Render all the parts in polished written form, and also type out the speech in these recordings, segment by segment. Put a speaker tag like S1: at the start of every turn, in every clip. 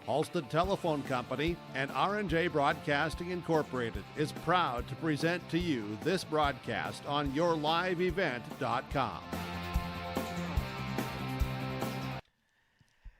S1: Halstead Telephone Company and R&J Broadcasting Incorporated is proud to present to you this broadcast on yourliveevent.com.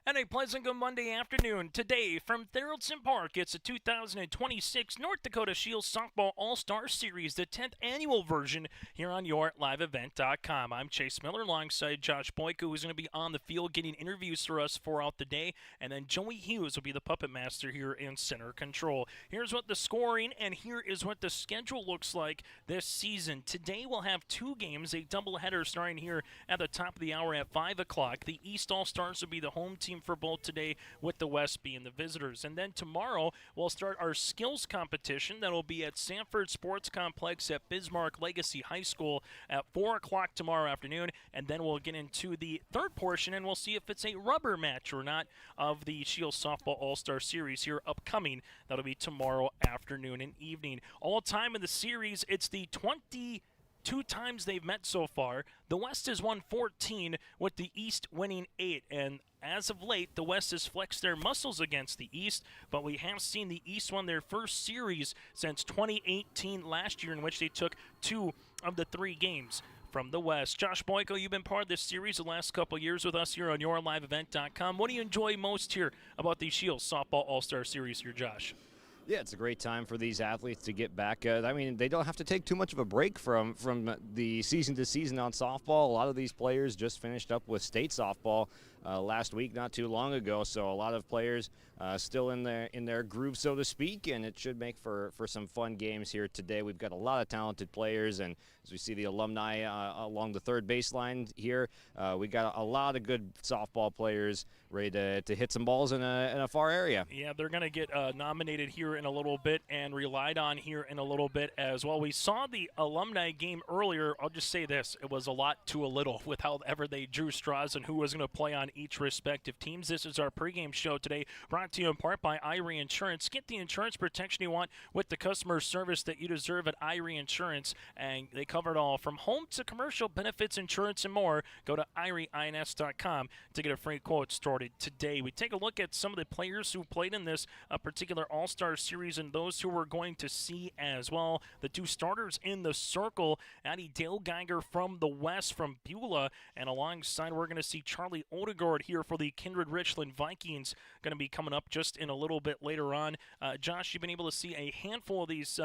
S2: And a pleasant good Monday afternoon. Today from Thoroldson Park, it's the 2026 North Dakota Scheels Softball All-Star Series, the 10th annual version here on yourliveevent.com. I'm Chase Miller alongside Josh Boyko, who's going to be on the field getting interviews for us throughout the day. And then Joey Hughes will be the puppet master here in center control. Here's what the scoring and here is what the schedule looks like this season. Today we'll have two games, a doubleheader starting here at the top of the hour at 5 o'clock. The East All-Stars will be the home team for both today, with the West being the visitors. And then tomorrow we'll start our skills competition that'll be at Sanford Sports Complex at Bismarck Legacy High School at 4 o'clock tomorrow afternoon. And then we'll get into the third portion and we'll see if it's a rubber match or not of the Scheels Softball All-Star Series here upcoming. That'll be tomorrow afternoon and evening. All time in the series, it's the 22 times they've met so far. The West has won 14, with the East winning 8. And as of late, the West has flexed their muscles against the East, but we have seen the East won their first series since 2018 last year, in which they took 2 of the 3 games from the West. Josh Boyko, you've been part of this series the last couple of years with us here on yourliveevent.com. What do you enjoy most here about the Scheels Softball All-Star Series here, Josh?
S3: Yeah, it's a great time for these athletes to get back. I mean, they don't have to take too much of a break from the season to season on softball. A lot of these players just finished up with state softball last week, not too long ago. So a lot of players still in their groove, so to speak, and it should make for some fun games here today. We've got a lot of talented players, and as we see the alumni along the third baseline here, we got a lot of good softball players ready to hit some balls in a far area.
S2: Yeah, they're going to get nominated here in a little bit and relied on here in a little bit as well. We saw the alumni game earlier. I'll just say this. It was a lot to a little with however they drew straws and who was going to play on each respective teams. This is our pregame show today, brought to you in part by Irie Insurance. Get the insurance protection you want with the customer service that you deserve at Irie Insurance, and they cover it all from home to commercial benefits, insurance, and more. Go to IrieINS.com to get a free quote started today. We take a look at some of the players who played in this particular All-Star Series and those who we're going to see as well. The 2 starters in the circle, Addie Dale Geiger from the West from Beulah, and alongside we're going to see Charlie Odegaard here for the Kindred Richland Vikings, going to be coming up just in a little bit later on. Josh, you've been able to see a handful of these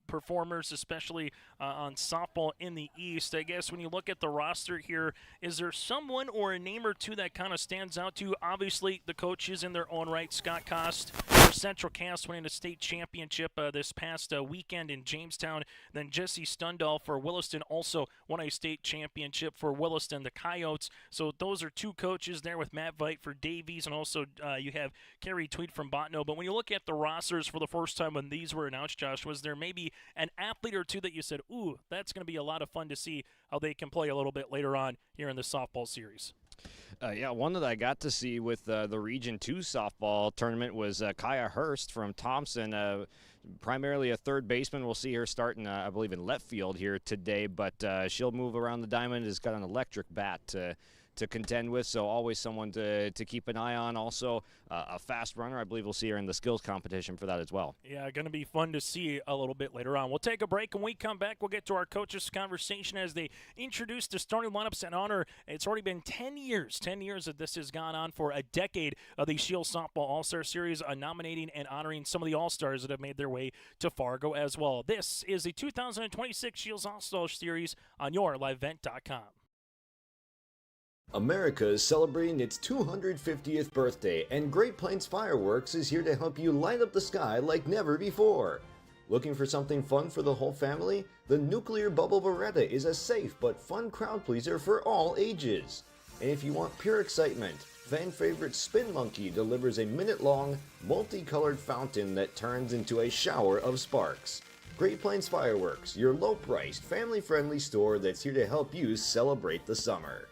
S2: performers, especially on softball in the East. I guess when you look at the roster here, is there someone or a name or two that kind of stands out to you? Obviously, the coaches in their own right. Scott Kost for Central Cass winning a state championship this past weekend in Jamestown. Then Jesse Stundall for Williston also won a state championship for Williston, the Coyotes. So those are 2 coaches there with Matt Veit for Davies, and also you have Kerry Tweed from Botno. But when you look at the rosters for the first time when these were announced, Josh, was there maybe an athlete or two that you said, ooh, that's going to be a lot of fun to see how they can play a little bit later on here in the softball series?
S3: Yeah, one that I got to see with the Region 2 softball tournament was Kaya Hurst from Thompson, primarily a third baseman. We'll see her starting, I believe, in left field here today, but she'll move around the diamond, has got an electric bat to contend with, so always someone to keep an eye on. Also, a fast runner. I believe we'll see her in the skills competition for that as well.
S2: Yeah, going to be fun to see a little bit later on. We'll take a break. When we come back, we'll get to our coaches' conversation as they introduce the starting lineups in honor. It's already been 10 years that this has gone on, for a decade of the Scheels Softball All-Star Series, nominating and honoring some of the All-Stars that have made their way to Fargo as well. This is the 2026 Scheels All-Star Series on yourliveevent.com.
S4: America is celebrating its 250th birthday, and Great Plains Fireworks is here to help you light up the sky like never before. Looking for something fun for the whole family? The Nuclear Bubble Beretta is a safe but fun crowd pleaser for all ages. And if you want pure excitement, fan favorite Spin Monkey delivers a minute-long, multicolored fountain that turns into a shower of sparks. Great Plains Fireworks, your low-priced, family-friendly store that's here to help you celebrate the summer.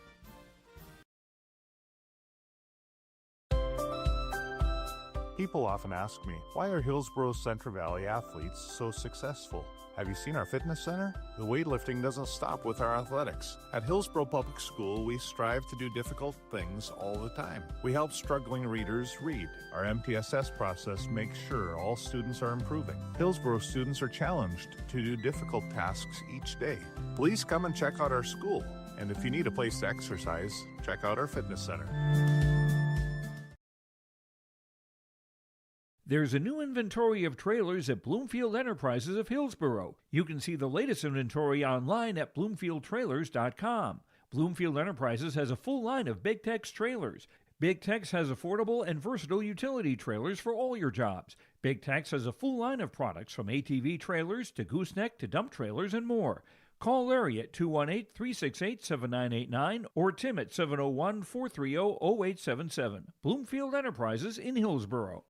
S5: People often ask me, why are Hillsboro's Central Valley athletes so successful? Have you seen our fitness center? The weightlifting doesn't stop with our athletics. At Hillsborough Public School, we strive to do difficult things all the time. We help struggling readers read. Our MTSS process makes sure all students are improving. Hillsborough students are challenged to do difficult tasks each day. Please come and check out our school. And if you need a place to exercise, check out our fitness center.
S6: There's a new inventory of trailers at Bloomfield Enterprises of Hillsborough. You can see the latest inventory online at bloomfieldtrailers.com. Bloomfield Enterprises has a full line of Big Tex trailers. Big Tex has affordable and versatile utility trailers for all your jobs. Big Tex has a full line of products from ATV trailers to gooseneck to dump trailers and more. Call Larry at 218-368-7989 or Tim at 701-430-0877. Bloomfield Enterprises in Hillsborough.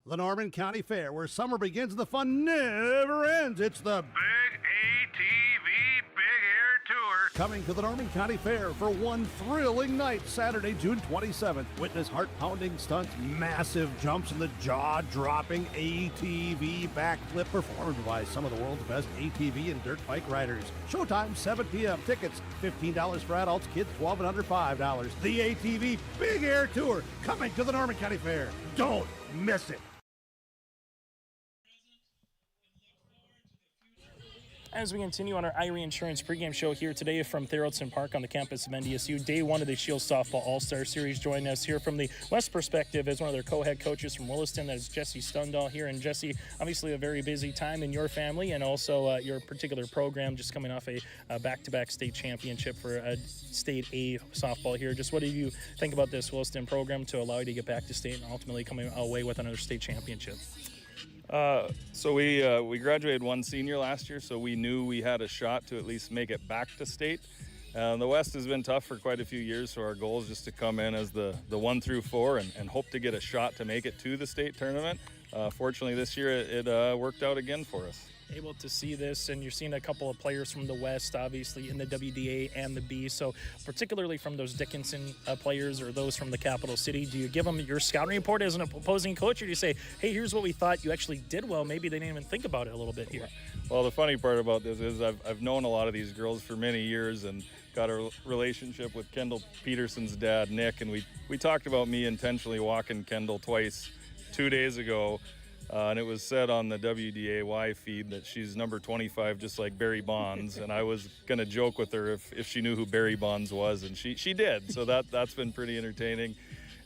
S1: The Norman County Fair, where summer begins and the fun never ends. It's the
S7: Big ATV Big Air Tour.
S1: Coming to the Norman County Fair for one thrilling night, Saturday, June 27th. Witness heart-pounding stunts, massive jumps, and the jaw-dropping ATV backflip performed by some of the world's best ATV and dirt bike riders. Showtime, 7 p.m. Tickets, $15 for adults, kids 12 and under $5. The ATV Big Air Tour, coming to the Norman County Fair. Don't miss it.
S2: As we continue on our Irie Insurance pregame show here today from Theraldson Park on the campus of NDSU, day one of the Scheels Softball All-Star Series. Joining us here from the West perspective is one of their co-head coaches from Williston, that is Jesse Stundahl here. And Jesse, obviously a very busy time in your family and also your particular program, just coming off a back-to-back state championship for State A softball here. Just what do you think about this Williston program to allow you to get back to state and ultimately coming away with another state championship?
S8: So we graduated one senior last year, so we knew we had a shot to at least make it back to state. The West has been tough for quite a few years, so our goal is just to come in as the 1 through 4 and hope to get a shot to make it to the state tournament. Fortunately, this year it worked out again for us.
S2: Able to see this, and you're seeing a couple of players from the West, obviously in the WDA and the B. So particularly from those Dickinson players or those from the capital city, do you give them your scouting report as an opposing coach, or do you say, hey, here's what we thought you actually did well? Maybe they didn't even think about it a little bit here.
S8: Well, the funny part about this is I've known a lot of these girls for many years and got a relationship with Kendall Peterson's dad, Nick, and we talked about me intentionally walking Kendall twice 2 days ago. And it was said on the WDAY feed that she's number 25, just like Barry Bonds. And I was going to joke with her if she knew who Barry Bonds was, and she did. So that's been pretty entertaining.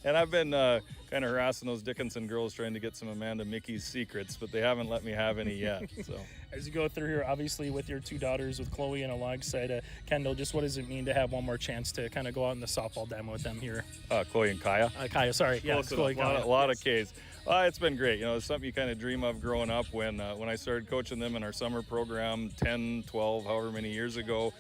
S8: And I've been kind of harassing those Dickinson girls trying to get some Amanda Mickey's secrets, but they haven't let me have any yet. So
S2: as you go through here, obviously with your two daughters, with Chloe and alongside Kendall, just what does it mean to have one more chance to kind of go out in the softball demo with them here?
S8: Chloe and Kaya.
S2: Kaya, sorry. Yeah, Chloe and Kaya.
S8: A lot of Ks. It's been great. You know, it's something you kind of dream of growing up. When I started coaching them in our summer program 10, 12, however many years ago,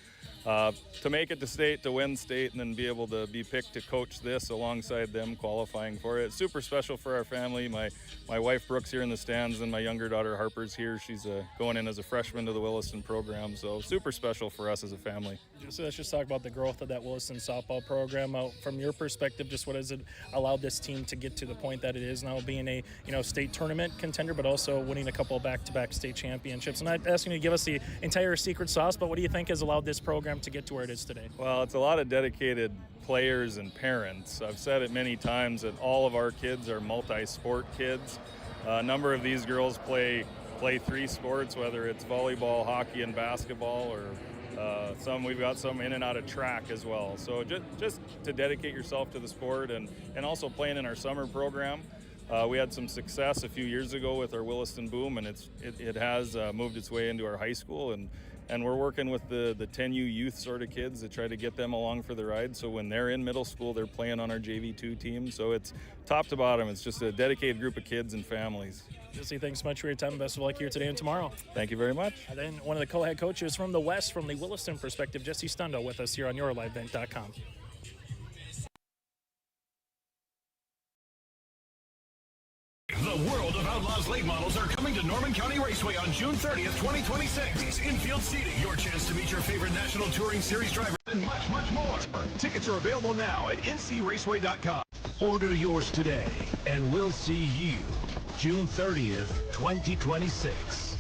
S8: to make it to state, to win state, and then be able to be picked to coach this alongside them qualifying for it. It's super special for our family. My wife Brooke's here in the stands, and my younger daughter Harper's here. She's going in as a freshman to the Williston program, so super special for us as a family.
S2: So let's just talk about the growth of that Williston softball program. From your perspective, just what has it allowed this team to get to the point that it is now, being a state tournament contender, but also winning a couple of back-to-back state championships? I'm not asking you to give us the entire secret sauce, but what do you think has allowed this program to get to where it is today?
S8: Well, it's a lot of dedicated players and parents. I've said it many times that all of our kids are multi-sport kids. A number of these girls play 3 sports, whether it's volleyball, hockey, and basketball, or we've got some in and out of track as well. So just to dedicate yourself to the sport and also playing in our summer program. We had some success a few years ago with our Williston Boom, and it has moved its way into our high school, and we're working with the 10U youth sort of kids to try to get them along for the ride. So when they're in middle school, they're playing on our JV2 team. So it's top to bottom. It's just a dedicated group of kids and families.
S2: Jesse, thanks so much for your time. Best of luck here today and tomorrow.
S8: Thank you very much.
S2: And then one of the co-head coaches from the West, from the Williston perspective, Jesse Stundahl, with us here on YourLiveVent.com.
S9: The World of Outlaws late models are coming to Norman County Raceway on June 30th, 2026. Infield seating, your chance to meet your favorite National Touring Series driver, and much, much more. Tickets are available now at ncraceway.com. Order yours today, and we'll see you June 30th, 2026.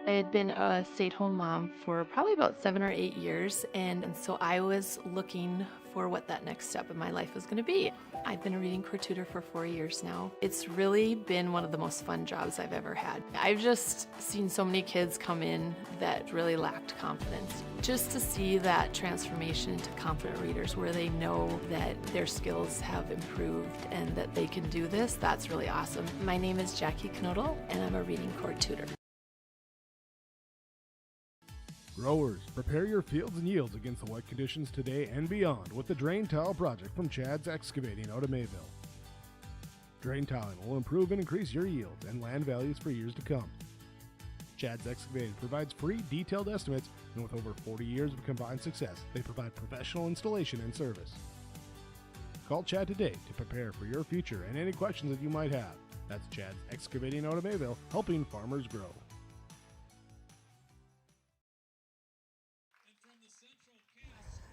S10: I had been a stay-at-home mom for probably about 7 or 8 years, and so I was looking for what that next step in my life was going to be. I've been a reading corps tutor for 4 years now. It's really been one of the most fun jobs I've ever had. I've just seen so many kids come in that really lacked confidence. Just to see that transformation into confident readers where they know that their skills have improved and that they can do this, that's really awesome. My name is Jackie Knodel, and I'm a reading corps tutor.
S1: Growers, prepare your fields and yields against the wet conditions today and beyond with the Drain Tile project from Chad's Excavating out of Mayville. Drain tiling will improve and increase your yields and land values for years to come. Chad's Excavating provides free detailed estimates, and with over 40 years of combined success, they provide professional installation and service. Call Chad today to prepare for your future and any questions that you might have. That's Chad's Excavating out of Mayville, helping farmers grow.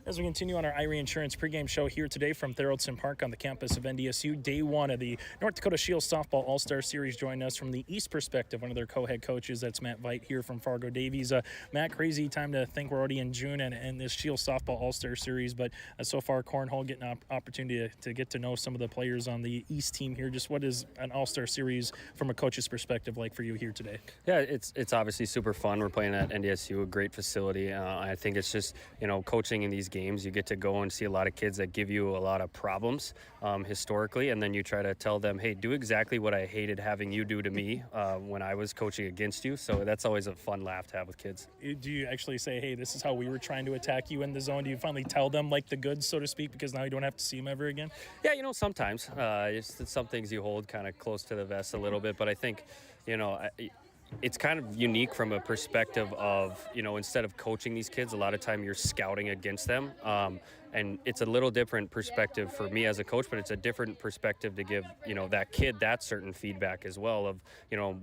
S2: As we continue on our iRe Insurance pregame show here today from Theraldson Park on the campus of NDSU, day one of the North Dakota Scheels Softball All-Star Series. Joining us from the East perspective, one of their co-head coaches, that's Matt Veit here from Fargo Davies. Matt, crazy time to think we're already in June and this Scheels Softball All-Star Series, but so far Cornhole getting an opportunity to get to know some of the players on the East team here. Just what is an All-Star Series from a coach's perspective like for you here today?
S11: Yeah, it's obviously super fun. We're playing at NDSU, a great facility. I think it's just, coaching in these games, you get to go and see a lot of kids that give you a lot of problems historically, and then you try to tell them, hey, do exactly what I hated having you do to me when I was coaching against you. So that's always a fun laugh to have with kids. Do you actually say, hey, this is how we were trying to attack you in the zone? Do you finally tell them like the goods, so to speak, because now you don't have to see them ever again? Yeah, sometimes. It's some things you hold kind of close to the vest a little bit, but I think, it's kind of unique from a perspective of, instead of coaching these kids, a lot of time you're scouting against them. And it's a little different perspective for me as a coach, but it's a different perspective to give, that kid that certain feedback as well of,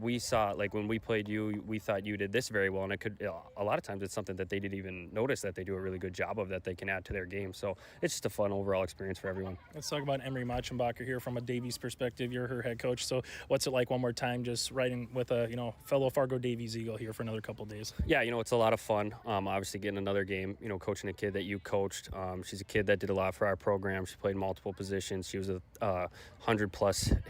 S11: we saw, like when we played you, we thought you did this very well. And it could, a lot of times it's something that they didn't even notice that they do a really good job of that they can add to their game. So it's just a fun overall experience for everyone. Let's talk about Emery Machenbacher here from a Davies perspective. You're her head coach. So what's it like one more time just riding with a, fellow Fargo Davies Eagle here for another couple of days? Yeah, it's a lot of fun. Obviously getting another game, coaching a kid that you coached. She's a kid that did a lot for our program. She played multiple positions. She was a 100+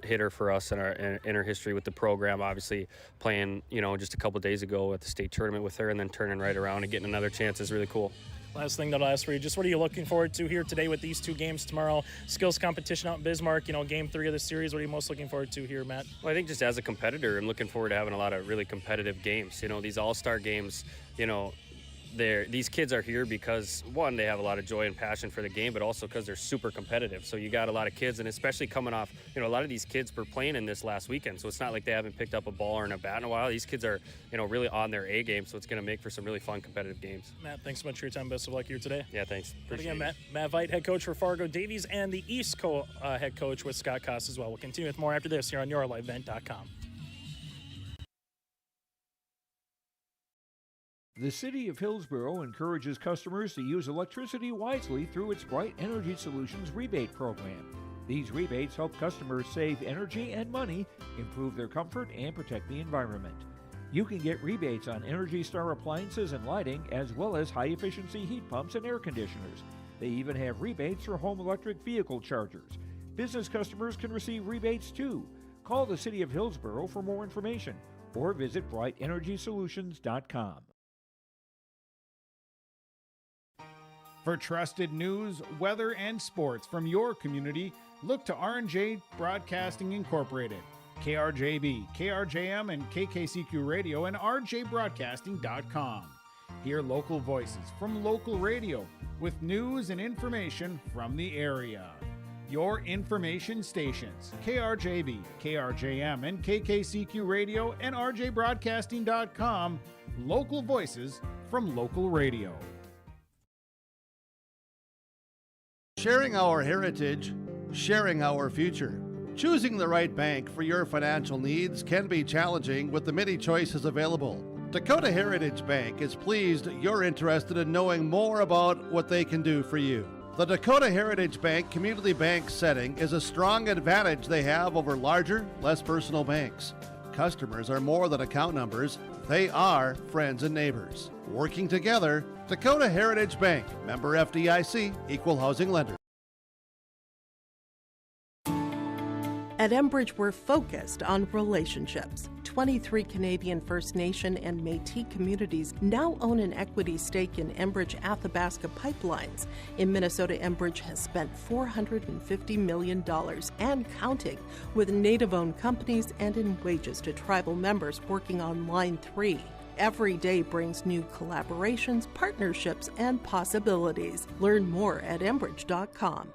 S11: hitter for us in her history with the program. Obviously playing, just a couple of days ago at the state tournament with her, and then turning right around and getting another chance is really cool. Last thing that I'll ask for you, just what are you looking forward to here today with these two games tomorrow? Skills competition out in Bismarck, game 3 of the series. What are you most looking forward to here, Matt? Well, I think just as a competitor, I'm looking forward to having a lot of really competitive games. These all-star games, these kids are here because, one, they have a lot of joy and passion for the game, but also because they're super competitive. So you got a lot of kids, and especially coming off, a lot of these kids were playing in this last weekend, so it's not like they haven't picked up a ball or a bat in a while. These kids are, really on their A game, so it's going to make for some really fun competitive games. Matt, thanks so much for your time. Best of luck here today. Yeah, thanks. Appreciate it. Matt Veit, head coach for Fargo Davies, and the East head coach with Scott Koss as well. We'll continue with more after this here on YourLiveVent.com.
S6: The City of Hillsborough encourages customers to use electricity wisely through its Bright Energy Solutions rebate program. These rebates help customers save energy and money, improve their comfort, and protect the environment. You can get rebates on Energy Star appliances and lighting, as well as high-efficiency heat pumps and air conditioners. They even have rebates for home electric vehicle chargers. Business customers can receive rebates too. Call the City of Hillsborough for more information or visit brightenergysolutions.com.
S12: For trusted news, weather, and sports from your community, look to R&J Broadcasting Incorporated, KRJB, KRJM, and KKCQ Radio, and rjbroadcasting.com. Hear local voices from local radio with news and information from the area. Your information stations, KRJB, KRJM, and KKCQ Radio, and rjbroadcasting.com. Local voices from local radio.
S1: Sharing our heritage, sharing our future. Choosing the right bank for your financial needs can be challenging with the many choices available. Dakota Heritage Bank is pleased you're interested in knowing more about what they can do for you. The Dakota Heritage Bank community bank setting is a strong advantage they have over larger, less personal banks. Customers are more than account numbers, they are friends and neighbors. Working together, Dakota Heritage Bank, member FDIC, equal housing lender.
S13: At Enbridge, we're focused on relationships. 23 Canadian First Nation and Métis communities now own an equity stake in Enbridge Athabasca Pipelines. In Minnesota, Enbridge has spent $450 million and counting, with Native-owned companies and in wages to tribal members working on Line 3. Every day brings new collaborations, partnerships, and possibilities. Learn more at Enbridge.com.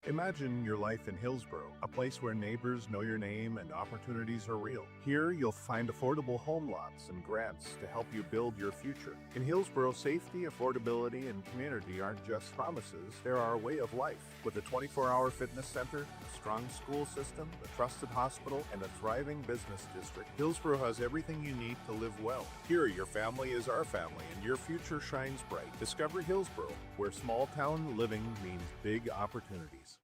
S5: Imagine your life in Hillsborough, a place where neighbors know your name and opportunities are real. Here, you'll find affordable home lots and grants to help you build your future. In Hillsborough, safety, affordability, and community aren't just promises, they're our way of life. With a 24-hour fitness center, a strong school system, a trusted hospital, and a thriving business district, Hillsborough has everything you need to live well. Here, your family is our family, and your future shines bright. Discover Hillsborough, where small-town living means big opportunities.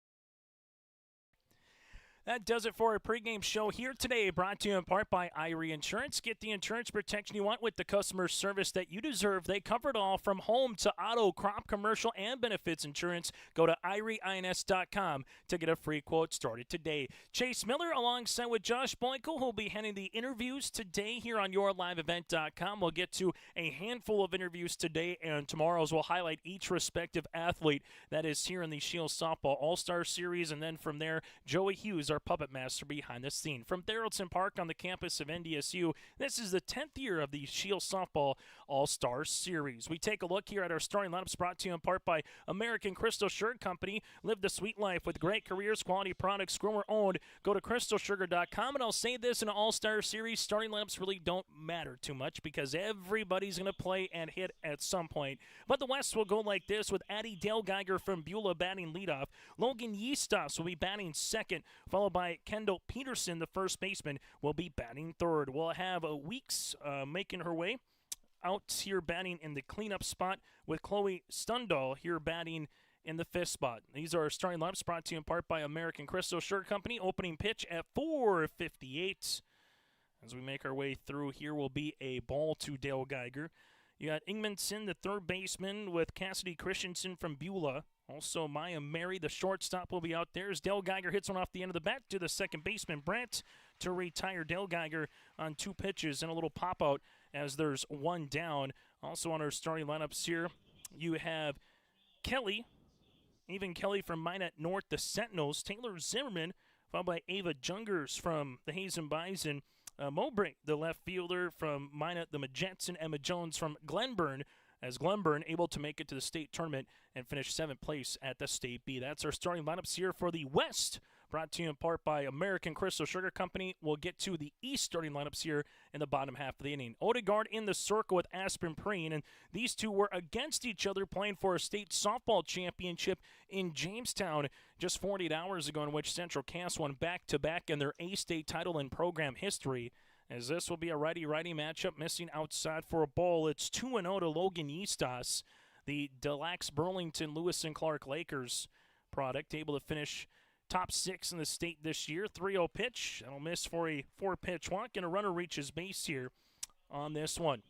S2: That does it for our pregame show here today, brought to you in part by Irie Insurance. Get the insurance protection you want with the customer service that you deserve. They cover it all from home to auto, crop, commercial, and benefits insurance. Go to irieins.com to get a free quote started today. Chase Miller alongside with Josh Boyko, who will be handling the interviews today here on yourliveevent.com. We'll get to a handful of interviews today, and tomorrow's will highlight each respective athlete that is here in the Scheels Softball All-Star Series, and then from there, Joey Hughes, our puppet master behind the scene. From Theraldson Park on the campus of NDSU, this is the 10th year of the Scheels Softball All-Star Series. We take a look here at our starting lineups, brought to you in part by American Crystal Sugar Company. Live the sweet life with great careers, quality products, grower owned. Go to crystalsugar.com, and I'll say this, in an All-Star Series, starting lineups really don't matter too much because everybody's going to play and hit at some point. But the West will go like this, with Addie Dale Geiger from Beulah batting leadoff. Logan Yeastas will be batting second, followed by Kendall Peterson, the first baseman, will be batting third. We'll have Weeks making her way out here batting in the cleanup spot, with Chloe Stundall here batting in the fifth spot. These are our starting lineups, brought to you in part by American Crystal Sugar Company. Opening pitch at 4:58. As we make our way through, here will be a ball to Dale Geiger. You got Ingmanson, the third baseman, with Cassidy Christensen from Beulah. Also, Maya Mary, the shortstop, will be out there as Dale Geiger hits one off the end of the bat to the second baseman, Brandt, to retire Dale Geiger on 2 pitches and a little pop-out as there's one down. Also on our starting lineups here, you have Kelly, even Kelly from Minot North, the Sentinels, Taylor Zimmerman, followed by Ava Jungers from the Hazen Bison, Mowbray, the left fielder from Minot, the Majetson, Emma Jones from Glenburn, as Glenburn able to make it to the state tournament and finish 7th place at the State B. That's our starting lineups here for the West, brought to you in part by American Crystal Sugar Company. We'll get to the East starting lineups here in the bottom half of the inning. Odegaard in the circle with Aspen Preen, and these two were against each other playing for a state softball championship in Jamestown just 48 hours ago, in which Central Cass won back-to-back in their A-state title in program history. As this will be a righty-righty matchup, missing outside for a ball. It's 2-0 to Logan Yeastas, the Delax Burlington Lewis and Clark Lakers product, able to finish top 6 in the state this year. 3-0 pitch. That'll miss for a 4-pitch walk, and a runner reaches base here on this one.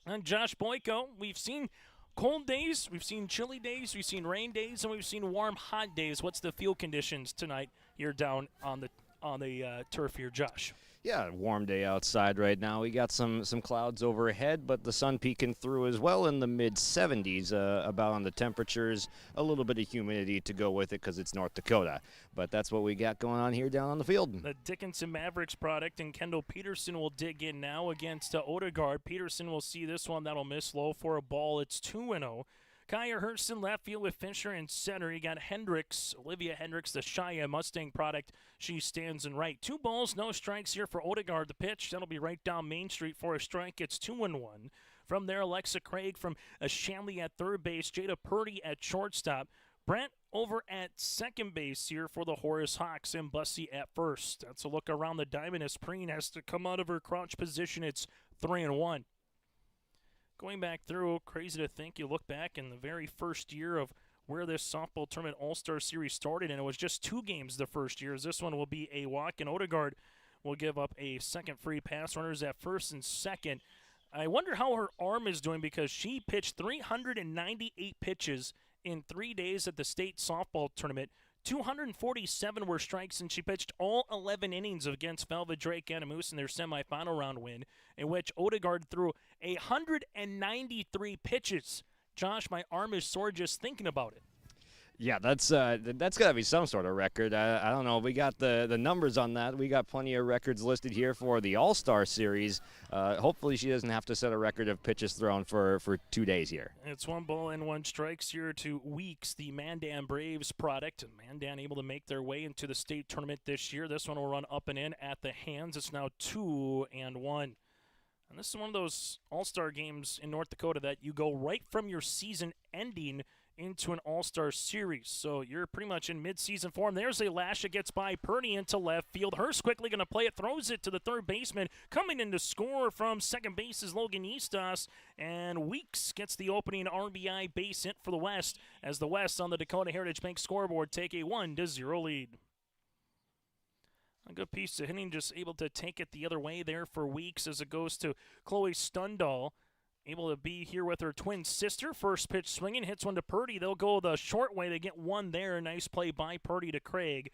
S2: And Josh Boyko, we've seen cold days, we've seen chilly days, we've seen rain days, and we've seen warm, hot days. What's the field conditions tonight here down on the turf here, Josh?
S3: Yeah, warm day outside right now. We got some clouds overhead, but the sun peeking through as well in the mid-70s, about on the temperatures. A little bit of humidity to go with it because it's North Dakota. But that's what we got going on here down on the field.
S2: The Dickinson Mavericks product, and Kendall Peterson will dig in now against Odegaard. Peterson will see this one. That'll miss low for a ball. It's 2-0. Kaya Hurston left field with Fisher in center. You got Hendricks, Olivia Hendricks, the Shia Mustang product. She stands in right. 2 balls, no strikes here for Odegaard. The pitch, that'll be right down Main Street for a strike. It's 2-1. From there, Alexa Craig from Shanley at third base. Jada Purdy at shortstop. Brent over at second base here for the Horace Hawks, and Bussy at first. That's a look around the diamond as Preen has to come out of her crouch position. It's 3-1. Going back through, crazy to think, you look back in the very first year of where this softball tournament All-Star Series started, and it was just 2 games the first year. As this one will be a walk, and Odegaard will give up a second free pass. Runners at first and second. I wonder how her arm is doing, because she pitched 398 pitches in 3 days at the state softball tournament. 247 were strikes, and she pitched all 11 innings against Velvet Drake Animus in their semifinal round win, in which Odegaard threw 193 pitches. Josh, my arm is sore just thinking about it.
S3: Yeah, that's got to be some sort of record. I don't know. We got the numbers on that. We got plenty of records listed here for the All-Star Series. Hopefully she doesn't have to set a record of pitches thrown for 2 days here.
S2: It's 1 ball and 1 strikes here to Weeks, the Mandan Braves product. And Mandan able to make their way into the state tournament this year. This one will run up and in at the hands. It's now 2-1. And this is one of those All-Star games in North Dakota that you go right from your season ending into an All-Star Series. So you're pretty much in mid-season form. There's a lash that gets by Purdy into left field. Hurst quickly going to play it, throws it to the third baseman. Coming in to score from second base is Logan Eastos, and Weeks gets the opening RBI base hit for the West, as the West on the Dakota Heritage Bank scoreboard take a 1-0 lead. A good piece of hitting, just able to take it the other way there for Weeks as it goes to Chloe Stundahl. Able to be here with her twin sister. First pitch swinging, hits one to Purdy. They'll go the short way. They get one there. Nice play by Purdy to Craig.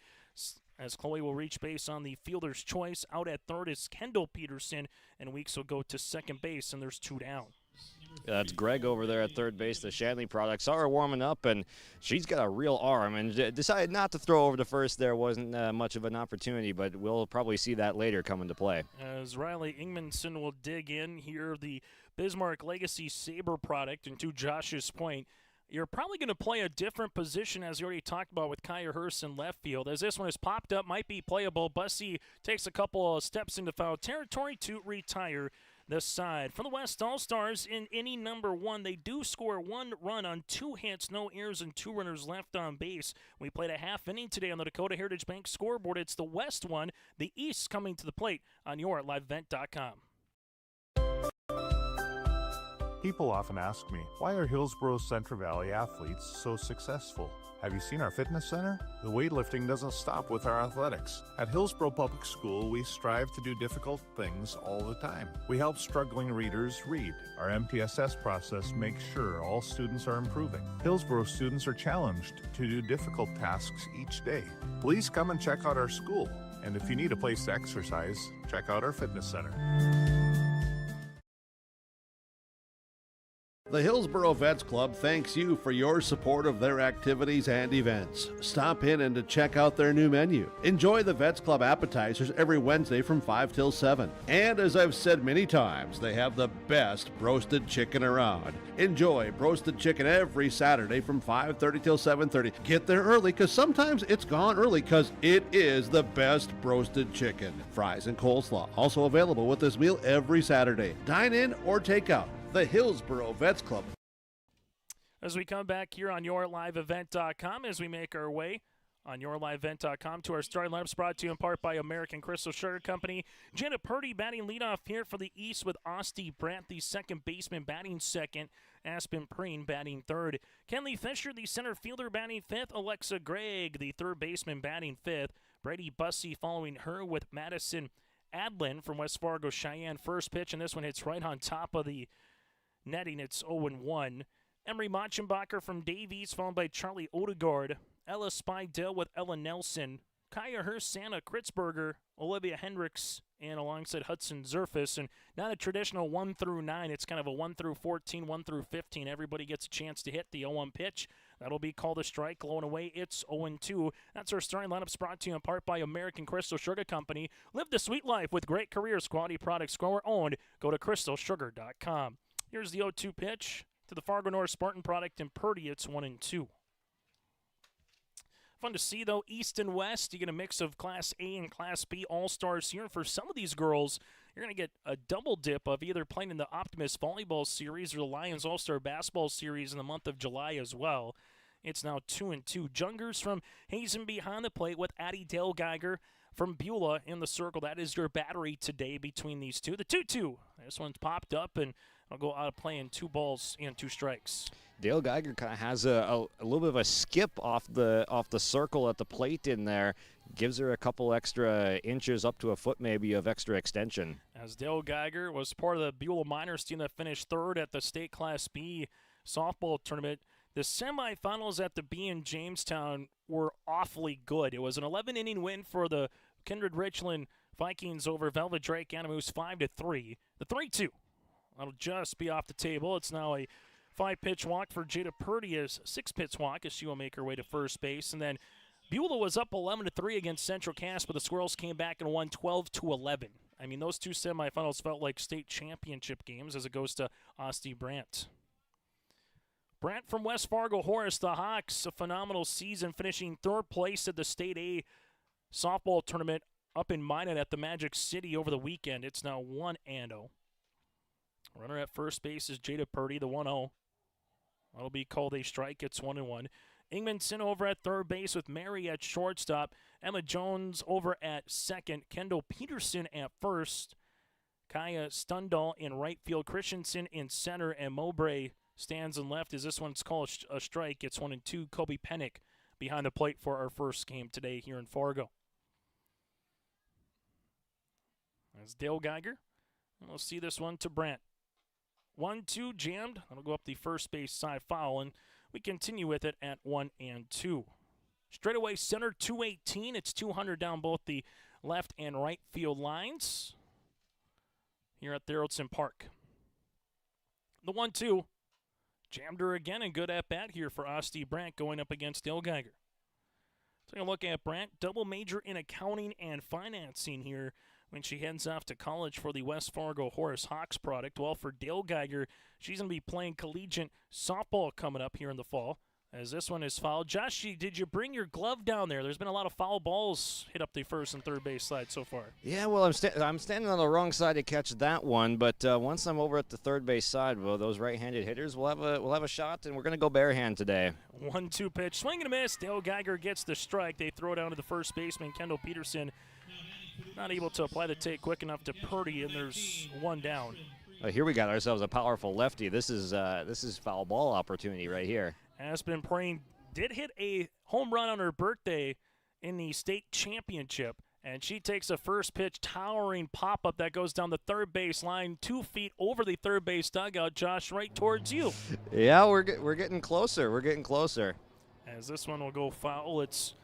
S2: As Chloe will reach base on the fielder's choice. Out at third is Kendall Peterson, and Weeks will go to second base, and there's 2 down.
S3: That's Greg over there at third base, the Shanley product. Saw her warming up, and she's got a real arm, and decided not to throw over to first. There wasn't much of an opportunity, but we'll probably see that later come into play.
S2: As Riley Ingmanson will dig in here, the Bismarck Legacy Sabre product, and to Josh's point, you're probably going to play a different position, as you already talked about with Kaya Hurst in left field. As this one is popped up, might be playable. Bussy takes a couple of steps into foul territory to retire this side. For the West All-Stars, in inning number 1, they do score 1 run on 2 hits, no errors, and 2 runners left on base. We played a half inning today on the Dakota Heritage Bank scoreboard. It's the West one, the East coming to the plate on your LiveEvent.com.
S5: People often ask me, why are Hillsboro's Central Valley athletes so successful? Have you seen our fitness center? The weightlifting doesn't stop with our athletics. At Hillsboro Public School, we strive to do difficult things all the time. We help struggling readers read. Our MTSS process makes sure all students are improving. Hillsboro students are challenged to do difficult tasks each day. Please come and check out our school. And if you need a place to exercise, check out our fitness center.
S1: The Hillsboro Vets Club thanks you for your support of their activities and events. Stop in and to check out their new menu. Enjoy the Vets Club appetizers every Wednesday from 5 till 7. And as I've said many times, they have the best roasted chicken around. Enjoy roasted chicken every Saturday from 5:30 till 7:30. Get there early, because sometimes it's gone early, because it is the best roasted chicken. Fries and coleslaw also available with this meal every Saturday. Dine in or take out. The Hillsboro Vets Club.
S2: As we come back here on YourLiveEvent.com, as we make our way on YourLiveEvent.com to our starting lineups, brought to you in part by American Crystal Sugar Company. Jenna Purdy batting leadoff here for the East, with Asti Brandt, the second baseman, batting second. Aspen Preen batting third. Kenley Fisher, the center fielder, batting fifth. Alexa Gregg, the third baseman, batting fifth. Brady Bussey following her, with Madison Adlin from West Fargo Cheyenne. First pitch, and this one hits right on top of the netting. It's 0-1. Emery Machenbacher from Davies, followed by Charlie Odegaard. Ella Spidell with Ella Nelson. Kaya Hurst, Santa Kritzberger, Olivia Hendricks, and alongside Hudson Zerfus. And not a traditional 1 through 9. It's kind of a 1 through 14, 1 through 15. Everybody gets a chance to hit the 0-1 pitch. That'll be called a strike. Low and away, it's 0-2. That's our starting lineups, brought to you in part by American Crystal Sugar Company. Live the sweet life with great careers, quality products, grower owned. Go to crystalsugar.com. Here's the 0-2 pitch to the Fargo North Spartan product, and Purdy. It's 1-2. Fun to see, though, East and West. You get a mix of Class A and Class B All-Stars here. For some of these girls, you're going to get a double dip of either playing in the Optimist Volleyball Series or the Lions All-Star Basketball Series in the month of July as well. It's now 2-2. Jungers from Hazen behind the plate with Addie Dale Geiger from Beulah in the circle. That is your battery today between these two. The 2-2. This one's popped up, and I'll go out of play in 2 balls and 2 strikes.
S3: Dale Geiger kind of has a little bit of a skip off the circle at the plate in there. Gives her a couple extra inches, up to a foot maybe, of extra extension.
S2: As Dale Geiger was part of the Beulah Miners team that finished 3rd at the state Class B softball tournament. The semifinals at the B in Jamestown were awfully good. It was an 11-inning win for the Kindred Richland Vikings over Velvet Drake Animus 5-3. The 3-2. That'll just be off the table. It's now a 5-pitch walk for Jada Purdy, as 6-pitch walk as she will make her way to first base. And then Beulah was up 11-3 against Central Cass, but the Squirrels came back and won 12-11. I mean, those 2 semifinals felt like state championship games as it goes to Osti Brandt. Brandt from West Fargo Horace, the Hawks, a phenomenal season, finishing 3rd place at the State A softball tournament up in Minot at the Magic City over the weekend. It's now 1-0. Runner at first base is Jada Purdy, the 1-0. That'll be called a strike. It's 1-1. Ingmanson over at third base with Mary at shortstop. Emma Jones over at second. Kendall Peterson at first. Kaya Stundal in right field. Christensen in center. And Mowbray stands in left as this one's called a strike. It's 1-2. Kobe Pennick behind the plate for our first game today here in Fargo. That's Dale Geiger. And we'll see this one to Brandt. 1-2 jammed. That'll go up the first base side foul, and we continue with it at 1-2. Straightaway center 218. It's 200 down both the left and right field lines here at Theraldson Park. The 1-2 jammed her again, and good at bat here for Osti Brandt going up against Dale Geiger. Take a look at Brandt, double major in accounting and financing here when she heads off to college for the West Fargo Horace Hawks product. Well, for Dale Geiger, she's going to be playing collegiate softball coming up here in the fall, as this one is fouled. Josh, did you bring your glove down there? There's been a lot of foul balls hit up the first and third base side so far.
S3: Yeah, well, I'm standing on the wrong side to catch that one, but once I'm over at the third base side, well, those right-handed hitters will have a shot, and we're going to go bare hand today.
S2: 1-2 pitch, swing and a miss. Dale Geiger gets the strike. They throw it down to the first baseman, Kendall Peterson. Not able to apply the take quick enough to Purdy, and there's one down.
S3: Here we got ourselves a powerful lefty. This is foul ball opportunity right here.
S2: Aspen Praying did hit a home run on her birthday in the state championship, and she takes a first pitch towering pop-up that goes down the third base line 2 feet over the third base dugout, Josh, right towards you.
S3: Yeah, we're getting closer. We're getting closer.
S2: As this one will go foul, it's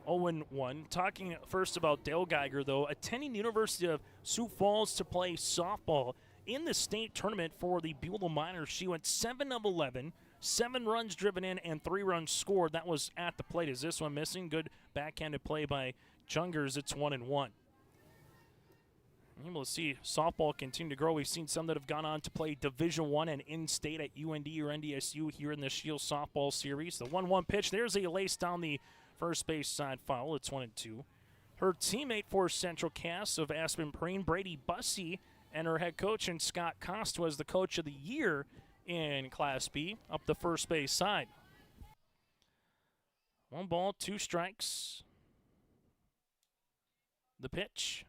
S2: 0-1. Talking first about Dale Geiger, though, attending the University of Sioux Falls to play softball in the state tournament for the Beulah Miners. She went 7 of 11, 7 runs driven in, and 3 runs scored. That was at the plate. Is this one missing? Good backhanded play by Jungers. It's 1-1. Able to see softball continue to grow. We've seen some that have gone on to play Division I and in-state at UND or NDSU here in the Scheels softball series. The 1-1 pitch. There's a lace down the first base side foul. It's 1-2. Her teammate for Central Cass of Aspen Preen, Brady Bussey, and her head coach, and Scott Cost, was the coach of the year in Class B, up the first base side. 1 ball, 2 strikes. The pitch.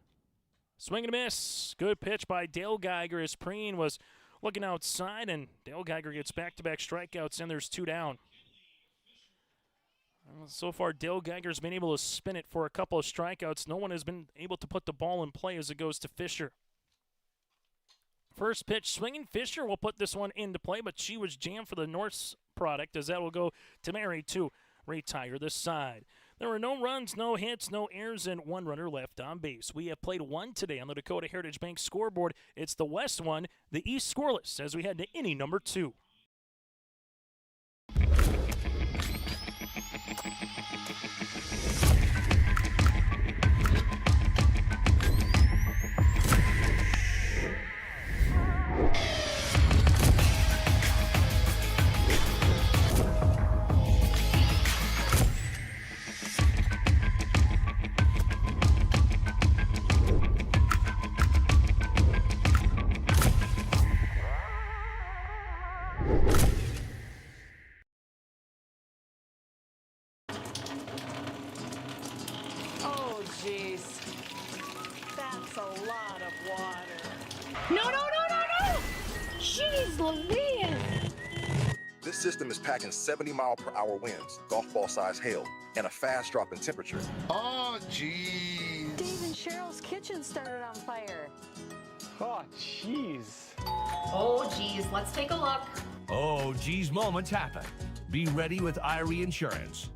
S2: Swing and a miss. Good pitch by Dale Geiger as Preen was looking outside, and Dale Geiger gets back-to-back strikeouts, and there's 2 down. So far, Dale Geiger's been able to spin it for a couple of strikeouts. No one has been able to put the ball in play as it goes to Fisher. First pitch swinging. Fisher will put this one into play, but she was jammed for the North's product, as that will go to Mary to retire this side. There were no runs, no hits, no errors, and 1 runner left on base. We have played 1 today on the Dakota Heritage Bank scoreboard. It's the West 1, the East scoreless, as we head to inning number 2.
S14: No, no, no, no, no! Jeez Louise!
S15: This system is packing 70-mile-per-hour winds, golf ball size hail, and a fast drop in temperature.
S16: Oh, jeez.
S14: Dave and Cheryl's kitchen started on fire.
S17: Oh, jeez.
S18: Oh, geez, let's take a look.
S9: Oh, geez, moments happen. Be ready with Irie Insurance.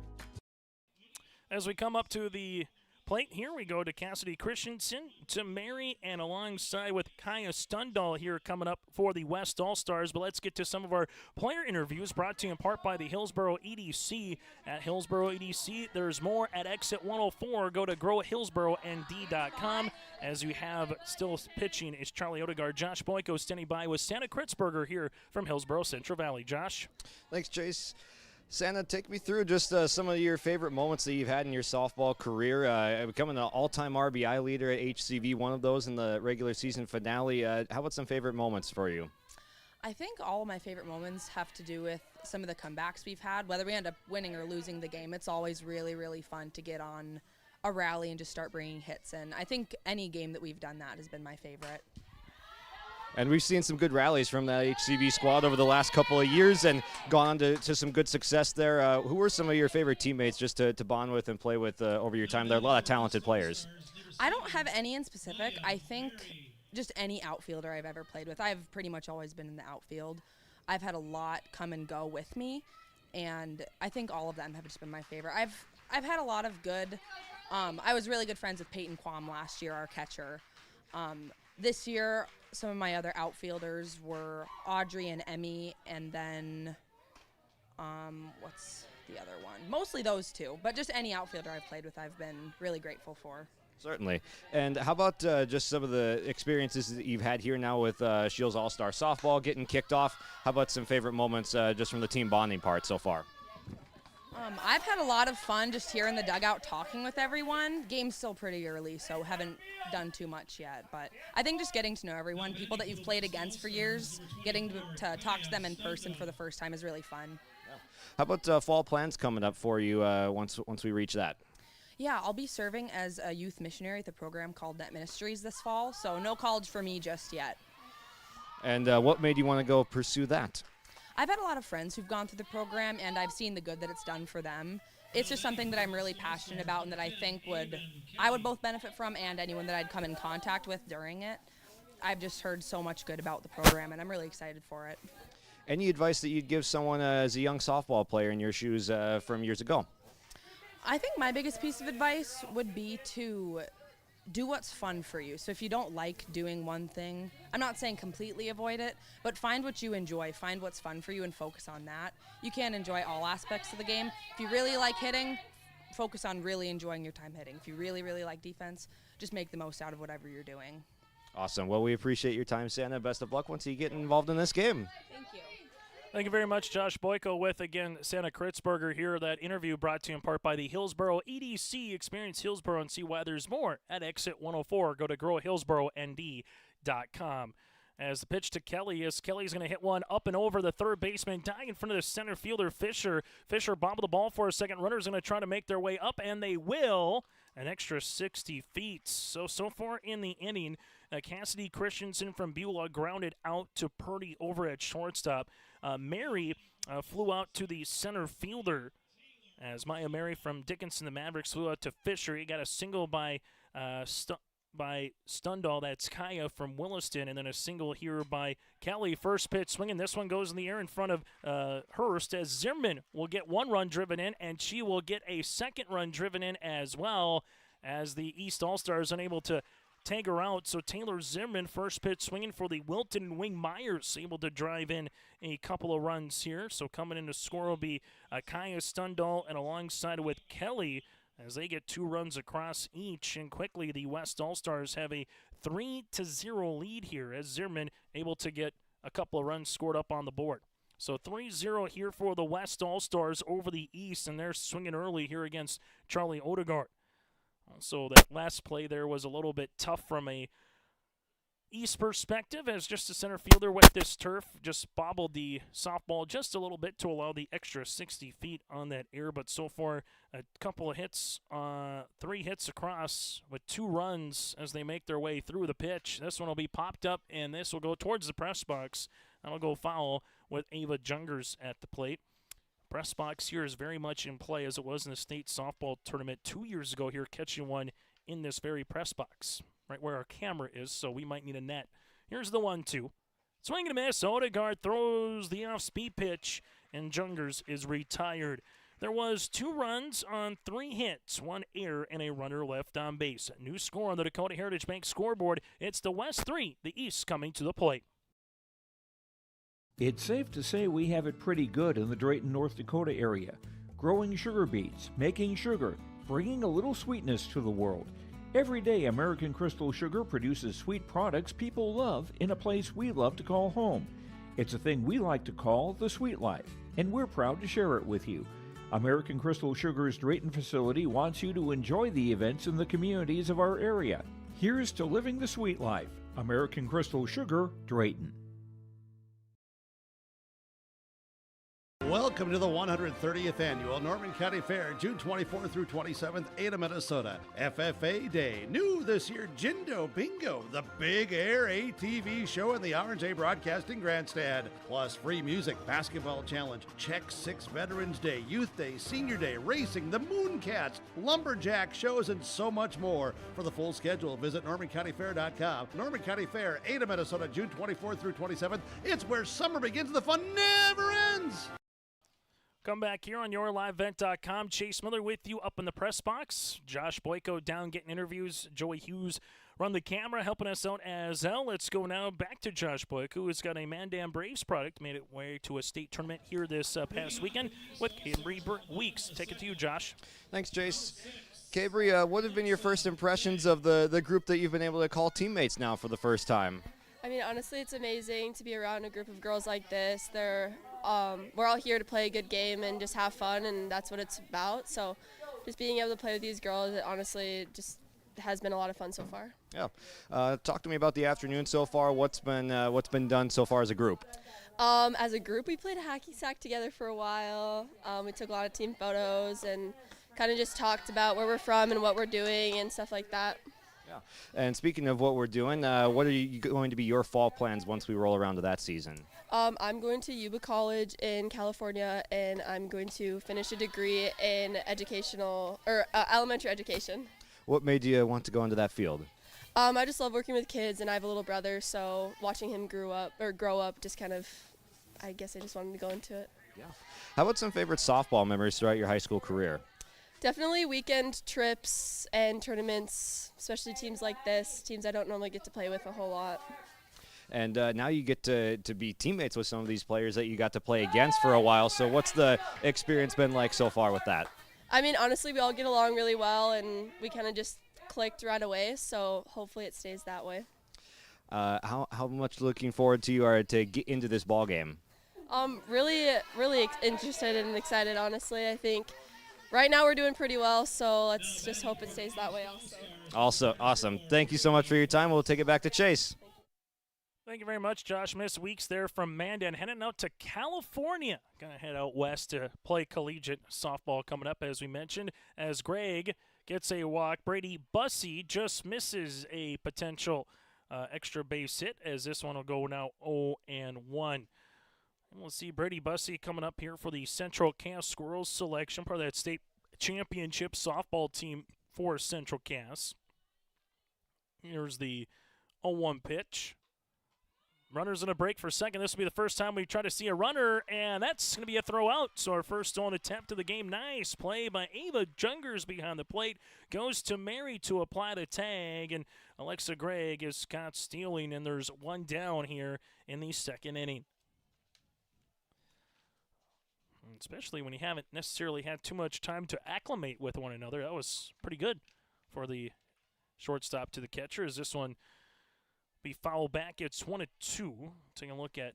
S2: As we come up to the plate, here we go to Cassidy Christensen, to Mary, and alongside with Kaya Stundahl here coming up for the West All-Stars. But let's get to some of our player interviews brought to you in part by the Hillsboro EDC. At Hillsboro EDC, there's more at exit 104. Go to growhillsboroND.com. As you have still pitching is Charlie Odegaard. Josh Boyko standing by with Santa Kritzberger here from Hillsboro Central Valley. Josh?
S3: Thanks, Chase. Santa, take me through just some of your favorite moments that you've had in your softball career. Becoming an all-time RBI leader at HCV, one of those in the regular season finale. How about some favorite moments for you?
S19: I think all of my favorite moments have to do with some of the comebacks we've had. Whether we end up winning or losing the game, it's always really, really fun to get on a rally and just start bringing hits in. I think any game that we've done that has been my favorite.
S3: And we've seen some good rallies from the HCV squad over the last couple of years and gone on to some good success there. Who were some of your favorite teammates just to bond with and play with over your time there? A lot of talented players.
S19: I don't have any in specific. I think just any outfielder I've ever played with. I've pretty much always been in the outfield. I've had a lot come and go with me, and I think all of them have just been my favorite. I've had a lot of good. I was really good friends with Peyton Quam last year, our catcher. This year, some of my other outfielders were Audrey and Emmy, and then what's the other one? Mostly those two, but just any outfielder I've played with, I've been really grateful for.
S3: Certainly. And how about just some of the experiences that you've had here now with Scheels All-Star Softball getting kicked off? How about some favorite moments just from the team bonding part so far?
S19: I've had a lot of fun just here in the dugout talking with everyone. Game's still pretty early, so haven't done too much yet. But I think just getting to know everyone, people that you've played against for years, getting to talk to them in person for the first time is really fun.
S3: How about fall plans coming up for you once we reach that?
S19: Yeah, I'll be serving as a youth missionary at the program called Net Ministries this fall, so no college for me just yet.
S3: And what made you want to go pursue that?
S19: I've had a lot of friends who've gone through the program, and I've seen the good that it's done for them. It's just something that I'm really passionate about and that I think I would both benefit from, and anyone that I'd come in contact with during it. I've just heard so much good about the program, and I'm really excited for it.
S3: Any advice that you'd give someone as a young softball player in your shoes from years ago?
S19: I think my biggest piece of advice would be to do what's fun for you. So if you don't like doing one thing, I'm not saying completely avoid it, but find what you enjoy, find what's fun for you and focus on that. You can't enjoy all aspects of the game. If you really like hitting, focus on really enjoying your time hitting. If you really, really like defense, just make the most out of whatever you're doing.
S3: Awesome. Well, we appreciate your time, Santa. Best of luck once you get involved in this game.
S19: Thank you.
S2: Thank you very much, Josh Boyko, with, again, Santa Kritzberger here. That interview brought to you in part by the Hillsboro EDC. Experience Hillsboro and see why there's more at exit 104. Go to growhillsboroND.com. As the pitch to Kelly, as Kelly's going to hit one up and over the third baseman, dying in front of the center fielder, Fisher. Fisher bobbled the ball for a second. Runners going to try to make their way up, and they will. An extra 60 feet. So far in the inning, Cassidy Christensen from Beulah grounded out to Purdy over at shortstop. Mary flew out to the center fielder as Maya Mary from Dickinson, the Mavericks, flew out to Fisher. He got a single by Stundahl. That's Kaya from Williston, and then a single here by Kelly. First pitch swinging. This one goes in the air in front of Hurst as Zimmerman will get one run driven in, and she will get a second run driven in as well as the East All-Stars unable to tag her out. So Taylor Zimmerman, first pitch swinging for the Wilton Wing Myers, able to drive in a couple of runs here. So coming in to score will be Kaya Stundahl, and alongside with Kelly as they get 2 runs across each. And quickly the West All-Stars have a 3-0 lead here as Zimmerman able to get a couple of runs scored up on the board. So 3-0 here for the West All-Stars over the East, and they're swinging early here against Charlie Odegaard. So that last play there was a little bit tough from a East perspective, as just a center fielder with this turf, just bobbled the softball just a little bit to allow the extra 60 feet on that air. But so far, a couple of hits, 3 hits across with 2 runs as they make their way through the pitch. This one will be popped up, and this will go towards the press box. That'll go foul with Ava Jungers at the plate. Press box here is very much in play as it was in the state softball tournament 2 years ago here, catching one in this very press box, right where our camera is, so we might need a net. Here's the 1-2. Swing and a miss. Odegaard throws the off-speed pitch, and Jungers is retired. There was 2 runs on 3 hits, 1 error, and a runner left on base. A new score on the Dakota Heritage Bank scoreboard. It's the West 3, the East coming to the plate.
S6: It's safe to say we have it pretty good in the Drayton, North Dakota area. Growing sugar beets, making sugar, bringing a little sweetness to the world. Every day, American Crystal Sugar produces sweet products people love in a place we love to call home. It's a thing we like to call the sweet life, and we're proud to share it with you. American Crystal Sugar's Drayton facility wants you to enjoy the events in the communities of our area. Here's to living the sweet life. American Crystal Sugar, Drayton.
S1: Welcome to the 130th Annual Norman County Fair, June 24th through 27th, Ada, Minnesota. FFA Day. New this year, Jindo Bingo, the Big Air ATV show in the R&J Broadcasting Grandstand. Plus free music, basketball challenge, Check 6 Veterans Day, Youth Day, Senior Day, racing, the Mooncats, lumberjack shows, and so much more. For the full schedule, visit NormanCountyFair.com. Norman County Fair, Ada, Minnesota, June 24th through 27th. It's where summer begins, the fun never ends.
S2: Come back here on YourLiveEvent.com. Chase Miller with you up in the press box. Josh Boyko down getting interviews. Joey Hughes run the camera, helping us out as well. Let's go now back to Josh Boyko, who's got a Mandan Braves product, made its way to a state tournament here this past weekend with Cambry Weeks. Take it to you, Josh.
S3: Thanks, Chase. Cambry, what have been your first impressions of the group that you've been able to call teammates now for the first time?
S20: I mean, honestly, it's amazing to be around a group of girls like this. We're all here to play a good game and just have fun, and that's what it's about. So just being able to play with these girls, it honestly just has been a lot of fun so far.
S3: Yeah. Talk to me about the afternoon so far. What's been done so far as a group?
S20: As a group, we played hacky sack together for a while. We took a lot of team photos and kind of just talked about where we're from and what we're doing and stuff like that.
S3: Yeah. And speaking of what we're doing, what are going to be your fall plans once we roll around to that season?
S20: I'm going to Yuba College in California, and I'm going to finish a degree in elementary education.
S3: What made you want to go into that field?
S20: I just love working with kids, and I have a little brother, so watching him grow up just kind of, I guess I just wanted to go into it.
S3: Yeah. How about some favorite softball memories throughout your high school career?
S20: Definitely weekend trips and tournaments, especially teams like this, teams I don't normally get to play with a whole lot.
S3: And now you get to be teammates with some of these players that you got to play against for a while. So what's the experience been like so far with that?
S20: I mean, honestly, we all get along really well, and we kind of just clicked right away, so hopefully it stays that way.
S3: How much looking forward to you are to get into this ball game?
S20: Really interested and excited, honestly. I think right now we're doing pretty well, so let's just hope it stays that way also.
S3: Also, awesome. Thank you so much for your time. We'll take it back to Chase.
S2: Thank you very much, Josh. Miss Weeks there from Mandan, heading out to California. Going to head out west to play collegiate softball coming up, as we mentioned, as Greg gets a walk. Brady Bussey just misses a potential extra base hit, as this one will go now 0-1. And we'll see Brady Bussey coming up here for the Central Cass Squirrels selection, part of that state championship softball team for Central Cass. Here's the 0-1 pitch. Runners in a break for second. This will be the first time we try to see a runner, and that's going to be a throw out. So our first stolen attempt of the game. Nice play by Ava Jungers behind the plate. Goes to Mary to apply the tag, and Alexa Gregg is caught stealing, and there's one down here in the second inning. Especially when you haven't necessarily had too much time to acclimate with one another. That was pretty good for the shortstop to the catcher. As this one be foul back, it's 1-2. Taking a look at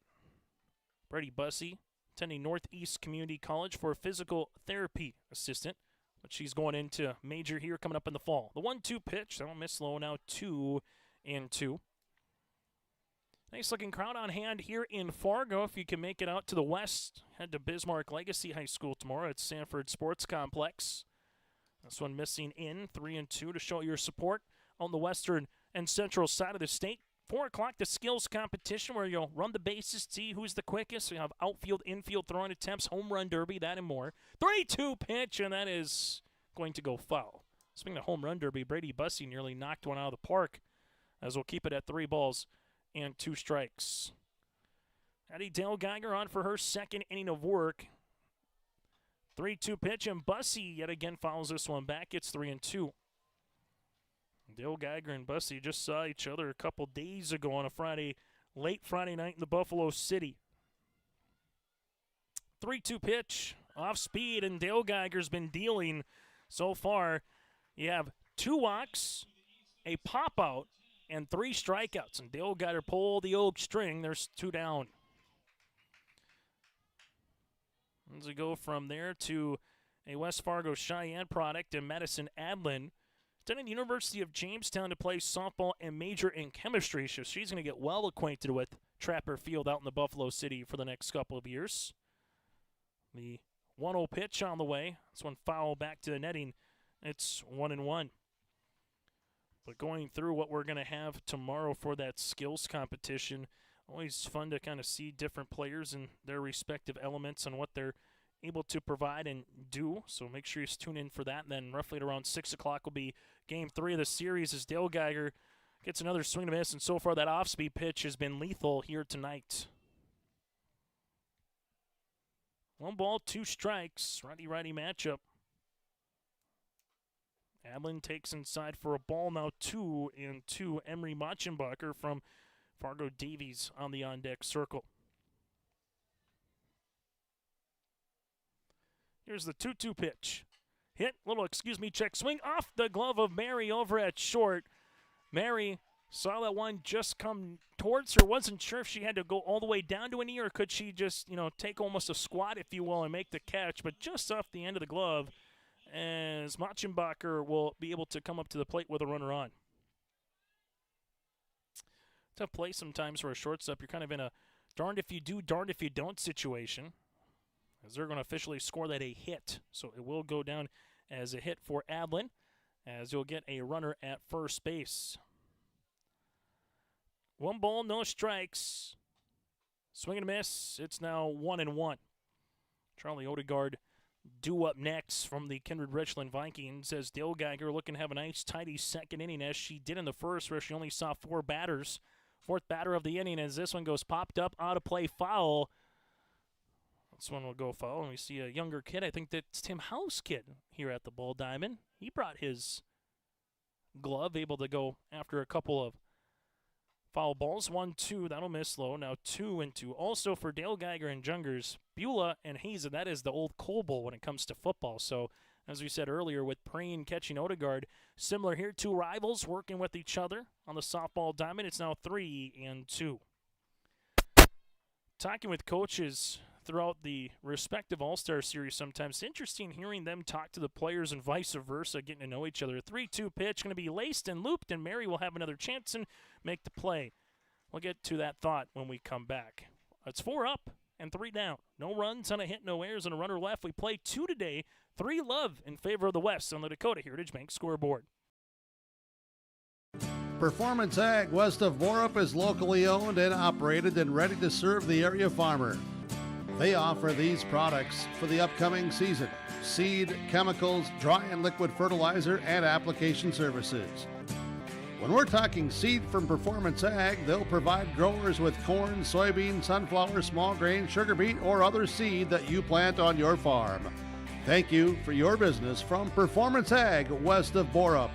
S2: Brady Bussey, attending Northeast Community College for a physical therapy assistant, but she's going into major here coming up in the fall. The 1-2 pitch, that one missed low, now 2-2. Nice looking crowd on hand here in Fargo. If you can make it out to the west, head to Bismarck Legacy High School tomorrow at Sanford Sports Complex. This one missing in 3-2 to show your support on the western and central side of the state. 4 o'clock, the skills competition where you'll run the bases, see who's the quickest. We have outfield, infield throwing attempts, home run derby, that and more. 3-2 pitch, and that is going to go foul. Speaking of home run derby, Brady Bussey nearly knocked one out of the park, as we'll keep it at 3 balls and 2 strikes. Addie Dale Geiger on for her second inning of work. 3-2 pitch, and Bussey yet again fouls this one back. It's 3-2. Dale Geiger and Bussey just saw each other a couple days ago on a late Friday night in the Buffalo City. 3-2 pitch, off speed, and Dale Geiger's been dealing so far. You have 2 walks, a pop-out, and 3 strikeouts. And Dale Geiger pulled the oak string. There's 2 down. As we go from there to a West Fargo Cheyenne product in Madison Adlin. Attending the University of Jamestown to play softball and major in chemistry. So she's going to get well acquainted with Trapper Field out in the Buffalo City for the next couple of years. The 1-0 pitch on the way. This one foul back to the netting. It's 1-1. But going through what we're going to have tomorrow for that skills competition, always fun to kind of see different players and their respective elements and what they're able to provide and do. So make sure you tune in for that. And then roughly at around 6 o'clock will be Game 3 of the series as Dale Geiger gets another swing and miss. And so far that off-speed pitch has been lethal here tonight. 1 ball, 2 strikes. Righty-righty matchup. Adlin takes inside for a ball now 2-2. Emery Machenbacher from Fargo Davies on the on-deck circle. Here's the 2-2 pitch. Hit, check swing off the glove of Mary over at short. Mary saw that one just come towards her. Wasn't sure if she had to go all the way down to a knee or could she just, take almost a squat, if you will, and make the catch. But just off the end of the glove, as Machenbacher will be able to come up to the plate with a runner on. Tough play sometimes for a shortstop. You're kind of in a darned if you do, darned if you don't situation, as they're going to officially score that a hit. So it will go down as a hit for Adlin, as you'll get a runner at first base. 1 ball, no strikes. Swing and a miss. It's now 1-1. Charlie Odegaard due up next from the Kindred Richland Vikings, as Dale Geiger looking to have a nice, tidy second inning, as she did in the first, where she only saw 4 batters. 4th batter of the inning, as this one goes popped up, out of play, foul. This one will go foul, and we see a younger kid. I think that's Tim House kid here at the Bull Diamond. He brought his glove, able to go after a couple of foul balls. 1-2, that'll miss low. Now 2-2. Also for Dale Geiger and Jungers, Beulah and Hazen, that is the old Coal Bowl when it comes to football. So, as we said earlier, with Preen catching Odegaard, similar here. 2 rivals working with each other on the softball diamond. It's now 3-2. Talking with coaches throughout the respective All-Star Series sometimes. It's interesting hearing them talk to the players and vice versa, getting to know each other. 3-2 pitch going to be laced and looped, and Mary will have another chance and make the play. We'll get to that thought when we come back. It's 4 up and 3 down. No runs on a hit, no errors, and a runner left. We play 2 today, 3 love in favor of the West on the Dakota Heritage Bank scoreboard.
S1: Performance Ag west of Borup is locally owned and operated and ready to serve the area farmer. They offer these products for the upcoming season: seed, chemicals, dry and liquid fertilizer, and application services. When we're talking seed from Performance Ag, they'll provide growers with corn, soybean, sunflower, small grain, sugar beet, or other seed that you plant on your farm. Thank you for your business from Performance Ag west of Borup.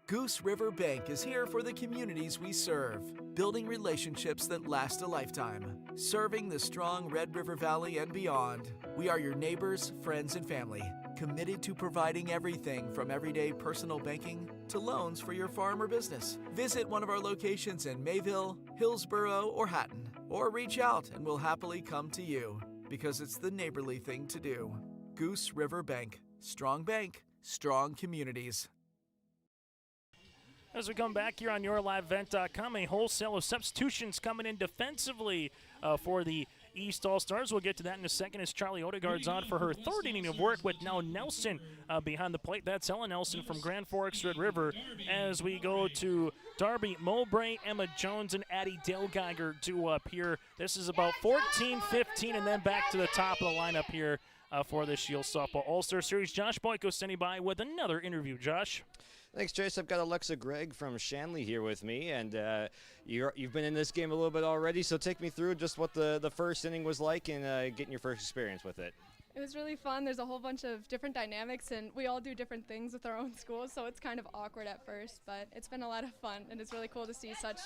S21: Goose River Bank is here for the communities we serve, building relationships that last a lifetime. Serving the strong Red River Valley and beyond, we are your neighbors, friends, and family, committed to providing everything from everyday personal banking to loans for your farm or business. Visit one of our locations in Mayville, Hillsboro, or Hatton, or reach out and we'll happily come to you, because it's the neighborly thing to do. Goose River Bank. Strong bank, strong communities.
S2: As we come back here on YourLiveVent.com, a wholesale of substitutions coming in defensively for the East All-Stars. We'll get to that in a second as Charlie Odegaard's on for her third inning of work with now Nelson behind the plate. That's Ella Nelson from Grand Forks, Red River. As we go to Darby Mowbray, Emma Jones, and Addie Dale-Geiger due up here. This is about 14-15, and then back to the top of the lineup here for the Scheels Softball All-Star Series. Josh Boyko standing by with another interview. Josh?
S3: Thanks, Chase. I've got Alexa Gregg from Shanley here with me, and you've been in this game a little bit already, so take me through just what the first inning was like and getting your first experience with it.
S4: It was really fun. There's a whole bunch of different dynamics, and we all do different things with our own schools, so it's kind of awkward at first, but it's been a lot of fun, and it's really cool to see such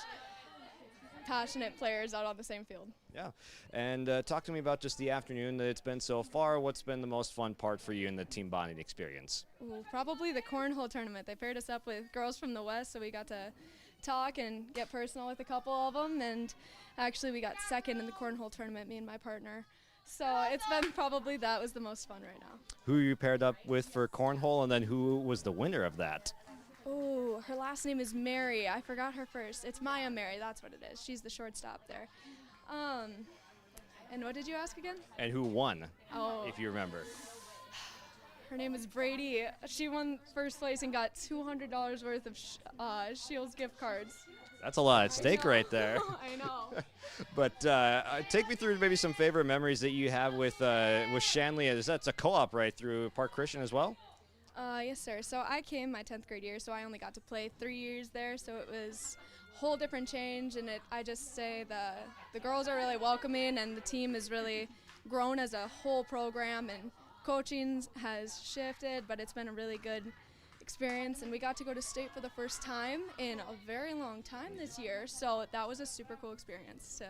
S4: passionate players out on the same field.
S3: Yeah, and talk to me about just the afternoon that it's been so far. What's been the most fun part for you in the team bonding experience?
S4: Ooh, probably the cornhole tournament. They paired us up with girls from the West, so we got to talk and get personal with a couple of them, and actually we got second in the cornhole tournament, me and my partner. So it's been probably that was the most fun right now.
S3: Who you paired up with for cornhole, and then who was the winner of that?
S4: Oh, her last name is Mary. I forgot her first. It's Maya Mary. That's what it is. She's the shortstop there. And what did you ask again?
S3: And who won,
S4: oh,
S3: if you remember?
S4: Her name is Brady. She won first place and got $200 worth of Scheels gift cards.
S3: That's a lot at stake right there.
S4: I know.
S3: But take me through maybe some favorite memories that you have with Shanley. That's a co-op right through Park Christian as well?
S4: Yes, sir. So I came my 10th grade year, so I only got to play 3 years there, so it was a whole different change, and I just say the girls are really welcoming, and the team has really grown as a whole program, and coaching has shifted, but it's been a really good experience, and we got to go to state for the first time in a very long time this year, so that was a super cool experience.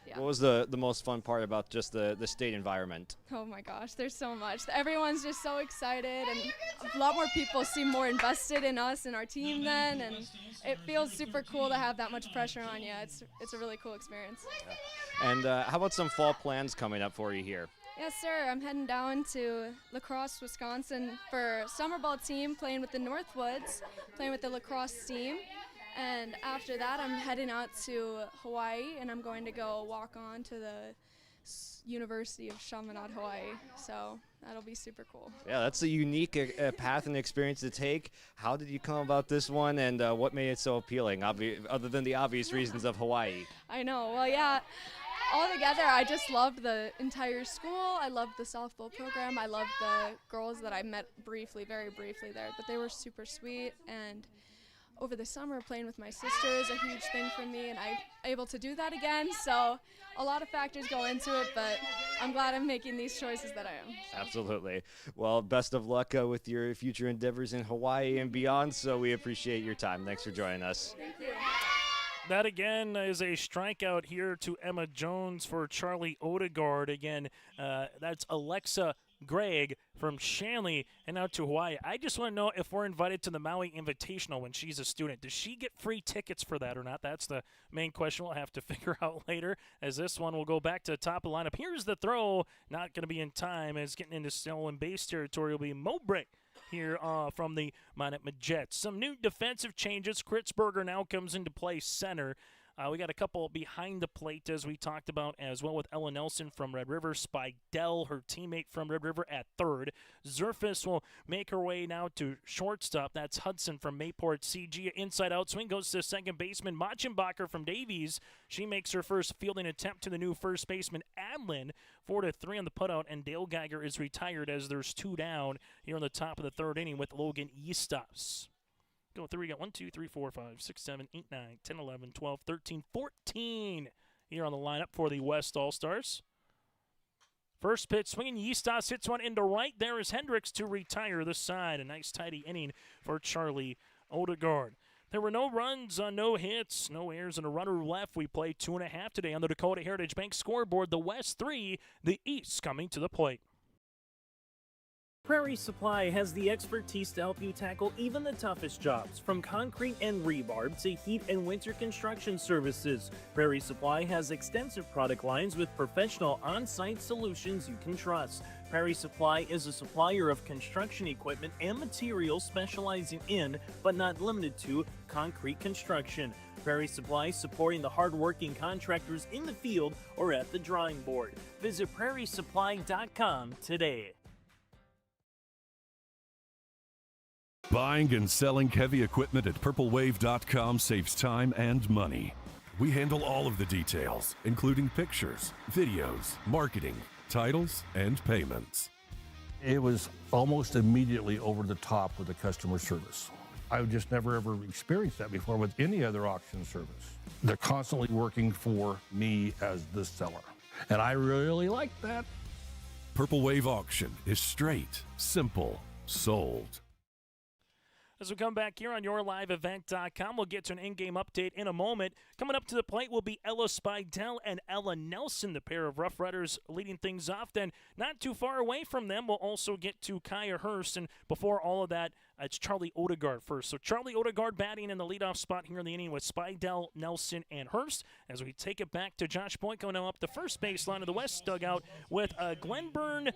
S4: Yeah.
S3: What was the most fun part about just the state environment?
S4: Oh my gosh, there's so much. Everyone's just so excited, and a lot more people seem more invested in us and our team then, and it feels super cool to have that much pressure on you. It's a really cool experience.
S3: Yeah. And how about some fall plans coming up for you here?
S4: Yes, sir. I'm heading down to La Crosse, Wisconsin for summer ball team, playing with the Northwoods, playing with the lacrosse team. And after that, I'm heading out to Hawaii, and I'm going to go walk on to the University of Chaminade, Hawaii. So that'll be super cool.
S3: Yeah, that's a unique path and experience to take. How did you come about this one, and what made it so appealing, other than the obvious reasons of Hawaii?
S4: I know. Well, yeah. Altogether, I just loved the entire school. I loved the softball program. I loved the girls that I met briefly, very briefly there, but they were super sweet. And over the summer, playing with my sister is a huge thing for me, and I'm able to do that again. So a lot of factors go into it, but I'm glad I'm making these choices that I am.
S3: Absolutely. Well, best of luck with your future endeavors in Hawaii and beyond, so we appreciate your time. Thanks for joining us.
S4: Thank you.
S2: That again is a strikeout here to Emma Jones for Charlie Odegaard. Again, that's Alexa Gregg from Shanley and out to Hawaii. I just want to know if we're invited to the Maui Invitational when she's a student. Does she get free tickets for that or not? That's the main question we'll have to figure out later, as this one will go back to the top of the lineup. Here's the throw. Not going to be in time, as getting into stolen base territory will be Mowbray here from the Minot Jets. Some new defensive changes. Kritzberger now comes into play center. We got a couple behind the plate, as we talked about, as well, with Ella Nelson from Red River. Spidell, her teammate from Red River, at third. Zerfis will make her way now to shortstop. That's Hudson from Mayport CG. Inside-out swing goes to second baseman Machenbacher from Davies. She makes her first fielding attempt to the new first baseman Adlin. 4-3 on the putout, and Dale Geiger is retired as there's two down here on the top of the third inning with Logan Eastos. Go through. We got 1, 2, 3, 4, 5, 6, 7, 8, 9, 10, 11, 12, 13, 14 here on the lineup for the West All-Stars. First pitch swinging. Eastos hits one into right. There is Hendricks to retire the side. A nice tidy inning for Charlie Odegaard. There were no runs, no hits, no errors, and a runner left. We played 2.5 today on the Dakota Heritage Bank scoreboard. The West 3, the East coming to the plate.
S7: Prairie Supply has the expertise to help you tackle even the toughest jobs, from concrete and rebar to heat and winter construction services. Prairie Supply has extensive product lines with professional on-site solutions you can trust. Prairie Supply is a supplier of construction equipment and materials specializing in, but not limited to, concrete construction. Prairie Supply supporting the hard-working contractors in the field or at the drawing board. Visit prairiesupply.com today.
S22: Buying and selling heavy equipment at purplewave.com saves time and money. We handle all of the details, including pictures, videos, marketing, titles, and payments.
S23: It was almost immediately over the top with the customer service. I've just never ever experienced that before with any other auction service. They're constantly working for me as the seller, and I really like that.
S22: Purple Wave Auction is straight, simple, sold.
S2: As we come back here on YourLiveEvent.com, we'll get to an in-game update in a moment. Coming up to the plate will be Ella Spidell and Ella Nelson, the pair of Rough Riders leading things off. Then not too far away from them, we'll also get to Kaya Hurst. And before all of that, it's Charlie Odegaard first. So Charlie Odegaard batting in the leadoff spot here in the inning with Spidell, Nelson, and Hurst. As we take it back to Josh Boyko now up the first baseline of the West dugout with Glenburn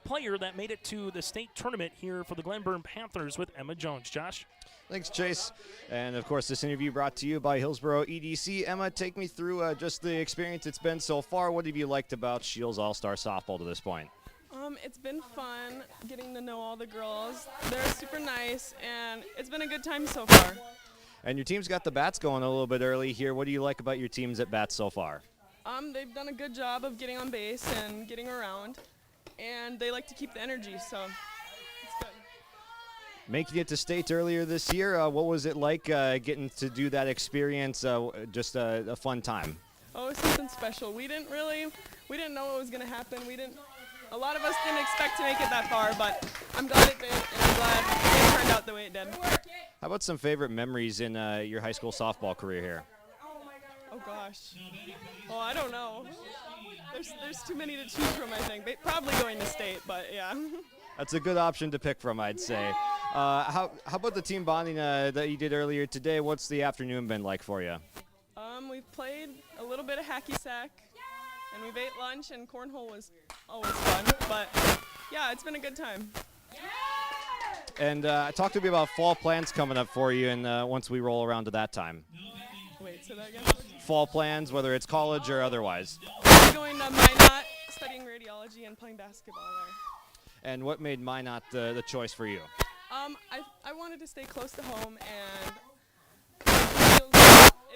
S2: player that made it to the state tournament here for the Glenburn Panthers with Emma Jones. Josh?
S3: Thanks, Chase. And, of course, this interview brought to you by Hillsboro EDC. Emma, take me through just the experience it's been so far. What have you liked about Scheels All-Star Softball to this point?
S24: It's been fun getting to know all the girls. They're super nice, and it's been a good time so far.
S3: And your team's got the bats going a little bit early here. What do you like about your teams at bats so far?
S24: They've done a good job of getting on base and getting around, and they like to keep the energy, so it's good.
S3: Making it to state earlier this year, what was it like getting to do that experience? Just a fun time.
S24: Oh, it's something special. We didn't know what was going to happen. A lot of us didn't expect to make it that far, but I'm glad it did, and I'm glad it turned out the way it did.
S3: How about some favorite memories in your high school softball career here?
S24: Oh gosh. Well, I don't know. There's too many to choose from, I think. Probably going to state, but yeah.
S3: That's a good option to pick from, I'd say. How about the team bonding that you did earlier today? What's the afternoon been like for you?
S24: We've played a little bit of hacky sack, and we've ate lunch, and cornhole was always fun. But yeah, it's been a good time.
S3: And talk to me about fall plans coming up for you, and once we roll around to that time.
S24: Wait, say that again?
S3: Fall plans, whether it's college or otherwise.
S24: I'm going to Minot, studying radiology and playing basketball there.
S3: And what made Minot the choice for you?
S24: I wanted to stay close to home, and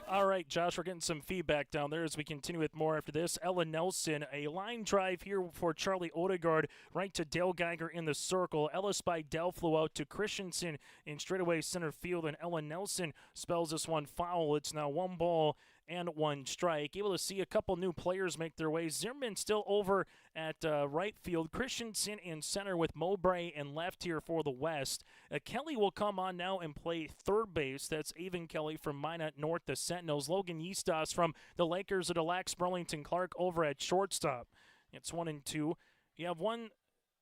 S2: all right, Josh, we're getting some feedback down there as we continue with more after this. Ella Nelson, a line drive here for Charlie Odegaard, right to Dale Geiger in the circle. Ella Spidell flew out to Christensen in straightaway center field, and Ella Nelson spells this one foul. It's now 1 ball and 1 strike. Able to see a couple new players make their way. Zimmerman still over at right field. Christensen in center with Mowbray in left here for the West. Kelly will come on now and play third base. That's Avon Kelly from Minot North, the Sentinels. Logan Eastos from the Lakers at Lax Burlington Clark over at shortstop. It's 1 and 2. You have one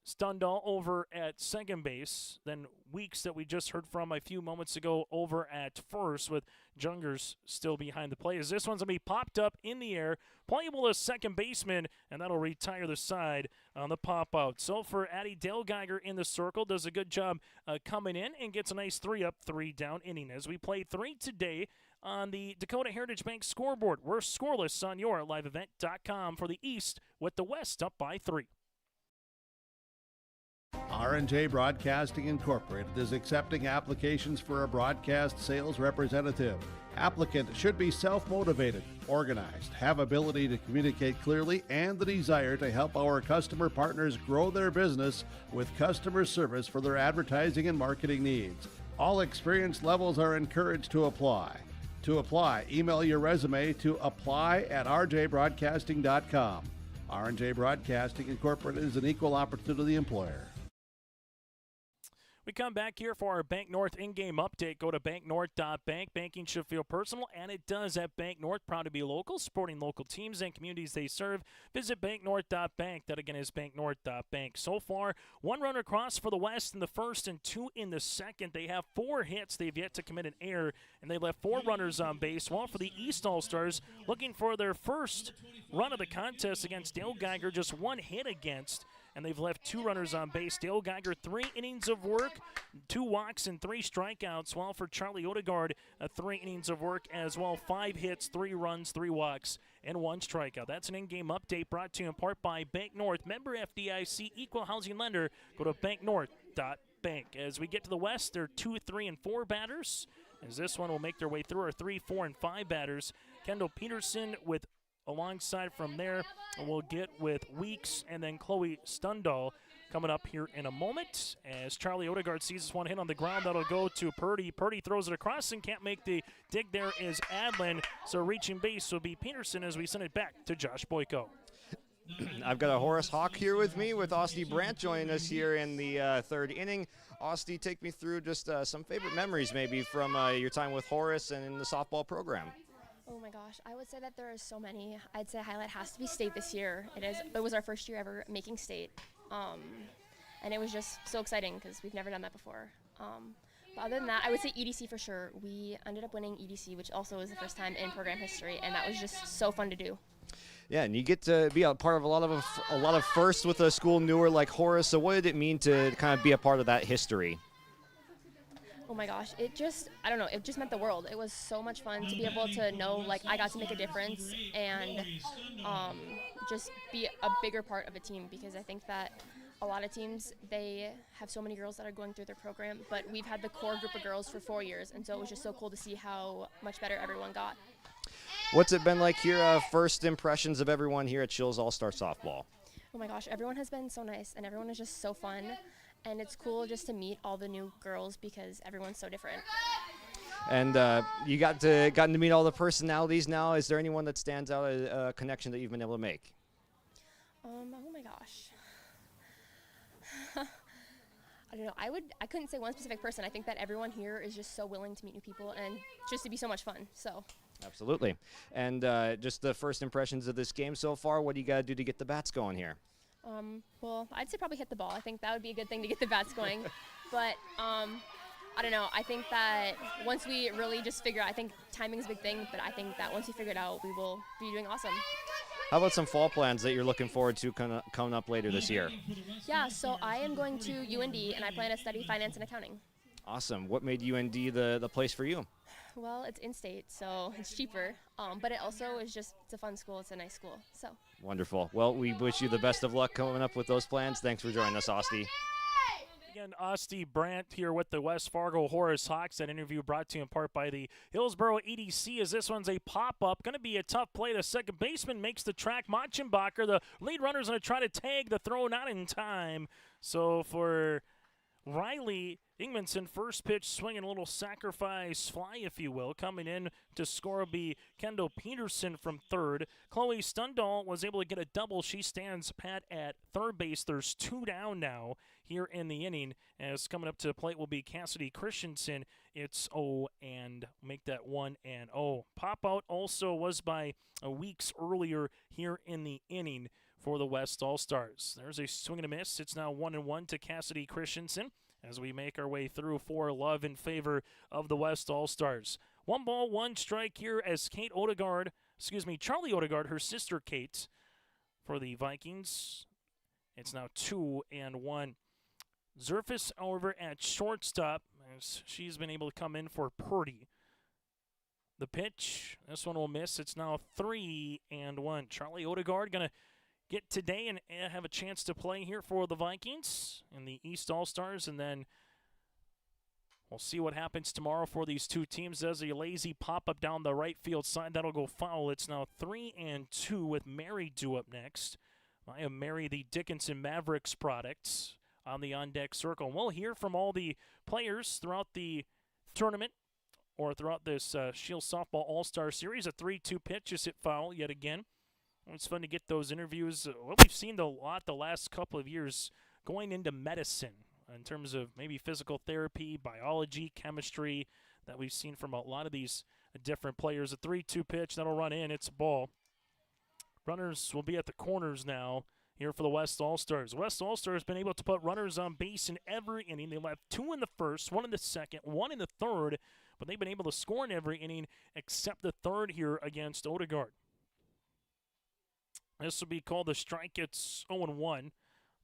S2: Stundall over at second base. Then Weeks, that we just heard from a few moments ago, over at first, with Jungers still behind the plate. As this one's going to be popped up in the air, playable as second baseman, and that'll retire the side on the pop-out. So for Addie, Dale Geiger in the circle, does a good job coming in and gets a nice 3-up, 3-down inning. As we play 3 today on the Dakota Heritage Bank scoreboard, we're scoreless on your liveevent.com for the East, with the West up by 3.
S1: R&J Broadcasting Incorporated is accepting applications for a broadcast sales representative. Applicant should be self-motivated, organized, have ability to communicate clearly, and the desire to help our customer partners grow their business with customer service for their advertising and marketing needs. All experience levels are encouraged to apply. To apply, email your resume to apply@rjbroadcasting.com. R&J Broadcasting Incorporated is an equal opportunity employer.
S2: We come back here for our Bank North in-game update. Go to banknorth.bank. Banking should feel personal, and it does at Bank North. Proud to be local, supporting local teams and communities they serve. Visit banknorth.bank. That again is banknorth.bank. So far, 1 runner across for the West in the first and 2 in the second. They have 4 hits. They've yet to commit an error, and they left 4 runners on base. While for the East All-Stars, looking for their first run of the contest against Dale Geiger, just 1 hit against. And they've left 2 runners on base. Dale Geiger, 3 innings of work, 2 walks, and 3 strikeouts. While for Charlie Odegaard, 3 innings of work as well, 5 hits, 3 runs, 3 walks, and 1 strikeout. That's an in-game update brought to you in part by Bank North. Member FDIC, equal housing lender. Go to banknorth.bank. As we get to the West, there are 2, 3, and 4 batters. As this one will make their way through our 3, 4, and 5 batters. Kendall Peterson with alongside from there, we'll get with Weeks and then Chloe Stundall coming up here in a moment. As Charlie Odegaard sees this one hit on the ground, that'll go to Purdy. Purdy throws it across and can't make the dig. There is Adlin. So reaching base will be Peterson as we send it back to Josh Boyko.
S3: I've got a Horace Hawk here with me, with Austin Brandt joining us here in the 3rd inning. Austin, take me through just some favorite memories maybe from your time with Horace and in the softball program.
S8: Oh my gosh, I would say that there are so many. I'd say highlight has to be state this year. It was our first year ever making state, and it was just so exciting because we've never done that before. But other than that, I would say EDC for sure. We ended up winning EDC, which also was the first time in program history, and that was just so fun to do.
S3: Yeah, and you get to be a part of a lot of firsts with a school newer like Horace. So what did it mean to kind of be a part of that history?
S8: Oh my gosh, it just meant the world. It was so much fun to be able to know, like, I got to make a difference and just be a bigger part of a team, because I think that a lot of teams, they have so many girls that are going through their program, but we've had the core group of girls for 4 years, and so it was just so cool to see how much better everyone got.
S3: What's it been like here, first impressions of everyone here at Scheels All-Star Softball?
S8: Oh my gosh, everyone has been so nice, and everyone is just so fun. And it's cool just to meet all the new girls because everyone's so different.
S3: And you gotten to meet all the personalities now. Is there anyone that stands out, a connection that you've been able to make?
S8: Oh my gosh. I don't know. I couldn't say one specific person. I think that everyone here is just so willing to meet new people and just to be so much fun. So.
S3: Absolutely. And just the first impressions of this game so far. What do you got to do to get the bats going here?
S8: Well, I'd say probably hit the ball. I think that would be a good thing to get the bats going. But I don't know. I think that once we really just figure out, I think timing's a big thing, but I think that once we figure it out, we will be doing awesome.
S3: How about some fall plans that you're looking forward to coming up later this year?
S8: Yeah, so I am going to UND, and I plan to study finance and accounting.
S3: Awesome. What made UND the place for you?
S8: Well, it's in-state, so it's cheaper, but it also is just, it's a fun school. It's a nice school, so.
S3: Wonderful. Well, we wish you the best of luck coming up with those plans. Thanks for joining us, Austin.
S2: Again, Austin Brandt here with the West Fargo Horace Hawks. That interview brought to you in part by the Hillsboro EDC, as this one's a pop-up. Going to be a tough play. The second baseman makes the track. Machenbacher, the lead runner's going to try to tag the throw, not in time. So for Riley Ingmanson, first pitch swinging, a little sacrifice fly, if you will. Coming in to score will be Kendall Peterson from third. Chloe Stundall was able to get a double. She stands pat at third base. There's 2 down now here in the inning. As coming up to the plate will be Cassidy Christensen. It's 0 and make that 1-0. Pop out also was by weeks earlier here in the inning for the West All-Stars. There's a swing and a miss. It's now 1-1 to Cassidy Christensen as we make our way through for love in favor of the West All-Stars. 1 ball, 1 strike here as Charlie Odegaard, her sister Kate, for the Vikings. It's now 2-1. Zerfis, however, at shortstop, as she's been able to come in for Purdy. The pitch, this one will miss. It's now 3-1. Charlie Odegaard going to get today and have a chance to play here for the Vikings in the East All-Stars, and then we'll see what happens tomorrow for these two teams. There's a lazy pop-up down the right field side. That'll go foul. It's now 3-2 with Mary due up next. I am Mary, the Dickinson Mavericks products on the on-deck circle. And we'll hear from all the players throughout the tournament or throughout this Scheels Softball All-Star Series. A 3-2 pitch is hit foul yet again. It's fun to get those interviews. What we've seen a lot the last couple of years going into medicine. in terms of maybe physical therapy, biology, chemistry that we've seen from a lot of these different players. A 3-2 pitch that'll run in. It's a ball. Runners will be at the corners now here for the West All-Stars. West All-Stars been able to put runners on base in every inning. They left 2 in the first, 1 in the second, 1 in the third, but they've been able to score in every inning except the third here against Odegaard. This will be called the strike. It's 0-1.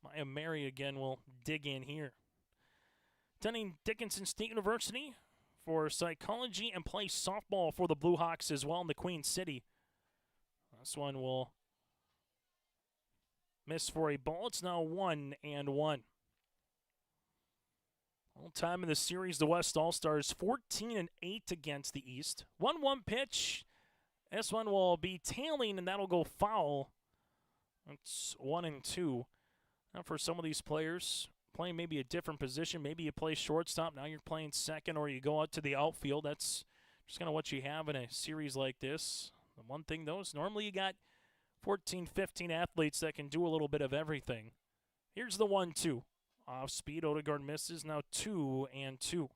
S2: Maya Mary again will dig in here. Attending Dickinson State University for psychology and plays softball for the Blue Hawks as well in the Queen City. This one will miss for a ball. It's now 1-1. All time in the series, the West All-Stars 14-8 against the East. 1-1 pitch. This one will be tailing, and that'll go foul. It's 1-2. Now for some of these players, playing maybe a different position, maybe you play shortstop, now you're playing second, or you go out to the outfield. That's just kind of what you have in a series like this. The one thing, though, is normally you got 14, 15 athletes that can do a little bit of everything. Here's the 1-2. Off speed, Odegaard misses. Now 2-2.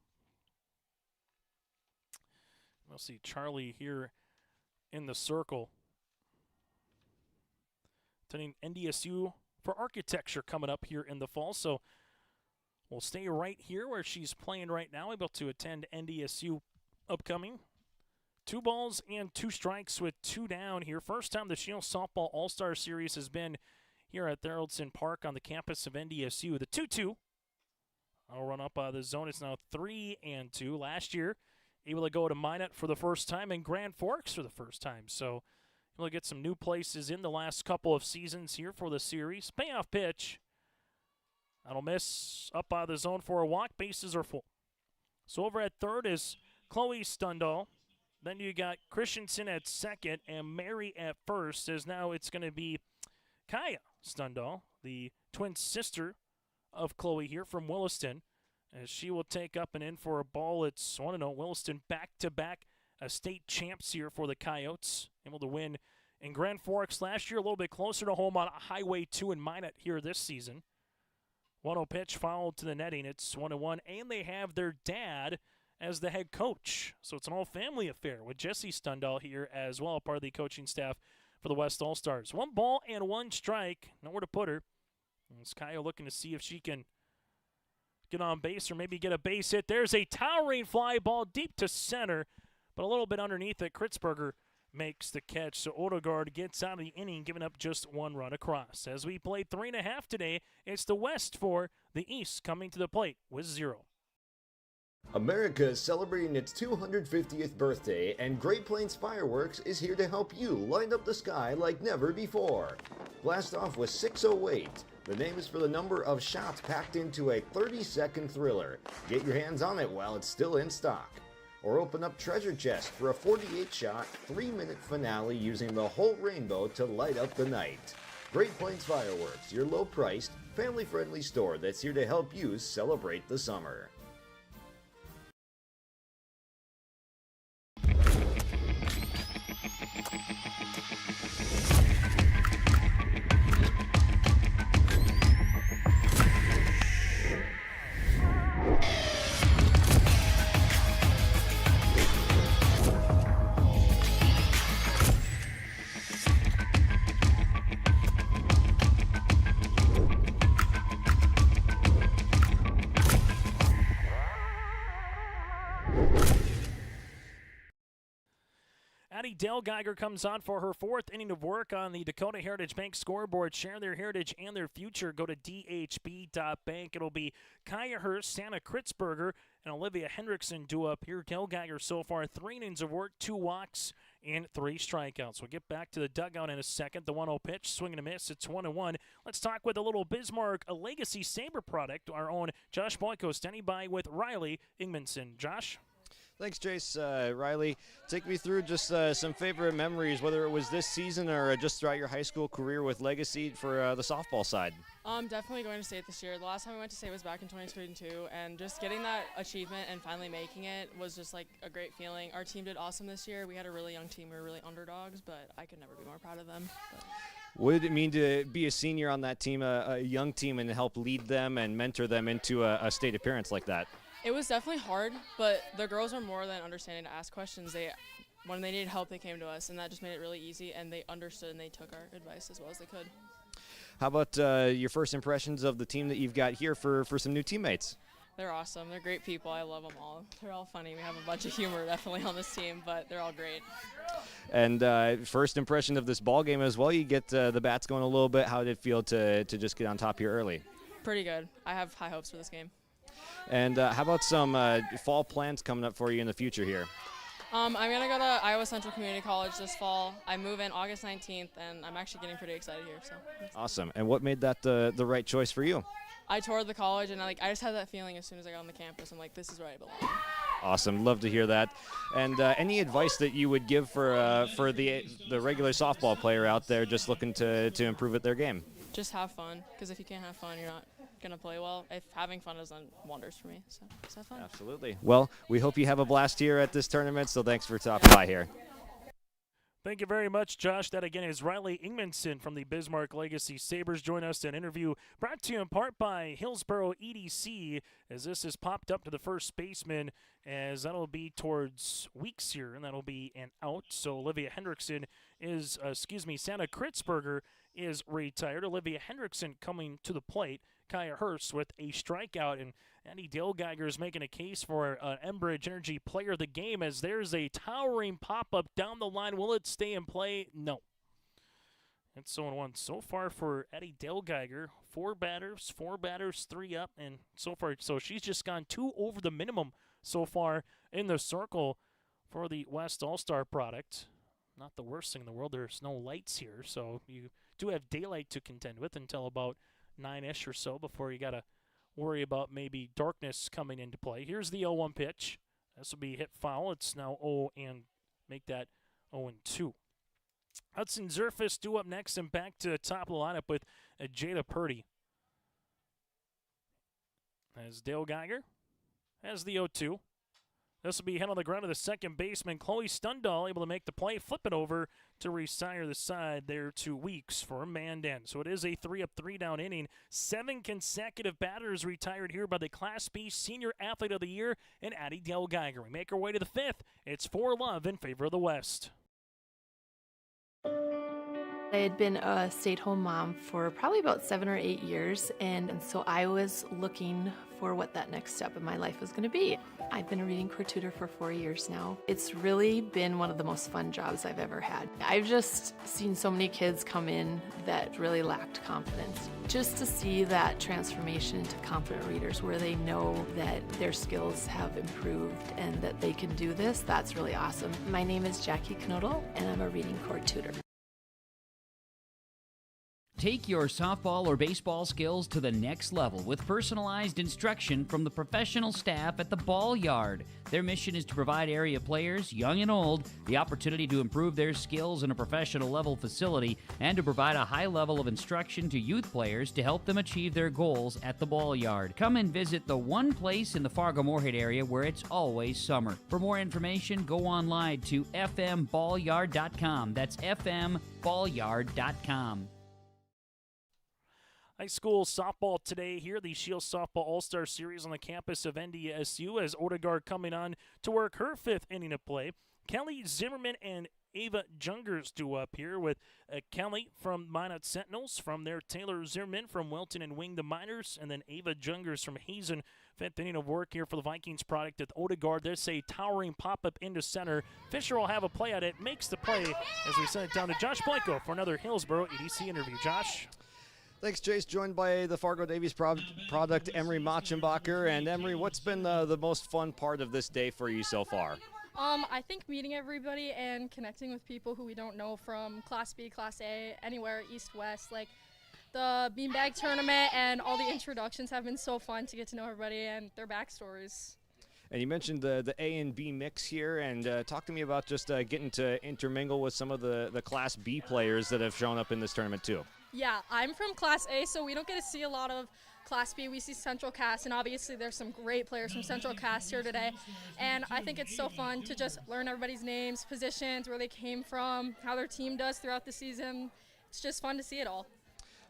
S2: We'll see Charlie here in the circle. Attending NDSU for architecture coming up here in the fall. So we'll stay right here where she's playing right now, able to attend NDSU upcoming. 2 balls and 2 strikes with 2 down here. First time the Scheels Softball All-Star Series has been here at Thoroldson Park on the campus of NDSU. The 2-2. I'll run up the zone. It's now 3-2. Last year, able to go to Minot for the first time and Grand Forks for the first time. So able to get some new places in the last couple of seasons here for the series. Payoff pitch. That'll miss up out of the zone for a walk. Bases are full. So over at third is Chloe Stundall. Then you got Christensen at second and Mary at first, as now it's going to be Kaya Stundall, the twin sister of Chloe here from Williston, as she will take up and in for a ball. It's 1-0. Williston back-to-back state champs here for the Coyotes, able to win in Grand Forks last year, a little bit closer to home on Highway 2 in Minot here this season. 1-0 pitch fouled to the netting. It's 1-1, and they have their dad as the head coach. So it's an all-family affair with Jesse Stundall here as well, part of the coaching staff for the West All-Stars. 1 ball and 1 strike. Nowhere to put her. And Kaya looking to see if she can get on base or maybe get a base hit. There's a towering fly ball deep to center, but a little bit underneath it. Kritzberger makes the catch. So Odegaard gets out of the inning, giving up just 1 run across. As we played 3.5 today, it's the West for the East coming to the plate with 0.
S3: America is celebrating its 250th birthday, and Great Plains Fireworks is here to help you light up the sky like never before. Blast off with 608. The name is for the number of shots packed into a 30-second thriller. Get your hands on it while it's still in stock. Or open up Treasure Chest for a 48-shot, 3-minute finale using the whole rainbow to light up the night. Great Plains Fireworks, your low-priced, family-friendly store that's here to help you celebrate the summer.
S2: Dale Geiger comes on for her 4th inning of work on the Dakota Heritage Bank scoreboard. Share their heritage and their future. Go to dhb.bank. It'll be Kaya Hurst, Santa Kritzberger, and Olivia Hendrickson do up here. Dale Geiger so far 3 innings of work, 2 walks, and 3 strikeouts. We'll get back to the dugout in a second. The 1-0 pitch, swing and a miss. It's 1-1. Let's talk with a little Bismarck, a Legacy Sabre product. Our own Josh Boyko standing by with Riley Ingmanson. Josh?
S3: Thanks, Jace. Riley, take me through just some favorite memories, whether it was this season or just throughout your high school career with Legacy for the softball side.
S24: Definitely going to state this year. The last time I went to state was back in 2022, and just getting that achievement and finally making it was just like a great feeling. Our team did awesome this year. We had a really young team. We were really underdogs, but I could never be more proud of them.
S3: What did it mean to be a senior on that team, a young team, and help lead them and mentor them into a state appearance like that?
S24: It was definitely hard, but the girls are more than understanding to ask questions. When they needed help, they came to us, and that just made it really easy, and they understood and they took our advice as well as they could.
S3: How about your first impressions of the team that you've got here for some new teammates?
S24: They're awesome. They're great people. I love them all. They're all funny. We have a bunch of humor definitely on this team, but they're all great.
S3: And first impression of this ball game as well. You get the bats going a little bit. How did it feel to just get on top here early?
S24: Pretty good. I have high hopes for this game.
S3: And how about some fall plans coming up for you in the future here?
S24: I'm going to go to Iowa Central Community College this fall. I move in August 19th, and I'm actually getting pretty excited here. So.
S3: Awesome. And what made that the right choice for you?
S24: I toured the college, and I just had that feeling as soon as I got on the campus. I'm like, this is where I belong.
S3: Awesome. Love to hear that. And any advice that you would give for the regular softball player out there just looking to improve at their game?
S24: Just have fun, because if you can't have fun, you're not going to play well. If having fun has done wonders for me, so just have fun.
S3: Absolutely. Well, we hope you have a blast here at this tournament, so thanks for stopping by here.
S2: Thank you very much, Josh. That again is Riley Ingmanson from the Bismarck Legacy Sabres. Join us in an interview brought to you in part by Hillsboro EDC, as this is popped up to the first baseman, as that'll be towards Weeks here, and that'll be an out. So Olivia Hendrickson is, Santa Kritzberger is retired. Olivia Hendrickson coming to the plate. Kaya Hurst with a strikeout, and Andy Dale Geiger is making a case for an Enbridge Energy Player of the Game, as there's a towering pop-up down the line. Will it stay in play? No. It's 0-1 so far for Eddie Dale Geiger. Four batters, 3 up, and so far, so she's just gone 2 over the minimum so far in the circle for the West All-Star product. Not the worst thing in the world. There's no lights here, so you do have daylight to contend with until about 9-ish or so before you got to worry about maybe darkness coming into play. Here's the 0-1 pitch. This will be hit foul. It's now 0 and make that 0-2. Hudson Zerfus due up next and back to the top of the lineup with Jada Purdy. As Dale Geiger has the 0-2. This will be hit on the ground to the second baseman, Chloe Stundahl, able to make the play, flip it over to resire the side there 2 weeks for Mandan. So it is a 3-up, 3-down inning. 7 consecutive batters retired here by the Class B Senior Athlete of the Year and Addie Dale Geiger. We make our way to the 5th. It's 4-love in favor of the West.
S10: I had been a stay-at-home mom for probably about 7 or 8 years, and so I was looking for what that next step in my life was going to be. I've been a reading corps tutor for 4 years now. It's really been one of the most fun jobs I've ever had. I've just seen so many kids come in that really lacked confidence. Just to see that transformation into confident readers where they know that their skills have improved and that they can do this, that's really awesome. My name is Jackie Knodel, and I'm a reading corps tutor.
S11: Take your softball or baseball skills to the next level with personalized instruction from the professional staff at the Ball Yard. Their mission is to provide area players, young and old, the opportunity to improve their skills in a professional level facility and to provide a high level of instruction to youth players to help them achieve their goals at the Ball Yard. Come and visit the one place in the Fargo-Moorhead area where it's always summer. For more information, go online to fmballyard.com. That's fmballyard.com.
S2: High school softball today here, the Scheels Softball All-Star Series on the campus of NDSU, as Odegaard coming on to work her 5th inning of play. Kelly Zimmerman and Ava Jungers due up here with Kelly from Minot Sentinels, from there Taylor Zimmerman from Wilton and Wing the Miners, and then Ava Jungers from Hazen. 5th inning of work here for the Vikings product with Odegaard. There's a towering pop-up into center. Fisher will have a play at it, makes the play as we send it down to Josh Blanco for another Hillsboro EDC interview. Josh?
S3: Thanks, Chase. Joined by the Fargo Davies product, Emery Machenbacher. And Emery, what's been the most fun part of this day for you so far?
S4: I think meeting everybody and connecting with people who we don't know from Class B, Class A, anywhere, East, West. Like the beanbag tournament and all the introductions have been so fun to get to know everybody and their backstories.
S3: And you mentioned the A and B mix here, and talk to me about just getting to intermingle with some of the Class B players that have shown up in this tournament too.
S4: Yeah, I'm from Class A, so we don't get to see a lot of Class B. We see Central Cast, and obviously there's some great players from Central Cast here today. And I think it's so fun to just learn everybody's names, positions, where they came from, how their team does throughout the season.
S5: it's just fun to see it all.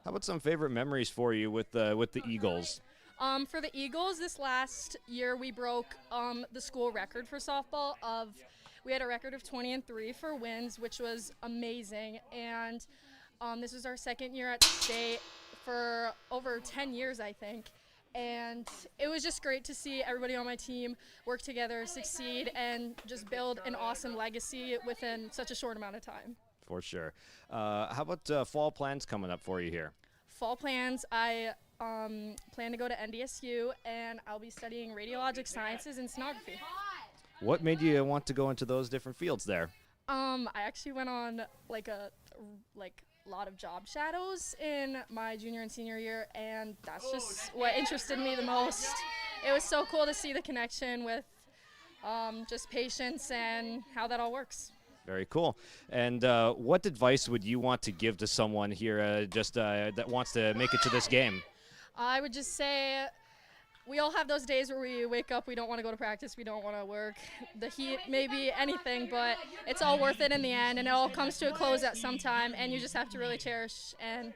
S3: How about some favorite memories for you with the Eagles?
S5: For the Eagles, this last year we broke the school record for softball. We had a record of 20-3 for wins, which was amazing. And this was our second year at state for over 10 years, I think. And it was just great to see everybody on my team work together, succeed, and just build an awesome legacy within such a short amount of time.
S3: For sure. How about fall plans coming up for you here?
S5: Fall plans, I plan to go to NDSU, and I'll be studying radiologic sciences and sonography.
S3: What made you want to go into those different fields there?
S5: I actually went on a lot of job shadows in my junior and senior year, and that's just what interested me the most. It was so cool to see the connection with just patients and how that all works.
S3: Very cool. And what advice would you want to give to someone here that wants to make it to this game?
S5: I would just say we all have those days where we wake up, we don't want to go to practice, we don't want to work. The heat, maybe anything, but it's all worth it in the end, and it all comes to a close at some time, and you just have to really cherish and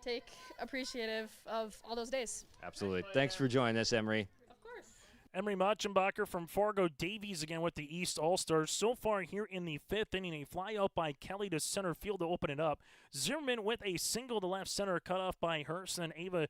S5: take appreciative of all those days.
S3: Absolutely. Thanks for joining us, Emery.
S2: Emery Machenbacher from Fargo Davies again with the East All-Stars. So far here in the fifth inning, a fly out by Kelly to center field to open it up. Zimmerman with a single to left center, cut off by Hurst. And Ava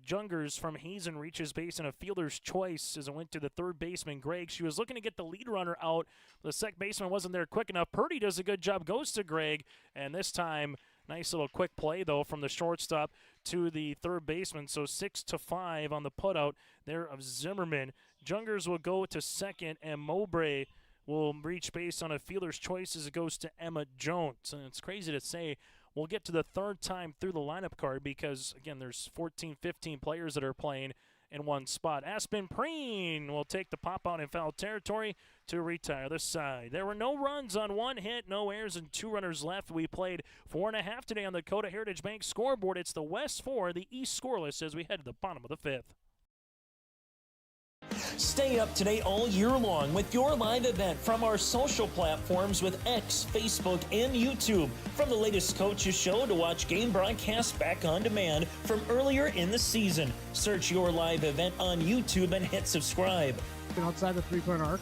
S2: Jungers from Hazen reaches base in a fielder's choice as it went to the third baseman, Greg. She was looking to get the lead runner out. The second baseman wasn't there quick enough. Purdy does a good job, goes to Greg, and this time nice little quick play, though, from the shortstop to the third baseman. So 6-5 on the putout there of Zimmerman. Jungers will go to second, and Mowbray will reach base on a fielder's choice as it goes to Emma Jones. And it's crazy to say we'll get to the third time through the lineup card because, again, there's 14, 15 players that are playing in one spot. Aspen Preen will take the pop out in foul territory to retire the side. There were no runs on one hit, no errors, and 2 runners left. We played 4.5 today on the Dakota Heritage Bank scoreboard. It's the West 4, the East scoreless as we head to the bottom of the fifth.
S7: Stay up to date all year long with your live event from our social platforms with X, Facebook, and YouTube. From the latest coaches show to watch game broadcasts back on demand from earlier in the season. Search your live event on YouTube and hit subscribe.
S12: Outside the three-point arc.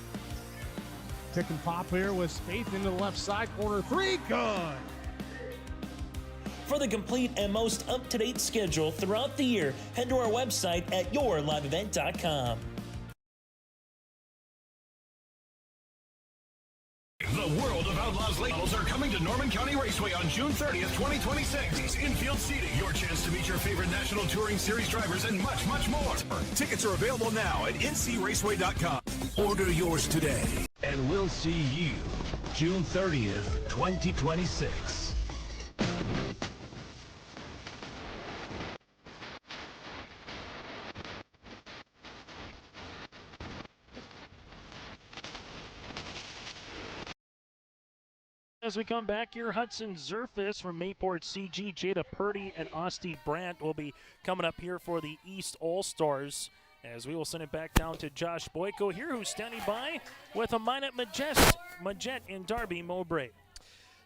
S12: Pick and pop here with Spaeth into the left side corner. 3, good.
S7: For the complete and most up-to-date schedule throughout the year, head to our website at yourliveevent.com.
S9: The World of Outlaws late models are coming to Norman County Raceway on June 30th, 2026. Infield seating, your chance to meet your favorite National Touring Series drivers, and much, much more. Tickets are available now at ncraceway.com. Order yours today. And we'll see you June 30th, 2026.
S2: As we come back here, Hudson Zerfis from Mayport CG, Jada Purdy, and Osti Brandt will be coming up here for the East All-Stars. As we will send it back down to Josh Boyko here, who's standing by with a Minot Majet in Darby Mowbray.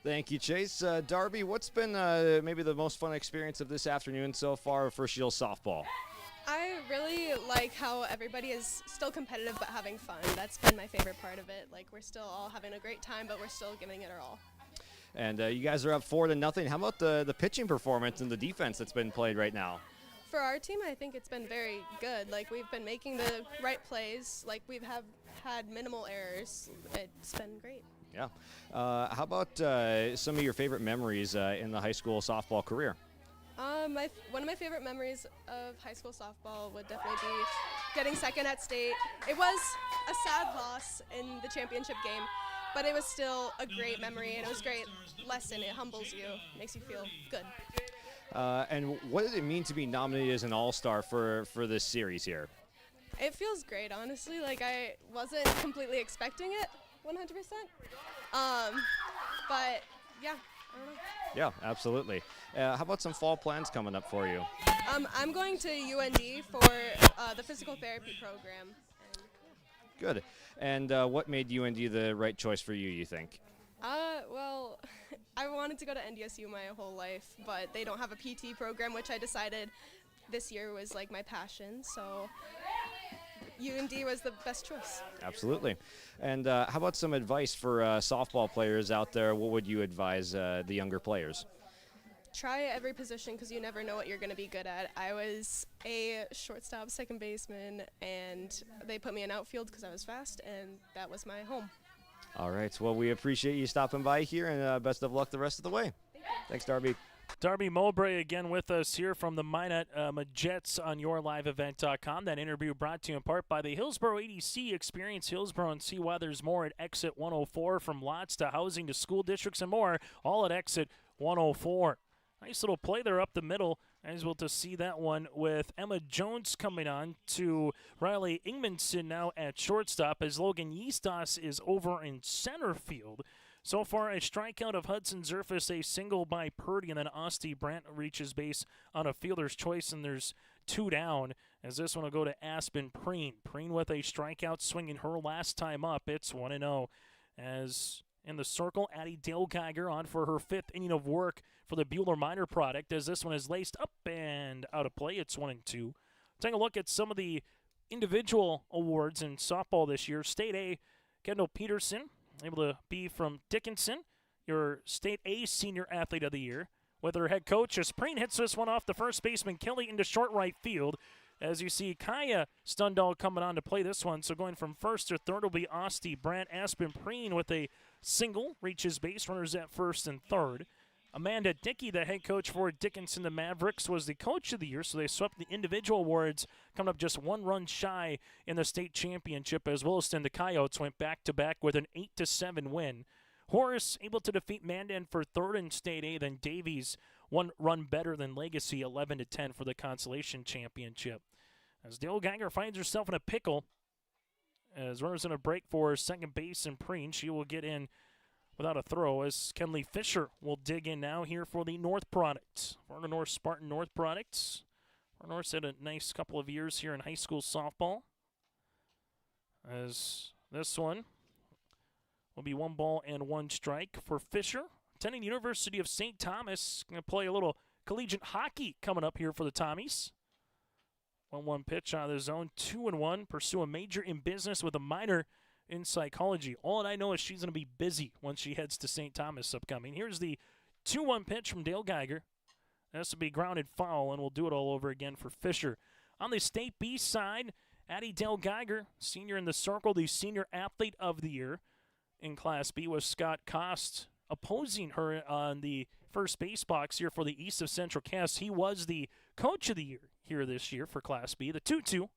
S3: Thank you, Chase. Darby, what's been maybe the most fun experience of this afternoon so far for Scheels softball?
S13: I really like how everybody is still competitive but having fun. That's been my favorite part of it. Like, we're still all having a great time, but we're still giving it our all.
S3: And you guys are up 4-0. How about the pitching performance and the defense that's been played right now?
S13: For our team, I think it's been very good. Like, we've been making the right plays. Like, we've had minimal errors. It's been great.
S3: Yeah. How about some of your favorite memories in the high school softball career?
S13: One of my favorite memories of high school softball would definitely be getting second at state. It was a sad loss in the championship game, but it was still a great memory, and it was a great lesson. It humbles you, makes you feel good.
S3: And what does it mean to be nominated as an all-star for this series here?
S13: It feels great, honestly. Like, I wasn't completely expecting it 100%. But, yeah, I don't know.
S3: Yeah, absolutely. How about some fall plans coming up for you?
S13: I'm going to UND for the physical therapy program.
S3: Good. And what made UND the right choice for you think?
S13: Well, I wanted to go to NDSU my whole life, but they don't have a PT program, which I decided this year was like my passion. So UMD was the best choice.
S3: Absolutely. And how about some advice for softball players out there? What would you advise the younger players?
S13: Try every position because you never know what you're going to be good at. I was a shortstop, second baseman, and they put me in outfield because I was fast, and that was my home.
S3: All right. Well, we appreciate you stopping by here, and best of luck the rest of the way. Thanks, Darby.
S2: Darby Mowbray again with us here from the Minot Jets on YourLiveEvent.com. That interview brought to you in part by the Hillsborough EDC. Experience Hillsborough and see why there's more at Exit 104, from lots to housing to school districts and more, all at Exit 104. Nice little play there up the middle. As well to see that one with Emma Jones coming on to Riley Ingmanson now at shortstop, as Logan Yeastos is over in center field. So far, a strikeout of Hudson Zerfus, a single by Purdy, and then Asti Brandt reaches base on a fielder's choice, and there's 2 down, as this one will go to Aspen Preen. Preen with a strikeout, swinging her last time up. It's 1-0. As in the circle, Addie Dale Geiger on for her 5th inning of work for the Bueller Minor product, as this one is laced up and out of play. It's 1-2. Taking a look at some of the individual awards in softball this year. State A, Kendall Peterson, able to be from Dickinson, your State A Senior Athlete of the Year, with her head coach as Preen hits this one off the first baseman Kelly into short right field. As you see, Kaya Stundall coming on to play this one. So going from first to third will be Asti Brandt. Aspen Preen with a single reaches base, runners at first and third. Amanda Dickey, the head coach for Dickinson, the Mavericks, was the coach of the year, so they swept the individual awards, coming up just 1 run shy in the state championship, as Williston, the Coyotes, went back-to-back with an 8-7 win. Horace able to defeat Mandan for third in State A, then Davies 1 run better than Legacy, 11-10 for the consolation championship. As Dale Geiger finds herself in a pickle, as runners in a break for second base and Preen, she will get in without a throw, as Kenley Fisher will dig in now here for the North product. Fargo North Spartan North products. Fargo North's had a nice couple of years here in high school softball, as this one will be 1 ball and 1 strike for Fisher. Attending the University of St. Thomas, going to play a little collegiate hockey coming up here for the Tommies. 1-1 pitch out of the zone, 2-1. Pursue a major in business with a minor in psychology. All that I know is she's going to be busy once she heads to St. Thomas upcoming. Here's the 2-1 pitch from Dale Geiger. This will be grounded foul, and we'll do it all over again for Fisher. On the State B side, Addie Dale Geiger, senior in the circle, the Senior Athlete of the Year in Class B, was Scott Kost opposing her on the first base box here for the East of Central Cass. He was the Coach of the Year here this year for Class B. The 2-2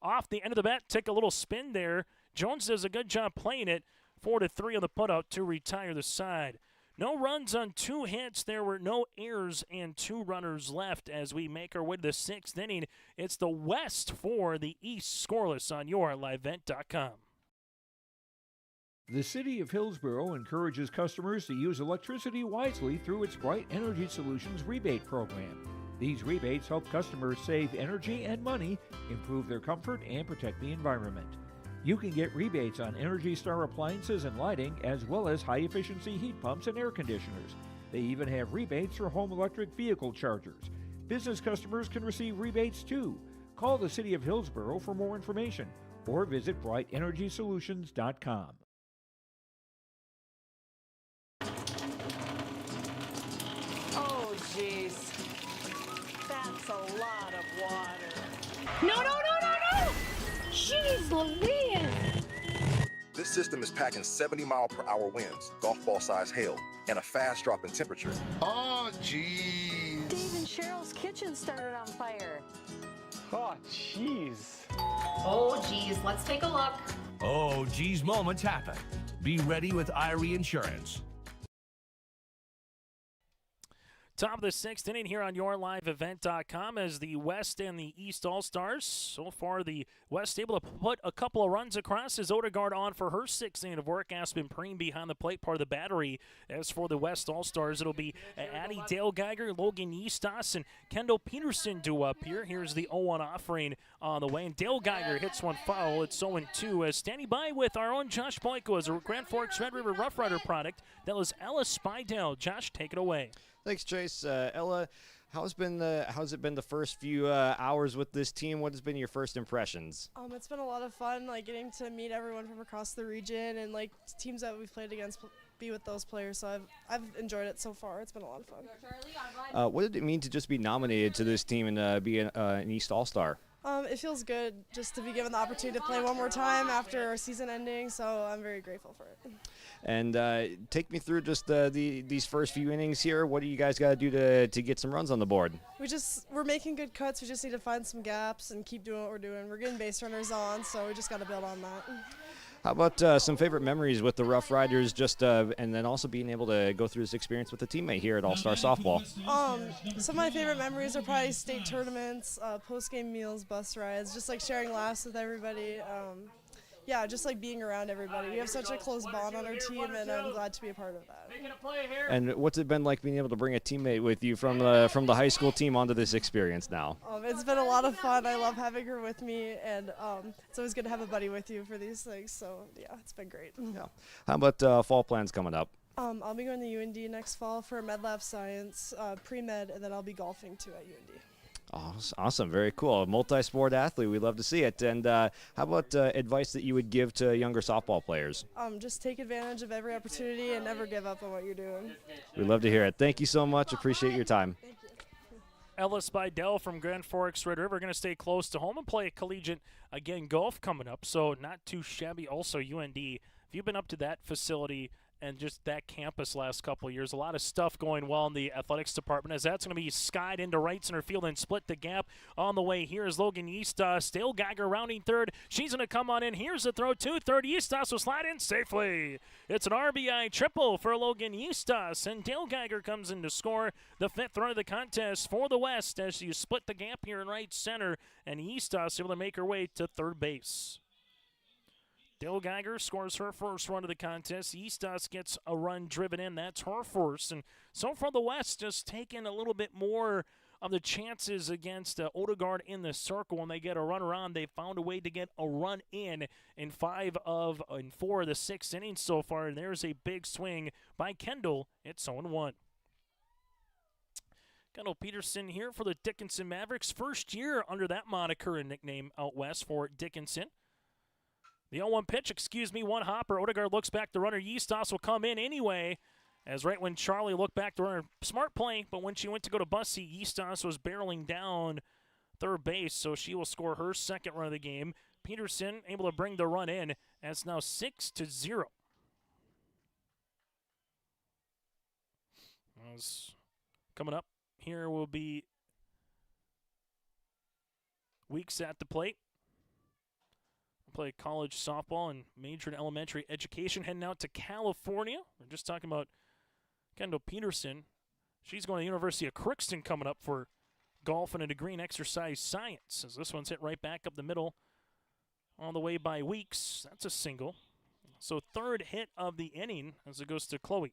S2: off the end of the bat, take a little spin there. Jones does a good job playing it. 4-3 on the putout to retire the side. No runs on 2 hits. There were no errors and 2 runners left as we make our way to the 6th inning. It's the West for the East, scoreless on YourLiveEvent.com.
S6: The City of Hillsborough encourages customers to use electricity wisely through its Bright Energy Solutions rebate program. These rebates help customers save energy and money, improve their comfort, and protect the environment. You can get rebates on Energy Star appliances and lighting, as well as high-efficiency heat pumps and air conditioners. They even have rebates for home electric vehicle chargers. Business customers can receive rebates too. Call the City of Hillsborough for more information or visit brightenergysolutions.com.
S14: Oh, jeez. That's a lot of water.
S15: No, no, no, no, no! Jeez Louise!
S16: This system is packing 70-mile-per-hour winds, golf ball-size hail, and a fast drop in temperature.
S14: Oh, jeez. Dave and Cheryl's kitchen started on fire.
S17: Oh, jeez.
S18: Oh, geez, let's take a look.
S9: Oh, geez, moments happen. Be ready with Irie Insurance.
S2: Top of the sixth inning here on YourLiveEvent.com as the West and the East All-Stars. So far, the West able to put a couple of runs across as Odegaard on for her sixth inning of work. Aspen Preem behind the plate, part of the battery. As for the West All-Stars, it'll be Addie Dale Geiger, Logan Eastos, and Kendall Peterson due up here. Here's the 0-1 offering on the way, and Dale Geiger hits one foul. It's 0-2 as standing by with our own Josh Boyko as a Grand Forks Red River Rough Rider product. That was Ella Spidell. Josh, take it away.
S3: Thanks, Chase. Ella, how's it been the first few hours with this team? What has been your first impressions?
S24: It's been a lot of fun, like getting to meet everyone from across the region and like teams that we've played against, be with those players. So I've enjoyed it so far. It's been a lot of fun.
S3: What did it mean to just be nominated to this team and be an East All-Star?
S24: It feels good just to be given the opportunity to play one more time after our season ending. So I'm very grateful for it.
S3: And take me through just these first few innings here. What do you guys got to do to get some runs on the board?
S24: We're making good cuts. We just need to find some gaps and keep doing what we're doing. We're getting base runners on, so we just got to build on that.
S3: How about some favorite memories with the Rough Riders, and then also being able to go through this experience with a teammate here at All-Star Softball?
S24: Some of my favorite memories are probably state tournaments, post-game meals, bus rides, just like sharing laughs with everybody. Yeah, just like being around everybody. We have such a close bond on our team, and I'm glad to be a part of that.
S3: And what's it been like being able to bring a teammate with you from the high school team onto this experience now?
S24: It's been a lot of fun. I love having her with me, and it's always good to have a buddy with you for these things. So yeah, it's been great.
S3: Yeah. How about fall plans coming up?
S24: I'll be going to UND next fall for Med Lab Science, pre-med, and then I'll be golfing too at UND.
S3: Oh, awesome. Very cool. A multi-sport athlete. We'd love to see it. And how about advice that you would give to younger softball players?
S24: Just take advantage of every opportunity and never give up on what you're doing.
S3: We'd love to hear it. Thank you so much. Appreciate your time.
S24: Thank you.
S2: Ella Spidell from Grand Forks Red River going to stay close to home and play collegiate, again, golf coming up. So not too shabby. Also, UND. If you've been up to that facility and just that campus last couple of years, a lot of stuff going well in the athletics department as that's going to be skied into right center field and split the gap on the way. Here is Logan Eastos. Dale Geiger rounding third. She's going to come on in. Here's the throw to third. Eastos will slide in safely. It's an RBI triple for Logan Eastos, and Dale Geiger comes in to score the fifth run of the contest for the West as you split the gap here in right center, and Eastos able to make her way to third base. Dale Geiger scores her first run of the contest. Eastos gets a run driven in. That's her first. And so far the West just taking a little bit more of the chances against Odegaard in the circle. When they get a runner on, they found a way to get a run in 4 of the 6 innings so far. And there's a big swing by Kendall. It's 0-1. Kendall Peterson here for the Dickinson Mavericks. First year under that moniker and nickname out west for Dickinson. The 0-1 pitch, one hopper. Odegaard looks back. The runner, Eastos, will come in anyway. As right when Charlie looked back, the runner, smart play, but when she went to go to Bussy, Eastos was barreling down third base, so she will score her second run of the game. Peterson able to bring the run in, and it's now 6-0. Coming up here will be Weeks at the plate. Play college softball and major in elementary education, heading out to California. We're just talking about Kendall Peterson. She's going to the University of Crookston coming up for golf and a degree in exercise science, as this one's hit right back up the middle on the way by Weeks. That's a single. So third hit of the inning as it goes to Chloe.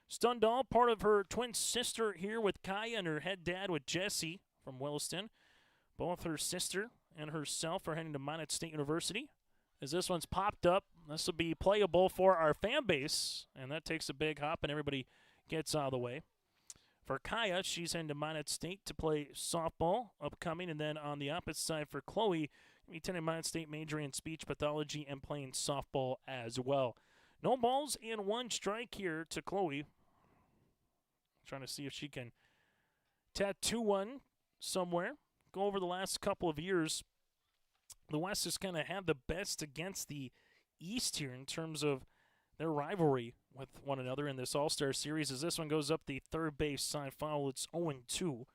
S2: Stundahl, part of her twin sister here with Kaya and her head dad with Jesse from Williston. Both her sister and herself are heading to Minot State University. As this one's popped up, this will be playable for our fan base, and that takes a big hop and everybody gets out of the way. For Kaya, she's heading to Minot State to play softball upcoming, and then on the opposite side for Chloe, attending Minot State, majoring in speech pathology and playing softball as well. No balls and one strike here to Chloe. Trying to see if she can tattoo one somewhere. Go over the last couple of years, the West has kind of had the best against the East here in terms of their rivalry with one another in this All-Star Series. As this one goes up the third base side foul, it's 0-2.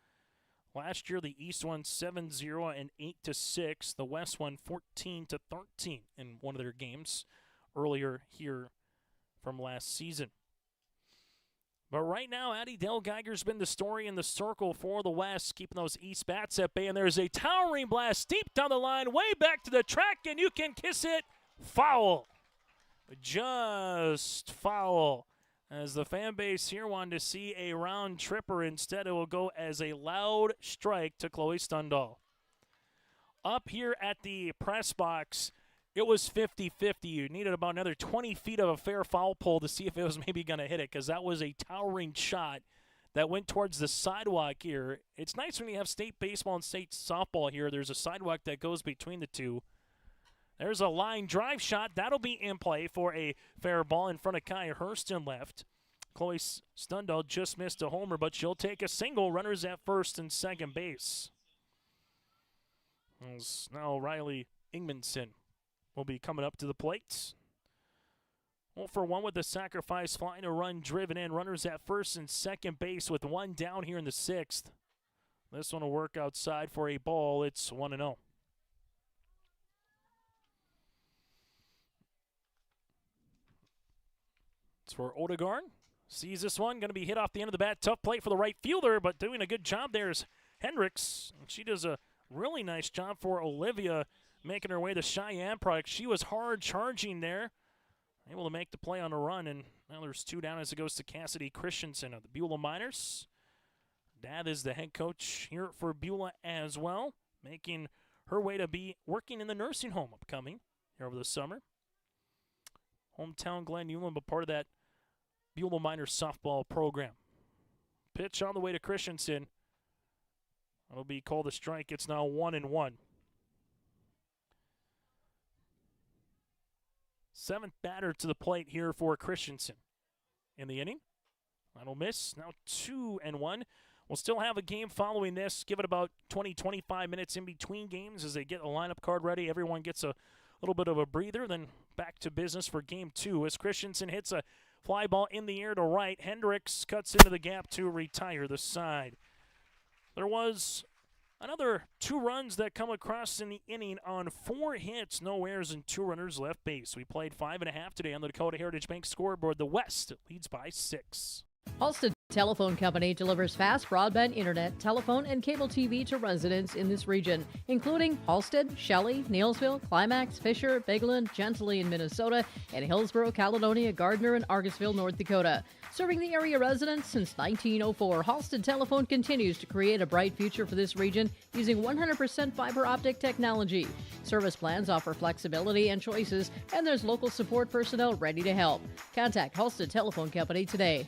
S2: Last year, the East won 7-0 and 8-6. The West won 14-13 in one of their games earlier here from last season. But right now, Addie Dale Geiger's been the story in the circle for the West, keeping those East bats at bay. And there's a towering blast deep down the line, way back to the track, and you can kiss it. Foul. Just foul. As the fan base here wanted to see a round tripper, instead it will go as a loud strike to Chloe Stundal. Up here at the press box, it was 50-50. You needed about another 20 feet of a fair foul pole to see if it was maybe going to hit it, because that was a towering shot that went towards the sidewalk here. It's nice when you have state baseball and state softball here. There's a sidewalk that goes between the two. There's a line drive shot. That'll be in play for a fair ball in front of Kaya Hurston left. Chloe Stundal just missed a homer, but she'll take a single. Runners at first and second base. Now Riley Ingmanson will be coming up to the plate. 0-for-1 with the sacrifice fly and a run driven in. Runners at first and second base with one down here in the sixth. This one will work outside for a ball. It's 1-0. It's for Odegaard. Sees this one. Going to be hit off the end of the bat. Tough play for the right fielder, but doing a good job there is Hendricks. She does a really nice job for Olivia, making her way to Cheyenne product. She was hard charging there, able to make the play on a run, and now there's two down as it goes to Cassidy Christensen of the Beulah Miners. Dad is the head coach here for Beulah as well, making her way to be working in the nursing home upcoming here over the summer. Hometown Glen Ullin, but part of that Beulah Miners softball program. Pitch on the way to Christensen. It'll be called a strike. It's now 1-1. Seventh batter to the plate here for Christensen in the inning. That'll miss. Now 2-1. We'll still have a game following this. Give it about 20-25 minutes in between games as they get a lineup card ready. Everyone gets a little bit of a breather. Then back to business for game two as Christensen hits a fly ball in the air to right. Hendricks cuts into the gap to retire the side. There was another 2 runs that come across in the inning on 4 hits, no errors, and 2 runners left base. We played 5.5 today on the Dakota Heritage Bank scoreboard. The West leads by 6.
S19: Halstead Telephone Company delivers fast broadband internet, telephone, and cable TV to residents in this region, including Halstead, Shelley, Neelsville, Climax, Fisher, Bigland, Gentilly in Minnesota, and Hillsborough, Caledonia, Gardner, and Argosville, North Dakota. Serving the area residents since 1904, Halstead Telephone continues to create a bright future for this region using 100% fiber optic technology. Service plans offer flexibility and choices, and there's local support personnel ready to help. Contact Halstead Telephone Company today.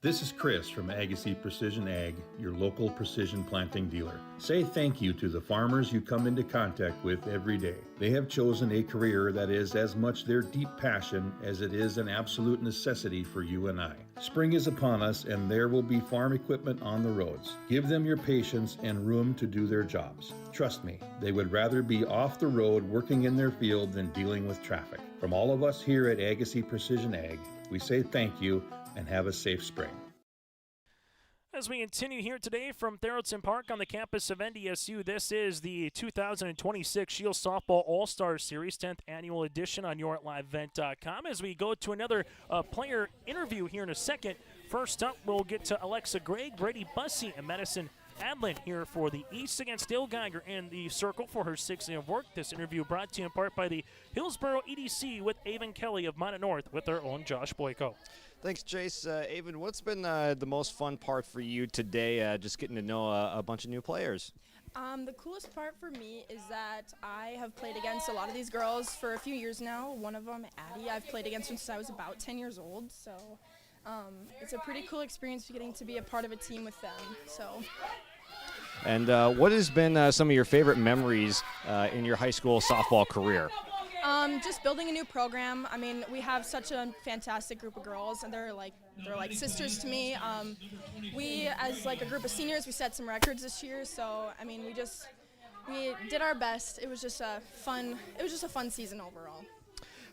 S20: This is Chris from Agassiz Precision Ag, your local precision planting dealer. Say thank you to the farmers you come into contact with every day. They have chosen a career that is as much their deep passion as it is an absolute necessity for you and I. Spring is upon us and there will be farm equipment on the roads. Give them your patience and room to do their jobs. Trust me, they would rather be off the road working in their field than dealing with traffic. From all of us here at Agassiz Precision Ag, we say thank you and have a safe spring.
S2: As we continue here today from Theraldson Park on the campus of NDSU, this is the 2026 Scheels Softball All-Star Series, 10th annual edition on YourLiveEvent.com. As we go to another player interview here in a second, first up we'll get to Alexa Gregg, Brady Bussey, and Madison Adlin here for the East against Dale Geiger in the circle for her 6th day of work. This interview brought to you in part by the Hillsborough EDC with Avon Kelly of Minot North with their own Josh Boyko.
S3: Thanks, Chase. Avon, what's been the most fun part for you today, just getting to know a bunch of new players?
S21: The coolest part for me is that I have played against a lot of these girls for a few years now. One of them, Addie, I've played against since I was about 10 years old. So it's a pretty cool experience getting to be a part of a team with them.
S3: And what has been some of your favorite memories in your high school softball career?
S21: Just building a new program. I mean, we have such a fantastic group of girls, and they're like sisters to me. We, as like a group of seniors, we set some records this year. So I mean, we did our best. It was just a fun season overall.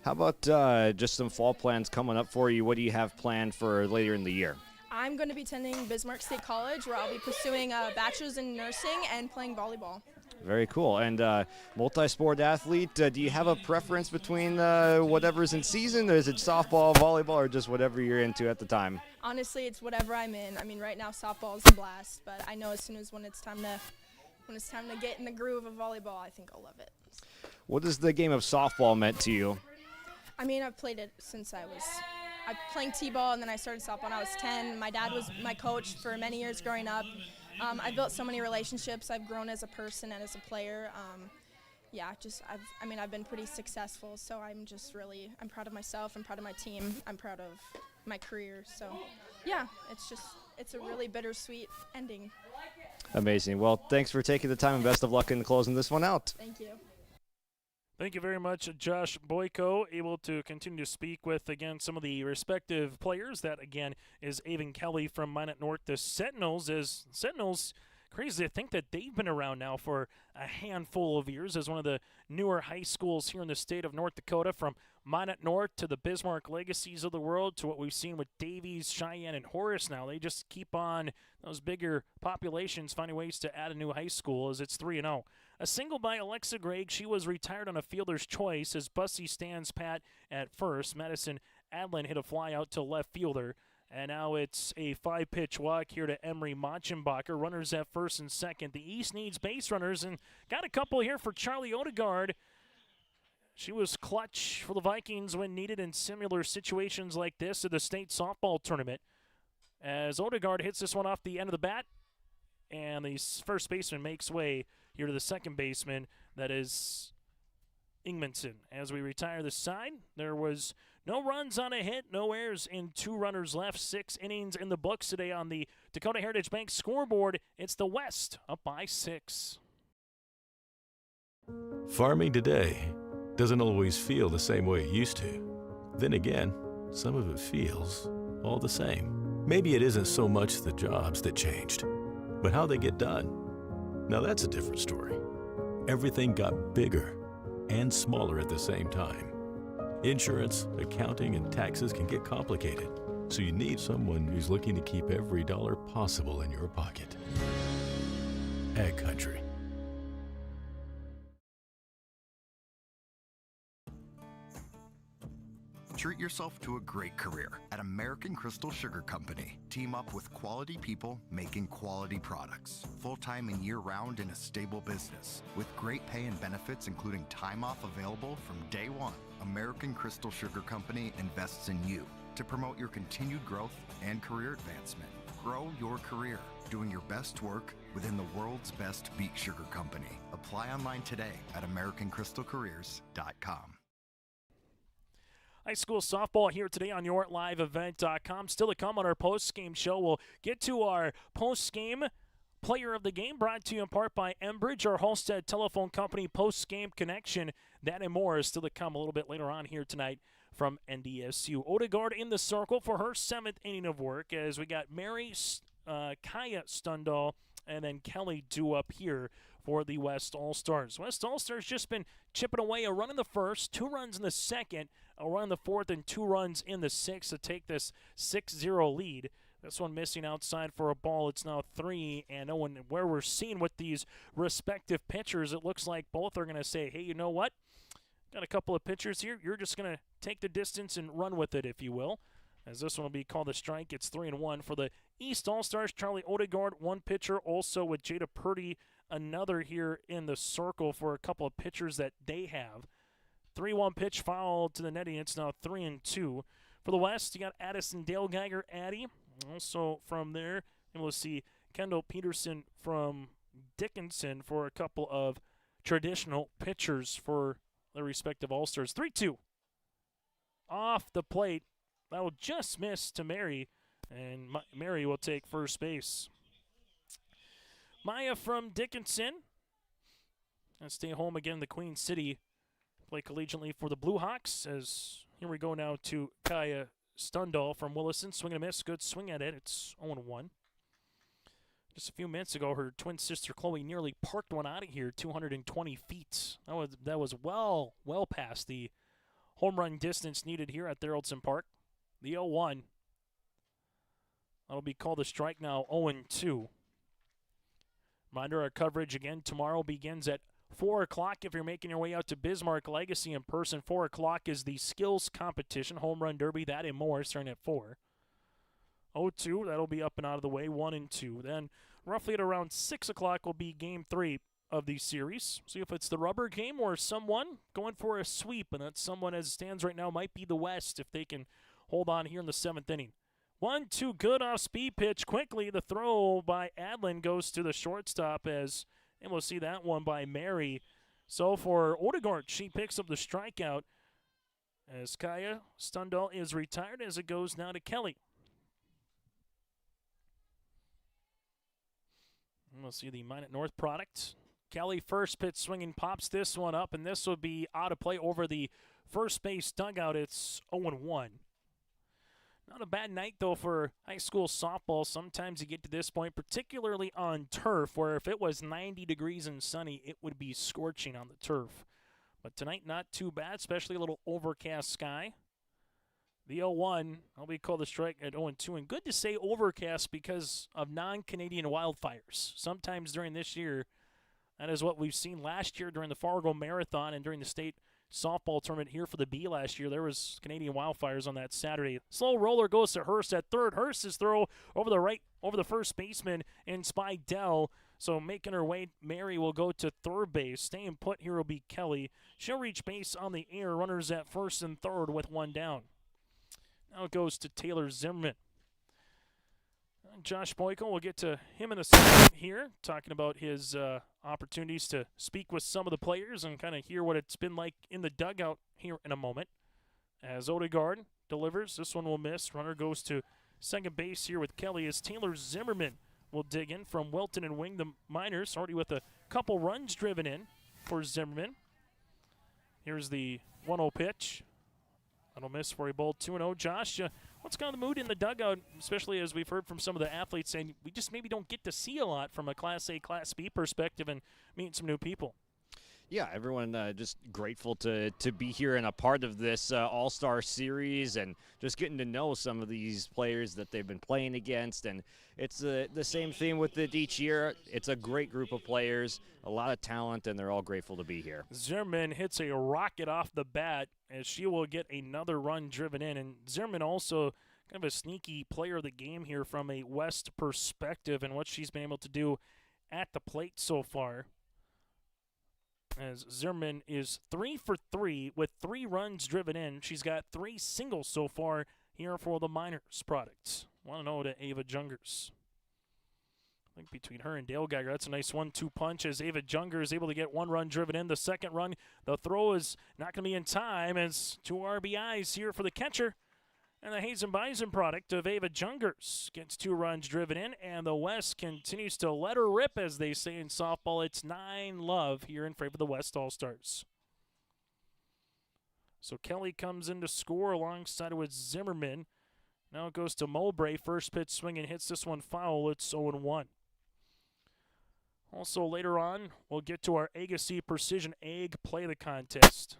S3: How about just some fall plans coming up for you? What do you have planned for later in the year?
S21: I'm going to be attending Bismarck State College, where I'll be pursuing a bachelor's in nursing and playing volleyball.
S3: Very cool. And multi-sport athlete, do you have a preference between whatever's in season, or is it softball, volleyball, or just whatever you're into at the time?
S21: Honestly, it's whatever I'm in. I mean, right now softball is a blast, but I know as soon as when it's time to get in the groove of volleyball, I think I'll love it.
S3: What has the game of softball meant to you?
S21: I mean, I've played it since I playing t-ball, and then I started softball when I was 10. My dad was my coach for many years growing up. I built so many relationships. I've grown as a person and as a player. I've been pretty successful, so I'm proud of myself. I'm proud of my team. I'm proud of my career. So, yeah, it's a really bittersweet ending.
S3: Amazing. Well, thanks for taking the time, and best of luck in closing this one out.
S21: Thank you.
S2: Thank you very much, Josh Boyko, able to continue to speak with, again, some of the respective players. That, again, is Avon Kelly from Minot North. The Sentinels, crazy to think that they've been around now for a handful of years as one of the newer high schools here in the state of North Dakota, from Minot North to the Bismarck Legacies of the world to what we've seen with Davies, Cheyenne, and Horace now. They just keep on, those bigger populations, finding ways to add a new high school as it's 3-0. A single by Alexa Gregg. She was retired on a fielder's choice as Bussy stands pat at first. Madison Adlin hit a fly out to left fielder. And now it's a 5-pitch walk here to Emery Machenbacher. Runners at first and second. The East needs base runners, and got a couple here for Charlie Odegaard. She was clutch for the Vikings when needed in similar situations like this at the state softball tournament. As Odegaard hits this one off the end of the bat, and the first baseman makes way here to the second baseman. That is Ingmanson. As we retire the side, there was no runs on a hit, no errors, and 2 runners left. 6 innings in the books today on the Dakota Heritage Bank scoreboard. It's the West up by 6.
S1: Farming today doesn't always feel the same way it used to. Then again, some of it feels all the same. Maybe it isn't so much the jobs that changed, but how they get done. Now that's a different story. Everything got bigger and smaller at the same time. Insurance, accounting, and taxes can get complicated, so you need someone who's looking to keep every dollar possible in your pocket. Ag Country.
S8: Treat yourself to a great career at American Crystal Sugar Company. Team up with quality people making quality products. Full-time and year-round in a stable business. With great pay and benefits including time off available from day one. American Crystal Sugar Company invests in you to promote your continued growth and career advancement. Grow your career, doing your best work within the world's best beet sugar company. Apply online today at AmericanCrystalCareers.com.
S2: High school softball here today on YourLiveEvent.com. Still to come on our post-game show. We'll get to our post-game player of the game, brought to you in part by Enbridge, our Halstead Telephone Company post-game connection. That and more is still to come a little bit later on here tonight from NDSU. Odegaard in the circle for her 7th inning of work as we got Mary, Kaya Stundal, and then Kelly due up here for the West All-Stars. West All-Stars just been chipping away, a run in the first, 2 runs in the second, a run in the fourth, and 2 runs in the sixth to take this 6-0 lead. This one missing outside for a ball. It's now 3, and where we're seeing with these respective pitchers, it looks like both are going to say, hey, you know what? Got a couple of pitchers here. You're just going to take the distance and run with it, if you will. As this one will be called a strike. It's 3-1 for the East All-Stars. Charlie Odegaard, 1 pitcher. Also with Jada Purdy, another here in the circle for a couple of pitchers that they have. 3-1 pitch foul to the netting. It's now 3-2. For the West, you got Addison Dale Geiger, Addy. Also from there, and we'll see Kendall Peterson from Dickinson for a couple of traditional pitchers for the respective All-Stars. 3-2. Off the plate. That will just miss to Mary, and Mary will take first base. Maya from Dickinson. And stay home again in the Queen City. Play collegiately for the Blue Hawks. As here we go now to Kaya Stundal from Williston. Swing and a miss. Good swing at it. It's 0-1. Just a few minutes ago, her twin sister Chloe nearly parked one out of here, 220 feet. That was well past the home run distance needed here at Theraldson Park. The 0-1. That'll be called a strike now, 0-2. Reminder, our coverage again tomorrow begins at 4 o'clock. If you're making your way out to Bismarck Legacy in person, 4 o'clock is the skills competition, home run derby, that and more, starting at 4. 0-2, that'll be up and out of the way, 1 and 2. Then roughly at around 6 o'clock will be game 3 of the series. See if it's the rubber game or someone going for a sweep, and that someone as it stands right now might be the West if they can hold on here in the 7th inning. 1-2, good off speed pitch. Quickly, the throw by Adlin goes to the shortstop and we'll see that one by Mary. So for Odegaard, she picks up the strikeout as Kaya Stundal is retired as it goes now to Kelly. And we'll see the Minot North product. Kelly first pitch swinging, pops this one up, and this will be out of play over the first base dugout. It's 0-1. Not a bad night, though, for high school softball. Sometimes you get to this point, particularly on turf, where if it was 90 degrees and sunny, it would be scorching on the turf. But tonight, not too bad, especially a little overcast sky. The 0-1, I'll be called the strike at 0-2. And good to say overcast because of non-Canadian wildfires. Sometimes during this year, that is what we've seen last year during the Fargo Marathon and during the state softball tournament here for the B last year. There was Canadian wildfires on that Saturday. Slow roller goes to Hurst at third. Hurst's throw over the first baseman and Spidell. So making her way, Mary will go to third base. Staying put here will be Kelly. She'll reach base on the air. Runners at first and third with one down. Now it goes to Taylor Zimmerman. Josh Boyko, we'll get to him in a second here, talking about his opportunities to speak with some of the players and kind of hear what it's been like in the dugout here in a moment. As Odegaard delivers, this one will miss. Runner goes to second base here with Kelly as Taylor Zimmerman will dig in from Wilton and Wing, the Miners, already with a couple runs driven in for Zimmerman. Here's the 1-0 pitch. That'll miss for a ball 2-0. Josh, what's kind of the mood in the dugout, especially as we've heard from some of the athletes saying we just maybe don't get to see a lot from a Class A, Class B perspective and meeting some new people?
S3: Yeah, everyone just grateful to be here and a part of this All-Star Series and just getting to know some of these players that they've been playing against. And it's the same theme with it each year. It's a great group of players, a lot of talent, and they're all grateful to be here.
S2: Zimmerman hits a rocket off the bat as she will get another run driven in. And Zimmerman also kind of a sneaky player of the game here from a West perspective and what she's been able to do at the plate so far. As Zimmerman is 3 for 3 with 3 runs driven in. She's got 3 singles so far here for the Miners products. 1-0 to Ava Jungers. I think between her and Dale Geiger, that's a nice 1-2 punch as Ava Junger is able to get 1 run driven in. The second run, the throw is not going to be in time as 2 RBIs here for the catcher. And the Hazen Bison product of Ava Jungers gets 2 runs driven in, and the West continues to let her rip, as they say in softball. It's 9-love here in favor of the West All-Stars. So Kelly comes in to score alongside with Zimmerman. Now it goes to Mowbray. First pitch swing and hits this one foul. It's 0-1. Also later on, we'll get to our Agassiz Precision Egg Play the Contest.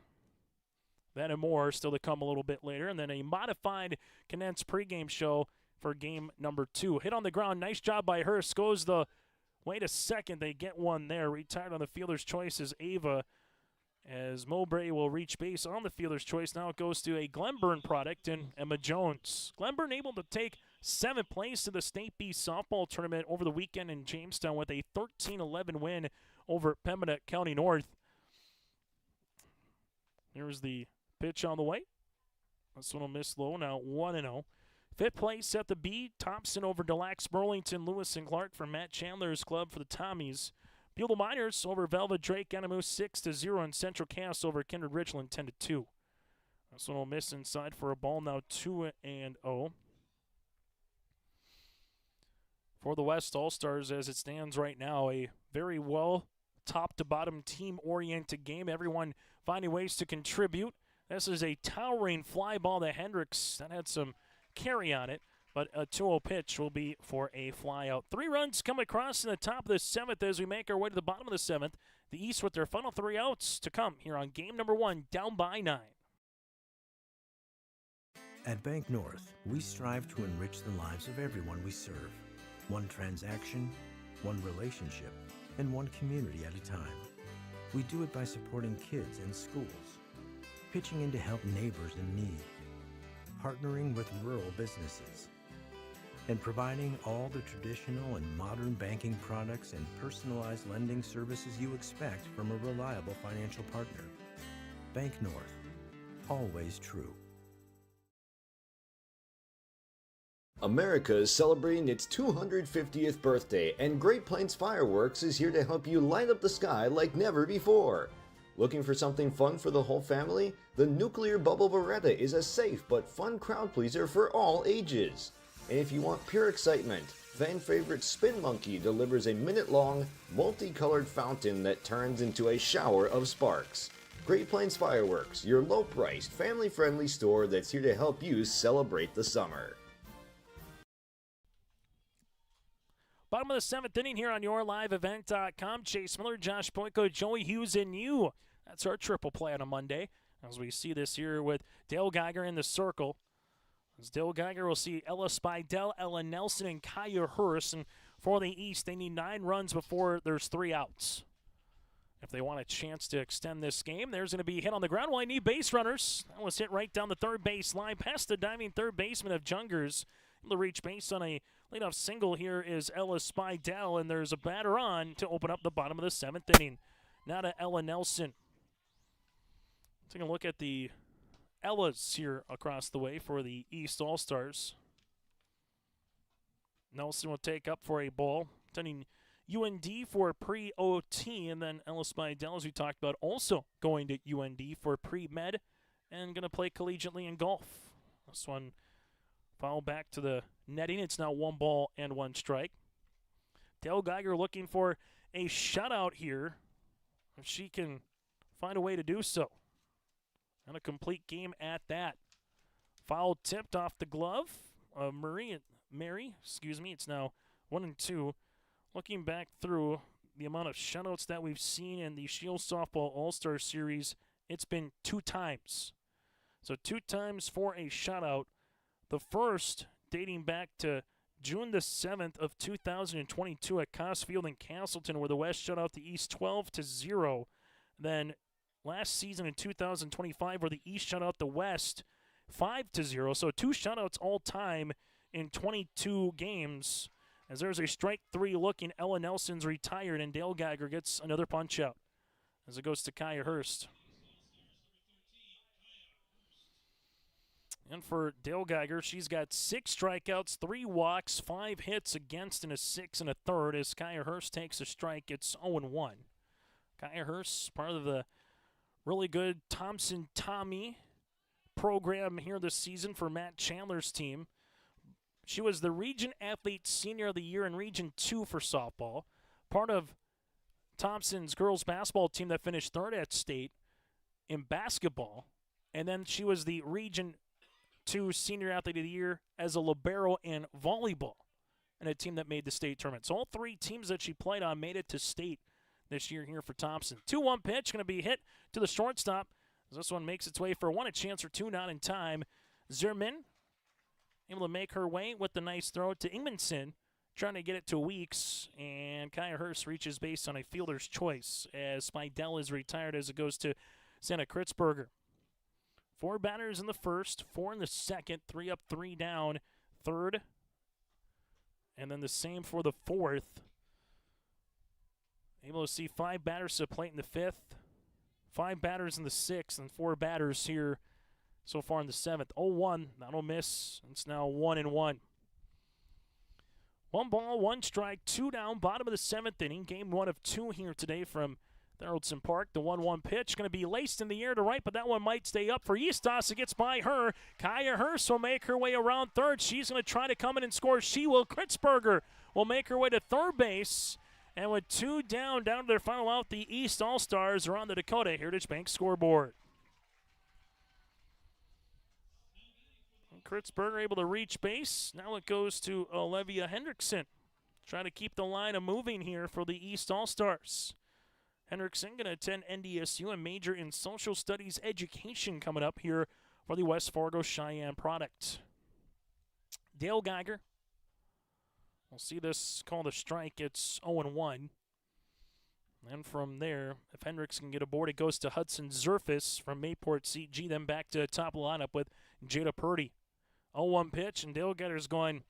S2: That and more still to come a little bit later. And then a modified condensed pregame show for game number 2. Hit on the ground. Nice job by Hurst. Goes the way to second. They get one there. Retired on the fielder's choice is Ava. As Mowbray will reach base on the fielder's choice. Now it goes to a Glenburn product and Emma Jones. Glenburn able to take 7th place to the State B softball tournament over the weekend in Jamestown with a 13-11 win over Pembina County North. Here's the pitch on the way. This one will miss low. Now 1-0. 5th place at the B. Thompson over Des Lacs, Burlington, Lewis and Clark for Matt Chandler's club for the Tommies. Buell Miners over Velva Drake, Animu 6-0, and Central Cass over Kindred Richland 10-2. This one will miss inside for a ball. Now 2-0. For the West All-Stars as it stands right now, a very well top-to-bottom team-oriented game. Everyone finding ways to contribute. This is a towering fly ball to Hendricks. That had some carry on it, but a 2-0 pitch will be for a fly out. 3 runs come across in the top of the 7th as we make our way to the bottom of the 7th. The East with their final 3 outs to come here on game number 1, down by 9.
S10: At Bank North, we strive to enrich the lives of everyone we serve. One transaction, one relationship, and one community at a time. We do it by supporting kids and schools, pitching in to help neighbors in need, partnering with rural businesses, and providing all the traditional and modern banking products and personalized lending services you expect from a reliable financial partner. Bank North, always true.
S3: America is celebrating its 250th birthday, and Great Plains Fireworks is here to help you light up the sky like never before. Looking for something fun for the whole family? The Nuclear Bubble Beretta is a safe but fun crowd pleaser for all ages. And if you want pure excitement, fan favorite Spin Monkey delivers a minute-long, multicolored fountain that turns into a shower of sparks. Great Plains Fireworks, your low-priced, family-friendly store that's here to help you celebrate the summer.
S2: Bottom of the 7th inning here on YourLiveEvent.com. Chase Miller, Josh Boyko, Joey Hughes, and you. That's our triple play on a Monday. As we see this here with Dale Geiger in the circle. As Dale Geiger will see Ella Spidell, Ella Nelson, and Kaya Hurst. And for the East, they need 9 runs before there's 3 outs. If they want a chance to extend this game, there's going to be a hit on the ground. Well, I need base runners. That was hit right down the third base line past the diving third baseman of Jungers. Able to reach base on a leadoff single here is Ella Spidell, and there's a batter on to open up the bottom of the 7th inning. Now to Ella Nelson. Taking a look at the Ellas here across the way for the East All-Stars. Nelson will take up for a ball, sending UND for pre-OT, and then Ella Spidell, as we talked about, also going to UND for pre-med and going to play collegiately in golf. This one foul back to the netting. It's now 1 ball and 1 strike. Dale Geiger looking for a shutout here, if she can find a way to do so. And a complete game at that. Foul tipped off the glove of Mary. It's now 1-2. Looking back through the amount of shutouts that we've seen in the Scheels Softball All-Star Series, it's been 2 times. So 2 times for a shutout. The first dating back to June the 7th of 2022 at Coss Field in Castleton, where the West shut out the East 12-0. Then last season in 2025, where the East shut out the West 5-0. So 2 shutouts all time in 22 games. As there's a strike 3 looking, Ella Nelson's retired, and Dale Geiger gets another punch out as it goes to Kaya Hurst. And for Dale Geiger, she's got 6 strikeouts, 3 walks, 5 hits against, and a 6 1/3. As Kaya Hurst takes a strike, it's 0-1. Kaya Hurst, part of the really good Thompson Tommy program here this season for Matt Chandler's team. She was the Region Athlete Senior of the Year in Region 2 for softball, part of Thompson's girls basketball team that finished 3rd at state in basketball, and then she was the Region 2 Senior Athlete of the Year as a libero in volleyball, and a team that made the state tournament. So all 3 teams that she played on made it to state this year here for Thompson. 2-1 pitch, going to be hit to the shortstop. As this one makes its way for 1, a chance for 2, not in time. Zerman able to make her way with the nice throw to Ingmanson, trying to get it to Weeks, and Kaya Hurst reaches base on a fielder's choice as Spidell is retired as it goes to Santa Kritzberger. 4 batters in the first, 4 in the second, 3 up, 3 down, 3rd, and then the same for the 4th. Able to see 5 batters to the plate in the 5th, 5 batters in the 6th, and 4 batters here so far in the 7th. 0-1, that'll miss. It's now 1-1. 1 ball, 1 strike, 2 down, bottom of the 7th inning. Game 1 of 2 here today from Thoroldson Park. The 1-1 pitch going to be laced in the air to right, but that one might stay up for Eastos. It gets by her. Kaya Hurst will make her way around third. She's going to try to come in and score. She will. Kritzberger will make her way to third base. And with 2 down to their final out, the East All-Stars are on the Dakota Heritage Bank scoreboard. Kritzberger able to reach base. Now it goes to Olivia Hendrickson. Trying to keep the line moving here for the East All-Stars. Hendrickson going to attend NDSU and major in social studies education coming up here for the West Fargo Cheyenne product. Dale Geiger. We'll see this called a strike. It's 0-1. And from there, if Hendricks can get aboard, it goes to Hudson Zerfis from Mayport CG, then back to top of the lineup with Jada Purdy. 0-1 pitch, and Dale Geiger's going,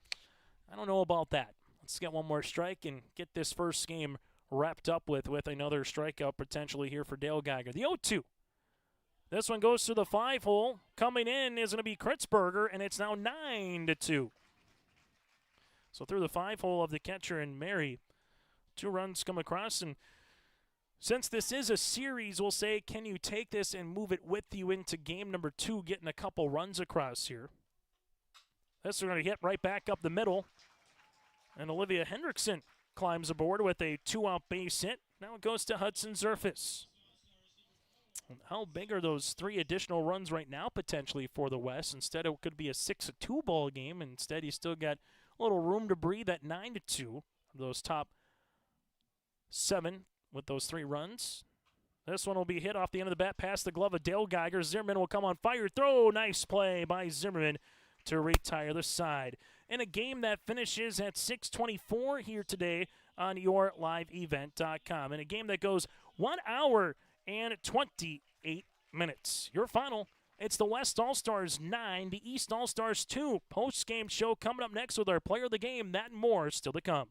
S2: I don't know about that. Let's get one more strike and get this first game wrapped up with another strikeout potentially here for Dale Geiger. The 0-2. This one goes through the 5-hole. Coming in is going to be Kritzberger, and it's now 9-2. So through the 5-hole of the catcher and Mary, 2 runs come across, and since this is a series, we'll say, can you take this and move it with you into game number 2, getting a couple runs across here? This is going to hit right back up the middle, and Olivia Hendrickson climbs aboard with a 2-out base hit. Now it goes to Hudson Zerfis. How big are those 3 additional runs right now potentially for the West? Instead, it could be a 6-2 ball game. Instead, you still got a little room to breathe at 9-2. Those top 7 with those 3 runs. This one will be hit off the end of the bat past the glove of Dale Geiger. Zimmerman will come on fire. Throw. Nice play by Zimmerman to retire the side. In a game that finishes at 6:24 here today on YourLiveEvent.com. In a game that goes 1 hour and 28 minutes. Your final, it's the West All-Stars 9, the East All-Stars 2. Post-game show coming up next with our player of the game. That and more still to come.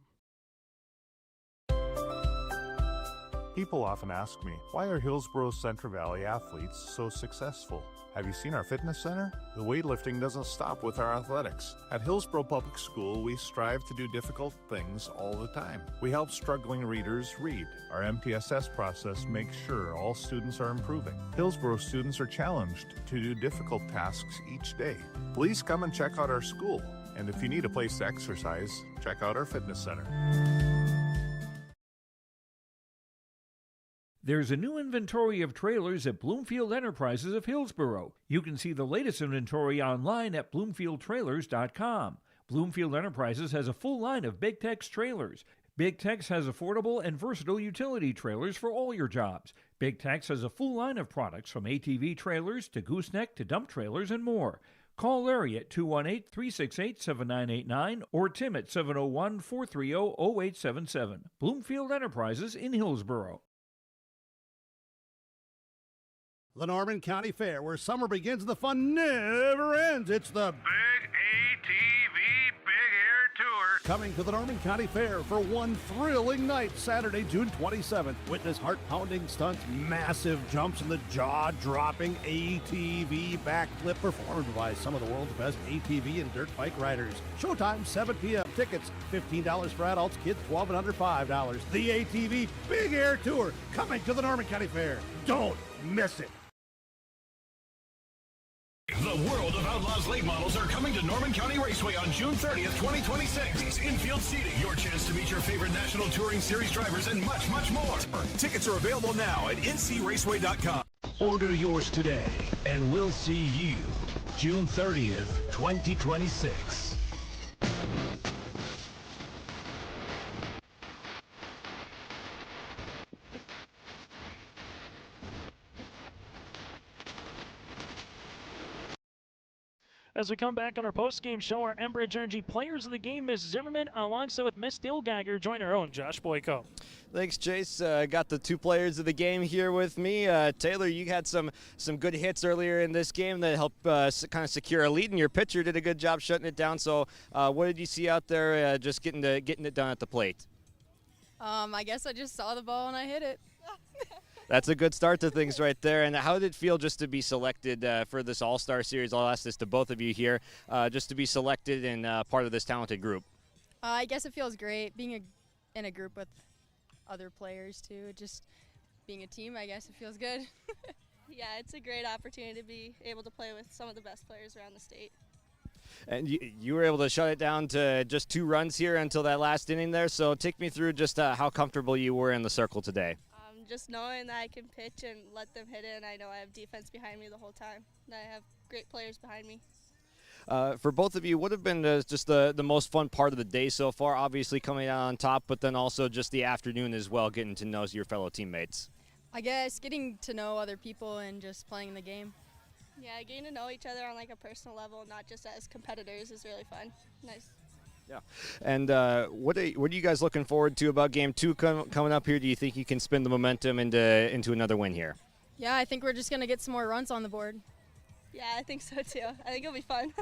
S4: People often ask me, why are Hillsborough Central Valley athletes so successful? Have you seen our fitness center? The weightlifting doesn't stop with our athletics. At Hillsborough Public School, we strive to do difficult things all the time. We help struggling readers read. Our MTSS process makes sure all students are improving. Hillsborough students are challenged to do difficult tasks each day. Please come and check out our school. And if you need a place to exercise, check out our fitness center.
S6: There's a new inventory of trailers at Bloomfield Enterprises of Hillsborough. You can see the latest inventory online at bloomfieldtrailers.com. Bloomfield Enterprises has a full line of Big Tex trailers. Big Tex has affordable and versatile utility trailers for all your jobs. Big Tex has a full line of products from ATV trailers to gooseneck to dump trailers and more. Call Larry at 218-368-7989 or Tim at 701-430-0877. Bloomfield Enterprises in Hillsborough.
S11: The Norman County Fair, where summer begins and the fun never ends. It's the
S9: Big ATV Big Air Tour.
S11: Coming to the Norman County Fair for one thrilling night, Saturday, June 27th. Witness heart-pounding stunts, massive jumps, and the jaw-dropping ATV backflip performed by some of the world's best ATV and dirt bike riders. Showtime, 7 p.m. Tickets, $15 for adults, kids 12 and under $5. The ATV Big Air Tour, coming to the Norman County Fair. Don't miss it.
S9: The World of Outlaws late models are coming to Norman County Raceway on June 30th, 2026. Infield seating, your chance to meet your favorite National Touring Series drivers, and much, much more. Tickets are available now at ncraceway.com.
S22: Order yours today, and we'll see you June 30th, 2026.
S2: As we come back on our post-game show, our Enbridge Energy players of the game, Miss Zimmerman, alongside with Miss Dale Geiger, join our own Josh Boyko.
S3: Thanks, Chase. Got the 2 players of the game here with me. Taylor, you had some good hits earlier in this game that helped kind of secure a lead, and your pitcher did a good job shutting it down. So what did you see out there just getting it done at the plate?
S23: I guess I just saw the ball and I hit it.
S3: That's a good start to things right there. And how did it feel just to be selected for this All-Star Series? I'll ask this to both of you here, just to be selected and part of this talented group.
S23: I guess it feels great being in a group with other players, too. Just being a team, I guess it feels good.
S25: Yeah, it's a great opportunity to be able to play with some of the best players around the state.
S3: And you were able to shut it down to just 2 runs here until that last inning there. So take me through just how comfortable you were in the circle today.
S25: Just knowing that I can pitch and let them hit it, and I know I have defense behind me the whole time, that I have great players behind me.
S3: For both of you, what have been just the most fun part of the day so far? Obviously coming out on top, but then also just the afternoon as well, getting to know your fellow teammates.
S23: I guess getting to know other people and just playing the game.
S25: Yeah, getting to know each other on like a personal level, not just as competitors, is really fun. Nice.
S3: Yeah. And what are you guys looking forward to about Game 2 coming up here? Do you think you can spin the momentum into another win here?
S23: Yeah, I think we're just going to get some more runs on the board.
S25: Yeah, I think so too. I think it'll be fun.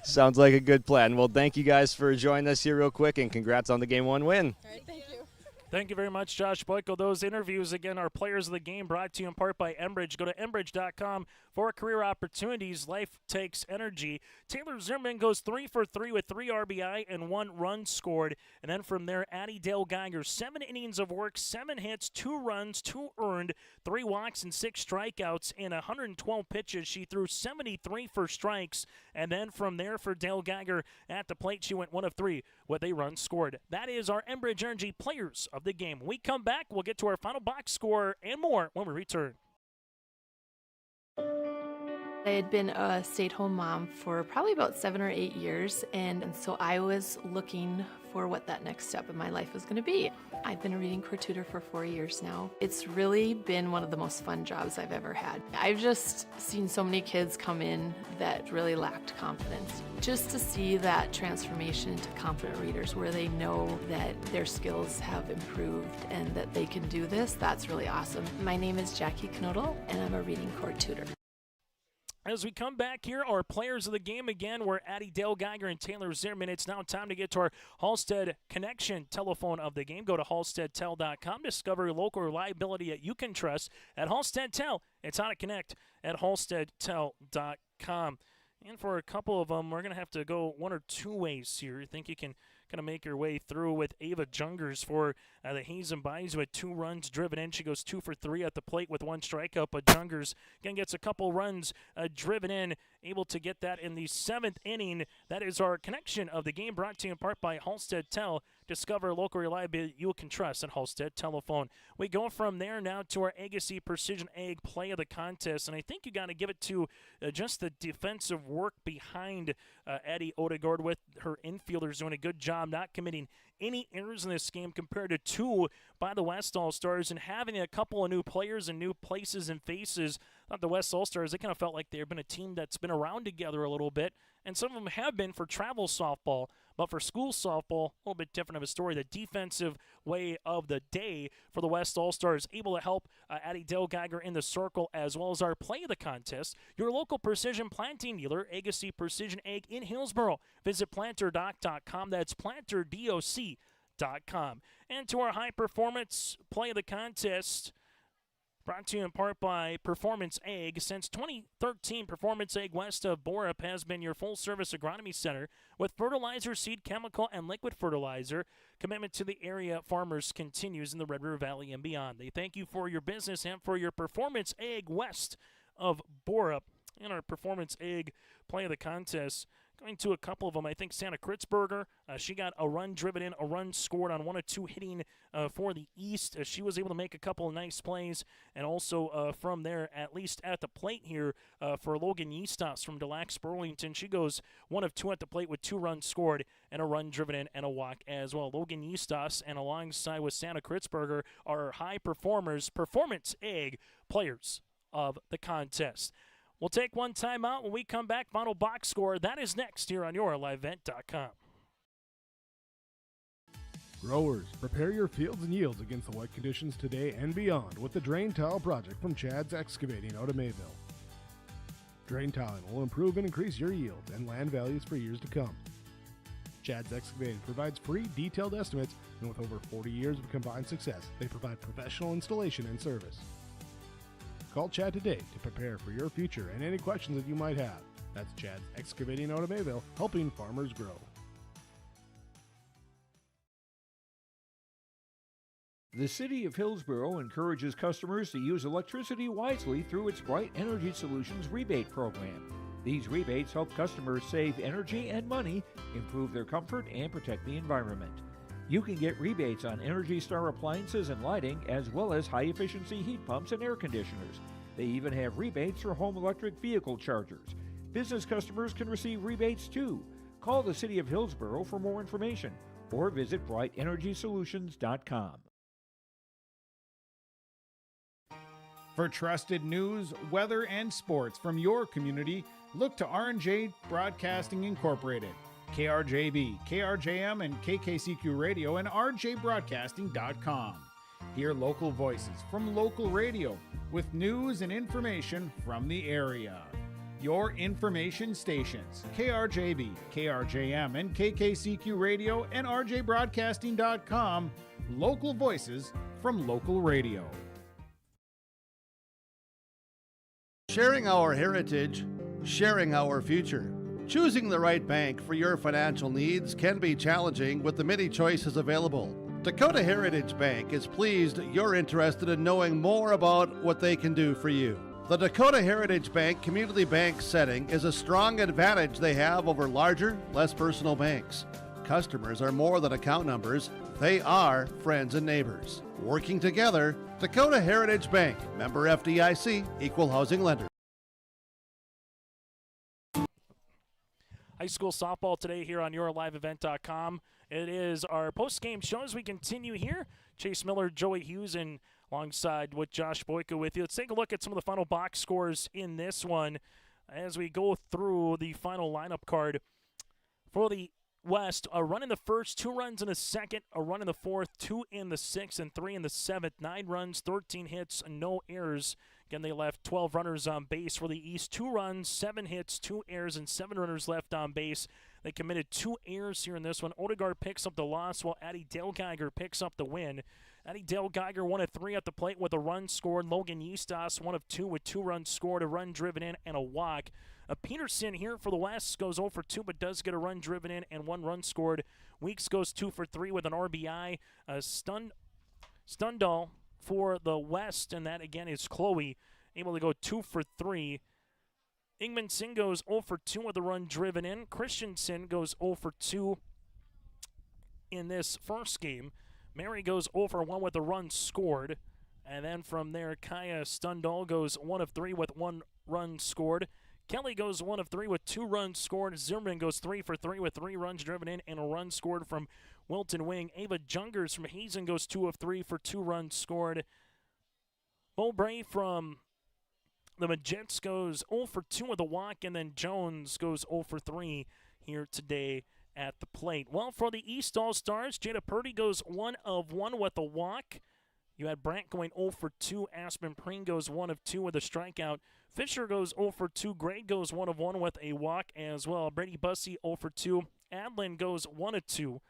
S3: Sounds like a good plan. Well, thank you guys for joining us here real quick, and congrats on the Game 1 win.
S23: All right, thank you.
S2: Thank you very much, Josh Boyko. Those interviews, again, are players of the game, brought to you in part by Enbridge. Go to Enbridge.com for career opportunities. Life takes energy. Taylor Zimmerman goes 3 for 3 with 3 RBI and 1 run scored. And then from there, Addie Dale Geiger, 7 innings of work, 7 hits, 2 runs, 2 earned, 3 walks and 6 strikeouts in 112 pitches. She threw 73 for strikes. And then from there for Dale Geiger at the plate, she went 1 of 3 with a run scored. That is our Enbridge Energy players of the game. When we come back, we'll get to our final box score and more when we return.
S5: I had been a stay-at-home mom for probably about 7 or 8 years, and so I was looking for what that next step in my life was going to be. I've been a reading corps tutor for 4 years now. It's really been one of the most fun jobs I've ever had. I've just seen so many kids come in that really lacked confidence. Just to see that transformation into confident readers where they know that their skills have improved and that they can do this, that's really awesome. My name is Jackie Knodel, and I'm a reading corps tutor.
S2: As we come back here, our players of the game again were Addie Dale Geiger and Taylor Zimmerman. It's now time to get to our Halstead Connection telephone of the game. Go to halsteadtel.com. Discover local reliability that you can trust at Halstead Tel. It's how to connect at halsteadtel.com. And for a couple of them, we're going to have to go one or two ways here. I think you can kind of make your way through with Ava Jungers for the Hazen Bayous with 2 runs driven in. She goes 2 for 3 at the plate with 1 strikeout, but Jungers again gets a couple runs driven in, able to get that in the 7th inning. That is our connection of the game, brought to you in part by Halstead Tel. Discover local reliability you can trust at Halstead Telephone. We go from there now to our Agassi Precision Egg play of the contest, and I think you got to give it to just the defensive work behind Addie Odegaard with her infielders doing a good job, not committing any errors in this game compared to 2 by the West All-Stars, and having a couple of new players and new places and faces. Not the West All-Stars, they kind of felt like they've been a team that's been around together a little bit, and some of them have been for travel softball. But for school softball, a little bit different of a story. The defensive way of the day for the West All-Stars, able to help Addie Dale Geiger in the circle, as well as our play of the contest. Your local precision planting dealer, Agassi Precision Egg in Hillsboro. Visit planterdoc.com. That's planterdoc.com. And to our high-performance play of the contest, brought to you in part by Performance Egg. Since 2013, Performance Egg west of Borup has been your full-service agronomy center with fertilizer, seed, chemical, and liquid fertilizer. Commitment to the area farmers continues in the Red River Valley and beyond. They thank you for your business and for your Performance Egg west of Borup. And our Performance Egg play of the contest, going to a couple of them. I think Santa Kritzberger, she got a run driven in, a run scored on 1 of 2 hitting for the East. She was able to make a couple of nice plays, and also from there, at least at the plate here, for Logan Yeastos from Delac Burlington. She goes 1 of 2 at the plate with 2 runs scored and a run driven in and a walk as well. Logan Yeastos, and alongside with Santa Kritzberger, are high performers, Performance Egg players of the contest. We'll take one time out. When we come back, final box score. That is next here on YourLiveEvent.com.
S11: Growers, prepare your fields and yields against the wet conditions today and beyond with the Drain Tile Project from Chad's Excavating out of Mayville. Drain tiling will improve and increase your yields and land values for years to come. Chad's Excavating provides free detailed estimates, and with over 40 years of combined success, they provide professional installation and service. Call Chad today to prepare for your future and any questions that you might have. That's Chad's Excavating out of Mayville, helping farmers grow.
S6: The City of Hillsboro encourages customers to use electricity wisely through its Bright Energy Solutions rebate program. These rebates help customers save energy and money, improve their comfort, and protect the environment. You can get rebates on Energy Star appliances and lighting, as well as high-efficiency heat pumps and air conditioners. They even have rebates for home electric vehicle chargers. Business customers can receive rebates too. Call the City of Hillsboro for more information or visit brightenergysolutions.com.
S7: For trusted news, weather, and sports from your community, look to R&J Broadcasting Incorporated. KRJB, KRJM, and KKCQ Radio and RJBroadcasting.com. Hear local voices from local radio with news and information from the area. Your information stations, KRJB, KRJM, and KKCQ Radio and RJBroadcasting.com. Local voices from local radio.
S11: Sharing our heritage, sharing our future. Choosing the right bank for your financial needs can be challenging with the many choices available. Dakota Heritage Bank is pleased you're interested in knowing more about what they can do for you. The Dakota Heritage Bank community bank setting is a strong advantage they have over larger, less personal banks. Customers are more than account numbers, they are friends and neighbors. Working together, Dakota Heritage Bank, member FDIC, equal housing lender.
S2: High school softball today here on YourLiveEvent.com. It is our post-game show as we continue here. Chase Miller, Joey Hughes, and alongside with Josh Boyka with you. Let's take a look at some of the final box scores in this one as we go through the final lineup card. For the West, a run in the first, 2 runs in the second, a run in the fourth, 2 in the sixth, and 3 in the seventh. 9 runs, 13 hits, no errors. Again, they left 12 runners on base for the East. 2 runs, 7 hits, 2 errors, and 7 runners left on base. They committed 2 errors here in this one. Odegaard picks up the loss while Addie Delgeiger picks up the win. Addie Delgeiger 1 of 3 at the plate with a run scored. Logan Eastos 1 of 2 with 2 runs scored, a run driven in, and a walk. Peterson here for the West goes 0 for 2 but does get a run driven in and 1 run scored. Weeks goes 2 for 3 with an RBI. Stundall for the West, and that again is Chloe, able to go 2 for 3. Ingmanson goes 0 for 2 with a run driven in. Christensen goes 0 for 2 in this first game. Mary goes 0 for 1 with a run scored. And then from there, Kaya Stundall goes 1 of 3 with 1 run scored. Kelly goes 1 of 3 with 2 runs scored. Zimmerman goes 3 for 3 with 3 runs driven in and a run scored from Wilton Wing. Ava Jungers from Hazen goes 2 of 3 for 2 runs scored. Mowbray from the Magents goes 0 for 2 with a walk, and then Jones goes 0 for 3 here today at the plate. Well, for the East All-Stars, Jada Purdy goes 1 of 1 with a walk. You had Brandt going 0 for 2. Aspen Preen goes 1 of 2 with a strikeout. Fisher goes 0 for 2. Gray goes 1 of 1 with a walk as well. Brady Bussey 0 for 2. Adlin goes 1 of 2.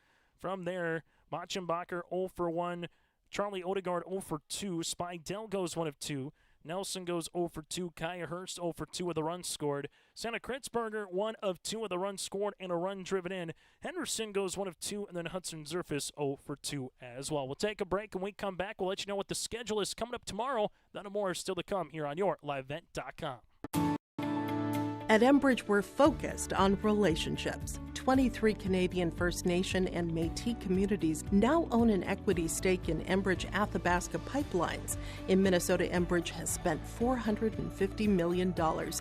S2: From there, Bachenbacher 0 for 1. Charlie Odegaard 0 for 2. Spidell goes 1 of 2. Nelson goes 0 for 2. Kaya Hurst 0 for 2 with a run scored. Santa Kritzberger 1 of 2 with a run scored and a run driven in. Henderson goes 1 of 2, and then Hudson Zerfus 0 for 2 as well. We'll take a break, and when we come back, we'll let you know what the schedule is coming up tomorrow. That and more is still to come here on YourLiveEvent.com.
S12: At Enbridge, we're focused on relationships. 23 Canadian First Nation and Métis communities now own an equity stake in Enbridge Athabasca Pipelines. In Minnesota, Enbridge has spent $450 million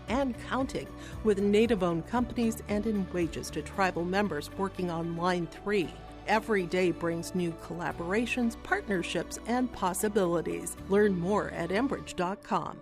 S12: and counting, with Native-owned companies and in wages to tribal members working on Line 3. Every day brings new collaborations, partnerships, and possibilities. Learn more at Enbridge.com.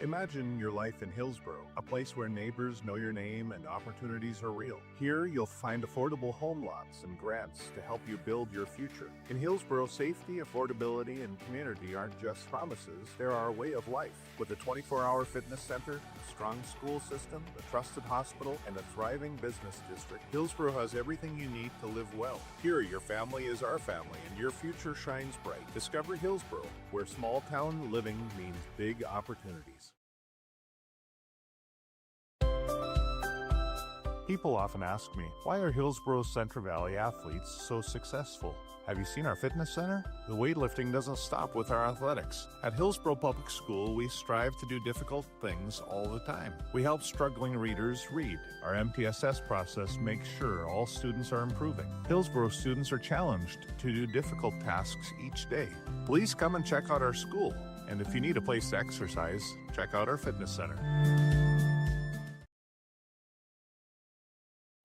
S4: Imagine your life in Hillsborough, a place where neighbors know your name and opportunities are real. Here, you'll find affordable home lots and grants to help you build your future. In Hillsborough, safety, affordability, and community aren't just promises, they're our way of life. With a 24-hour fitness center, a strong school system, a trusted hospital, and a thriving business district, Hillsborough has everything you need to live well. Here, your family is our family, and your future shines bright. Discover Hillsborough, where small-town living means big opportunities. People often ask me, why are Hillsborough Central Valley athletes so successful? Have you seen our fitness center? The weightlifting doesn't stop with our athletics. At Hillsborough Public School, we strive to do difficult things all the time. We help struggling readers read. Our MTSS process makes sure all students are improving. Hillsborough students are challenged to do difficult tasks each day. Please come and check out our school. And if you need a place to exercise, check out our fitness center.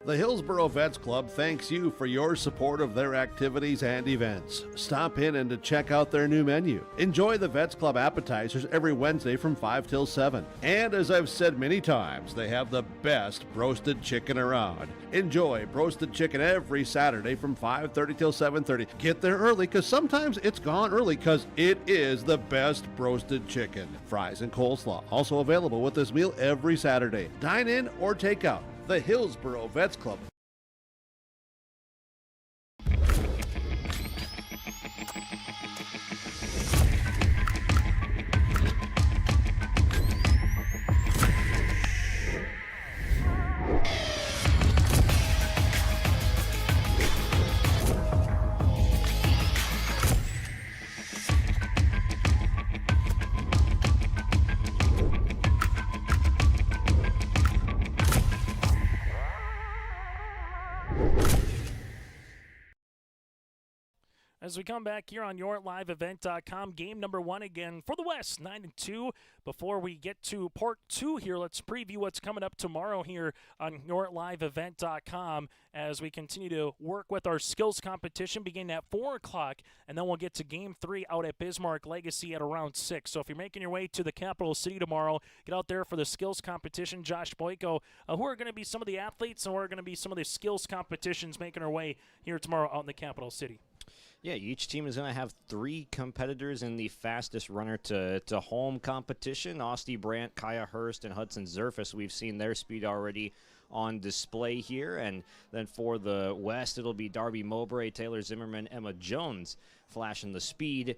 S11: The Hillsboro Vets Club thanks you for your support of their activities and events. Stop in and to check out their new menu. Enjoy the Vets Club appetizers every Wednesday from 5 till 7. And as I've said many times, they have the best roasted chicken around. Enjoy roasted chicken every Saturday from 5:30 till 7:30. Get there early because sometimes it's gone early because it is the best roasted chicken. Fries and coleslaw also available with this meal every Saturday. Dine in or take out. The Hillsboro Vets Club.
S2: As we come back here on YourLiveEvent.com, game number 1 again for the West, 9-2. Before we get to part 2 here, let's preview what's coming up tomorrow here on YourLiveEvent.com as we continue to work with our skills competition beginning at 4 o'clock, and then we'll get to game 3 out at Bismarck Legacy at around 6. So if you're making your way to the capital city tomorrow, get out there for the skills competition. Josh Boyko, who are going to be some of the athletes and who are going to be some of the skills competitions making our way here tomorrow out in the capital city.
S3: Yeah, each team is going to have 3 competitors in the fastest runner to home competition. Austin Brandt, Kaya Hurst, and Hudson Zerfus. We've seen their speed already on display here. And then for the West, it'll be Darby Mowbray, Taylor Zimmerman, Emma Jones flashing the speed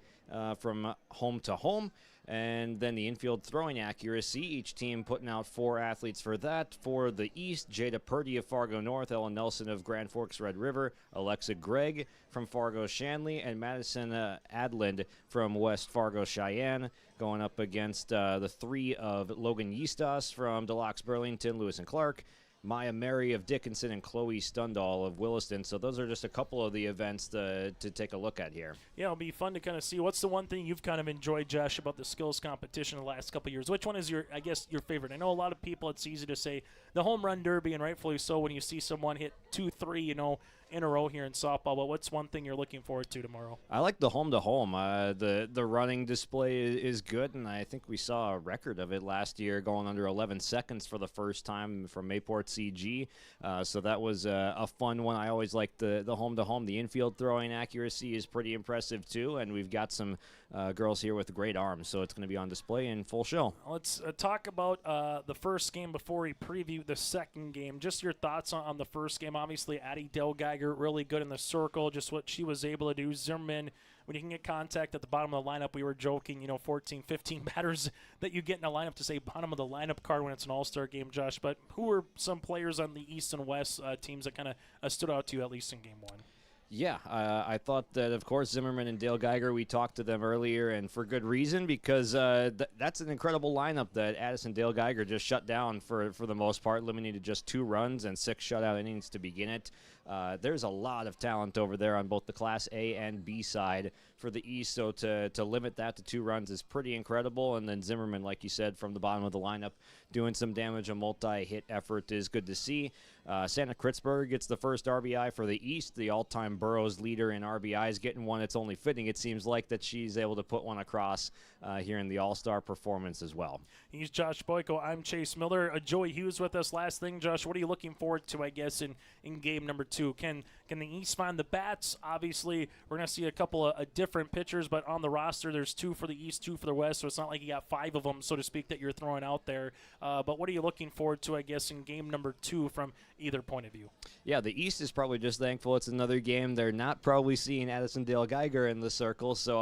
S3: from home to home. And then the infield throwing accuracy, each team putting out 4 athletes for that. For the East, Jada Purdy of Fargo North, Ellen Nelson of Grand Forks Red River, Alexa Gregg from Fargo Shanley, and Madison Adland from West Fargo Cheyenne, going up against the 3 of Logan Yeastas from Deluxe Burlington, Lewis and Clark, Maya Mary of Dickinson, and Chloe Stundall of Williston. So those are just a couple of the events to take a look at here.
S2: Yeah, it'll be fun to kind of see. What's the one thing you've kind of enjoyed, Josh, about the skills competition the last couple of years? Which one is your favorite? I know a lot of people, it's easy to say the home run derby, and rightfully so when you see someone hit 2-3, in a row here in softball. But what's one thing you're looking forward to tomorrow?
S3: I like the home-to-home. The running display is good, and I think we saw a record of it last year going under 11 seconds for the first time from Mayport CG. So that was a fun one. I always like the home-to-home. The infield throwing accuracy is pretty impressive, too, and we've got some girls here with great arms, so it's going to be on display in full show.
S2: Let's talk about the first game before we preview the second game. Just your thoughts on the first game. Obviously, Addie Del Geiger really good in the circle, just what she was able to do. Zimmerman, when you can get contact at the bottom of the lineup, we were joking, 14, 15 batters that you get in a lineup to say bottom of the lineup card when it's an all-star game, Josh. But who were some players on the East and West teams that kind of stood out to you, at least in game 1?
S3: Yeah, I thought that, of course, Zimmerman and Dale Geiger, we talked to them earlier, and for good reason, because that's an incredible lineup that Addison Dale Geiger just shut down for the most part, limiting to just 2 runs and 6 shutout innings to begin it. There's a lot of talent over there on both the Class A and B side for the East, so to limit that to 2 runs is pretty incredible. And then Zimmerman, like you said, from the bottom of the lineup, doing some damage. A multi-hit effort is good to see. Santa Kritzberg gets the first RBI for the East, the all-time Burroughs leader in RBIs, getting one. It's only fitting, it seems like, that she's able to put one across here in the All-Star performance as well.
S2: He's Josh Boyko. I'm Chase Miller. Joey Hughes with us. Last thing, Josh, what are you looking forward to, I guess, in game number 2? Can the East find the bats? Obviously, we're going to see a couple of different pitchers, but on the roster, there's 2 for the East, 2 for the West, so it's not like you got 5 of them, so to speak, that you're throwing out there. But what are you looking forward to, I guess, in game number 2 from either point of view?
S3: Yeah, the East is probably just thankful it's another game. They're not probably seeing Addison Dale Geiger in the circle, so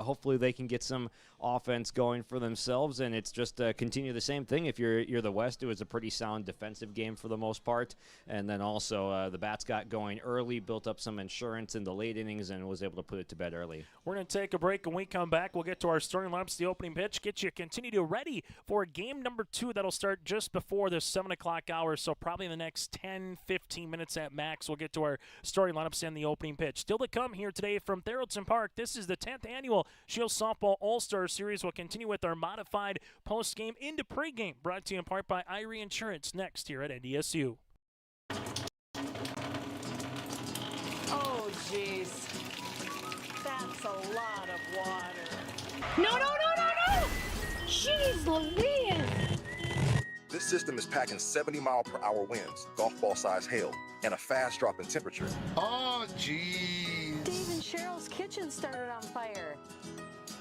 S3: hopefully they can get some offense going for themselves, and it's just continue the same thing. If you're the West, it was a pretty sound defensive game for the most part, and then also the bats got going early, built up some insurance in the late innings, and was able to put it to bed early.
S2: We're going to take a break. When we come back, we'll get to our starting lineups, the opening pitch, continue to ready for game number 2 that'll start just before the 7 o'clock hour, so probably in the next 10, 15 minutes at max, we'll get to our starting lineups and the opening pitch. Still to come here today from Theraldson Park, this is the 10th annual Scheels Softball All-Star Series. We'll continue with our modified post-game into pregame, brought to you in part by Irie Insurance, next here at NDSU.
S13: geez. That's a lot of water.
S14: No, no, no, no, no! Jeez Louise!
S15: This system is packing 70-mile-per-hour winds, golf ball-sized hail, and a fast drop in temperature.
S13: Oh, geez. Dave and Cheryl's kitchen started on fire.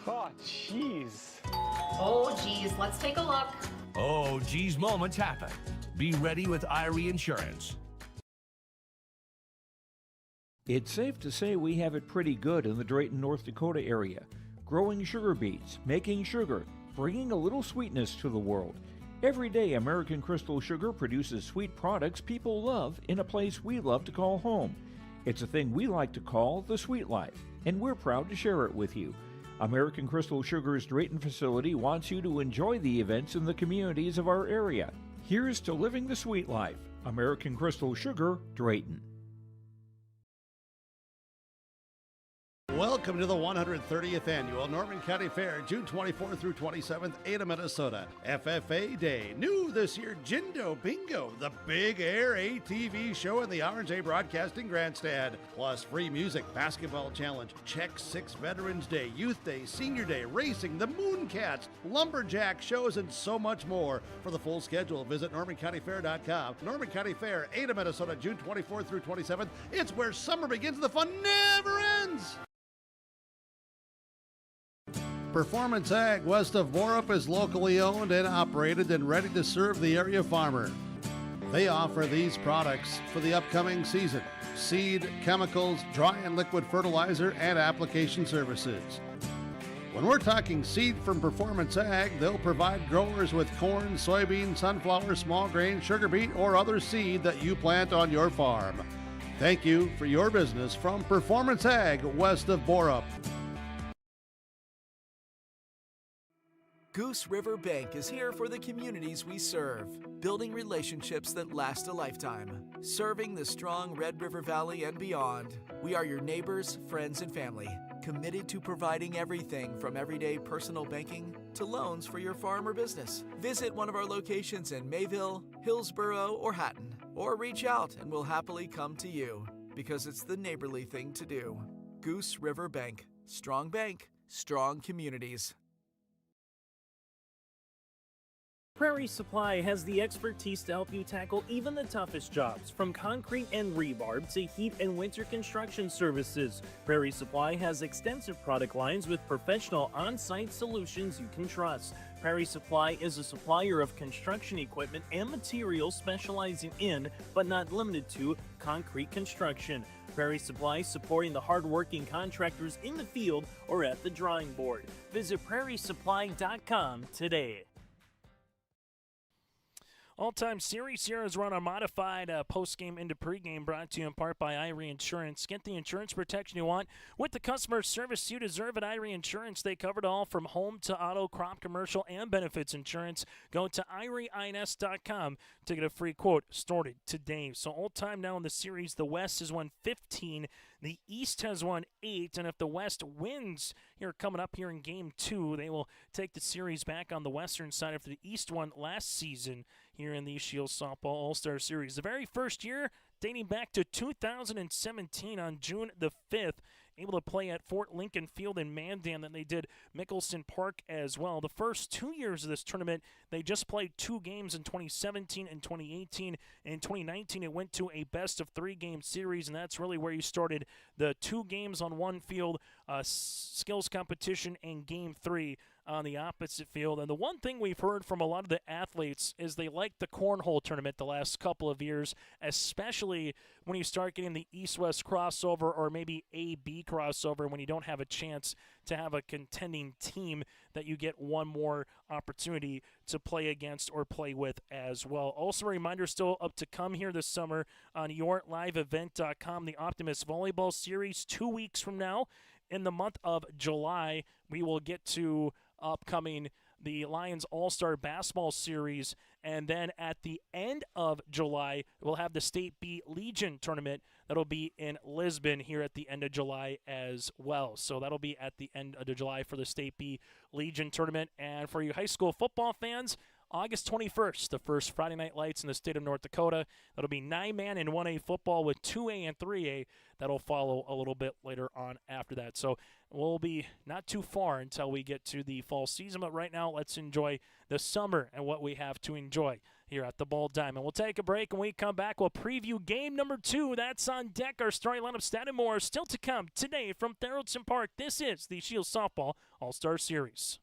S16: Oh, jeez.
S18: Oh, geez, let's take a look.
S22: Oh, geez, moments happen. Be ready with Irie Insurance.
S6: It's safe to say we have it pretty good in the Drayton, North Dakota area. Growing sugar beets, making sugar, bringing a little sweetness to the world. Every day, American Crystal Sugar produces sweet products people love in a place we love to call home. It's a thing we like to call the sweet life, and we're proud to share it with you. American Crystal Sugar's Drayton facility wants you to enjoy the events in the communities of our area. Here's to living the sweet life. American Crystal Sugar, Drayton.
S11: Welcome to the 130th Annual Norman County Fair, June 24th through 27th, Ada, Minnesota. FFA Day. New this year, Jindo Bingo, the Big Air ATV show in the R&J Broadcasting Grandstand. Plus free music, basketball challenge, Check 6 Veterans Day, Youth Day, Senior Day, racing, the Mooncats, lumberjack shows, and so much more. For the full schedule, visit NormanCountyFair.com. Norman County Fair, Ada, Minnesota, June 24th through 27th. It's where summer begins, the fun never ends. Performance Ag west of Borup is locally owned and operated and ready to serve the area farmer. They offer these products for the upcoming season: seed, chemicals, dry and liquid fertilizer, and application services. When we're talking seed from Performance Ag, they'll provide growers with corn, soybean, sunflower, small grain, sugar beet, or other seed that you plant on your farm. Thank you for your business from Performance Ag west of Borup.
S17: Goose River Bank is here for the communities we serve, building relationships that last a lifetime. Serving the strong Red River Valley and beyond, we are your neighbors, friends, and family, committed to providing everything from everyday personal banking to loans for your farm or business. Visit one of our locations in Mayville, Hillsboro, or Hatton, or reach out and we'll happily come to you, because it's the neighborly thing to do. Goose River Bank. Strong bank, strong communities.
S26: Prairie Supply has the expertise to help you tackle even the toughest jobs, from concrete and rebar to heat and winter construction services. Prairie Supply has extensive product lines with professional on-site solutions you can trust. Prairie Supply is a supplier of construction equipment and materials specializing in, but not limited to, concrete construction. Prairie Supply supporting the hard-working contractors in the field or at the drawing board. Visit prairiesupply.com today.
S2: All-time series here is run on modified post-game into pregame, brought to you in part by Irie Insurance. Get the insurance protection you want with the customer service you deserve at Irie Insurance. They cover it all from home to auto, crop, commercial, and benefits insurance. Go to IrieINS.com to get a free quote started today. So all-time now in the series, the West has won 15. The East has won 8, and if the West wins here coming up here in Game 2, they will take the series back on the Western side after the East won last season here in the Scheels Softball All-Star Series. The very first year, dating back to 2017 on June the 5th, able to play at Fort Lincoln Field in Mandan. Then they did Mickelson Park as well. The first 2 years of this tournament, they just played 2 games in 2017 and 2018. In 2019, it went to a best-of-3 game series, and that's really where you started the 2 games on one field, skills competition, and Game 3 on the opposite field. And the one thing we've heard from a lot of the athletes is they like the cornhole tournament the last couple of years, especially when you start getting the East-West crossover or maybe A-B crossover, when you don't have a chance to have a contending team that you get one more opportunity to play against or play with as well. Also a reminder, still up to come here this summer on yourliveevent.com, the Optimus Volleyball Series 2 weeks from now. In the month of July, we will get to upcoming the Lions All-Star Basketball Series, and then at the end of July, we'll have the State B Legion Tournament that'll be in Lisbon here at the end of July as well. So that'll be at the end of July for the State B Legion Tournament. And for you high school football fans, August 21st, the first Friday Night Lights in the state of North Dakota. That'll be 9-man and 1A football with 2A and 3A. That'll follow a little bit later on after that. So we'll be not too far until we get to the fall season, but right now let's enjoy the summer and what we have to enjoy here at the Ball Diamond. We'll take a break. When we come back, we'll preview game number 2. That's on deck. Our starting lineup, stat and more, still to come today from Theraldson Park. This is the Scheels Softball All-Star Series.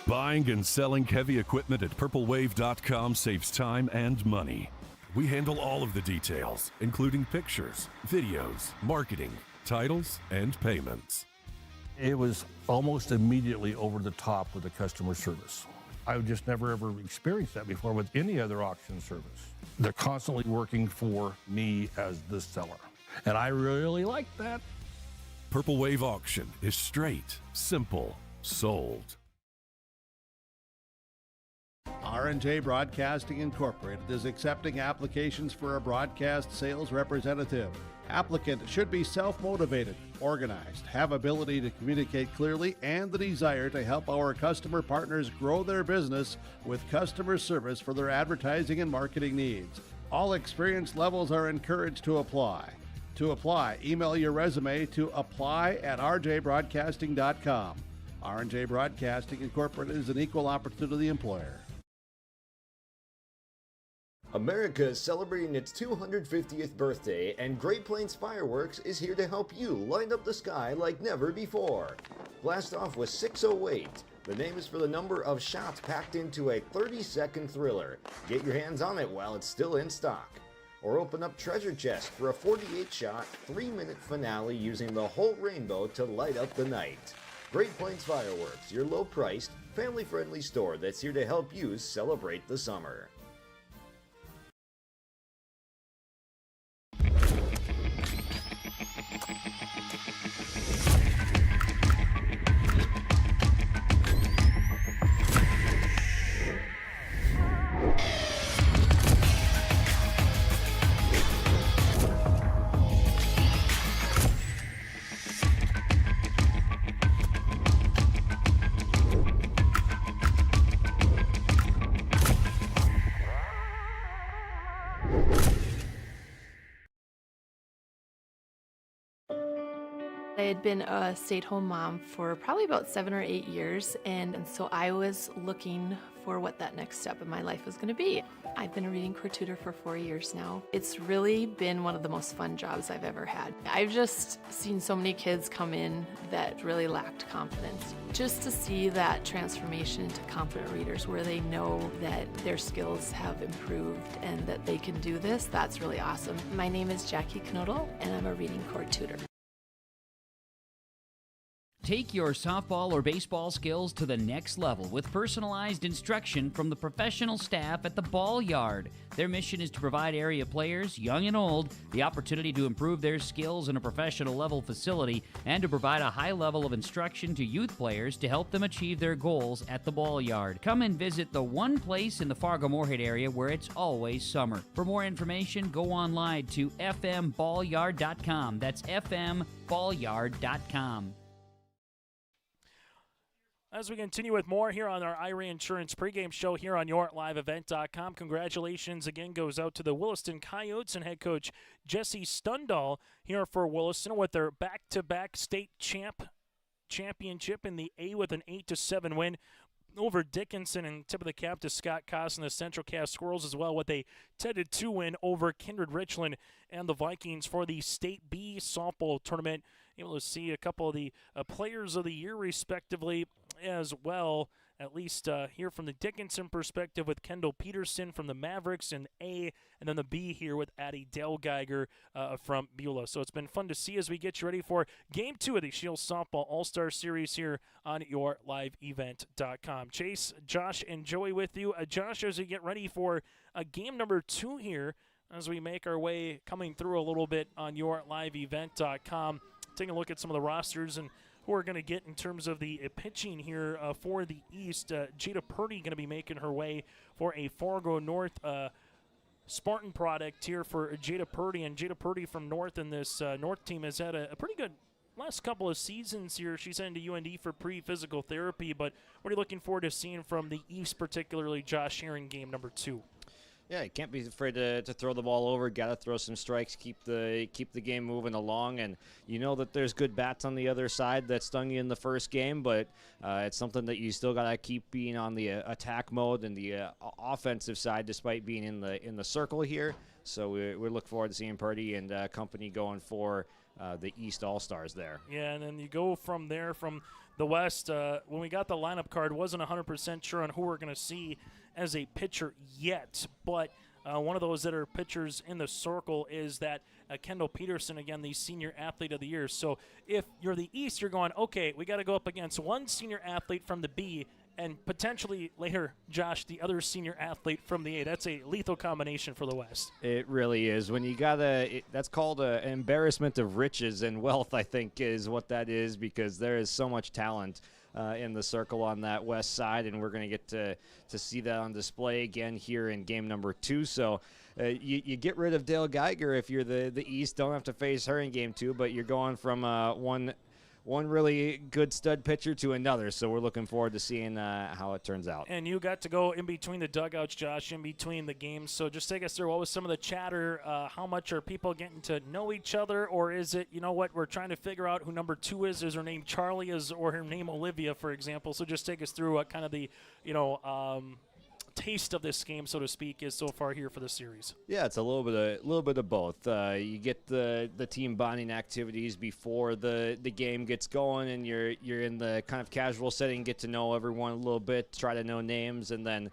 S9: Buying and selling heavy equipment at purplewave.com saves time and money. We handle all of the details, including pictures, videos, marketing, titles, and payments.
S11: It was almost immediately over the top with the customer service. I've just never ever experienced that before with any other auction service. They're constantly working for me as the seller, and I really like that.
S9: Purple Wave Auction is straight, simple, sold.
S11: R&J Broadcasting Incorporated is accepting applications for a broadcast sales representative. Applicant should be self-motivated, organized, have ability to communicate clearly, and the desire to help our customer partners grow their business with customer service for their advertising and marketing needs. All experience levels are encouraged to apply. To apply, email your resume to apply@rjbroadcasting.com. R&J Broadcasting Incorporated is an equal opportunity employer.
S3: America is celebrating its 250th birthday, and Great Plains Fireworks is here to help you light up the sky like never before. Blast off with 608. The name is for the number of shots packed into a 30-second thriller. Get your hands on it while it's still in stock. Or open up Treasure Chest for a 48-shot, 3-minute finale using the whole rainbow to light up the night. Great Plains Fireworks, your low-priced, family-friendly store that's here to help you celebrate the summer.
S5: I had been a stay-at-home mom for probably about 7 or 8 years, and so I was looking for what that next step in my life was going to be. I've been a reading core tutor for 4 years now. It's really been one of the most fun jobs I've ever had. I've just seen so many kids come in that really lacked confidence. Just to see that transformation into confident readers where they know that their skills have improved and that they can do this, that's really awesome. My name is Jackie Knodel, and I'm a reading core tutor.
S1: Take your softball or baseball skills to the next level with personalized instruction from the professional staff at the Ball Yard. Their mission is to provide area players, young and old, the opportunity to improve their skills in a professional level facility and to provide a high level of instruction to youth players to help them achieve their goals at the Ball Yard. Come and visit the one place in the Fargo-Moorhead area where it's always summer. For more information, go online to fmballyard.com. That's fmballyard.com.
S2: As we continue with more here on our IRA Insurance pregame show here on YourLiveEvent.com, congratulations again goes out to the Williston Coyotes and head coach Jesse Stundahl here for Williston with their back-to-back state championship in the A with an 8-7 win over Dickinson, and tip of the cap to Scott Koss and the Central Cass Squirrels as well with a 10-2 win over Kindred Richland and the Vikings for the State B softball tournament. Able to see a couple of the players of the year respectively as well, at least here from the Dickinson perspective with Kendall Peterson from the Mavericks in A, and then the B here with Addie Delgeiger from Beulah. So it's been fun to see as we get you ready for Game 2 of the Scheels Softball All-Star Series here on YourLiveEvent.com. Chase, Josh, and Joey with you. Josh, as we get ready for game number 2 here, as we make our way coming through a little bit on YourLiveEvent.com, taking a look at some of the rosters and who we're going to get in terms of the pitching here for the East. Jada Purdy going to be making her way for a Fargo North Spartan product here for Jada Purdy. And Jada Purdy from North in this North team has had a pretty good last couple of seasons here. She's heading to UND for pre-physical therapy, but what are you looking forward to seeing from the East, particularly Josh here in game number 2?
S3: Yeah, you can't be afraid to throw the ball over. Got to throw some strikes, keep the game moving along, and you know that there's good bats on the other side that stung you in the first game, but it's something that you still got to keep being on the attack mode and the offensive side, despite being in the circle here. So we look forward to seeing Purdy and company going for the East All-Stars there.
S2: Yeah, and then you go from there from the West. When we got the lineup card, wasn't 100% sure on who we're going to see as a pitcher yet, but one of those that are pitchers in the circle is that Kendall Peterson, again, the Senior Athlete of the Year. So if you're the East, you're going, okay, we got to go up against one senior athlete from the B and potentially later, Josh, the other senior athlete from the A. That's a lethal combination for the West.
S3: It really is. When you that's called an embarrassment of riches and wealth, I think, is what that is, because there is so much talent in the circle on that west side, and we're going to get to see that on display again here in game number 2. So you get rid of Dale Geiger if you're the East. Don't have to face her in game 2, but you're going from one really good stud pitcher to another. So we're looking forward to seeing how it turns out.
S2: And you got to go in between the dugouts, Josh, in between the games. So just take us through, what was some of the chatter? How much are people getting to know each other? Or is it, you know what, we're trying to figure out who number 2 is. Is her name Charlie or her name Olivia, for example? So just take us through what kind of the, taste of this game, so to speak, is so far here for the series.
S3: Yeah, it's a little bit of both. You get the team bonding activities before the game gets going, and you're in the kind of casual setting, get to know everyone a little bit, try to know names, and then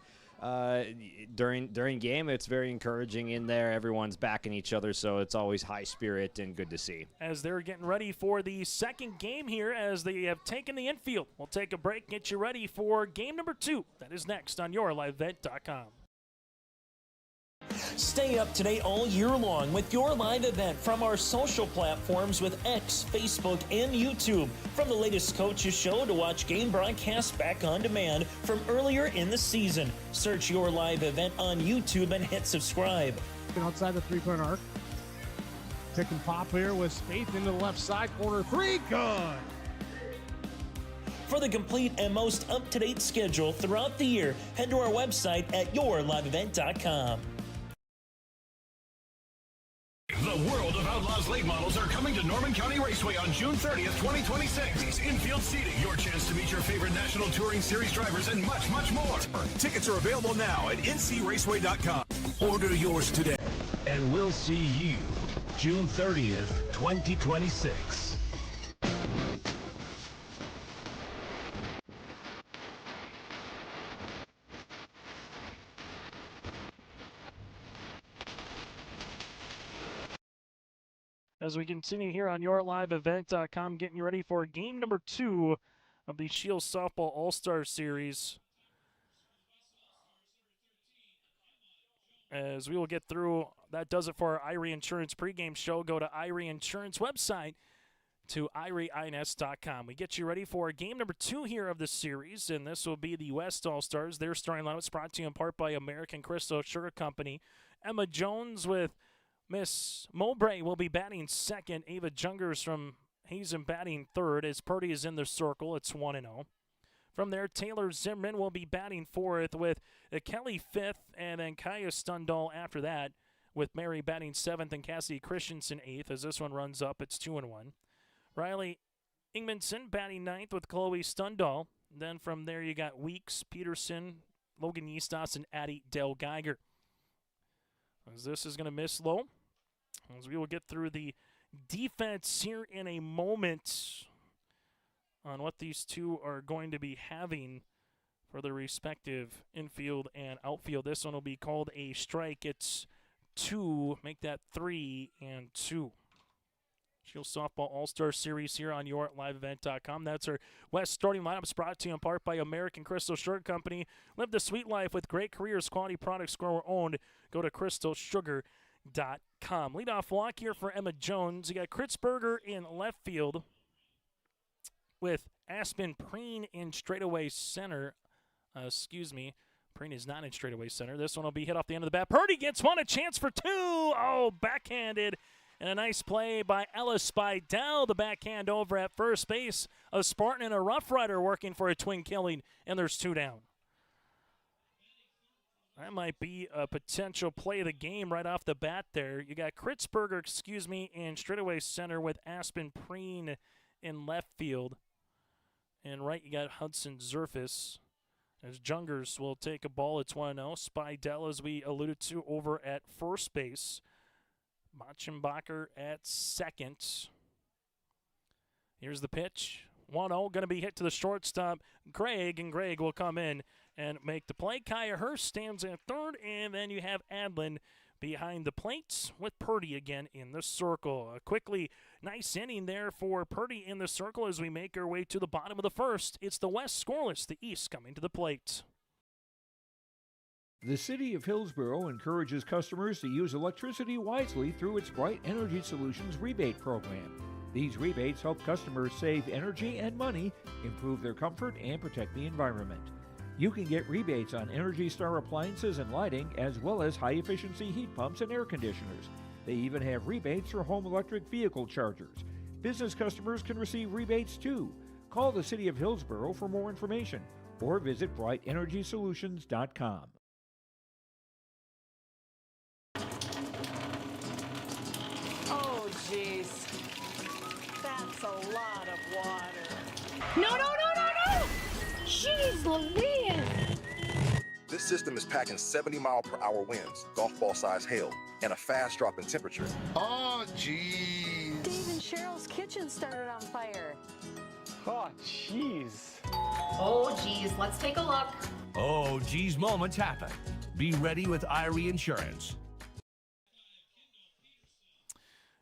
S3: during game, it's very encouraging in there. Everyone's backing each other, so it's always high spirit and good to see.
S2: As they're getting ready for the second game here, as they have taken the infield. We'll take a break, get you ready for game number 2. That is next on YourLiveEvent.com.
S8: Stay up to date all year long with your live event from our social platforms with X, Facebook, and YouTube. From the latest coaches show to watch game broadcasts back on demand from earlier in the season. Search Your Live Event on YouTube and hit subscribe.
S10: Outside the three-point arc. Pick and pop here with Spaeth into the left side corner. 3, good!
S8: For the complete and most up-to-date schedule throughout the year, head to our website at YourLiveEvent.com.
S9: The World of Outlaws late models are coming to Norman County Raceway on June 30th, 2026. Infield seating, your chance to meet your favorite National Touring Series drivers, and much, much more. Tickets are available now at ncraceway.com.
S22: Order yours today, and we'll see you June 30th, 2026.
S2: As we continue here on YourLiveEvent.com, getting you ready for game number 2 of the Scheels Softball All-Star Series. As we will get through, that does it for our Irie Insurance pregame show. Go to Irie Insurance website to IrieINS.com. We get you ready for game number 2 here of the series, and this will be the West All-Stars. Their starting lineup is brought to you in part by American Crystal Sugar Company. Emma Jones with Miss Mowbray will be batting second. Ava Jungers from Hazen batting third as Purdy is in the circle. It's 1-0. From there, Taylor Zimmerman will be batting fourth with Kelly fifth, and then Kaya Stundal after that with Mary batting seventh and Cassidy Christensen eighth. As this one runs up, it's 2-1. Riley Ingmanson batting ninth with Chloe Stundal. Then from there, you got Weeks, Peterson, Logan Eastos, and Addie Dale Geiger. As this is going to miss low. As we will get through the defense here in a moment on what these two are going to be having for their respective infield and outfield. This one will be called a strike. It's 2. Make that 3 and 2. Scheels Softball All-Star Series here on YourLiveEvent.com. That's our West starting lineups brought to you in part by American Crystal Sugar Company. Live the sweet life with great careers, quality products, grower-owned. Go to crystalsugar.com. Leadoff walk here for Emma Jones. You got Kritzberger in left field with Aspen Preen in straightaway center. Preen is not in straightaway center. This one will be hit off the end of the bat. Purdy gets one, a chance for 2. Oh, backhanded. And a nice play by Ellis Spidell, the backhand over at first base. A Spartan and a Rough Rider working for a twin killing, and there's 2 down. That might be a potential play of the game right off the bat there. You got Kritzberger, in straightaway center with Aspen Preen in left field. And right, you got Hudson Zerfus. As Jungers will take a ball, it's 1-0. Spidell, as we alluded to, over at first base. Machenbacher at second. Here's the pitch. 1-0, going to be hit to the shortstop, Gregg, and Gregg will come in and make the play. Kaya Hurst stands at third, and then you have Adlin behind the plate with Purdy again in the circle. A quickly nice inning there for Purdy in the circle as we make our way to the bottom of the first. It's the West scoreless, the East coming to the plate.
S6: The City of Hillsborough encourages customers to use electricity wisely through its Bright Energy Solutions rebate program. These rebates help customers save energy and money, improve their comfort, and protect the environment. You can get rebates on Energy Star appliances and lighting, as well as high-efficiency heat pumps and air conditioners. They even have rebates for home electric vehicle chargers. Business customers can receive rebates too. Call the City of Hillsborough for more information or visit brightenergysolutions.com.
S13: Oh, jeez. That's a lot of water.
S14: No, no, no, no, no! Jeez Louise!
S15: This system is packing 70-mile-per-hour winds, golf ball-sized hail, and a fast drop in temperature.
S13: Oh, jeez. Dave and Cheryl's kitchen started on fire.
S16: Oh, jeez.
S18: Oh, geez, let's take a look.
S22: Oh, geez, moments happen. Be ready with Irie Insurance.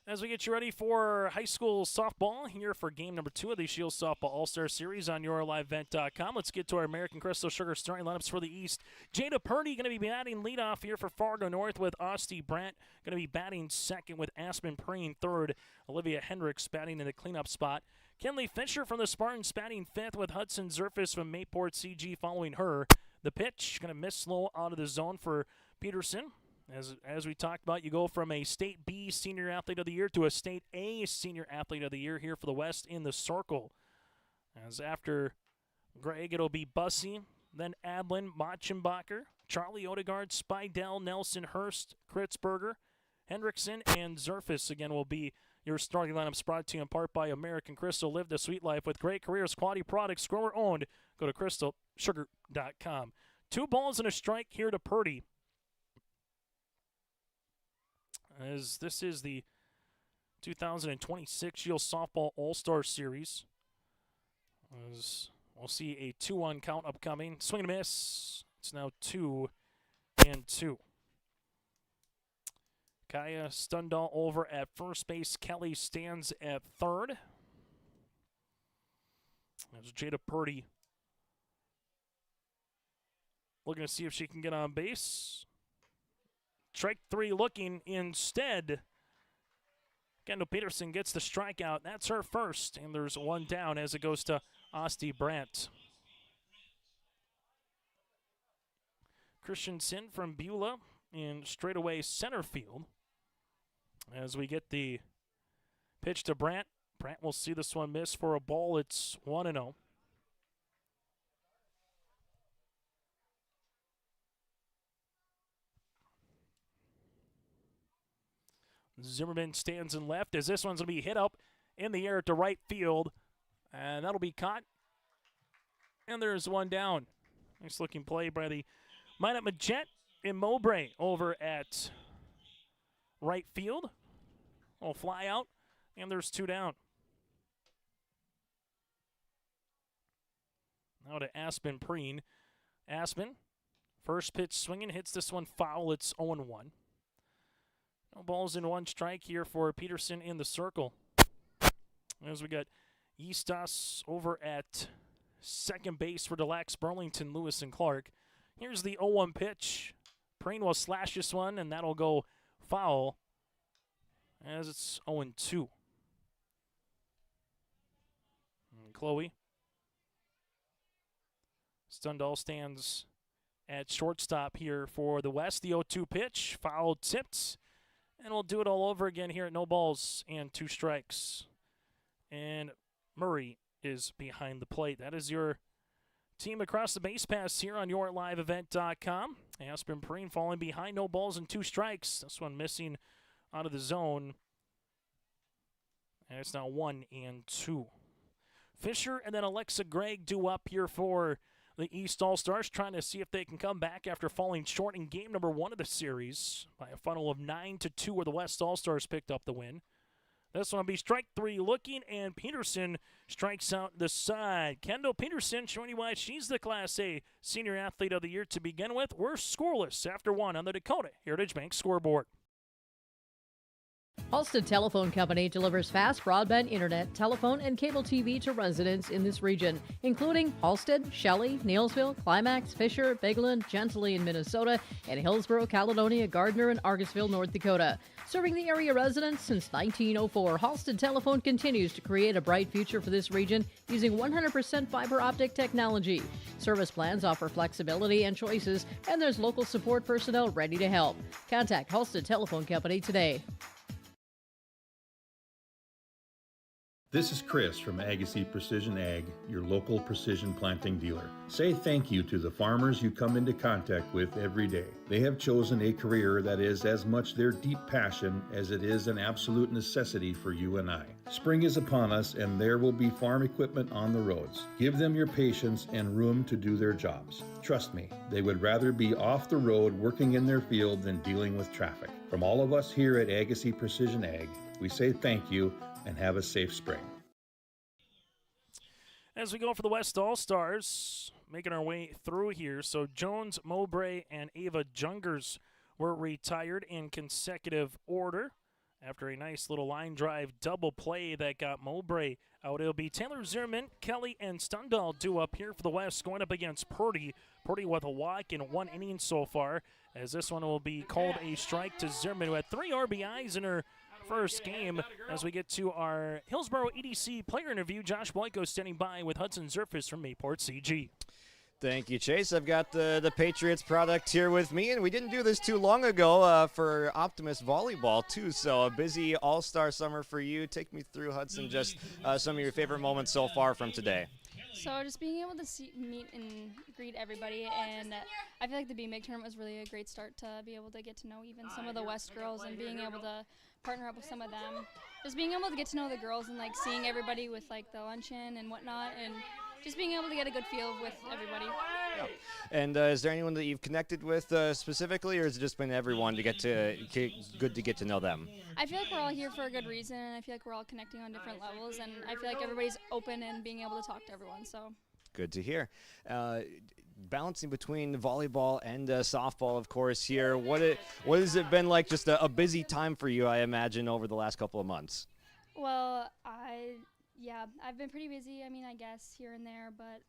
S2: As we get you ready for high school softball here for game number 2 of the Scheels Softball All-Star Series on YourLiveVent.com. Let's get to our American Crystal Sugar starting lineups for the East. Jada Purdy going to be batting leadoff here for Fargo North with Austin Brandt. Going to be batting second with Aspen Preen third. Olivia Hendricks batting in the cleanup spot. Kenley Fisher from the Spartans batting fifth with Hudson Zerfus from Mayport CG following her. The pitch going to miss slow out of the zone for Peterson. As we talked about, you go from a State B Senior Athlete of the Year to a State A Senior Athlete of the Year here for the West in the circle. As after Gregg, it'll be Bussey, then Adlin, Machenbacher, Charlie Odegaard, Spidell, Nelson, Hurst, Kritzberger, Hendrickson, and Zerfus again will be your starting lineups, brought to you in part by American Crystal. Live the sweet life with great careers, quality products, grower owned. Go to crystalsugar.com. 2 balls and a strike here to Purdy. As this is the 2026 Scheels Softball All-Star Series. As we'll see a 2-1 count upcoming. Swing and a miss. It's now 2-2. Kaya Stundahl over at first base. Kelly stands at third. As Jada Purdy looking to see if she can get on base. Strike 3 looking instead. Kendall Peterson gets the strikeout. That's her first, and there's 1 down as it goes to Austin Brandt. Christensen from Beulah in straightaway center field. As we get the pitch to Brandt. Brandt will see this one miss for a ball. It's 1-0. Zimmerman stands in left as this one's going to be hit up in the air to right field. And that'll be caught. And there's 1 down. Nice looking play by the Minot Magette and Mowbray over at right field. Will fly out. And there's 2 down. Now to Aspen Preen. Aspen, first pitch swinging, hits this one foul. It's 0-1. No balls in 1 strike here for Peterson in the circle. As we got Eastas over at second base for Delax, Burlington, Lewis, and Clark. Here's the 0-1 pitch. Preen will slash this one, and that'll go foul as it's 0-2. And Chloe Stundahl stands at shortstop here for the West. The 0-2 pitch, foul tipped. And we'll do it all over again here at no balls and 2 strikes. And Murray is behind the plate. That is your team across the base pass here on yourliveevent.com. Aspen Perrine falling behind, no balls and 2 strikes. This one missing out of the zone. And it's now 1-2. Fisher and then Alexa Gregg due up here for the East All-Stars, trying to see if they can come back after falling short in game number 1 of the series by a final of 9-2, where the West All-Stars picked up the win. This one will be strike 3 looking, and Peterson strikes out the side. Kendall Peterson showing you why she's the Class A Senior Athlete of the Year to begin with. We're scoreless after 1 on the Dakota Heritage Bank scoreboard.
S19: Halstead Telephone Company delivers fast broadband internet, telephone, and cable TV to residents in this region, including Halstead, Shelley, Neelsville, Climax, Fisher, Bigland, Gentilly in Minnesota, and Hillsborough, Caledonia, Gardner, and Argusville, North Dakota. Serving the area residents since 1904, Halstead Telephone continues to create a bright future for this region using 100% fiber optic technology. Service plans offer flexibility and choices, and there's local support personnel ready to help. Contact Halstead Telephone Company today.
S20: This is Chris from Agassiz Precision Ag, your local precision planting dealer. Say thank you to the farmers you come into contact with every day. They have chosen a career that is as much their deep passion as it is an absolute necessity for you and I. Spring is upon us and there will be farm equipment on the roads. Give them your patience and room to do their jobs. Trust me, they would rather be off the road working in their field than dealing with traffic. From all of us here at Agassiz Precision Ag, we say thank you and have a safe spring.
S2: As we go for the West All-Stars, making our way through here. So Jones, Mowbray, and Ava Jungers were retired in consecutive order after a nice little line drive double play that got Mowbray out. It'll be Taylor Zimmerman, Kelly, and Stundahl due up here for the West, going up against Purdy. Purdy with a walk in 1 inning so far, as this one will be called a strike to Zimmerman, who had 3 RBIs in her first game. As we get to our Hillsborough EDC player interview, Josh Boyko standing by with Hudson Zerfus from Mayport CG.
S3: Thank you, Chase. I've got the Patriots product here with me, and we didn't do this too long ago for Optimist Volleyball, too. So a busy all-star summer for you. Take me through, Hudson, just some of your favorite moments so far from today.
S21: So just being able to meet and greet everybody, and I feel like the BMIG tournament was really a great start to be able to get to know even some of the West girls and being able to partner up with some of them. Just being able to get to know the girls and like seeing everybody with like the luncheon and whatnot, and just being able to get a good feel with everybody.
S3: Yeah. And is there anyone that you've connected with specifically, or has it just been everyone to good to get to know them?
S21: I feel like we're all here for a good reason, and I feel like we're all connecting on different levels, and I feel like everybody's open and being able to talk to everyone. So
S3: good to hear. Balancing between volleyball and softball, of course, here. What has it been like? Just a busy time for you, I imagine, over the last couple of months.
S21: Well, I've been pretty busy. I mean, I guess here and there, but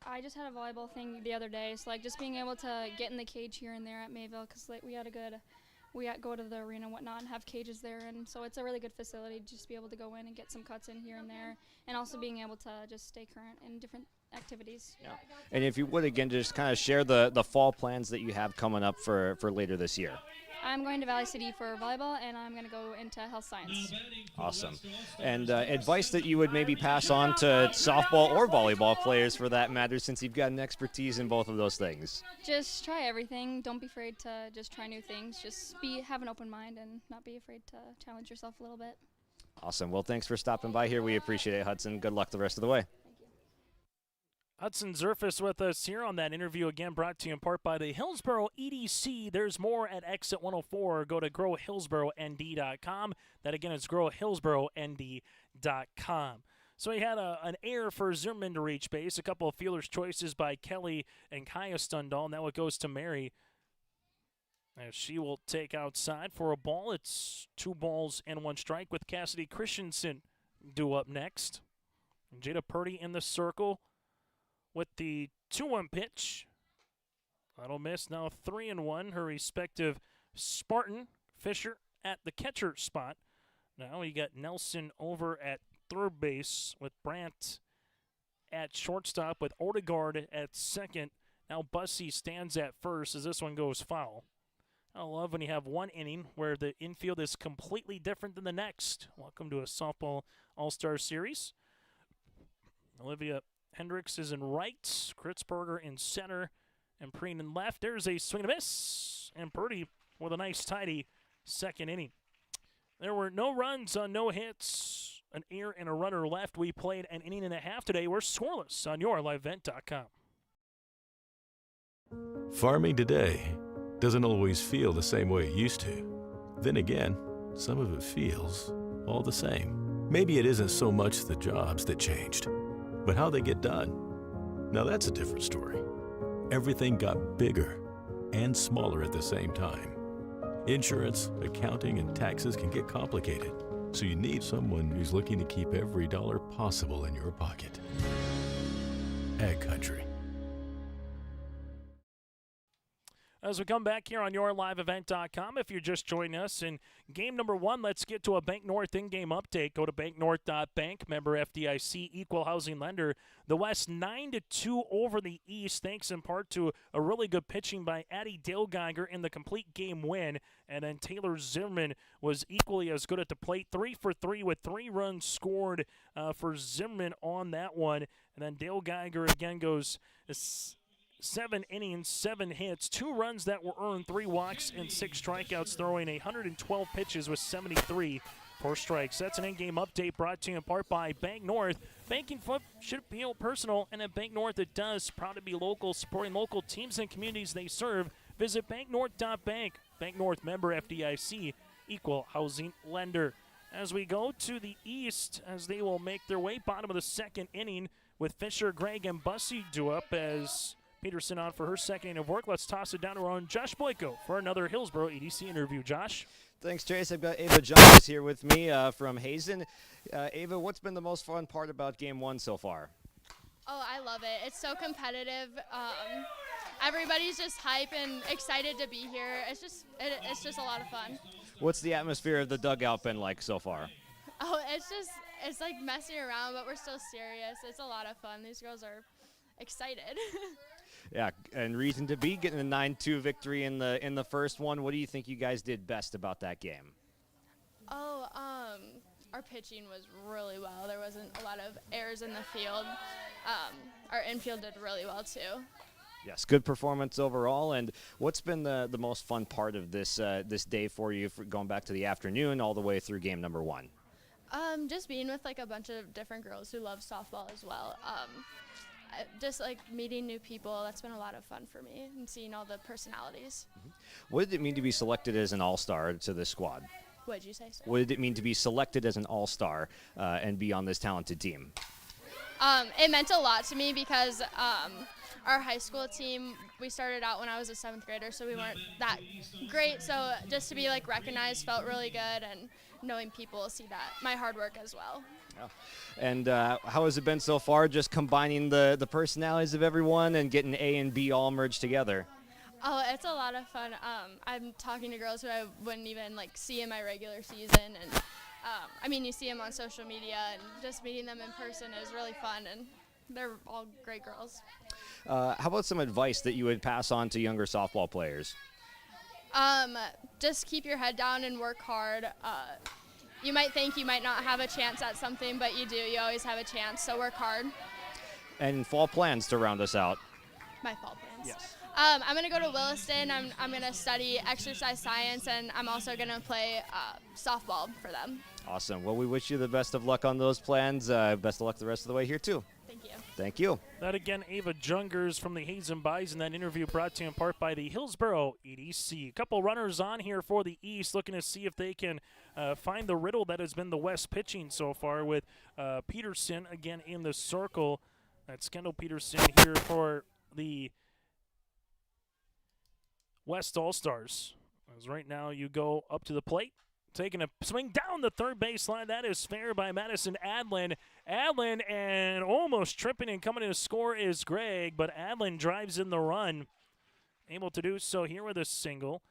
S21: I just had a volleyball thing the other day. So like just being able to get in the cage here and there at Mayville, because like we go to the arena and whatnot and have cages there, and so it's a really good facility to just be able to go in and get some cuts in here and there, and also being able to just stay current in different activities.
S3: Yeah. And if you would, again, just kind of share the fall plans that you have coming up for later this year.
S21: I'm going to Valley City for volleyball, and I'm going to go into health science.
S3: Awesome. And advice that you would maybe pass on to softball or volleyball players for that matter, since you've got an expertise in both of those things?
S21: Just try everything. Don't be afraid to just try new things. Just have an open mind and not be afraid to challenge yourself a little bit.
S3: Awesome. Well, thanks for stopping by here. We appreciate it, Hudson. Good luck the rest of the way.
S2: Hudson Zerfus with us here on that interview, again brought to you in part by the Hillsborough EDC. There's more at Exit 104. Go to growhillsboroND.com. That again is growhillsboroND.com. So he had an error for Zimmerman to reach base. A couple of fielder's choices by Kelly and Kaya Stundahl. Now it goes to Mary, as she will take outside for a ball. It's 2 balls and 1 strike with Cassidy Christensen due up next. And Jada Purdy in the circle with the 2-1 pitch. That'll miss. Now 3-1. Her respective Spartan, Fisher at the catcher spot. Now we got Nelson over at third base with Brandt at shortstop with Odegaard at second. Now Bussey stands at first as this one goes foul. I love when you have one inning where the infield is completely different than the next. Welcome to a softball all-star series. Olivia Hendricks is in right, Kritzberger in center, and Preen in left. There's a swing and a miss, and Purdy with a nice tidy second inning. There were no runs on no hits, an error and a runner left. We played an inning and a half today. We're scoreless on yourlivevent.com.
S22: Farming today doesn't always feel the same way it used to. Then again, some of it feels all the same. Maybe it isn't so much the jobs that changed, but how they get done. Now that's a different story. Everything got bigger and smaller at the same time. Insurance, accounting, and taxes can get complicated, so you need someone who's looking to keep every dollar possible in your pocket. Ag Country.
S2: As we come back here on yourliveevent.com, if you're just joining us in game number 1, let's get to a Bank North in-game update. Go to banknorth.bank, member FDIC, equal housing lender. The West 9-2 over the East, thanks in part to a really good pitching by Addie Dale-Geiger in the complete game win. And then Taylor Zimmerman was equally as good at the plate, 3 for 3 with 3 runs scored for Zimmerman on that one. And then Dale-Geiger again goes 7 innings, 7 hits, 2 runs that were earned, 3 walks, and 6 strikeouts, throwing 112 pitches with 73 for strikes. That's an in-game update brought to you in part by Bank North. Banking should feel personal, and at Bank North it does. Proud to be local, supporting local teams and communities they serve. Visit banknorth.bank. Bank North, member FDIC, equal housing lender. As we go to the East, as they will make their way, bottom of the second inning with Fisher, Gregg, and Bussey due up as Peterson on for her second inning of work. Let's toss it down to our own Josh Boyko for another Hillsboro EDC interview. Josh?
S3: Thanks, Trace. I've got Ava Jones here with me from Hazen. Ava, what's been the most fun part about Game 1 so far?
S4: Oh, I love it. It's so competitive. Everybody's just hype and excited to be here. It's just a lot of fun.
S3: What's the atmosphere of the dugout been like so far?
S4: Oh, it's like messing around, but we're still serious. It's a lot of fun. These girls are excited.
S3: Yeah, and reason to be, getting a 9-2 victory in the first one. What do you think you guys did best about that game?
S4: Oh, our pitching was really well. There wasn't a lot of errors in the field. Our infield did really well too.
S3: Yes, good performance overall. And what's been the most fun part of this day for you, going back to the afternoon all the way through game number 1?
S4: Just being with like a bunch of different girls who love softball as well. Just like meeting new people, that's been a lot of fun for me, and seeing all the personalities.
S3: Mm-hmm. What did it mean to be selected as an all-star to this squad?
S4: What did you say, sir?
S3: What did it mean to be selected as an all-star and be on this talented team?
S4: It meant a lot to me because our high school team, we started out when I was a 7th grader, so we weren't that great. So just to be like recognized felt really good, and knowing people see that my hard work as well.
S3: Yeah. And how has it been so far, just combining the personalities of everyone and getting A and B all merged together?
S4: Oh, it's a lot of fun. I'm talking to girls who I wouldn't even like see in my regular season, and I mean, you see them on social media, and just meeting them in person is really fun, and they're all great girls.
S3: How about some advice that you would pass on to younger softball players?
S4: Just keep your head down and work hard. You might think you might not have a chance at something, but you do. You always have a chance, so work hard.
S3: And fall plans to round us out?
S4: My fall plans?
S3: Yes.
S4: I'm going to go to Williston. I'm going to study exercise science, and I'm also going to play softball for them.
S3: Awesome. Well, we wish you the best of luck on those plans. Best of luck the rest of the way here, too.
S4: Thank you.
S3: Thank you.
S2: That again, Ava Jungers from the Hazen Bison. That interview brought to you in part by the Hillsboro EDC. A couple runners on here for the East, looking to see if they can find the riddle that has been the West pitching so far, with Peterson again in the circle. That's Kendall Peterson here for the West All-Stars. As right now you go up to the plate, taking a swing down the third base line. That is fair by Madison Adlin. Adlin, and almost tripping and coming in to score is Gregg, but Adlin drives in the run. Able to do so here with a single,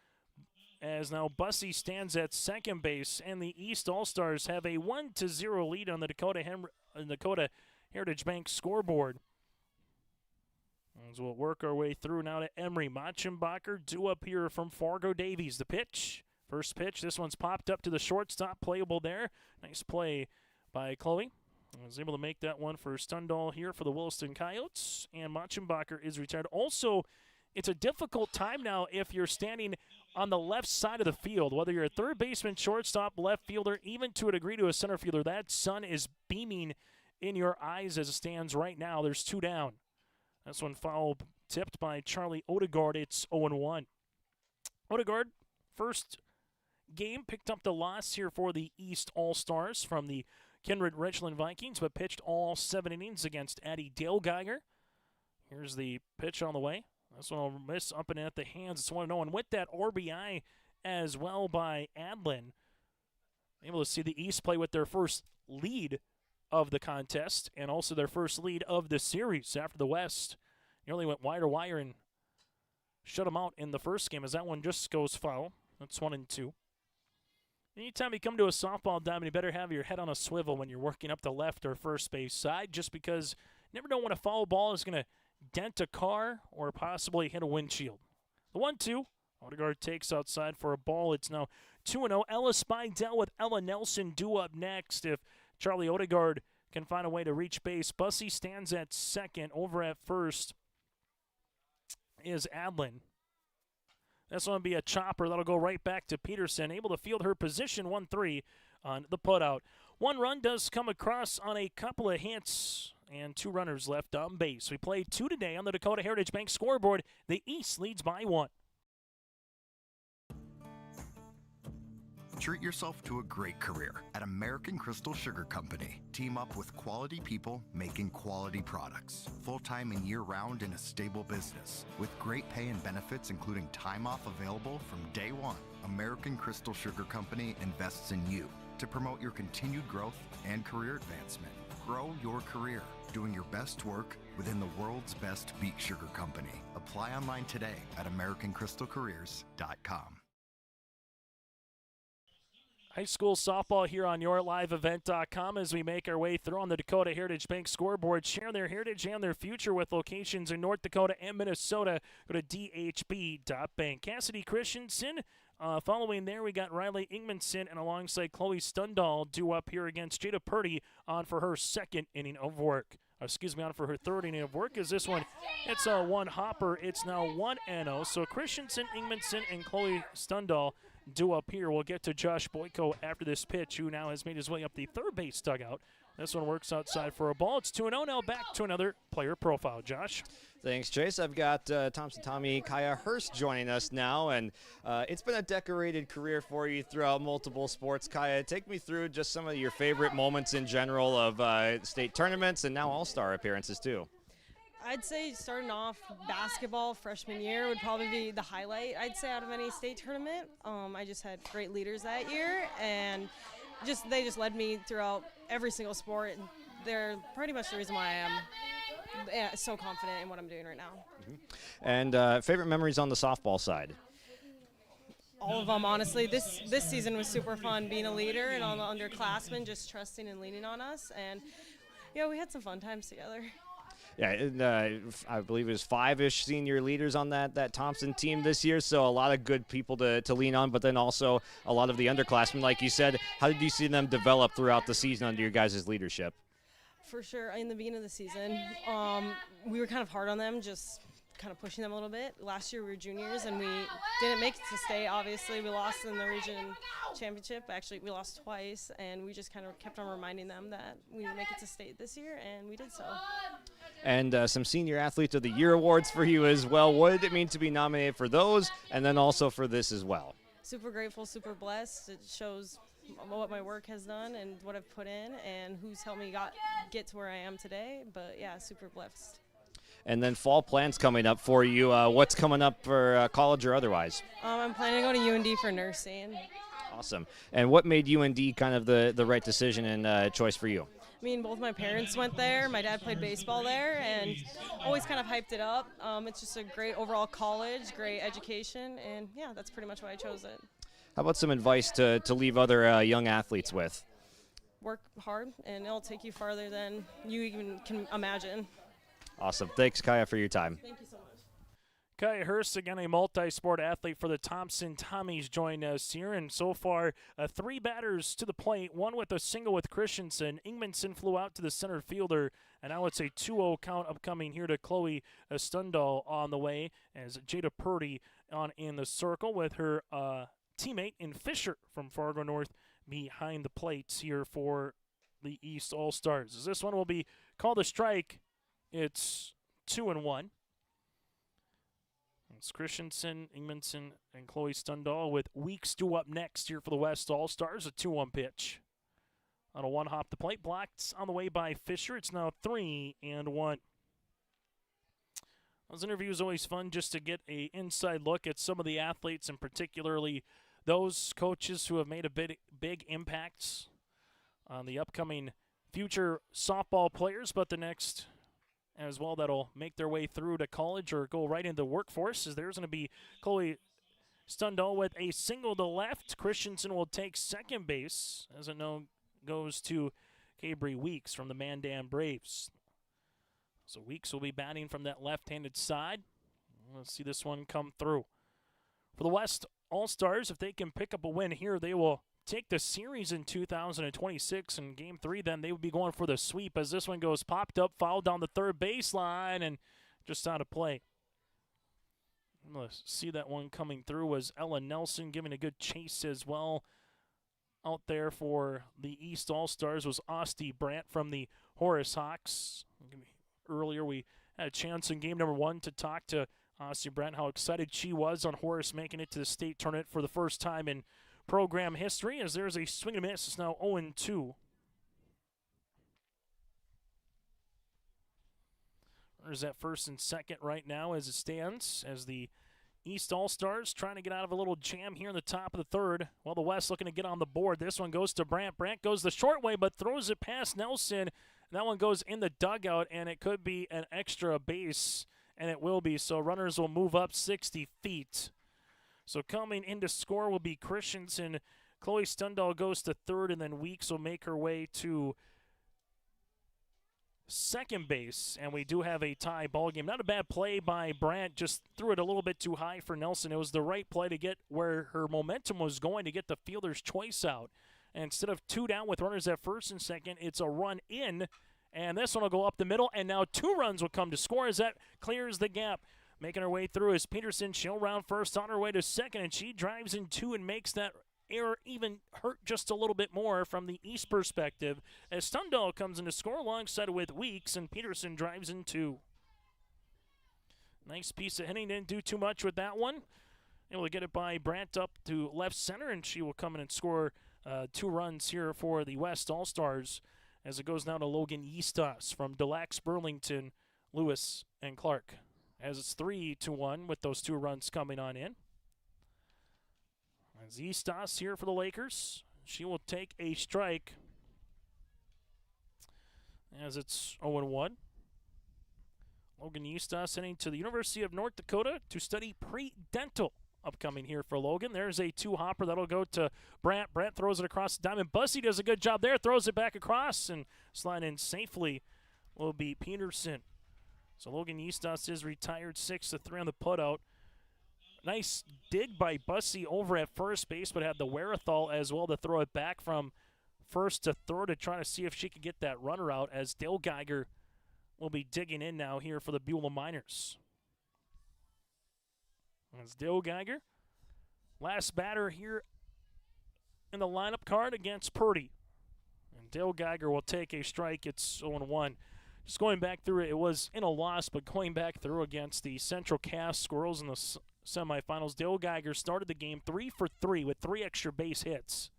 S2: as now Bussey stands at second base, and the East All-Stars have a 1-0 lead on the Dakota Heritage Bank scoreboard. As we'll work our way through now to Emery. Machenbacher due up here from Fargo Davies. The pitch. First pitch. This one's popped up to the shortstop. Playable there. Nice play by Chloe. Was able to make that one for Stundall here for the Williston Coyotes. And Machenbacher is retired. Also, it's a difficult time now if you're standing on the left side of the field, whether you're a third baseman, shortstop, left fielder, even to a degree to a center fielder. That sun is beaming in your eyes as it stands right now. There's 2 down. This one foul tipped by Charlie Odegaard. It's 0-1. Odegaard, first game, picked up the loss here for the East All-Stars from the Kindred Richland Vikings, but pitched all 7 innings against Addie Dale Geiger. Here's the pitch on the way. This one will miss up and at the hands. It's 1-0. And with that RBI as well by Adlin, able to see the East play with their first lead of the contest and also their first lead of the series after the West nearly went wire to wire and shut them out in the first game as that one just goes foul. That's 1-2. Anytime you come to a softball diamond, you better have your head on a swivel when you're working up the left or first base side, just because you never know when a foul ball is going to dent a car or possibly hit a windshield. The 1-2, Odegaard takes outside for a ball. It's now 2-0. Ella Spidell with Ella Nelson due up next. If Charlie Odegaard can find a way to reach base, Bussey stands at second. Over at first is Adlin. This one will be a chopper that'll go right back to Peterson, able to field her position 1-3 on the putout. 1 run does come across on a couple of hits, and 2 runners left on base. We played 2 today on the Dakota Heritage Bank scoreboard. The East leads by 1.
S7: Treat yourself to a great career at American Crystal Sugar Company. Team up with quality people making quality products. Full-time and year-round in a stable business. With great pay and benefits including time off available from day one. American Crystal Sugar Company invests in you to promote your continued growth and career advancement. Grow your career doing your best work within the world's best beet sugar company. Apply online today at AmericanCrystalCareers.com.
S2: High school softball here on YourLiveEvent.com as we make our way through on the Dakota Heritage Bank scoreboard. Share their heritage and their future with locations in North Dakota and Minnesota. Go to dhb.bank. Cassidy Christensen. Following there, we got Riley Ingmanson and alongside Chloe Stundall due up here against Jada Purdy on for her second inning of work. On for her third inning of work. Is this one? It's a 1 hopper. It's now 1-0. So Christensen, Ingmanson, and Chloe Stundall due up here. We'll get to Josh Boyko after this pitch, who now has made his way up the third base dugout. This one works outside for a ball. It's 2-0 now. Back to another player profile. Josh?
S3: Thanks, Chase. I've got Thompson Tommy Kaya Hurst joining us now, and it's been a decorated career for you throughout multiple sports. Kaya, take me through just some of your favorite moments in general of state tournaments and now all-star appearances, too.
S12: I'd say starting off basketball freshman year would probably be the highlight, I'd say, out of any state tournament. I just had great leaders that year, and they just led me throughout every single sport. And they're pretty much the reason why I am so confident in what I'm doing right now.
S3: And favorite memories on the softball side?
S12: All of them, honestly. This season was super fun being a leader and all the underclassmen just trusting and leaning on us. And, yeah, we had some fun times together.
S3: Yeah, and, I believe it was 5-ish senior leaders on that Thompson team this year, so a lot of good people to lean on, but then also a lot of the underclassmen, like you said. How did you see them develop throughout the season under your guys' leadership?
S12: For sure. In the beginning of the season, we were kind of hard on them, just kind of pushing them a little bit. Last year we were juniors, and we didn't make it to state, obviously. We lost in the region championship. Actually, we lost twice, and we just kind of kept on reminding them that we would make it to state this year, and we did so.
S3: And some Senior Athlete of the Year awards for you as well. What did it mean to be nominated for those, and then also for this as well?
S12: Super grateful, super blessed. It shows what my work has done and what I've put in and who's helped me get to where I am today. But, yeah, super blessed.
S3: And then fall plans coming up for you. What's coming up for college or otherwise?
S12: I'm planning to go to UND for nursing.
S3: Awesome. And what made UND kind of the right decision and choice for you?
S12: I mean, both my parents went there. My dad played baseball there and always kind of hyped it up. It's just a great overall college, great education, and, yeah, that's pretty much why I chose it.
S3: How about some advice to leave other young athletes with?
S12: Work hard, and it'll take you farther than you even can imagine.
S3: Awesome. Thanks, Kaya, for your time.
S12: Thank you so much.
S2: Kaya Hurst, again, a multi-sport athlete for the Thompson Tommies, joined us here. And so far, 3 batters to the plate, one with a single with Christensen. Ingmanson flew out to the center fielder, and now it's a 2-0 count upcoming here to Chloe Stundal on the way, as Jada Purdy on in the circle with her teammate in Fisher from Fargo North behind the plates here for the East All-Stars. As this one will be called a strike, it's 2-1. It's Christensen, Ingmanson, and Chloe Stundal with Weeks due up next here for the West All-Stars. A 2-1 pitch. On a one-hop the plate, blocked on the way by Fisher. It's now 3-1. Those interviews always fun just to get an inside look at some of the athletes, and particularly those coaches who have made a big impacts on the upcoming future softball players, but the next as well that'll make their way through to college or go right into the workforce. As there's going to be Chloe Stundal with a single to left. Christensen will take second base, as it now goes to Cabry Weeks from the Mandan Braves. So Weeks will be batting from that left-handed side. Let's see this one come through. For the West All-Stars, if they can pick up a win here, they will take the series in 2026. In Game 3, then they would be going for the sweep, as this one goes popped up, fouled down the third baseline, and just out of play. Let's see that one coming through was Ella Nelson giving a good chase as well. Out there for the East All-Stars was Osti Brandt from the Horace Hawks. Earlier we had a chance in game number 1 to talk to Osti Brandt, how excited she was on Horace making it to the state tournament for the first time in program history, as there's a swing and a miss. It's now 0-2. There's that first and second right now as it stands, as the East All-Stars trying to get out of a little jam here in the top of the third. Well, the West looking to get on the board. This one goes to Brandt. Brandt goes the short way, but throws it past Nelson. That one goes in the dugout, and it could be an extra base, and it will be. So runners will move up 60 feet. So coming in to score will be Christensen. Chloe Stundal goes to third, and then Weeks will make her way to second base. And we do have a tie ball game. Not a bad play by Brandt, just threw it a little bit too high for Nelson. It was the right play to get where her momentum was going, to get the fielder's choice out. And instead of 2 down with runners at first and second, it's a run in. And this one will go up the middle, and now 2 runs will come to score as that clears the gap. Making her way through is Peterson. She'll round first on her way to second, and she drives in 2 and makes that error even hurt just a little bit more from the East perspective, as Stundal comes in to score alongside with Weeks, and Peterson drives in 2. Nice piece of hitting. Didn't do too much with that one. Able to get it by Brandt up to left center, and she will come in and score 2 runs here for the West All-Stars, as it goes now to Logan Eastos from Delax, Burlington, Lewis, and Clark. As it's 3-1 with those 2 runs coming on in. As Eastos here for the Lakers. She will take a strike as it's 0-1. Logan Eastos heading to the University of North Dakota to study pre-dental upcoming here for Logan. There's a 2-hopper that'll go to Brandt. Brandt throws it across the diamond. Bussey does a good job there, throws it back across, and slide in safely will be Peterson. So Logan Eastos is retired 6-3 on the putout. Nice dig by Bussey over at first base, but had the wherewithal as well to throw it back from first to third to try to see if she could get that runner out, as Dale Geiger will be digging in now here for the Beulah Miners. That's Dale Geiger, last batter here in the lineup card against Purdy. And Dale Geiger will take a strike. It's 0-1. Just going back through it, it was in a loss, but going back through against the Central Cass Squirrels in the semifinals, Dale Geiger started the game 3 for 3 with 3 extra base hits.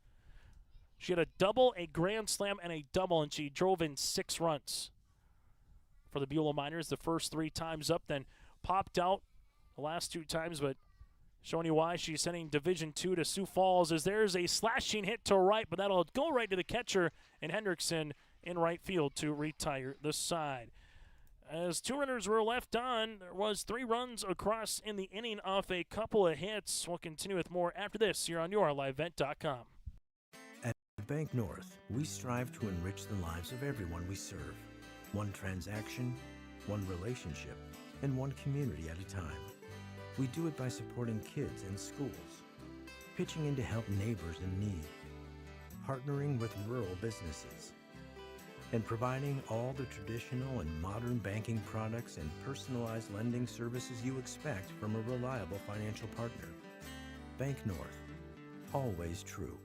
S2: She had a double, a grand slam, and a double, and she drove in 6 runs for the Beulah Miners the first 3 times up, then popped out the last 2 times, but showing you why she's sending Division II to Sioux Falls, as there's a slashing hit to right, but that'll go right to the catcher, and Hendrickson in right field to retire the side. As 2 runners were left on, there was 3 runs across in the inning off a couple of hits. We'll continue with more after this here on YourLiveVent.com.
S11: At Bank North, we strive to enrich the lives of everyone we serve. One transaction, one relationship, and one community at a time. We do it by supporting kids and schools, pitching in to help neighbors in need, partnering with rural businesses, and providing all the traditional and modern banking products and personalized lending services you expect from a reliable financial partner. Bank North, always true.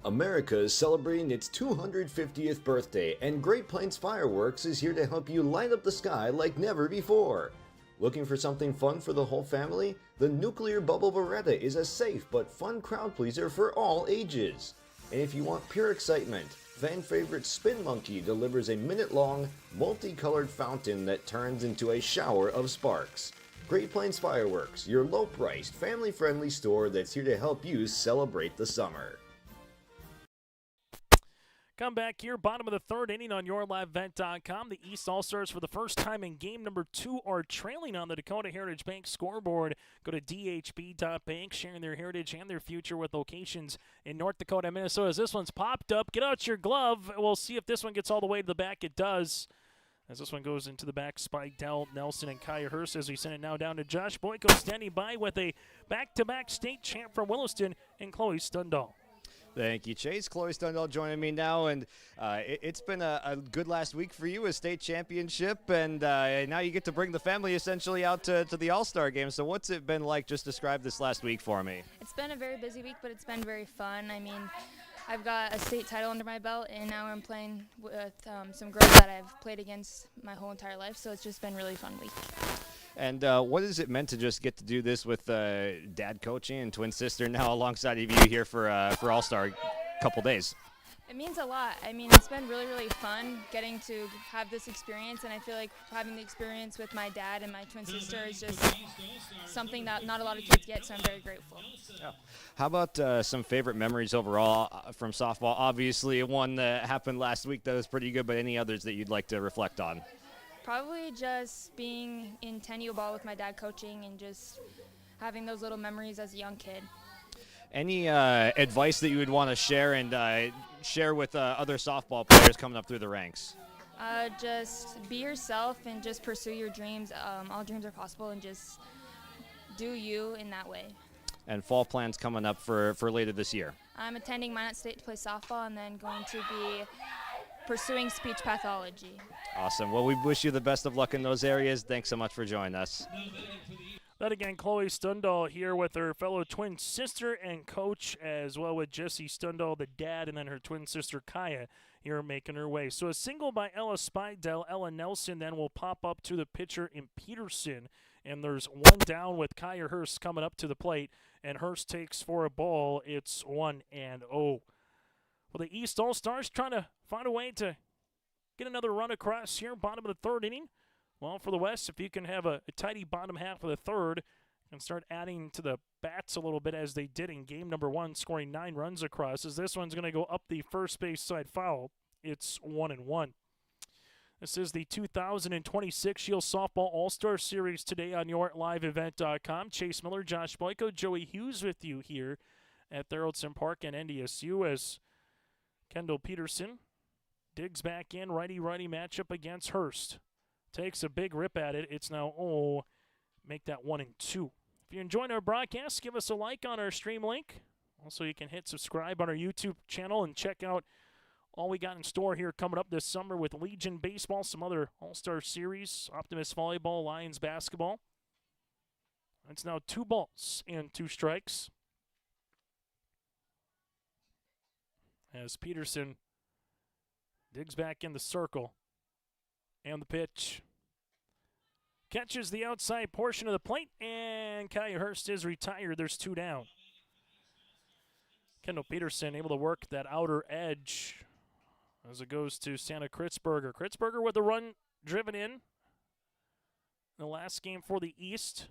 S3: America is celebrating its 250th birthday, and Great Plains Fireworks is here to help you light up the sky like never before. Looking for something fun for the whole family? The Nuclear Bubble Beretta is a safe but fun crowd pleaser for all ages. And if you want pure excitement, fan favorite Spin Monkey delivers a minute-long, multicolored fountain that turns into a shower of sparks. Great Plains Fireworks, your low-priced, family-friendly store that's here to help you celebrate the summer.
S2: Come back here, bottom of the third inning on YourLiveVent.com. The East All-Stars for the first time in game number 2 are trailing on the Dakota Heritage Bank scoreboard. Go to dhb.bank, sharing their heritage and their future with locations in North Dakota and Minnesota. As this one's popped up, get out your glove. We'll see if this one gets all the way to the back. It does. As this one goes into the back, Spidell, Nelson, and Kaya Hurst as we send it now down to Josh Boyko standing by with a back-to-back state champ from Williston and Chloe Stundahl.
S3: Thank you, Chase. Chloe Stundahl joining me now, and it's been a good last week for you, a state championship, and now you get to bring the family essentially out to the All-Star game. So what's it been like? Just describe this last week for me.
S5: It's been a very busy week, but it's been very fun. I mean, I've got a state title under my belt, and now I'm playing with some girls that I've played against my whole entire life, so it's just been a really fun week.
S3: And what has it meant to just get to do this with dad coaching and twin sister now alongside of you here for All-Star couple days?
S5: It means a lot. I mean, it's been really, really fun getting to have this experience, and I feel like having the experience with my dad and my twin sister is just something that not a lot of kids get, so I'm very grateful.
S3: Yeah. How about some favorite memories overall from softball? Obviously, one that happened last week that was pretty good, but any others that you'd like to reflect on?
S5: Probably just being in 10U ball with my dad coaching and just having those little memories as a young kid.
S3: Any advice that you would want to share and share with other softball players coming up through the ranks?
S5: Just be yourself and just pursue your dreams. All dreams are possible, and just do you in that way.
S3: And fall plans coming up for later this year?
S5: I'm attending Minot State to play softball and then going to be pursuing speech pathology.
S3: Awesome. Well, we wish you the best of luck in those areas. Thanks so much for joining us.
S2: That again, Chloe Stundahl here with her fellow twin sister and coach, as well with Jesse Stundahl, the dad, and then her twin sister Kaya here making her way. So a single by Ella Spidell. Ella Nelson then will pop up to the pitcher in Peterson. And there's one down with Kaya Hurst coming up to the plate. And Hurst takes for a ball. It's 1-0. Well, the East All-Stars trying to find a way to get another run across here, bottom of the third inning. Well, for the West, if you can have a tidy bottom half of the third and start adding to the bats a little bit as they did in game number 1, scoring 9 runs across, as this one's going to go up the first base side foul. It's 1-1. This is the 2026 Scheels Softball All-Star Series today on YourLiveEvent.com. Chase Miller, Josh Boyko, Joey Hughes with you here at Theraldson Park and NDSU as Kendall Peterson digs back in, righty-righty matchup against Hurst. Takes a big rip at it. It's now, make that 1-2. If you're enjoying our broadcast, give us a like on our stream link. Also, you can hit subscribe on our YouTube channel and check out all we got in store here coming up this summer with Legion Baseball, some other All-Star Series, Optimist Volleyball, Lions Basketball. It's now 2 balls and 2 strikes. As Peterson digs back in the circle. And the pitch catches the outside portion of the plate, and Kaya Hurst is retired. There's 2 down. Kendall Peterson able to work that outer edge as it goes to Santa Kritzberger. Kritzberger with the run driven in the last game for the East.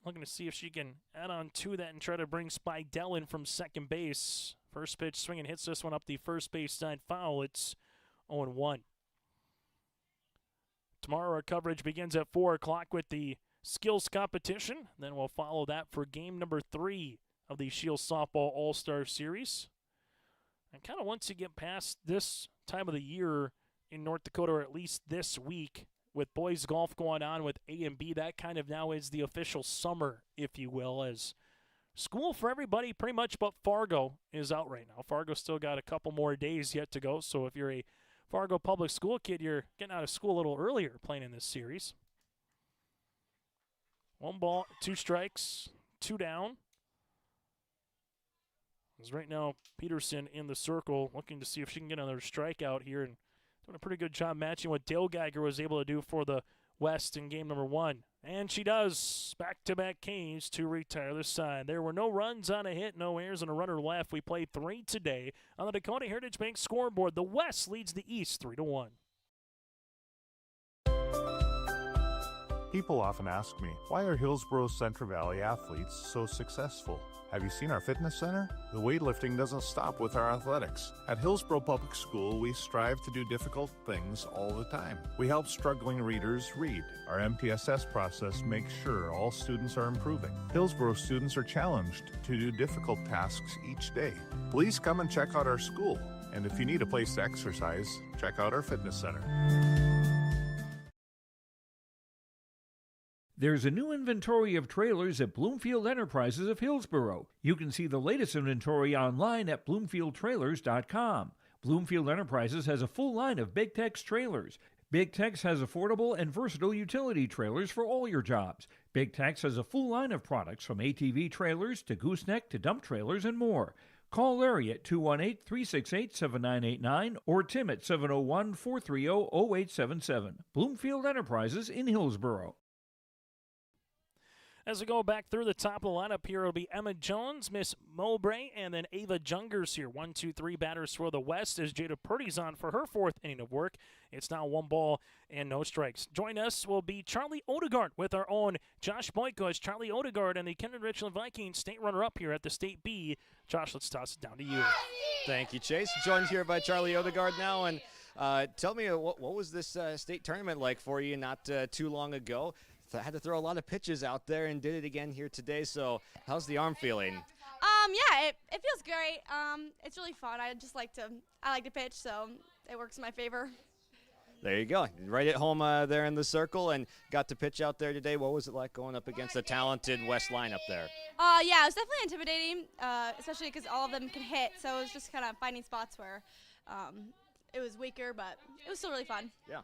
S2: Looking to see if she can add on to that and try to bring Spidell in from second base. First pitch swinging hits this one up the first base side foul. It's 0-1. Tomorrow our coverage begins at 4 o'clock with the skills competition. Then we'll follow that for game number 3 of the Scheels Softball All-Star Series. And kind of once you get past this time of the year in North Dakota, or at least this week, with boys golf going on with A and B. That kind of now is the official summer, if you will, as school for everybody pretty much but Fargo is out right now. Fargo still got a couple more days yet to go, so if you're a Fargo public school kid, you're getting out of school a little earlier playing in this series. 1 ball, 2 strikes, 2 down. As right now, Peterson in the circle looking to see if she can get another strikeout here, and doing a pretty good job matching what Dale Geiger was able to do for the West in game number 1. And she does. Back-to-back K's to retire the side. There were no runs on a hit, no errors, and a runner left. We played 3 today on the Dakota Heritage Bank scoreboard. The West leads the East 3-1.
S1: People often ask me, why are Hillsboro's Central Valley athletes so successful? Have you seen our fitness center? The weightlifting doesn't stop with our athletics. At Hillsboro Public School, we strive to do difficult things all the time. We help struggling readers read. Our MTSS process makes sure all students are improving. Hillsboro students are challenged to do difficult tasks each day. Please come and check out our school. And if you need a place to exercise, check out our fitness center.
S6: There's a new inventory of trailers at Bloomfield Enterprises of Hillsboro. You can see the latest inventory online at bloomfieldtrailers.com. Bloomfield Enterprises has a full line of Big Tex trailers. Big Tex has affordable and versatile utility trailers for all your jobs. Big Tex has a full line of products from ATV trailers to gooseneck to dump trailers and more. Call Larry at 218-368-7989 or Tim at 701-430-0877. Bloomfield Enterprises in Hillsboro.
S2: As we go back through the top of the lineup here, it'll be Emma Jones, Miss Mowbray, and then Ava Jungers here. 1, 2, 3 batters for the West as Jada Purdy's on for her 4th inning of work. It's now 1 ball and no strikes. Join us will be Charlie Odegaard with our own Josh Boyko as Charlie Odegaard and the Kindred Richland Vikings state runner-up here at the State B. Josh, let's toss it down to you.
S3: Thank you, Chase. Joined here by Charlie Odegaard now, and tell me what was this state tournament like for you not too long ago? I had to throw a lot of pitches out there and did it again here today. So how's the arm feeling?
S17: Yeah, it feels great. It's really fun. I like to pitch, so it works in my favor.
S3: There you go. Right at home there in the circle and got to pitch out there today. What was it like going up against the talented West lineup there?
S17: Yeah, it was definitely intimidating, especially because all of them can hit. So it was just kind of finding spots where it was weaker, but it was still really fun.
S3: Yeah.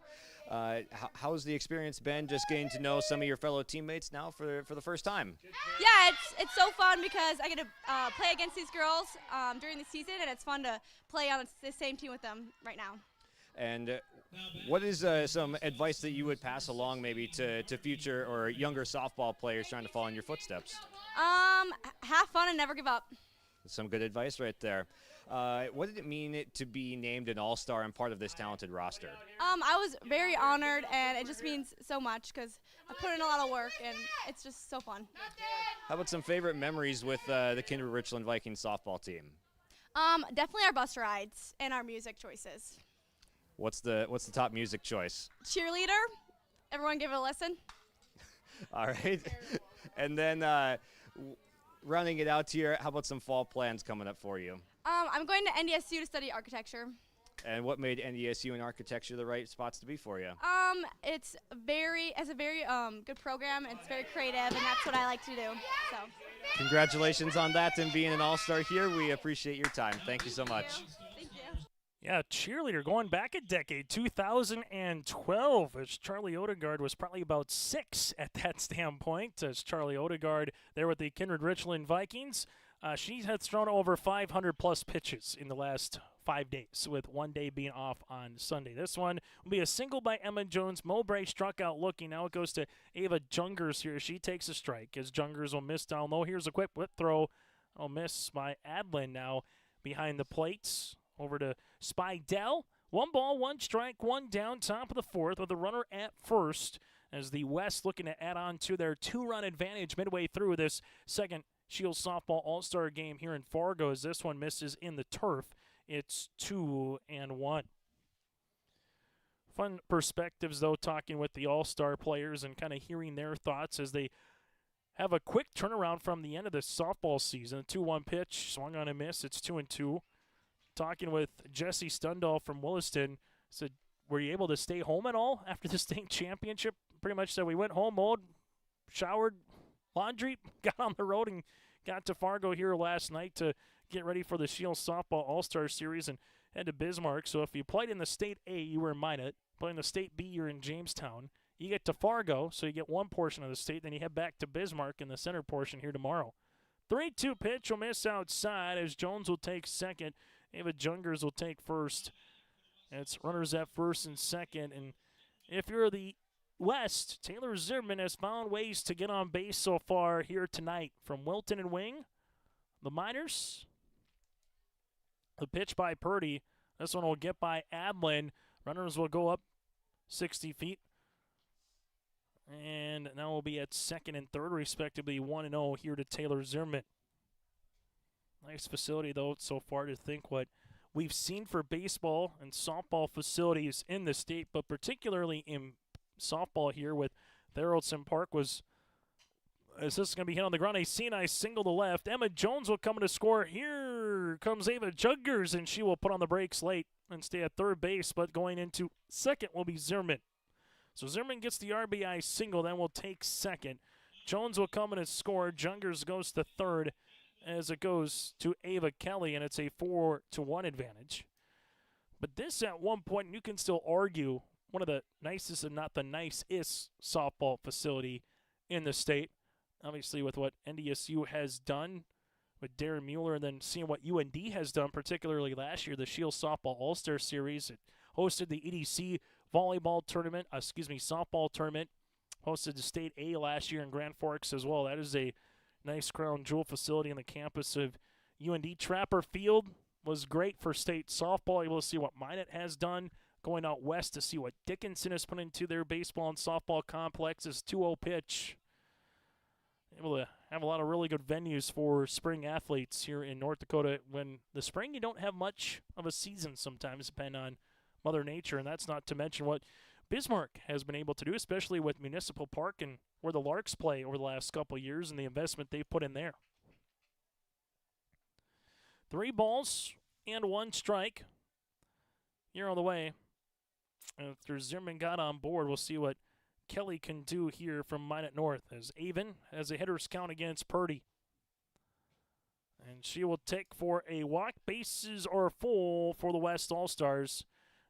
S3: How's the experience been just getting to know some of your fellow teammates now for the first time?
S17: Yeah, it's so fun because I get to play against these girls during the season, and it's fun to play on the same team with them right now.
S3: And what is some advice that you would pass along maybe to future or younger softball players trying to follow in your footsteps?
S17: Have fun and never give up.
S3: Some good advice right there. What did it mean to be named an all-star and part of this talented roster?
S17: I was very honored, and it just means so much because I put in a lot of work, and it's just so fun.
S3: How about some favorite memories with the Kindred Richland Vikings softball team?
S17: Definitely our bus rides and our music choices.
S3: What's the top music choice?
S17: Cheerleader. Everyone give it a listen.
S3: All right. And then rounding it out here, how about some fall plans coming up for you?
S17: I'm going to NDSU to study architecture.
S3: And what made NDSU and architecture the right spots to be for you?
S17: It's a very good program. It's very creative, and that's what I like to do. So.
S3: Congratulations on that and being an all-star here. We appreciate your time. Thank you so much.
S17: Thank you.
S2: Yeah, cheerleader going back a decade, 2012, as Charlie Odegaard was probably about 6 at that standpoint. As Charlie Odegaard there with the Kindred Richland Vikings. She has thrown over 500-plus pitches in the last 5 days, with 1 day being off on Sunday. This one will be a single by Emma Jones. Mowbray struck out looking. Now it goes to Ava Jungers here. She takes a strike as Jungers will miss down low. Here's a quick whip throw. Oh, miss by Adlin now behind the plates. Over to Spidell. 1 ball, 1 strike, 1 down, top of the 4th with a runner at first as the West looking to add on to their 2-run advantage midway through this second Scheels softball all-star game here in Fargo as this one misses in the turf. It's 2-1. Fun perspectives, though, talking with the all-star players and kind of hearing their thoughts as they have a quick turnaround from the end of the softball season. 2-1 pitch, swung on a miss. It's 2-2. Talking with Jesse Stundahl from Williston, said were you able to stay home at all after the state championship? Pretty much said we went home, mowed, showered, laundry, got on the road, and got to Fargo here last night to get ready for the Scheels Softball All-Star Series and head to Bismarck. So if you played in the State A, you were in Minot. Playing the State B, you're in Jamestown. You get to Fargo, so you get one portion of the state. Then you head back to Bismarck in the center portion here tomorrow. 3-2 pitch will miss outside as Jones will take second. Ava Jungers will take first. It's runners at first and second. And if you're the West, Taylor Zimmerman has found ways to get on base so far here tonight. From Wilton and Wing, the Miners. The pitch by Purdy. This one will get by Adlin. Runners will go up 60 feet. And now we'll be at second and third, respectively, 1-0 here to Taylor Zimmerman. Nice facility, though, so far to think what we've seen for baseball and softball facilities in the state, but particularly in softball here with Theraldson Park was, is this going to be hit on the ground? A C&I single to left. Emma Jones will come in to score. Here comes Ava Jungers, and she will put on the brakes late and stay at third base, but going into second will be Zimmerman. So Zimmerman gets the RBI single, then will take second. Jones will come in and score. Jungers goes to third as it goes to Ava Kelly, and it's a 4-1 advantage. But this at one point, you can still argue, one of the nicest and not the nicest softball facility in the state. Obviously with what NDSU has done with Darren Mueller, and then seeing what UND has done, particularly last year, the Scheels Softball All-Star Series. It hosted the EDC volleyball tournament, softball tournament. Hosted the State A last year in Grand Forks as well. That is a nice crown jewel facility on the campus of UND. Trapper Field was great for state softball. Able to see what Minot has done. Going out west to see what Dickinson has put into their baseball and softball complexes. 2-0 pitch. Able to have a lot of really good venues for spring athletes here in North Dakota. When the spring, you don't have much of a season sometimes, depending on Mother Nature, and that's not to mention what Bismarck has been able to do, especially with Municipal Park and where the Larks play over the last couple of years and the investment they've put in there. 3 balls and 1 strike here on the way. After Zimmerman got on board, we'll see what Kelly can do here from Minot North, as Avon has a hitter's count against Purdy. And she will take for a walk. Bases are full for the West All-Stars,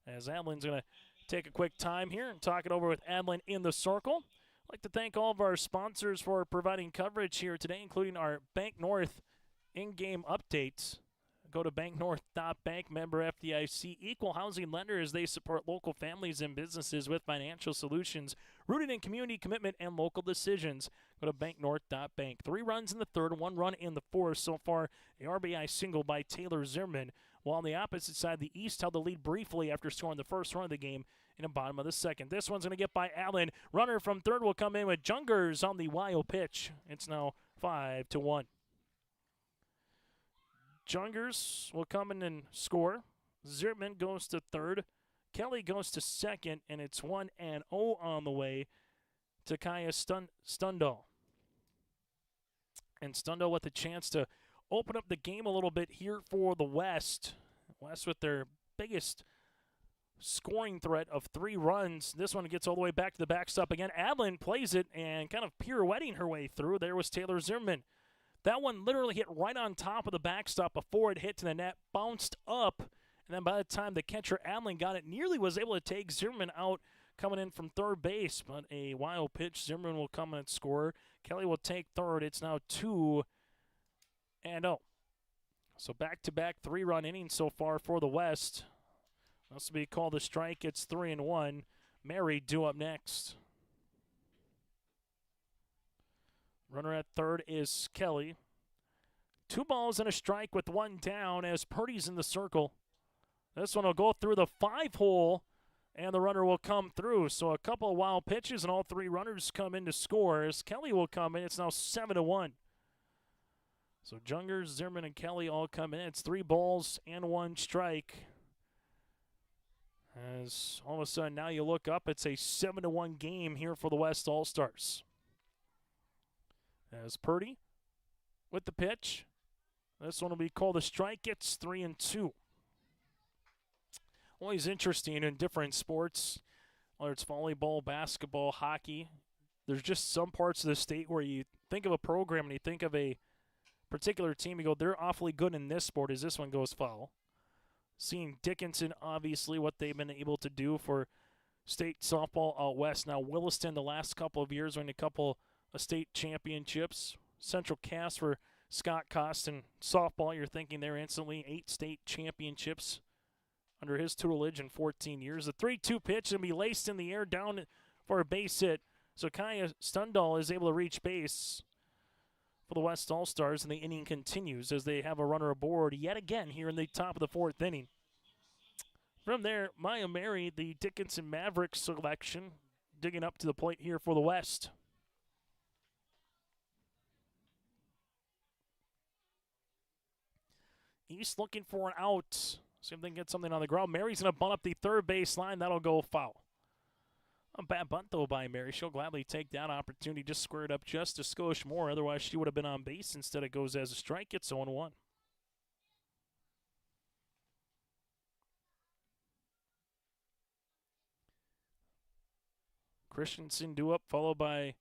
S2: as Adlin's going to take a quick time here and talk it over with Adlin in the circle. I'd like to thank all of our sponsors for providing coverage here today, including our Bank North in-game updates. Go to banknorth.bank, member FDIC, equal housing lender, as they support local families and businesses with financial solutions rooted in community commitment and local decisions. Go to banknorth.bank. 3 runs in the third, 1 run in the fourth. So far, a RBI single by Taylor Zimmerman, while on the opposite side, the East held the lead briefly after scoring the first run of the game in the bottom of the second. This one's going to get by Allen. Runner from third will come in with Jungers on the wild pitch. It's now 5-1. Jungers will come in and score. Zimmerman goes to third. Kelly goes to second, and it's 1-0 on the way to Kaya Stundal. And Stundal with a chance to open up the game a little bit here for the West. West with their biggest scoring threat of 3 runs. This one gets all the way back to the backstop again. Adlin plays it and kind of pirouetting her way through. There was Taylor Zimmerman. That one literally hit right on top of the backstop before it hit to the net, bounced up, and then by the time the catcher Adlin got it, nearly was able to take Zimmerman out coming in from third base. But a wild pitch, Zimmerman will come in and score. Kelly will take third. It's now 2-0. So back-to-back 3-run innings so far for the West. This will be called a strike. It's 3-1. Mary due up next. Runner at third is Kelly. 2 balls and a strike with 1 down as Purdy's in the circle. This one will go through the 5-hole, and the runner will come through. So a couple of wild pitches, and all 3 runners come in to score. As Kelly will come in, it's now 7-1. So Jungers, Zimmerman, and Kelly all come in. It's 3 balls and 1 strike. As all of a sudden now you look up, it's a 7-1 game here for the West All-Stars. As Purdy with the pitch. This one will be called a strike. It's 3-2. always interesting in different sports, whether it's volleyball, basketball, hockey. There's just some parts of the state where you think of a program and you think of a particular team, you go, they're awfully good in this sport as this one goes foul. Seeing Dickinson, obviously, what they've been able to do for state softball out west. Now, Williston, the last couple of years, winning a couple of state championships. Central Cass for Scott Costin. Softball, you're thinking they're instantly 8 state championships under his tutelage in 14 years. The 3-2 pitch will be laced in the air down for a base hit. So Kaya Stundal is able to reach base for the West All-Stars, and the inning continues as they have a runner aboard yet again here in the top of the 4th inning. From there, Maya Mary, the Dickinson Mavericks selection, digging up to the plate here for the West. East looking for an out. See if they can get something on the ground. Mary's going to bunt up the third base line. That'll go foul. A bad bunt, though, by Mary. She'll gladly take that opportunity, just square it up just a skosh more. Otherwise, she would have been on base. Instead, it goes as a strike. It's 0-1. Christensen due up, followed by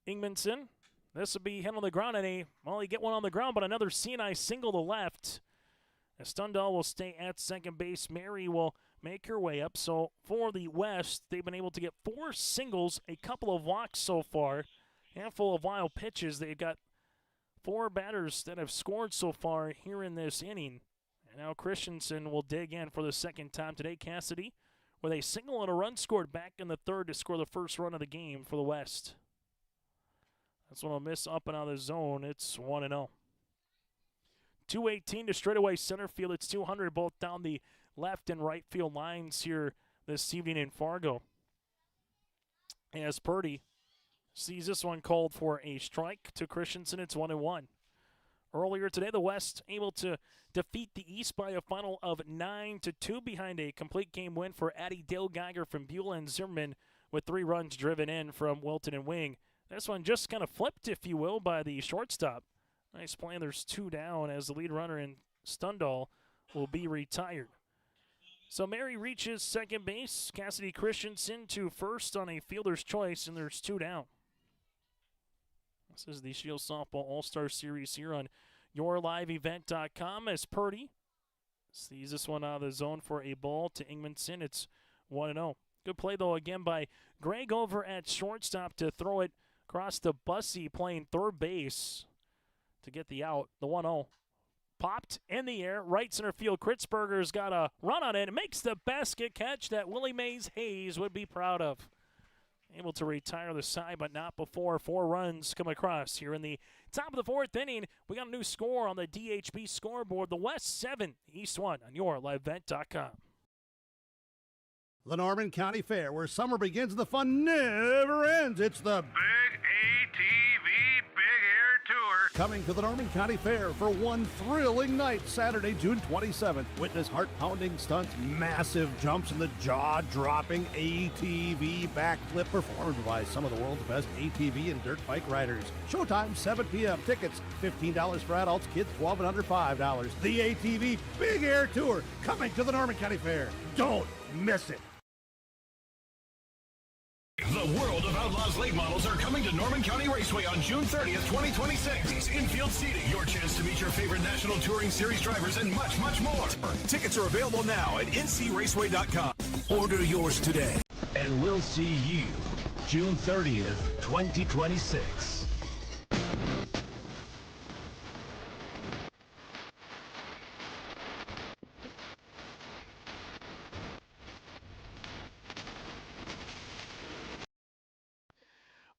S2: Ingmanson. This will be hit on the ground, and he get one on the ground, but another CNI single to left. As Stundal will stay at second base, Mary will make her way up. So for the West, they've been able to get 4 singles, a couple of walks so far, handful of wild pitches. They've got 4 batters that have scored so far here in this inning. And now Christensen will dig in for the second time today. Cassidy with a single and a run scored back in the 3rd to score the first run of the game for the West. That's one will miss up and out of the zone. It's 1-0. 218 to straightaway center field. It's 200 both down the left and right field lines here this evening in Fargo. As Purdy sees this one called for a strike to Christensen, it's 1-1. Earlier today, the West able to defeat the East by a final of 9-2 behind a complete game win for Addie Dale Geiger from Beulah and Zimmerman with 3 runs driven in from Wilton and Wing. This one just kind of flipped, if you will, by the shortstop. Nice play. There's 2 down as the lead runner in Stundal will be retired. So Mary reaches second base. Cassidy Christensen to first on a fielder's choice, and there's 2 down. This is the Scheels Softball All-Star Series here on yourliveevent.com as Purdy sees this one out of the zone for a ball to Ingmanson. It's 1-0. Good play, though, again by Greg over at shortstop to throw it across to Bussey playing third base to get the out. The 1-0 popped in the air. Right center field. Kritzberger's got a run on it. It makes the basket catch that Willie Mays Hayes would be proud of. Able to retire the side, but not before 4 runs come across here in the top of the 4th inning. We got a new score on the DHB scoreboard. The West 7, East 1 on yourliveevent.com.
S8: The Norman County Fair, where summer begins and the fun never ends. It's the
S9: Big ATV Big Air Tour.
S8: Coming to the Norman County Fair for one thrilling night, Saturday, June 27th. Witness heart-pounding stunts, massive jumps, and the jaw-dropping ATV backflip performed by some of the world's best ATV and dirt bike riders. Showtime, 7 p.m. Tickets, $15 for adults, kids 12 and under $5. The ATV Big Air Tour, coming to the Norman County Fair. Don't miss it.
S9: The World of Outlaws late models are coming to Norman County Raceway on June 30th, 2026. Infield seating, your chance to meet your favorite National Touring Series drivers, and much, much more. Tickets are available now at ncraceway.com. Order yours today.
S10: And we'll see you June 30th, 2026.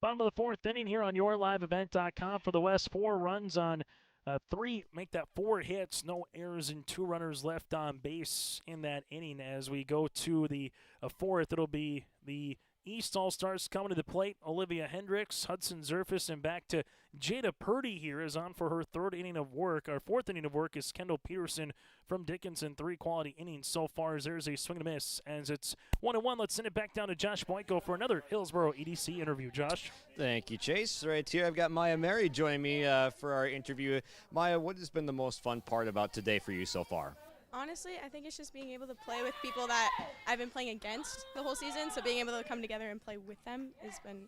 S2: Bottom of the 4th inning here on yourliveevent.com for the West. 4 runs on 3, make that 4 hits, no errors, and 2 runners left on base in that inning. As we go to the 4th, it'll be the East All-Stars coming to the plate. Olivia Hendricks, Hudson Zerfus, and back to Jada Purdy here is on for her 4th inning of work is Kendall Peterson from Dickinson. 3 quality innings so far as there's a swing and a miss. As it's 1-1, let's send it back down to Josh Boyko for another Hillsboro EDC interview. Josh?
S3: Thank you, Chase. Right here, I've got Maya Mary joining me for our interview. Maya, what has been the most fun part about today for you so far?
S14: Honestly, I think it's just being able to play with people that I've been playing against the whole season, so being able to come together and play with them has been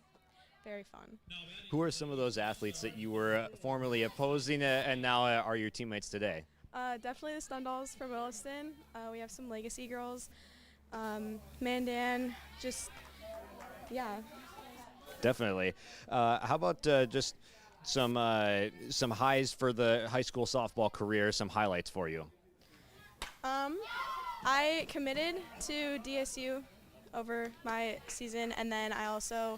S14: very fun.
S3: Who are some of those athletes that you were formerly opposing and now are your teammates today?
S14: Definitely the Stundalls from Williston. We have some Legacy girls. Mandan, just, yeah.
S3: Definitely. How about just some highs for the high school softball career, some highlights for you?
S14: I committed to DSU over my season, and then I also,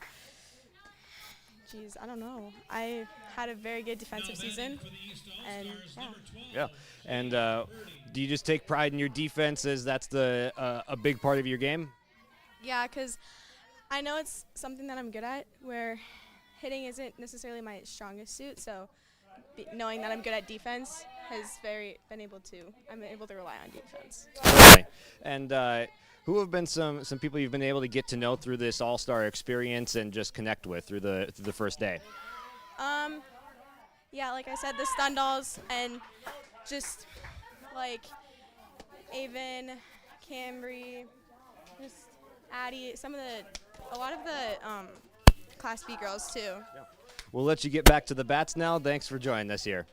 S14: I don't know. I had a very good defensive season, and yeah.
S3: Yeah, and do you just take pride in your defense as that's a big part of your game?
S14: Yeah, because I know it's something that I'm good at, where hitting isn't necessarily my strongest suit, so knowing that I'm good at defense I'm able to rely on defense.
S3: Okay. And who have been some people you've been able to get to know through this all-star experience and just connect with through the first day?
S14: Yeah, like I said, the Stundalls and just like Avon, Cambry, just Addie, a lot of the Class B girls too.
S3: Yeah. We'll let you get back to the bats now. Thanks for joining us here.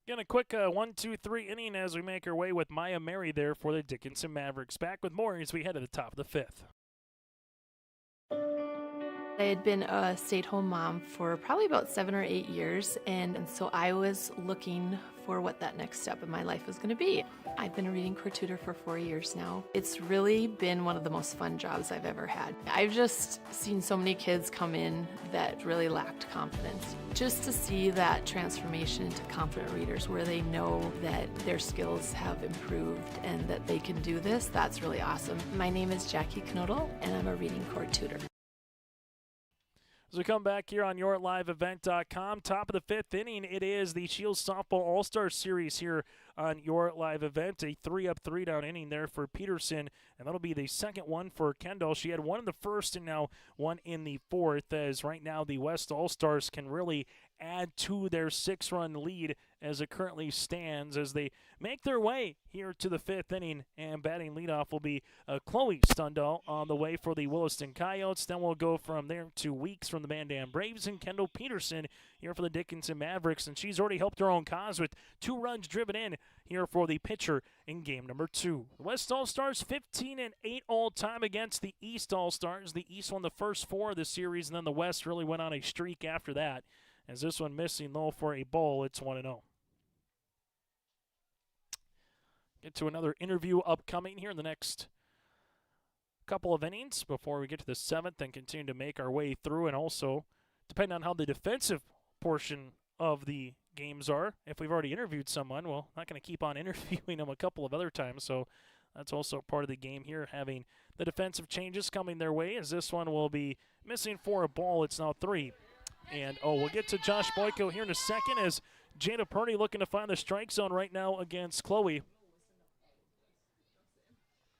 S2: Again, a quick 1-2-3 inning as we make our way with Maya Mary there for the Dickinson Mavericks. Back with more as we head to the top of the fifth.
S15: I had been a stay-at-home mom for probably about 7 or 8 years, and so I was looking for what that next step in my life was going to be. I've been a reading corps tutor for 4 years now. It's really been one of the most fun jobs I've ever had. I've just seen so many kids come in that really lacked confidence. Just to see that transformation into confident readers where they know that their skills have improved and that they can do this, that's really awesome. My name is Jackie Knodel, and I'm a reading corps tutor.
S2: As we come back here on YourLiveEvent.com, top of the fifth inning, it is the Scheels Softball All-Star Series here on Your Live Event. A 3-up, 3-down inning there for Peterson, and that'll be the second one for Kendall. She had one in the first and now one in the fourth, as right now the West All-Stars can really add to their 6-run lead as it currently stands as they make their way here to the fifth inning. And batting leadoff will be Chloe Stundall on the way for the Williston Coyotes. Then we'll go from there to Weeks from the Mandan Braves and Kendall Peterson here for the Dickinson Mavericks. And she's already helped her own cause with 2 runs driven in here for the pitcher in game number 2. The West All-Stars 15-8 all-time against the East All-Stars. The East won the first 4 of the series, and then the West really went on a streak after that. As this one missing low for a ball, it's 1-0. Get to another interview upcoming here in the next couple of innings before we get to the 7th and continue to make our way through. And also, depending on how the defensive portion of the games are, if we've already interviewed someone, well, not going to keep on interviewing them a couple of other times. So that's also part of the game here, having the defensive changes coming their way, as this one will be missing for a ball. It's now 3. And, we'll get to Josh Boyko here in a second as Jada Purdy looking to find the strike zone right now against Chloe.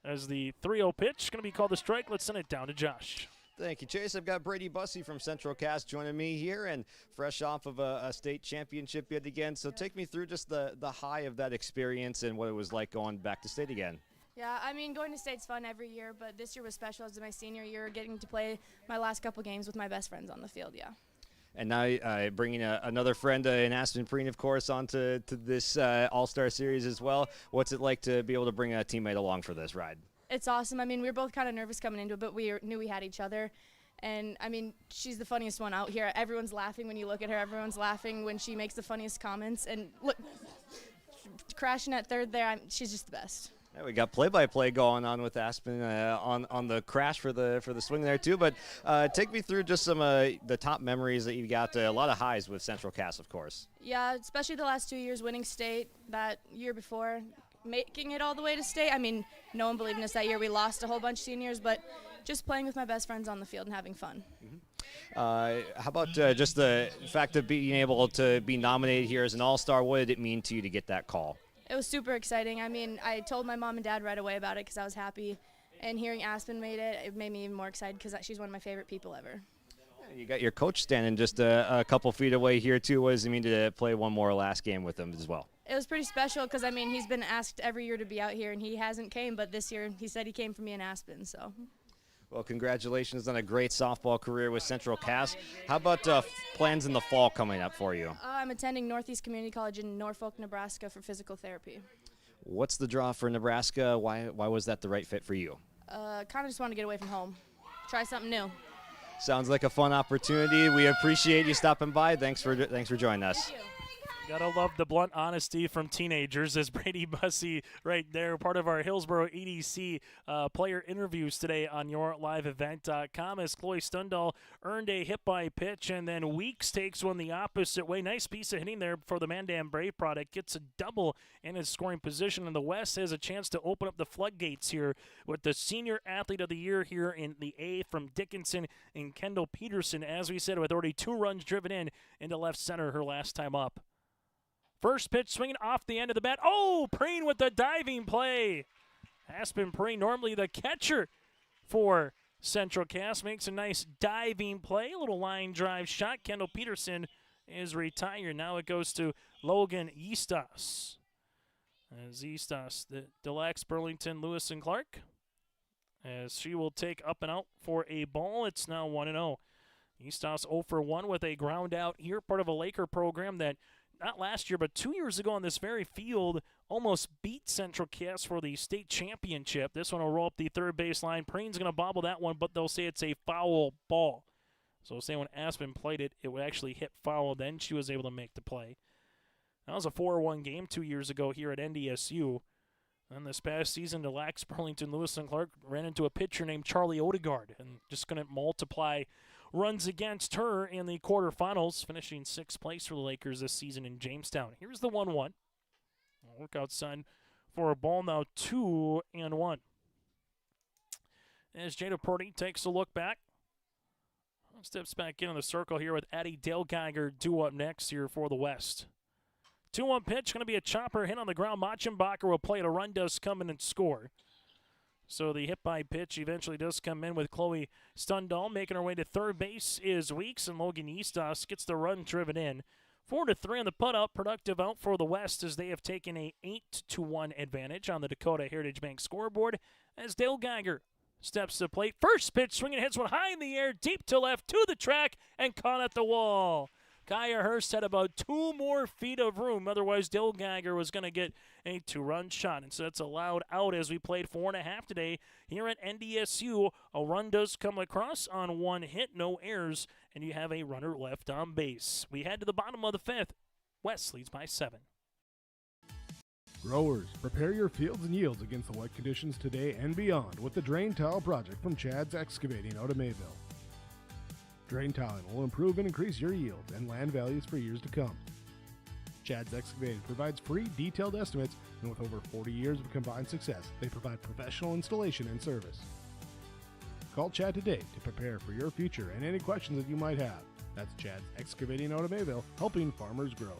S2: As the 3-0 pitch going to be called a strike, let's send it down to Josh.
S3: Thank you, Chase. I've got Brady Bussey from Central Cast joining me here, and fresh off of a state championship yet again. So take me through just the high of that experience and what it was like going back to state again.
S5: Yeah, I mean, going to state's fun every year, but this year was special as my senior year, getting to play my last couple games with my best friends on the field, yeah.
S3: And now bringing another friend in Aspen Preen, of course, onto this All-Star Series as well. What's it like to be able to bring a teammate along for this ride?
S5: It's awesome. I mean, we were both kind of nervous coming into it, but we knew we had each other. And, I mean, she's the funniest one out here. Everyone's laughing when you look at her. Everyone's laughing when she makes the funniest comments. And, look, crashing at third there, she's just the best.
S3: Yeah, we got play-by-play going on with Aspen on the crash for the swing there too. But take me through just some the top memories that you got. A lot of highs with Central Cass, of course.
S5: Yeah, especially the last 2 years, winning state. That year before, making it all the way to state. I mean, no one believed in us that year. We lost a whole bunch of seniors, but just playing with my best friends on the field and having fun.
S3: How about just the fact of being able to be nominated here as an all-star? What did it mean to you to get that call?
S5: It was super exciting. I mean, I told my mom and dad right away about it because I was happy. And hearing Aspen made it, it made me even more excited because she's one of my favorite people ever.
S3: You got your coach standing just a couple feet away here, too. What does it mean to play one more last game with them as well?
S13: It was pretty special because, I mean, he's been asked every year to be out here, and he hasn't came, but this year he said he came for me in Aspen, so.
S3: Well, congratulations on a great softball career with Central Cass. How about plans in the fall coming up for you?
S13: I'm attending Northeast Community College in Norfolk, Nebraska for physical therapy.
S3: What's the draw for Nebraska? Why was that the right fit for you?
S13: Kind of just want to get away from home. Try something new.
S3: Sounds like a fun opportunity. We appreciate you stopping by. Thanks for joining us.
S13: Thank you.
S2: Gotta love the blunt honesty from teenagers, as Brady Bussey right there, part of our Hillsborough EDC player interviews today on YourLiveEvent.com, as Chloe Stundal earned a hit-by-pitch, and then Weeks takes one the opposite way. Nice piece of hitting there for the Mandan Brave product. Gets a double in his scoring position, and the West has a chance to open up the floodgates here with the Senior Athlete of the Year here in the A from Dickinson and Kendall Peterson, as we said, with already 2 runs driven in into left center her last time up. First pitch swinging off the end of the bat. Oh, Preen with the diving play. Aspen Preen, normally the catcher for Central Cass, makes a nice diving play. A little line drive shot. Kendall Peterson is retired. Now it goes to Logan Eastos. As Eastos, the Delax, Burlington, Lewis, and Clark. As she will take up and out for a ball. It's now 1-0. Eastos 0 for 1 with a ground out here, part of a Laker program that not last year, but 2 years ago on this very field, almost beat Central Cass for the state championship. This one will roll up the third baseline. Preen's going to bobble that one, but they'll say it's a foul ball. So say when Aspen played it, it would actually hit foul. Then she was able to make the play. That was a 4-1 game 2 years ago here at NDSU. And this past season, Delax, Burlington, Lewis, and Clark ran into a pitcher named Charlie Odegaard and just going to multiply runs against her in the quarterfinals, finishing 6th place for the Lakers this season in Jamestown. Here's the 1-1. Work outside for a ball now, 2-1. As Jada Purdy takes a look back, steps back in the circle here with Addie Dale-Geiger due up next here for the West. 2-1 pitch, going to be a chopper hit on the ground. Machenbacher will play it. A run does come in and score. So the hit-by-pitch eventually does come in with Chloe Stundal. Making her way to third base is Weeks, and Logan Eastos gets the run driven in. 4-3 on the put-up. Productive out for the West as they have taken a 8-1 advantage on the Dakota Heritage Bank scoreboard as Dale Geiger steps to the plate. First pitch, swinging, hits one high in the air, deep to left, to the track, and caught at the wall. Kaya Hurst had about 2 more feet of room. Otherwise, Dale Geiger was going to get a 2-run shot. And so that's allowed out as we played 4.5 today here at NDSU. A run does come across on 1 hit, no errors, and you have a runner left on base. We head to the bottom of the 5th. West leads by 7.
S16: Growers, prepare your fields and yields against the wet conditions today and beyond with the Drain Tile Project from Chad's Excavating out of Mayville. Drain tiling will improve and increase your yield and land values for years to come. Chad's Excavating provides free detailed estimates, and with over 40 years of combined success, they provide professional installation and service. Call Chad today to prepare for your future and any questions that you might have. That's Chad's Excavating out of Mayville, helping farmers grow.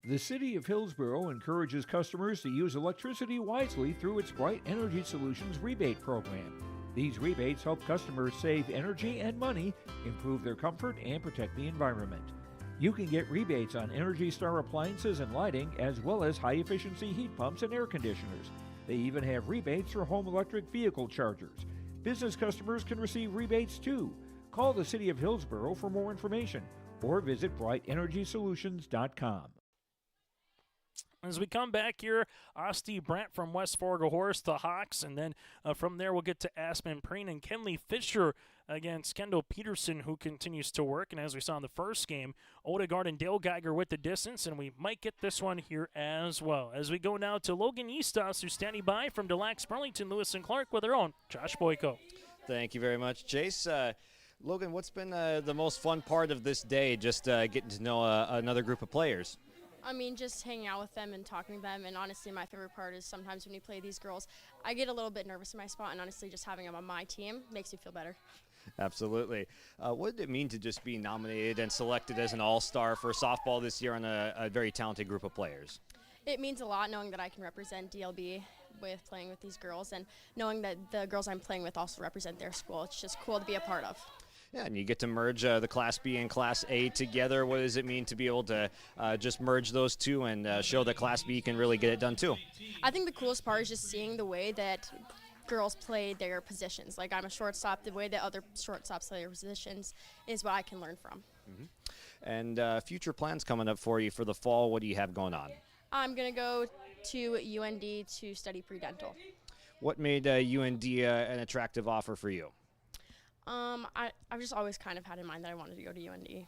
S6: The City of Hillsborough encourages customers to use electricity wisely through its Bright Energy Solutions rebate program. These rebates help customers save energy and money, improve their comfort, and protect the environment. You can get rebates on Energy Star appliances and lighting, as well as high-efficiency heat pumps and air conditioners. They even have rebates for home electric vehicle chargers. Business customers can receive rebates too. Call the City of Hillsborough for more information or visit brightenergysolutions.com.
S2: As we come back here, Asti Brandt from West Fargo Horse, the Hawks, and then from there we'll get to Aspen Preen and Kenley Fisher against Kendall Peterson, who continues to work. And as we saw in the first game, Odegaard and Dale Geiger with the distance, and we might get this one here as well. As we go now to Logan Eastos, who's standing by from Delax, Burlington, Lewis, and Clark with their own Josh Boyko.
S3: Thank you very much, Chase. Logan, what's been the most fun part of this day, just getting to know another group of players?
S4: I mean, just hanging out with them and talking to them, and honestly, my favorite part is sometimes when you play these girls, I get a little bit nervous in my spot, and honestly, just having them on my team makes me feel better.
S3: Absolutely. What did it mean to just be nominated and selected as an all-star for softball this year on a very talented group of players?
S4: It means a lot knowing that I can represent DLB with playing with these girls, and knowing that the girls I'm playing with also represent their school. It's just cool to be a part of.
S3: Yeah, and you get to merge the Class B and Class A together. What does it mean to be able to just merge those two and show that Class B can really get it done too?
S18: I think the coolest part is just seeing the way that girls play their positions. Like, I'm a shortstop, the way that other shortstops play their positions is what I can learn from.
S3: And future plans coming up for you for the fall, what do you have going on?
S18: I'm going to go to UND to study pre-dental.
S3: What made UND an attractive offer for you?
S18: I've just always kind of had in mind that I wanted to go to UND.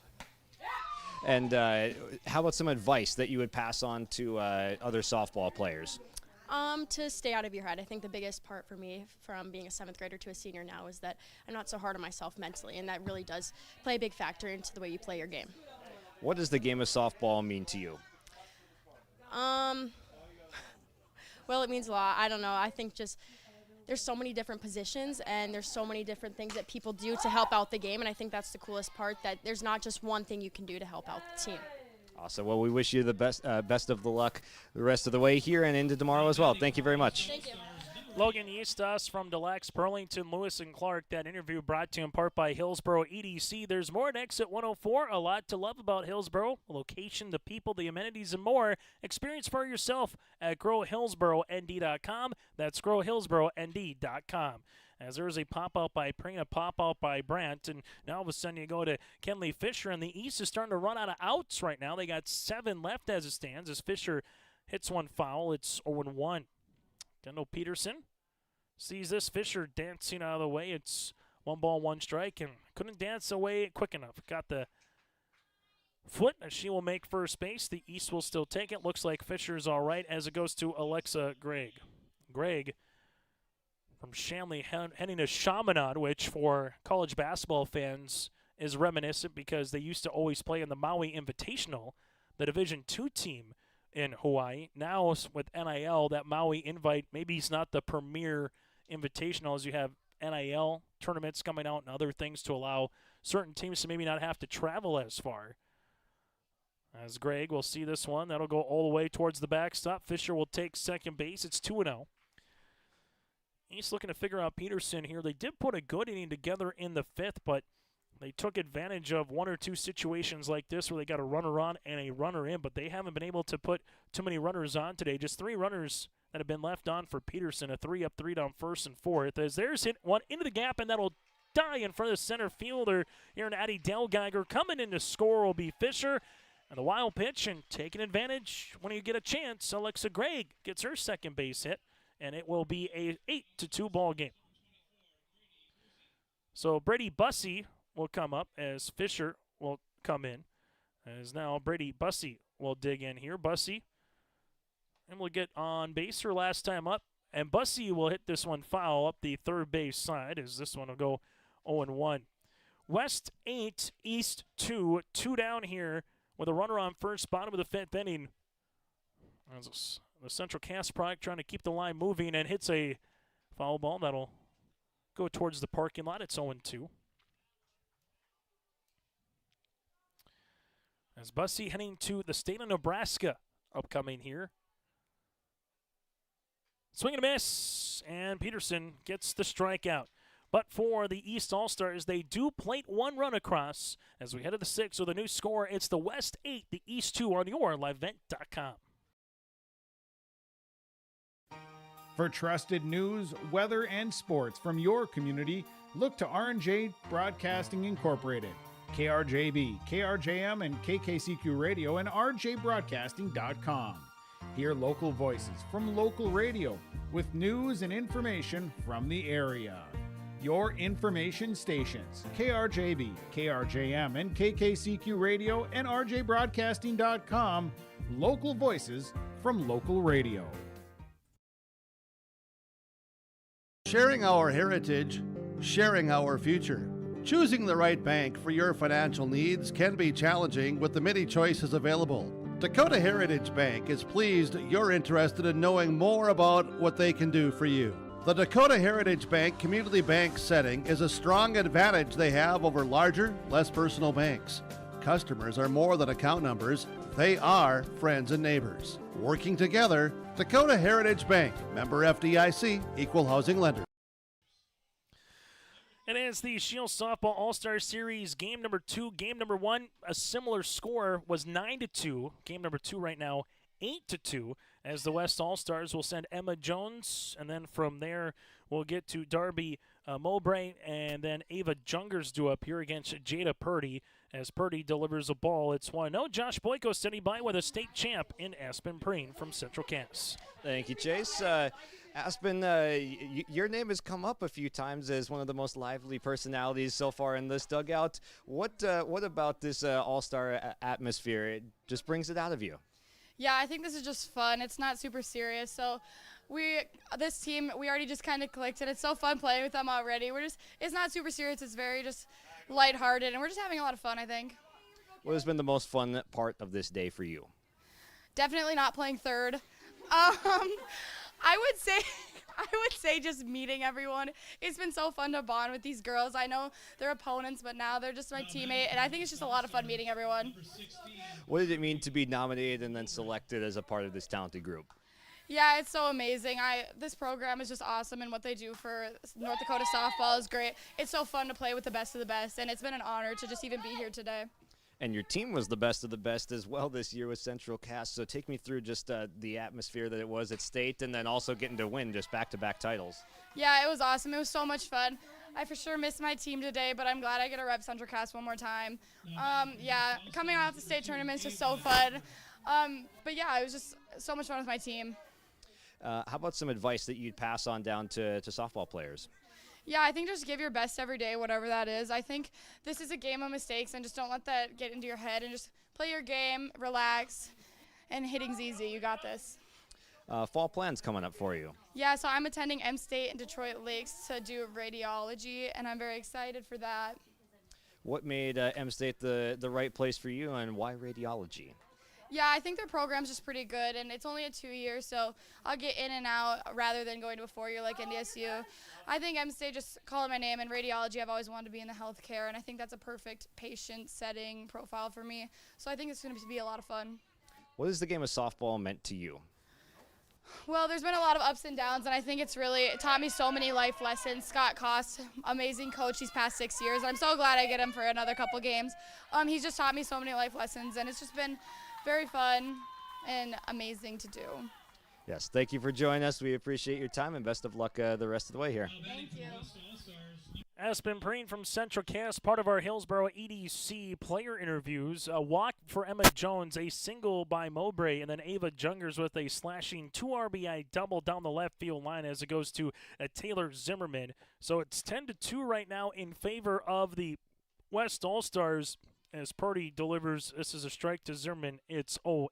S3: And how about some advice that you would pass on to other softball players?
S18: To stay out of your head. I think the biggest part for me from being a 7th grader to a senior now is that I'm not so hard on myself mentally, and that really does play a big factor into the way you play your game.
S3: What does the game of softball mean to you?
S18: Well, it means a lot. I don't know. I think just there's so many different positions and there's so many different things that people do to help out the game, and I think that's the coolest part, that there's not just one thing you can do to help out the team.
S3: Awesome. Well, we wish you the best of the luck the rest of the way here and into tomorrow as well. Thank you very much.
S18: Thank you.
S2: Logan Eustis from Deluxe, Burlington, Lewis, and Clark. That interview brought to you in part by Hillsboro EDC. There's more at Exit 104. A lot to love about Hillsboro. The location, the people, the amenities, and more. Experience for yourself at growhillsboroND.com. That's growhillsboroND.com. As there is a pop-out by Prina, pop-out by Brandt, and now all of a sudden you go to Kenley Fisher, and the East is starting to run out of outs right now. They got 7 left as it stands. As Fisher hits one foul, it's 0-1. Kendall Peterson sees this. Fisher dancing out of the way. It's 1 ball, 1 strike, and couldn't dance away quick enough. Got the foot, as she will make first base. The East will still take it. Looks like Fisher's all right as it goes to Alexa Gregg. Gregg from Shanley heading to Chaminade, which for college basketball fans is reminiscent because they used to always play in the Maui Invitational, the Division II team in Hawaii. Now with NIL, that Maui invite, maybe it's not the premier invitational as you have NIL tournaments coming out and other things to allow certain teams to maybe not have to travel as far. As Gregg will see this one, that'll go all the way towards the backstop. Fisher will take second base. It's 2-0. He's looking to figure out Peterson here. They did put a good inning together in the 5th, but they took advantage of 1 or 2 situations like this where they got a runner on and a runner in, but they haven't been able to put too many runners on today. Just 3 runners that have been left on for Peterson, a 3 up, 3 down, 1st and 4th. As there's hit one into the gap, and that'll die in front of the center fielder here in Addie Delgeiger. Coming in to score will be Fisher. And the wild pitch and taking advantage when you get a chance. Alexa Gregg gets her second base hit, and it will be a 8-2 ball game. So Brady Bussey will come up as Fisher will come in. As now Brady Bussey will dig in here. Bussey, and we'll get on base her last time up. And Bussey will hit this one foul up the third base side as this one will go 0-1. West 8, East 2, 2 down here with a runner on first, bottom of the 5th inning. As the Central Cast product trying to keep the line moving and hits a foul ball that'll go towards the parking lot. It's 0-2. As Bussey heading to the state of Nebraska upcoming here. Swing and a miss, and Peterson gets the strikeout. But for the East All-Stars, they do plate 1 run across. As we head to the 6th with a new score, it's the West 8, the East 2 on your livevent.com.
S19: For trusted news, weather, and sports from your community, look to R&J Broadcasting Incorporated. KRJB, KRJM, and KKCQ Radio and rjbroadcasting.com. Hear local voices from local radio with news and information from the area. Your information stations, KRJB, KRJM, and KKCQ Radio and rjbroadcasting.com. Local voices from local radio.
S8: Sharing our heritage, sharing our future. Choosing the right bank for your financial needs can be challenging with the many choices available. Dakota Heritage Bank is pleased you're interested in knowing more about what they can do for you. The Dakota Heritage Bank community bank setting is a strong advantage they have over larger, less personal banks. Customers are more than account numbers, they are friends and neighbors. Working together, Dakota Heritage Bank, member FDIC, equal housing lender.
S2: It is the Scheels Softball All-Star Series game number 2. Game number 1, a similar score was 9-2. Game number 2 right now, 8-2, as the West All-Stars will send Emma Jones, and then from there we'll get to Darby Mowbray, and then Ava Jungers do up here against Jada Purdy, as Purdy delivers a ball. It's 1-0. Josh Boyko standing by with a state champ in Aspen Preen from Central Cass.
S3: Thank you, Chase. Aspen, your name has come up a few times as one of the most lively personalities so far in this dugout. What about this all-star atmosphere? It just brings it out of you.
S20: Yeah, I think this is just fun. It's not super serious. So this team, we already just kind of clicked, and it's so fun playing with them already. It's not super serious. It's very just lighthearted, and we're just having a lot of fun, I think.
S3: What has been the most fun part of this day for you?
S20: Definitely not playing third. I would say just meeting everyone. It's been so fun to bond with these girls. I know they're opponents, but now they're just my teammate, and I think it's just a lot of fun meeting everyone.
S3: What did it mean to be nominated and then selected as a part of this talented group?
S20: Yeah, it's so amazing. This program is just awesome, and what they do for North Dakota softball is great. It's so fun to play with the best of the best, and it's been an honor to just even be here today.
S3: And your team was the best of the best as well this year with Central Cass. So take me through just the atmosphere that it was at state, and then also getting to win just back-to-back titles.
S20: Yeah, it was awesome. It was so much fun. I for sure missed my team today, but I'm glad I get to rep Central Cass one more time. Yeah, coming off the state tournament is just so fun. But yeah, it was just so much fun with my team.
S3: How about some advice that you'd pass on down to softball players?
S20: Yeah, I think just give your best every day, whatever that is. I think this is a game of mistakes, and just don't let that get into your head, and just play your game, relax, and hitting's easy. You got this.
S3: Fall plans coming up for you.
S20: Yeah, so I'm attending M State in Detroit Lakes to do radiology, and I'm very excited for that.
S3: What made M State the right place for you, and why radiology?
S20: Yeah, I think their program's just pretty good, and it's only a 2-year, so I'll get in and out rather than going to a 4-year like NDSU. I think M State, just calling my name, and radiology, I've always wanted to be in the healthcare, and I think that's a perfect patient setting profile for me. So I think it's going to be a lot of fun.
S3: What has the game of softball meant to you?
S20: Well, there's been a lot of ups and downs, and I think it's really taught me so many life lessons. Scott Kost, amazing coach these past 6 years, and I'm so glad I get him for another couple games. He's just taught me so many life lessons, and it's just been very fun and amazing to do.
S3: Yes, thank you for joining us. We appreciate your time, and best of luck the rest of the way here.
S20: Thank you.
S2: Aspen Preen from Central Cass, part of our Hillsboro EDC player interviews. A walk for Emma Jones, a single by Mowbray, and then Ava Jungers with a slashing 2 RBI double down the left field line as it goes to Taylor Zimmerman. So it's 10-2 right now in favor of the West All-Stars as Purdy delivers. This is a strike to Zimmerman. It's 0-1.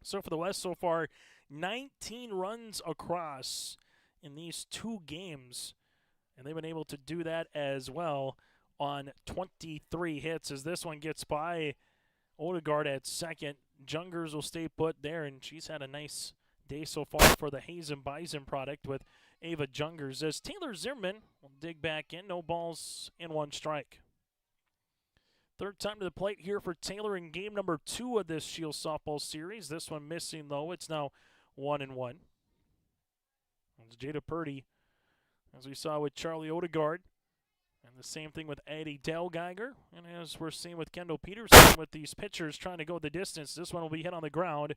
S2: So for the West so far, 19 runs across in these 2 games. And they've been able to do that as well on 23 hits as this one gets by Odegaard at second. Jungers will stay put there, and she's had a nice day so far for the Hazen Bison product with Ava Jungers. As Taylor Zimmerman will dig back in, no balls and 1 strike. Third time to the plate here for Taylor in game number 2 of this Scheels softball series. This one missing, though. It's now 1-1. It's Jada Purdy, as we saw with Charlie Odegaard. And the same thing with Addie Dalgeiger. And as we're seeing with Kendall Peterson with these pitchers trying to go the distance, this one will be hit on the ground.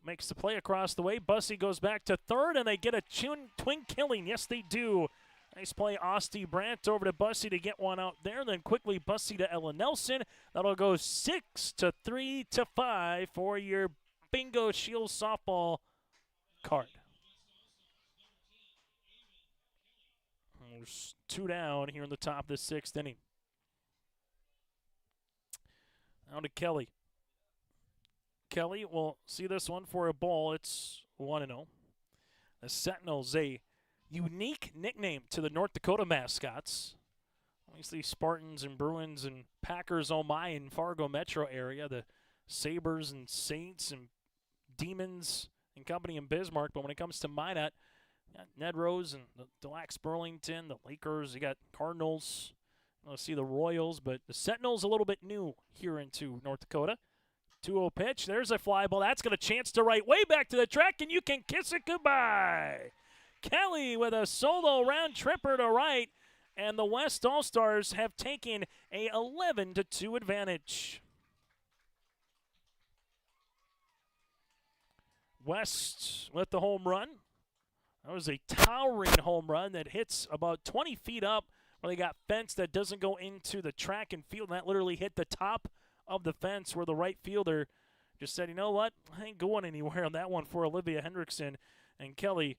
S2: Makes the play across the way. Bussey goes back to third, and they get a twin killing. Yes, they do. Nice play, Osti Brandt over to Bussey to get one out there. Then quickly Bussey to Ella Nelson. That'll go 6-3-5 for your bingo Scheels softball card. There's 2 down here in the top of the 6th inning. Now to Kelly. Kelly will see this one for a ball. It's 1-0. The Sentinels, a unique nickname to the North Dakota mascots. Obviously, Spartans and Bruins and Packers, oh my, in Fargo metro area. The Sabres and Saints and Demons and company in Bismarck. But when it comes to Minot, you got Ned Rose and the Deluxe Burlington, the Lakers, you got Cardinals. You'll see the Royals, but the Sentinels a little bit new here into North Dakota. 2-0 pitch. There's a fly ball. That's got a chance to right way back to the track, and you can kiss it goodbye. Kelly with a solo round tripper to right, and the West All-Stars have taken a 11-2 advantage. West with the home run. That was a towering home run that hits about 20 feet up where they got fence that doesn't go into the track and field. And that literally hit the top of the fence where the right fielder just said, you know what, I ain't going anywhere on that one for Olivia Hendrickson. And Kelly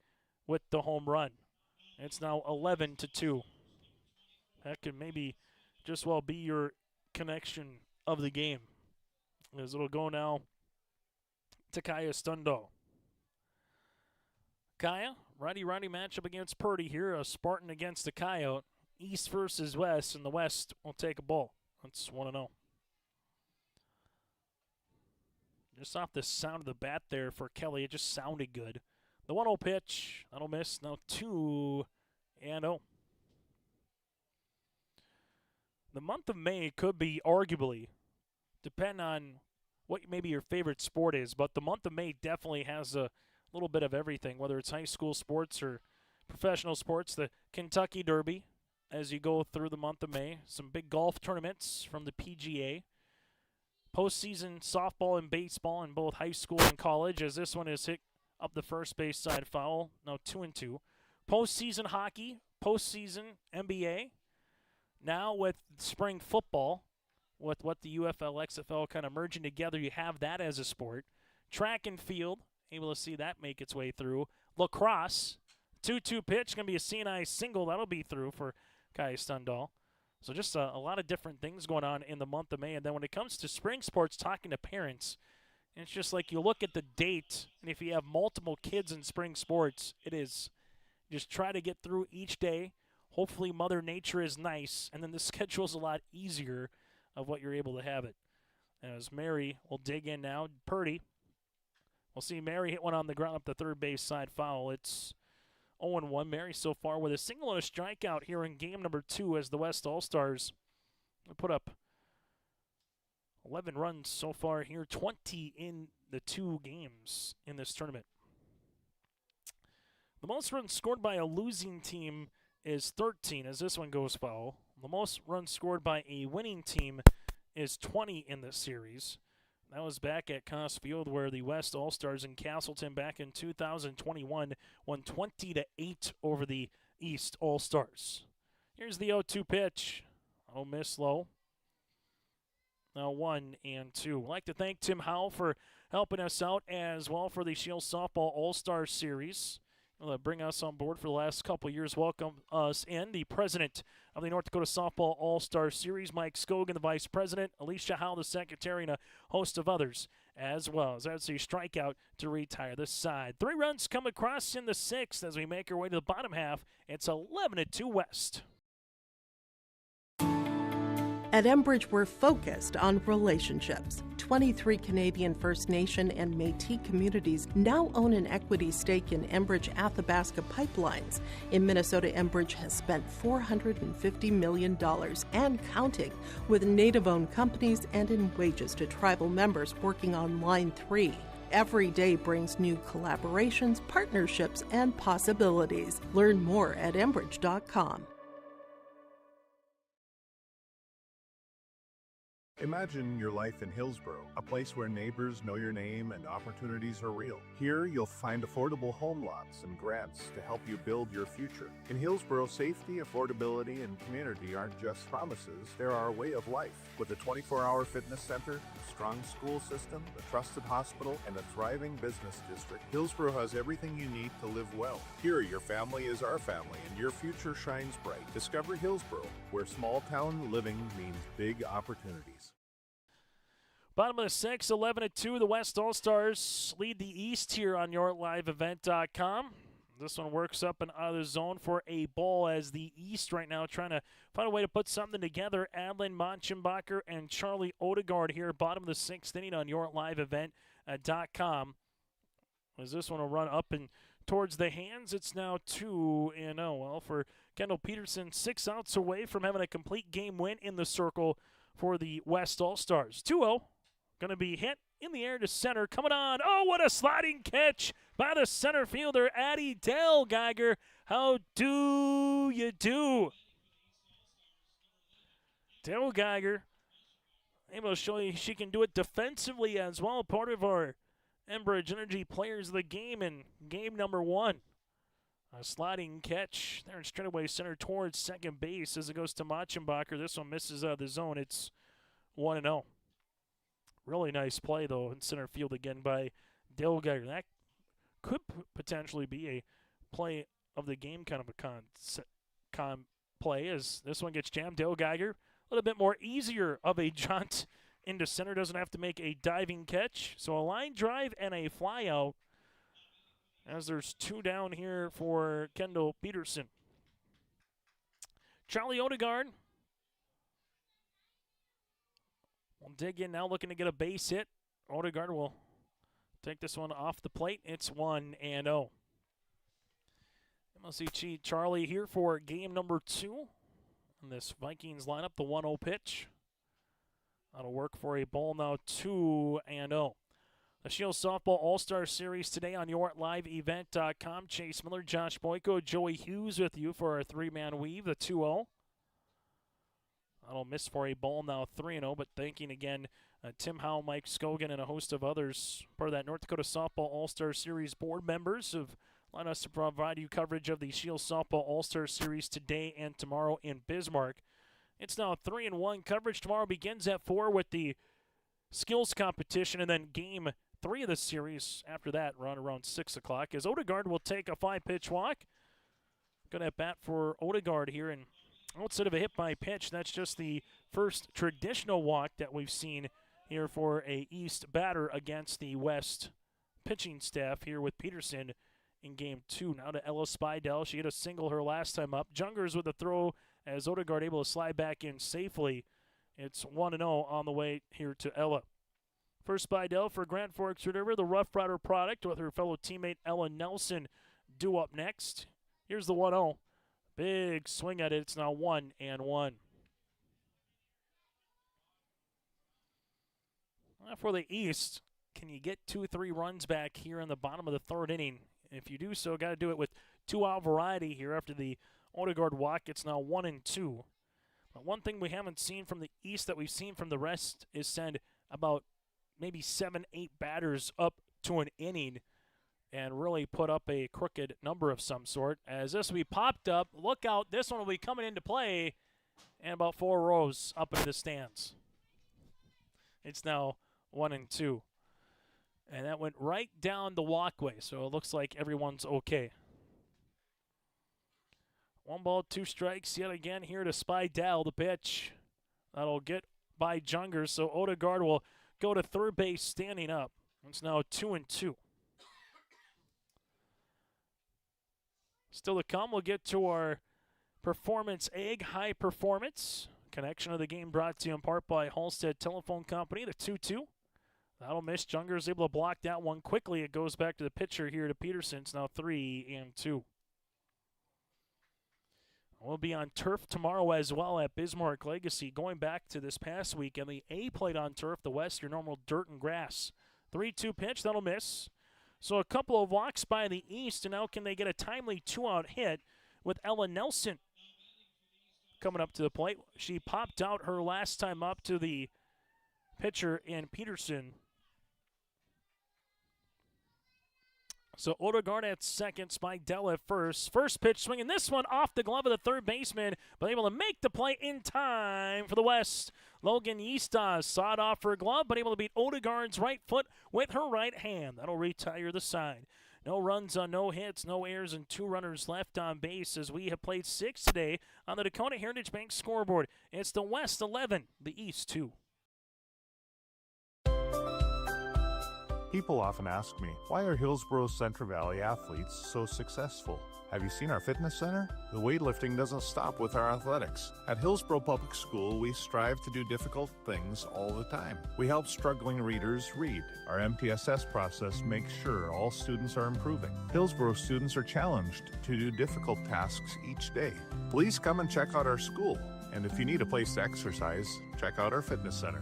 S2: with the home run. It's now 11-2. That could maybe just well be your connection of the game, as it'll go now to Kaya Stundal. Kaya, righty-righty matchup against Purdy here. A Spartan against the Coyote. East versus West, and the West will take a ball. That's 1-0. Just off the sound of the bat there for Kelly, it just sounded good. The 1-0 pitch, that'll miss. Now 2-0. The month of May could be arguably, depend on what maybe your favorite sport is, but the month of May definitely has a little bit of everything, whether it's high school sports or professional sports. The Kentucky Derby as you go through the month of May. Some big golf tournaments from the PGA. Postseason softball and baseball in both high school and college, as this one is hit up the first base side foul. Now 2-2. Postseason hockey, postseason NBA. Now with spring football, with what the UFL, XFL kind of merging together, you have that as a sport. Track and field, able to see that make its way through. Lacrosse, 2-2 pitch, going to be a CNI single. That'll be through for Kai Stundal. So just a lot of different things going on in the month of May. And then when it comes to spring sports, talking to parents, it's just like you look at the date, and if you have multiple kids in spring sports, it is just try to get through each day. Hopefully Mother Nature is nice, and then the schedule is a lot easier of what you're able to have it. As Mary will dig in now. Purdy. We'll see Mary hit one on the ground up the third base side foul. It's 0-1. Mary so far with a single and a strikeout here in game number 2 as the West All-Stars put up 11 runs so far here, 20 in the 2 games in this tournament. The most runs scored by a losing team is 13 as this one goes foul. The most runs scored by a winning team is 20 in this series. That was back at Coss Field where the West All-Stars in Castleton back in 2021 won 20-8 over the East All-Stars. Here's the 0-2 pitch. Oh, miss low. Now 1-2. I'd like to thank Tim Howell for helping us out as well for the Scheels Softball All-Star Series. Bring us on board for the last couple of years. Welcome us in. The president of the North Dakota Softball All-Star Series, Mike Scogan, the vice president, Alicia Howell, the secretary, and a host of others as well. As that's a strikeout to retire this side. 3 runs come across in the 6th as we make our way to the bottom half. It's 11-2 West.
S21: At Enbridge, we're focused on relationships. 23 Canadian First Nation and Métis communities now own an equity stake in Enbridge Athabasca Pipelines. In Minnesota, Enbridge has spent $450 million and counting, with Native-owned companies and in wages to tribal members working on Line 3. Every day brings new collaborations, partnerships, and possibilities. Learn more at Enbridge.com.
S1: Imagine your life in Hillsborough, a place where neighbors know your name and opportunities are real. Here, you'll find affordable home lots and grants to help you build your future. In Hillsborough, safety, affordability, and community aren't just promises, they're our way of life. With a 24-hour fitness center, a strong school system, a trusted hospital, and a thriving business district, Hillsborough has everything you need to live well. Here, your family is our family, and your future shines bright. Discover Hillsborough, where small-town living means big opportunities.
S2: Bottom of the 6th, 11-2. The West All-Stars lead the East here on YourLiveEvent.com. This one works up and out of the zone for a ball as the East right now trying to find a way to put something together. Adeline Monchenbacher and Charlie Odegaard here, bottom of the 6th inning on YourLiveEvent.com. As this one will run up and towards the hands, it's now 2-0. Well, for Kendall Peterson, 6 outs away from having a complete game win in the circle for the West All-Stars. 2-0. Going to be hit in the air to center. Coming on. Oh, what a sliding catch. by the center fielder, Addie Dale Geiger. How do you do? Dale Geiger able to show you she can do it defensively as well. Part of our Enbridge Energy Players of the Game in game number 1. A sliding catch there in straightaway center towards second base as it goes to Machenbacher. This one misses out of the zone. It's 1-0. Really nice play, though, in center field again by Dale Geiger. That could potentially be a play of the game kind of a con play as this one gets jammed. Dale Geiger, a little bit more easier of a jaunt into center. Doesn't have to make a diving catch. So a line drive and a fly out as there's 2 down here for Kendall Peterson. Charlie Odegaard will dig in now, looking to get a base hit. Odegaard will take this one off the plate. It's 1-0. MLC Charlie here for game number 2 in this Vikings lineup. The 1-0 pitch. That'll work for a ball now, 2-0. The Scheels Softball All-Star Series today on YourLiveEvent.com. Chase Miller, Josh Boyko, Joey Hughes with you for our 3-man weave, the 2-0. That'll miss for a ball now, 3-0, but thanking again Tim Howe, Mike Scogan, and a host of others, part of that North Dakota Softball All-Star Series board members, have allowed us to provide you coverage of the Scheels Softball All-Star Series today and tomorrow in Bismarck. It's now 3-1. Coverage tomorrow begins at 4 with the skills competition, and then game 3 of the series after that around 6 o'clock, as Odegaard will take a 5-pitch walk. Good at bat for Odegaard here, and outside of a hit by pitch, that's just the first traditional walk that we've seen here for a East batter against the West pitching staff here with Peterson in game 2. Now to Ella Spidell. She hit a single her last time up. Jungers with a throw as Odegaard able to slide back in safely. It's 1-0 on the way here to Ella. First Spidell for Grand Forks River, the Rough Rider product with her fellow teammate Ella Nelson due up next. Here's the 1-0. Big swing at it. It's now 1-1. For the East, can you get 2-3 runs back here in the bottom of the 3rd inning? If you do so, got to do it with 2-out variety here after the Odegaard walk. It's now 1-2. But one thing we haven't seen from the East that we've seen from the rest is send about maybe 7-8 batters up to an inning and really put up a crooked number of some sort. As this will be popped up, look out, this one will be coming into play, and about 4 rows up into the stands. It's now 1-2. And that went right down the walkway, so it looks like everyone's okay. 1 ball, 2 strikes yet again here to Spidell, the pitch. That'll get by Jungers, so Odegaard will go to 3rd base standing up. It's now 2-2. Still to come, we'll get to our Performance Egg High Performance. Connection of the game brought to you in part by Halstead Telephone Company, the 2-2. That'll miss. Jungers able to block that one quickly. It goes back to the pitcher here to Peterson. It's now 3-2. We'll be on turf tomorrow as well at Bismarck Legacy. Going back to this past weekend, the A played on turf, the West, your normal dirt and grass. 3-2 pitch, that'll miss. So a couple of walks by the East, and now can they get a timely 2-out hit with Ella Nelson coming up to the plate. She popped out her last time up to the pitcher in Peterson. So Odegaard at second, Spidell at first. First pitch swinging this one off the glove of the 3rd baseman, but able to make the play in time for the West. Logan Yeastas sawed off her glove, but able to beat Odegaard's right foot with her right hand. That'll retire the side. No runs on no hits, no errors, and 2 runners left on base as we have played 6 today on the Dakota Heritage Bank scoreboard. It's the West 11, the East 2.
S1: People often ask me, why are Hillsboro's Central Valley athletes so successful? Have you seen our fitness center? The weightlifting doesn't stop with our athletics. At Hillsboro Public School, we strive to do difficult things all the time. We help struggling readers read. Our MTSS process makes sure all students are improving. Hillsboro students are challenged to do difficult tasks each day. Please come and check out our school. And if you need a place to exercise, check out our fitness center.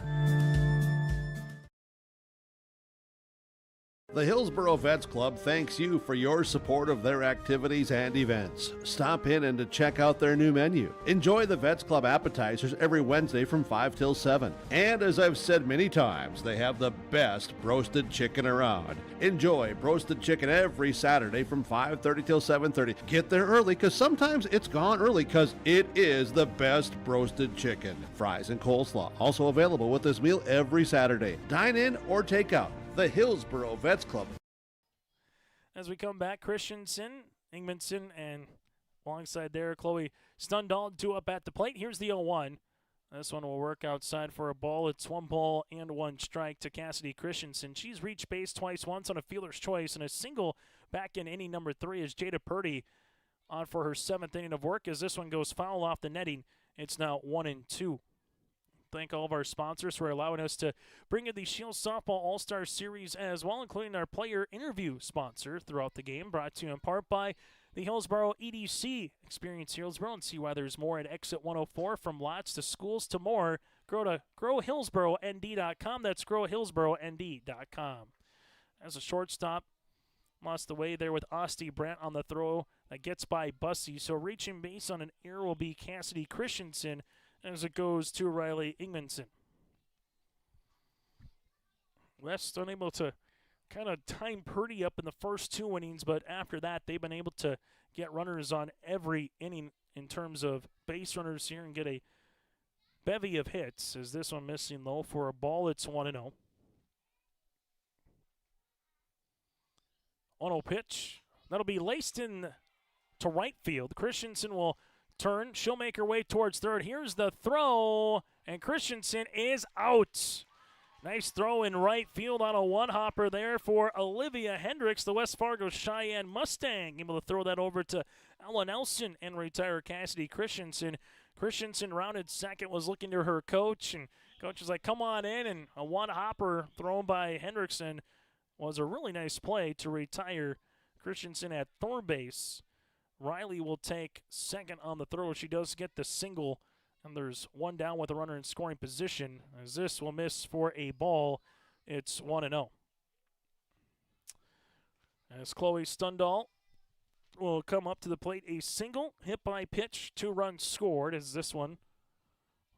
S8: The Hillsboro Vets Club thanks you for your support of their activities and events. Stop in and to check out their new menu. Enjoy the Vets Club appetizers every Wednesday from 5 till 7. And as I've said many times, they have the best roasted chicken around. Enjoy roasted chicken every Saturday from 5:30 till 7:30. Get there early because sometimes it's gone early because it is the best roasted chicken. Fries and coleslaw also available with this meal every Saturday. Dine in or take out. The Hillsboro Vets Club.
S2: As we come back, Christensen, Ingmanson, and alongside there, Chloe Stundahl, 2 up at the plate. Here's the 0-1. This one will work outside for a ball. It's 1 ball and 1 strike to Cassidy Christensen. She's reached base twice, once on a fielder's choice, and a single back in inning number 3 is Jada Purdy on for her 7th inning of work as this one goes foul off the netting. It's now 1-2. Thank all of our sponsors for allowing us to bring you the Scheels Softball All-Star Series as well, including our player interview sponsor throughout the game, brought to you in part by the Hillsboro EDC. Experience Hillsboro and see why there's more at Exit 104. From lots to schools to more, grow to growhillsboroND.com. That's growhillsboroND.com. As a shortstop, lost the way there with Osti Brandt on the throw that gets by Bussey. So reaching base on an error will be Cassidy Christensen as it goes to Riley Ingmanson. West unable to kind of time Purdy up in the first 2 innings, but after that they've been able to get runners on every inning in terms of base runners here and get a bevy of hits. As this one missing low for a ball, it's 1-0. 1-0 pitch. That'll be laced in to right field. Christensen will turn. She'll make her way towards third. Here's the throw, and Christensen is out. Nice throw in right field on a one-hopper there for Olivia Hendricks, the West Fargo Cheyenne Mustang. Able to throw that over to Ella Nelson and retire Cassidy Christensen. Christensen rounded second, was looking to her coach, and coach was like, come on in, and a one-hopper thrown by Hendrickson was a really nice play to retire Christensen at third base. Riley will take second on the throw. She does get the single, and there's one down with a runner in scoring position. As this will miss for a ball, it's 1-0. As Chloe Stundahl will come up to the plate, a single, hit by pitch, 2 runs scored. As this one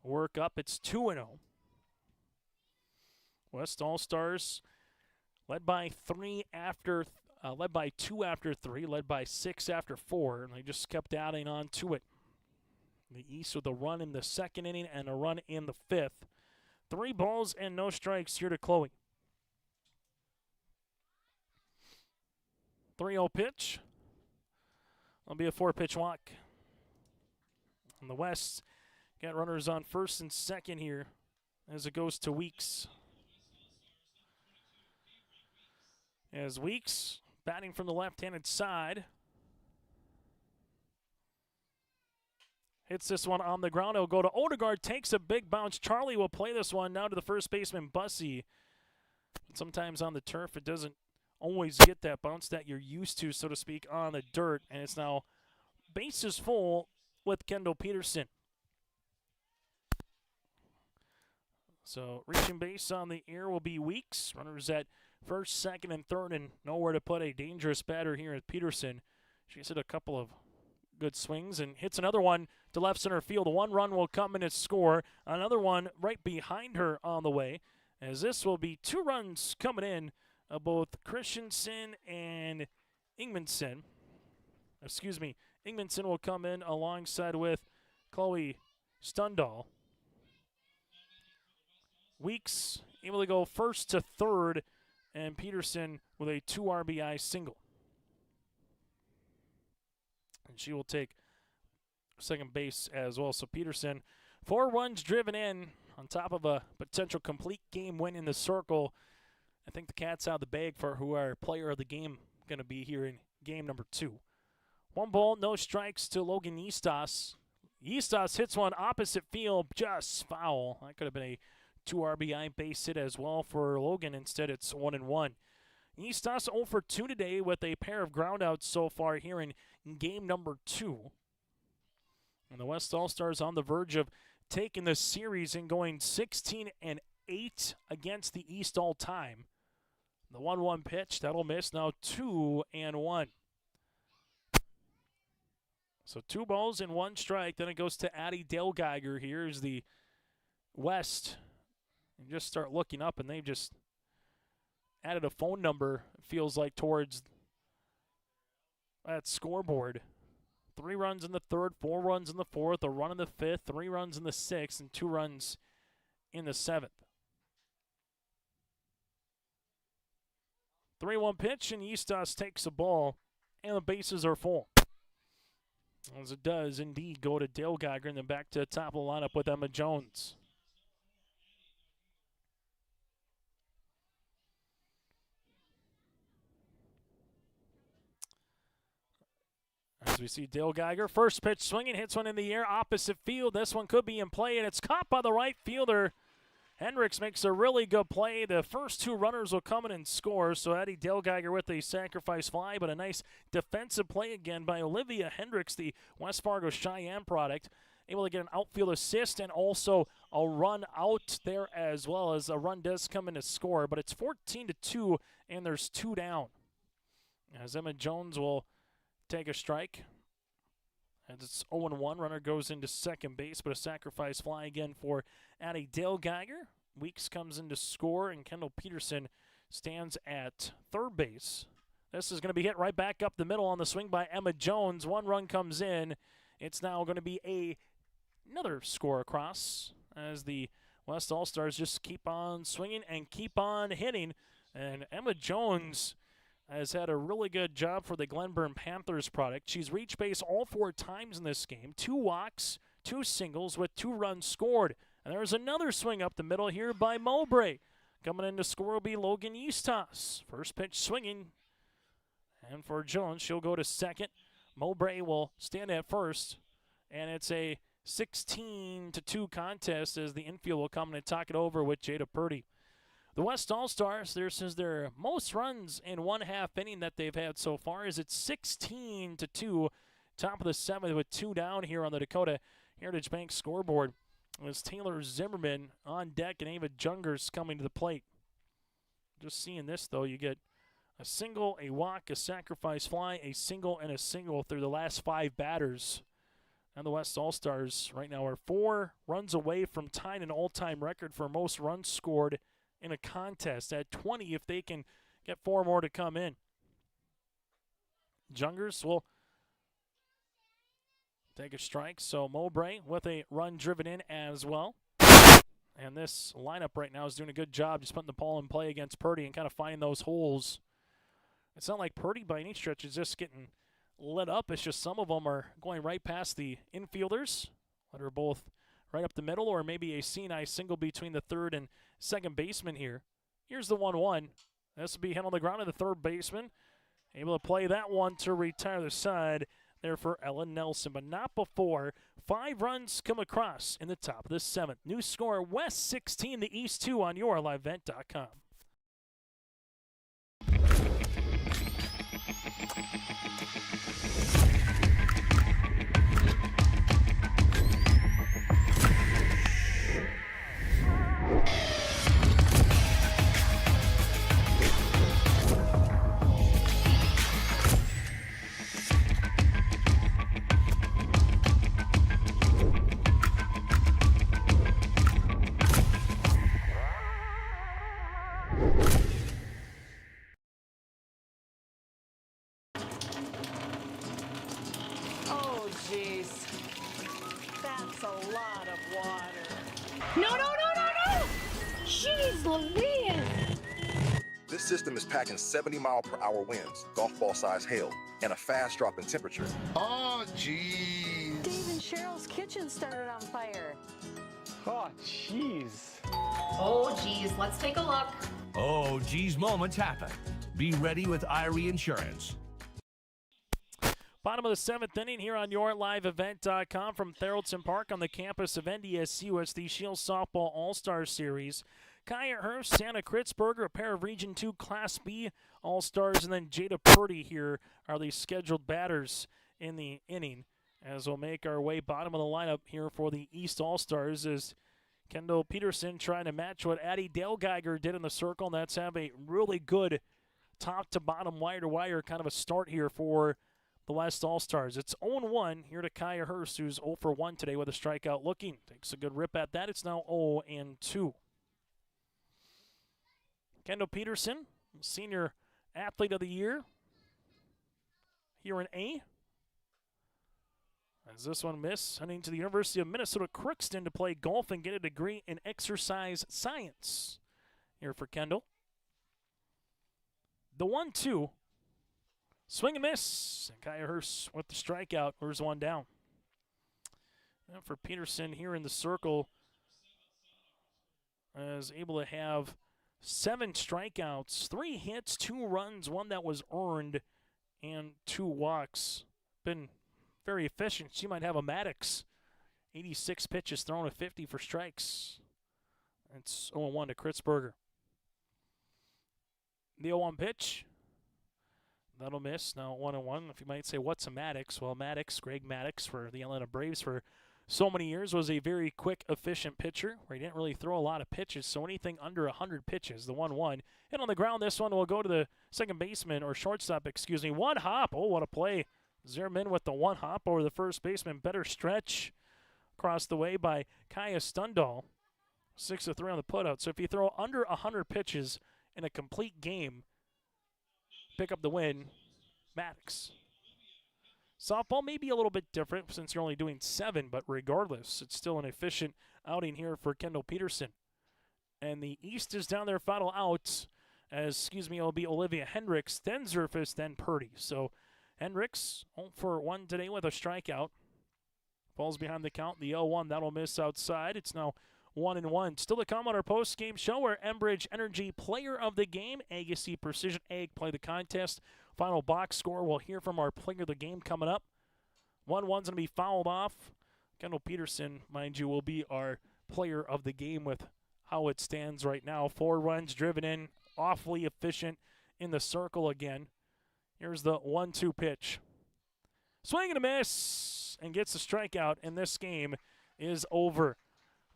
S2: work up, it's 2-0. West All-Stars led by 2 after 3, led by 6 after 4, and they just kept adding on to it. The East with a run in the second inning and a run in the 5th. 3 balls and no strikes here to Chloe. 3-0 pitch. That'll be a 4-pitch walk. On the West, got runners on first and second here as it goes to Weeks. As Weeks batting from the left-handed side. Hits this one on the ground. It'll go to Odegaard. Takes a big bounce. Charlie will play this one now to the first baseman, Bussey. Sometimes on the turf, it doesn't always get that bounce that you're used to, so to speak, on the dirt. And it's now bases full with Kendall Peterson. So reaching base on the air will be Weeks. Runners at first, second, and third, and nowhere to put a dangerous batter here at Peterson. She's hit a couple of good swings and hits another one to left center field. 1 run will come in and score. Another one right behind her on the way, as this will be 2 runs coming in of both Christensen and Ingmanson. Ingmanson will come in alongside with Chloe Stundahl. Weeks able to go first to third, and Peterson with a 2 RBI single. And she will take second base as well. So Peterson, 4 runs driven in on top of a potential complete game win in the circle. I think the cat's out of the bag for who our player of the game going to be here in game number 2. 1 ball, no strikes to Logan Eastos. Eastos hits one opposite field, just foul. That could have been a 2 RBI base hit as well for Logan. Instead, it's 1-1. Eastos 0 for 2 today with a pair of groundouts so far here in game number 2. And the West All-Stars on the verge of taking the series and going 16-8 against the East all time. The 1-1 pitch, that'll miss. Now 2-1. So 2 balls and 1 strike. Then it goes to Addie Delgeiger. Here's the West. And just start looking up, and they've just added a phone number, it feels like, towards that scoreboard. 3 runs in the 3rd, 4 runs in the 4th, a run in the 5th, 3 runs in the 6th, and 2 runs in the 7th. 3-1 pitch, and Eastos takes the ball, and the bases are full. As it does indeed go to Dale Geiger, and then back to the top of the lineup with Emma Jones. As we see Dale Geiger, first pitch swinging, hits one in the air, opposite field. This one could be in play, and it's caught by the right fielder. Hendricks makes a really good play. The first 2 runners will come in and score. So Eddie Dale Geiger with a sacrifice fly, but a nice defensive play again by Olivia Hendricks, the West Fargo Cheyenne product. Able to get an outfield assist and also a run out there, as well as a run does come in to score. But it's 14-2, and there's 2 down. As Emma Jones will take a strike. As it's 0-1, runner goes into second base, but a sacrifice fly again for Addie Dale Geiger. Weeks comes in to score, and Kendall Peterson stands at third base. This is going to be hit right back up the middle on the swing by Emma Jones. 1 run comes in. It's now going to be another score across as the West All-Stars just keep on swinging and keep on hitting. And Emma Jones has had a really good job for the Glenburn Panthers product. She's reached base all 4 times in this game. 2 walks, 2 singles with 2 runs scored. And there's another swing up the middle here by Mowbray. Coming in to score will be Logan Eastos. First pitch swinging. And for Jones, she'll go to second. Mowbray will stand at first. And it's a 16-2 contest as the infield will come in and talk it over with Jada Purdy. The West All-Stars, this is their most runs in 1/2 inning that they've had so far, as it's 16-2, top of the 7th with 2 down here on the Dakota Heritage Bank scoreboard. It's Taylor Zimmerman on deck and Ava Jungers coming to the plate. Just seeing this, though, you get a single, a walk, a sacrifice fly, a single, and a single through the last 5 batters. And the West All-Stars right now are 4 runs away from tying an all-time record for most runs scored in a contest at 20 if they can get 4 more to come in. Jungers will take a strike. So Mowbray with a run driven in as well. And this lineup right now is doing a good job just putting the ball in play against Purdy and kind of finding those holes. It's not like Purdy by any stretch is just getting lit up. It's just some of them are going right past the infielders that are both right up the middle, or maybe a C&I single between the third and second baseman here. Here's the 1-1. This will be hit on the ground to the third baseman. Able to play that one to retire the side there for Ellen Nelson, but not before 5 runs come across in the top of the 7th. New score, West 16, the East 2 on YourLiveVent.com.
S7: Oh, jeez. That's a lot of water.
S22: No, no, no, no, no! Jeez Louise!
S23: This system is packing 70-mile-per-hour winds, golf ball-sized hail, and a fast drop in temperature.
S7: Oh, jeez. Dave and Cheryl's kitchen started on fire.
S24: Oh, jeez.
S22: Oh, geez, let's take a look.
S10: Oh, geez, moments happen. Be ready with Irie Insurance.
S2: Bottom of the 7th inning here on YourLiveEvent.com from Theraldson Park on the campus of NDSU. It's the Scheels Softball All-Star Series. Kaya Hurst, Santa Kritzberger, a pair of Region 2 Class B All-Stars, and then Jada Purdy here are the scheduled batters in the inning. As we'll make our way bottom of the lineup here for the East All-Stars as Kendall Peterson trying to match what Addie Dale Geiger did in the circle, and that's have a really good top to bottom, wire to wire kind of a start here for the West All-Stars. It's 0-1 here to Kaya Hurst, who's 0 for 1 today with a strikeout looking. Takes a good rip at that. It's now 0-2. Kendall Peterson, Senior Athlete of the Year here in A. As this one miss, heading to the University of Minnesota Crookston to play golf and get a degree in exercise science here for Kendall. The 1-2. Swing and miss. And Kaya Hurst with the strikeout. Where's one down? And for Peterson here in the circle, is able to have 7 strikeouts, 3 hits, 2 runs, 1 that was earned, and 2 walks. Been very efficient. She might have a Maddox. 86 pitches thrown at 50 for strikes. It's 0-1 to Kritzberger. The 0-1 pitch. That'll miss. Now 1-1. If you might say, what's a Maddox? Well, Maddox, Greg Maddox for the Atlanta Braves for so many years, was a very quick, efficient pitcher where he didn't really throw a lot of pitches. So anything under 100 pitches, the 1-1. Hit on the ground. This one will go to the second baseman, or shortstop, excuse me. One hop. Oh, what a play. Zimmerman with the one hop over the first baseman. Better stretch across the way by Kaya Stundal. 6-3 on the putout. So if you throw under 100 pitches in a complete game, pick up the win. Maddox. Softball may be a little bit different since you're only doing 7, but regardless, it's still an efficient outing here for Kendall Peterson. And the East is down their final out, as, it'll be Olivia Hendricks, then Zerfus, then Purdy. So Hendricks 0 for 1 today with a strikeout. Falls behind the count. The 0-1, that'll miss outside. It's now 1-1. Still to come on our post-game show, where Enbridge Energy Player of the Game, Agassi Precision Egg, play the contest. Final box score, we'll hear from our Player of the Game coming up. 1-1's going to be fouled off. Kendall Peterson, mind you, will be our Player of the Game with how it stands right now. 4 runs driven in, awfully efficient in the circle again. Here's the 1-2 pitch. Swing and a miss, and gets the strikeout, and this game is over.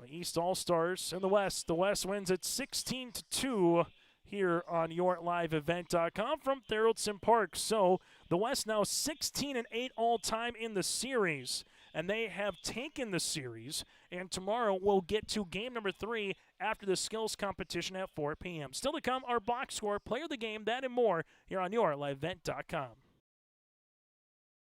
S2: The East All-Stars in the West. The West wins at 16-2 here on YourLiveEvent.com from Thoroldson Park. So the West now 16-8 all-time in the series, and they have taken the series. And tomorrow we'll get to game number 3 after the skills competition at 4 p.m. Still to come, our box score, Player of the Game, that and more here on YourLiveEvent.com.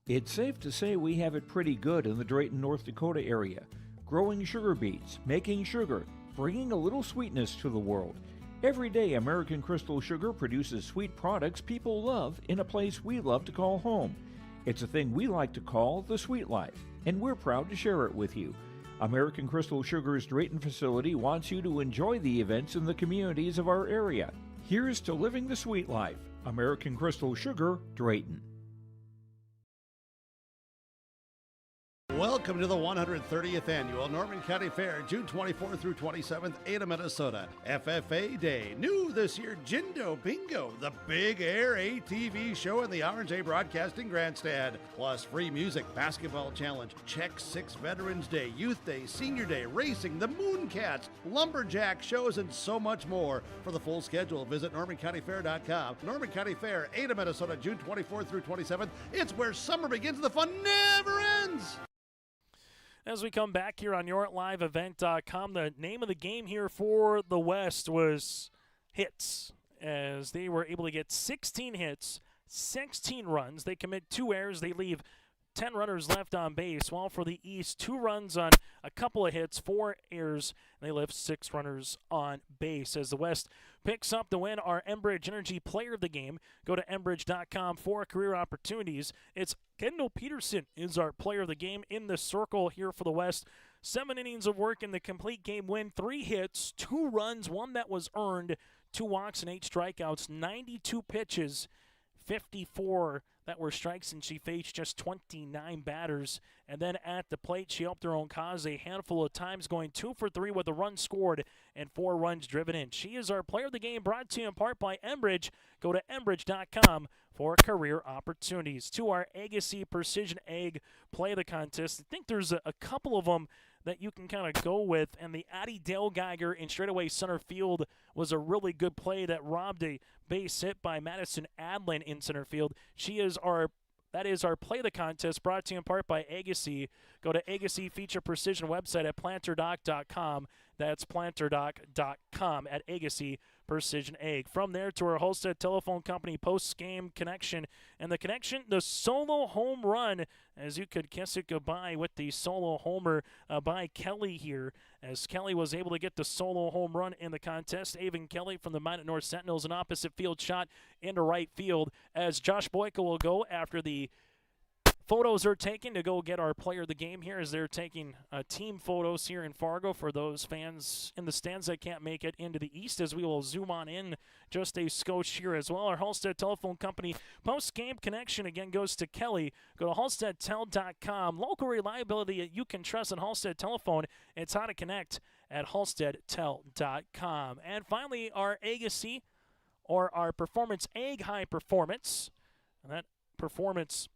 S6: It's safe to say we have it pretty good in the Drayton, North Dakota area. Growing sugar beets, making sugar, bringing a little sweetness to the world. Every day, American Crystal Sugar produces sweet products people love in a place we love to call home. It's a thing we like to call the sweet life, and we're proud to share it with you. American Crystal Sugar's Drayton facility wants you to enjoy the events in the communities of our area. Here's to living the sweet life. American Crystal Sugar, Drayton.
S8: Welcome to the 130th Annual Norman County Fair, June 24th through 27th, Ada, Minnesota. FFA Day. New this year, Jindo Bingo, the Big Air ATV show in the R&J Broadcasting Grandstand. Plus free music, basketball challenge, Check 6 Veterans Day, Youth Day, Senior Day, racing, the Mooncats, lumberjack shows, and so much more. For the full schedule, visit NormanCountyFair.com. Norman County Fair, Ada, Minnesota, June 24th through 27th. It's where summer begins and the fun never ends.
S2: As we come back here on YourLiveEvent.com, the name of the game here for the West was hits, as they were able to get 16 hits, 16 runs. They commit 2 errors. They leave 10 runners left on base, while for the East, 2 runs on a couple of hits, 4 errors, and they left 6 runners on base. As the West picks up the win, our Enbridge Energy Player of the Game. Go to Enbridge.com for career opportunities. It's Kendall Peterson is our Player of the Game in the circle here for the West. 7 innings of work in the complete game win, 3 hits, 2 runs, 1 that was earned, 2 walks and 8 strikeouts, 92 pitches, 54 that were strikes, and she faced just 29 batters. And then at the plate, she helped her own cause a handful of times, going 2 for 3 with a run scored and 4 runs driven in. She is our Player of the Game, brought to you in part by Enbridge. Go to Enbridge.com for career opportunities. To our Agassi Precision Egg Play the Contest. I think there's a couple of them that you can kind of go with. And the Addie Dale Geiger in straightaway center field was a really good play that robbed a base hit by Madison Adlin in center field. That is our Play the Contest, brought to you in part by Agassi. Go to Agassi Feature Precision website at planterdoc.com. That's planterdoc.com at Agassi Precision Egg. From there to our Holstead Telephone Company post-game connection. And the connection, the solo home run, as you could kiss it goodbye with the solo homer by Kelly here, as Kelly was able to get the solo home run in the contest. Avon Kelly from the Minot North Sentinels, an opposite field shot into right field, as Josh Boyka will go after the photos are taken to go get our player of the game here, as they're taking team photos here in Fargo for those fans in the stands that can't make it into the east, as we will zoom on in just a skosh here as well. Our Halstead Telephone Company post-game connection again goes to Kelly. Go to halsteadtel.com. Local reliability that you can trust on Halstead Telephone. It's how to connect at halsteadtel.com. And finally, our Agassi, or our Performance Egg High Performance. And that performance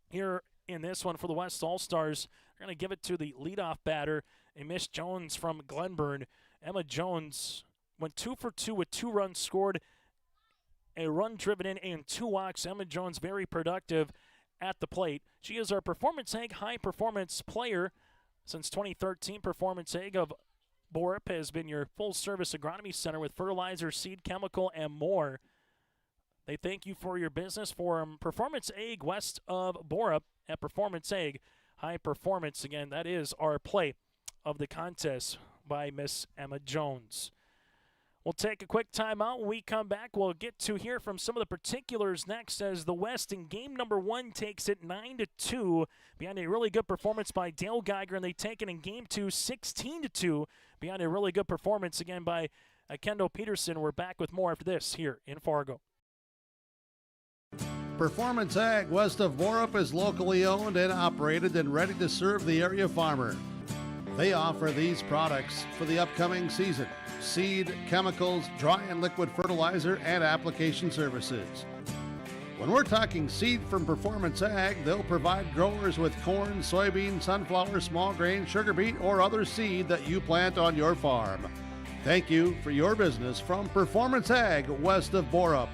S2: here in this one for the West All-Stars, we're going to give it to the leadoff batter, a Miss Jones from Glenburn. Emma Jones went 2 for 2 with 2 runs scored, a run driven in, and 2 walks. Emma Jones very productive at the plate. She is our Performance Egg High Performance player since 2013. Performance Egg of Borup has been your full-service agronomy center with fertilizer, seed, chemical, and more. They thank you for your business. For Performance Egg west of Borup at Performance Egg High Performance. Again, that is our play of the contest by Miss Emma Jones. We'll take a quick timeout. When we come back, we'll get to hear from some of the particulars next, as the West in game number 1 takes it 9-2 behind a really good performance by Dale Geiger, and they take it in game 2 16-2 behind a really good performance again by Kendall Peterson. We're back with more after this here in Fargo.
S8: Performance Ag west of Borup is locally owned and operated and ready to serve the area farmer. They offer these products for the upcoming season: seed, chemicals, dry and liquid fertilizer, and application services. When we're talking seed from Performance Ag, they'll provide growers with corn, soybean, sunflower, small grain, sugar beet, or other seed that you plant on your farm. Thank you for your business from Performance Ag west of Borup.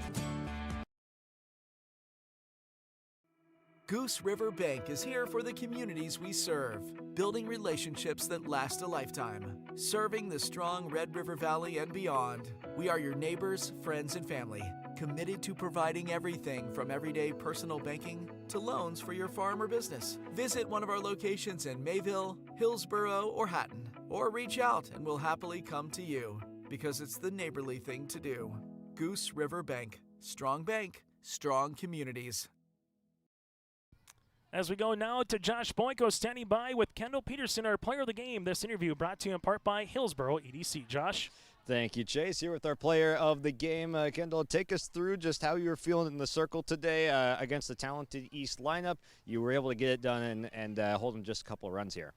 S9: Goose River Bank is here for the communities we serve, building relationships that last a lifetime. Serving the strong Red River Valley and beyond, we are your neighbors, friends, and family, committed to providing everything from everyday personal banking to loans for your farm or business. Visit one of our locations in Mayville, Hillsborough, or Hatton, or reach out and we'll happily come to you, because it's the neighborly thing to do. Goose River Bank. Strong bank, strong communities.
S2: As we go now to Josh Boyko standing by with Kendall Peterson, our player of the game. This interview brought to you in part by Hillsborough EDC. Josh?
S3: Thank you, Chase. Here with our player of the game. Kendall, take us through just how you were feeling in the circle today against the talented East lineup. You were able to get it done and hold them just a couple of runs here.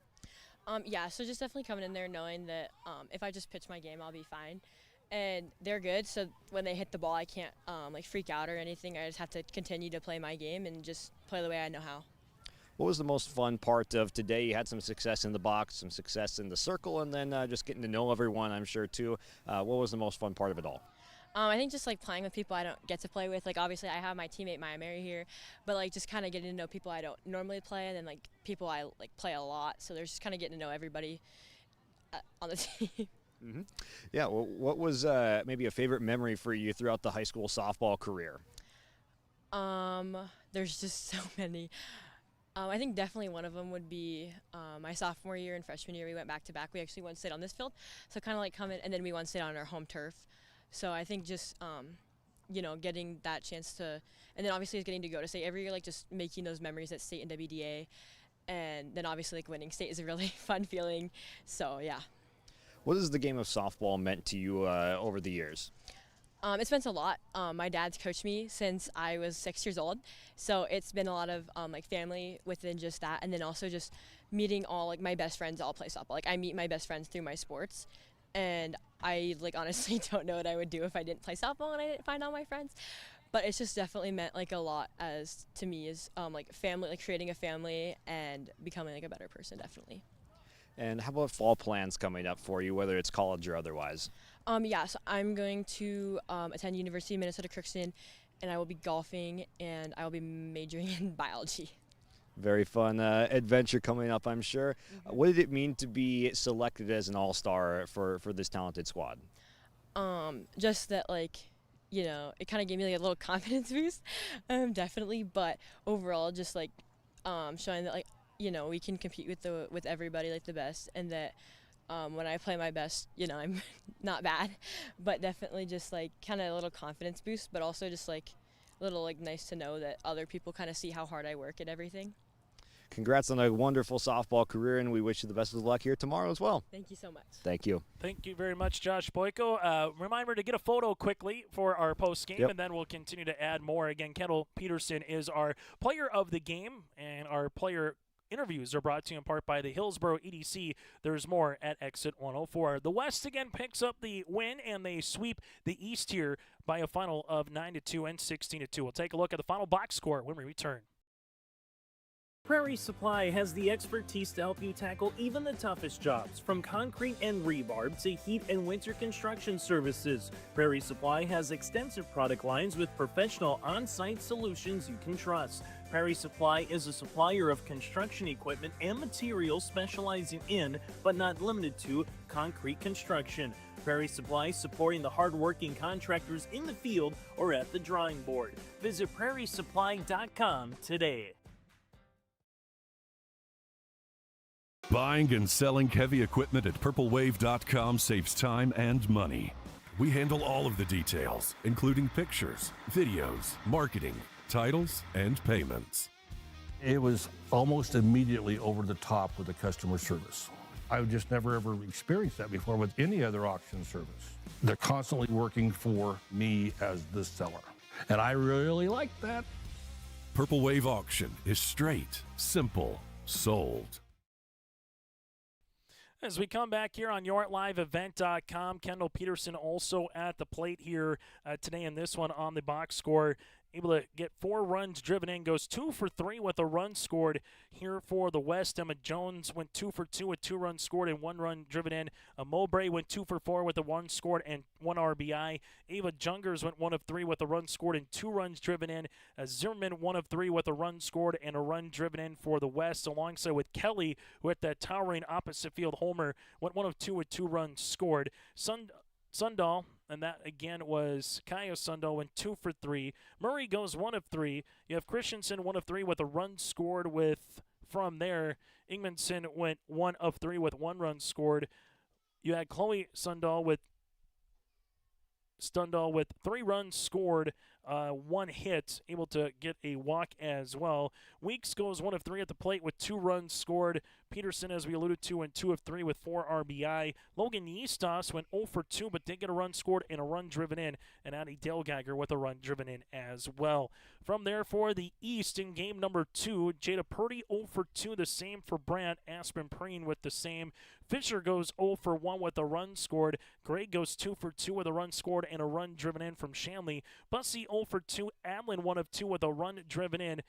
S11: Yeah, so just definitely coming in there knowing that if I just pitch my game, I'll be fine. And they're good, so when they hit the ball, I can't like freak out or anything. I just have to continue to play my game and just play the way I know how.
S3: What was the most fun part of today? You had some success in the box, some success in the circle, and then just getting to know everyone, I'm sure, too. What was the most fun part of it all?
S11: I think just like playing with people I don't get to play with. Like obviously I have my teammate Maya Mary here, but like just kind of getting to know people I don't normally play, and then like people I like play a lot. So there's just kind of getting to know everybody on the team.
S3: Mm-hmm. Yeah, well, what was maybe a favorite memory for you throughout the high school softball career?
S11: There's just so many. I think definitely one of them would be my sophomore year and freshman year. We went back-to-back. We actually won state on this field, so kind of like coming, and then we won state on our home turf. So I think just, you know, getting that chance to, and then obviously getting to go to state every year, like just making those memories at state and WDA, and then obviously like winning state is a really fun feeling. So yeah.
S3: What has the game of softball meant to you over the years?
S11: It's meant a lot. My dad's coached me since I was 6 years old, so it's been a lot of like family within just that, and then also just meeting all like my best friends all play softball. Like I meet my best friends through my sports, and I like honestly don't know what I would do if I didn't play softball and I didn't find all my friends. But it's just definitely meant like a lot as to me is like family, like creating a family and becoming like a better person, definitely.
S3: And how about fall plans coming up for you, whether it's college or otherwise?
S11: Yeah, so I'm going to attend University of Minnesota Crookston, and I will be golfing, and I will be majoring in biology.
S3: Very fun adventure coming up, I'm sure. What did it mean to be selected as an all-star for this talented squad?
S11: Just that, like, you know, it kind of gave me like a little confidence boost, definitely. But overall, just like showing that, like, you know, we can compete with everybody, like the best, and that when I play my best, you know, I'm not bad. But definitely just like kind of a little confidence boost, but also just like a little like nice to know that other people kind of see how hard I work at everything.
S3: Congrats on a wonderful softball career, and we wish you the best of luck here tomorrow as well.
S11: Thank you so much.
S3: Thank you.
S2: Thank you very much, Josh Boyko. Reminder to get a photo quickly for our post game, and then we'll continue to add more. Again, Kendall Peterson is our player of the game, and our player interviews are brought to you in part by the Hillsboro EDC. There's more at Exit 104. The West again picks up the win, and they sweep the East here by a final of 9-2 and 16-2. We'll take a look at the final box score when we return.
S12: Prairie Supply has the expertise to help you tackle even the toughest jobs, from concrete and rebar to heat and winter construction services. Prairie Supply has extensive product lines with professional on-site solutions you can trust. Prairie Supply is a supplier of construction equipment and materials specializing in, but not limited to, concrete construction. Prairie Supply supporting the hard-working contractors in the field or at the drawing board. Visit prairiesupply.com today.
S14: Buying and selling heavy equipment at purplewave.com saves time and money. We handle all of the details, including pictures, videos, marketing, titles, and payments.
S15: It was almost immediately over the top with the customer service. I've just never ever experienced that before with any other auction service. They're constantly working for me as the seller, and I really like that.
S14: Purple Wave Auction is straight, simple, sold.
S2: As we come back here on YourLiveEvent.com, Kendall Peterson also at the plate here today in this one on the box score. Able to get 4 runs driven in, goes 2 for 3 with a run scored here for the West. Emma Jones went 2 for 2 with 2 runs scored and 1 run driven in. Mowbray went 2 for 4 with a 1 scored and 1 RBI. Ava Jungers went 1 of 3 with a run scored and 2 runs driven in. Zimmerman 1 of 3 with a run scored and a run driven in for the West, alongside with Kelly, who at that towering opposite field homer went 1 of 2 with 2 runs scored. Sundahl, and that again was Kaya Sundahl, went 2 for 3. Murray goes 1 of 3. You have Christensen 1 of 3 with a run scored from there. Ingmanson went 1 of 3 with 1 run scored. You had Chloe Sundahl with 3 runs scored, 1 hit, able to get a walk as well. Weeks goes 1 of 3 at the plate with 2 runs scored. Peterson, as we alluded to, went 2 of 3 with 4 RBI. Logan Yeastos went 0 for 2, but did get a run scored and a run driven in. And Addie Delgeiger with a run driven in as well. From there for the East in game number 2, Jada Purdy 0 for 2, the same for Brandt. Aspen Preen with the same. Fisher goes 0 for 1 with a run scored. Gray goes 2 for 2 with a run scored and a run driven in from Shanley. Bussey 0 for 2. Adlin 1 of 2 with a run driven in.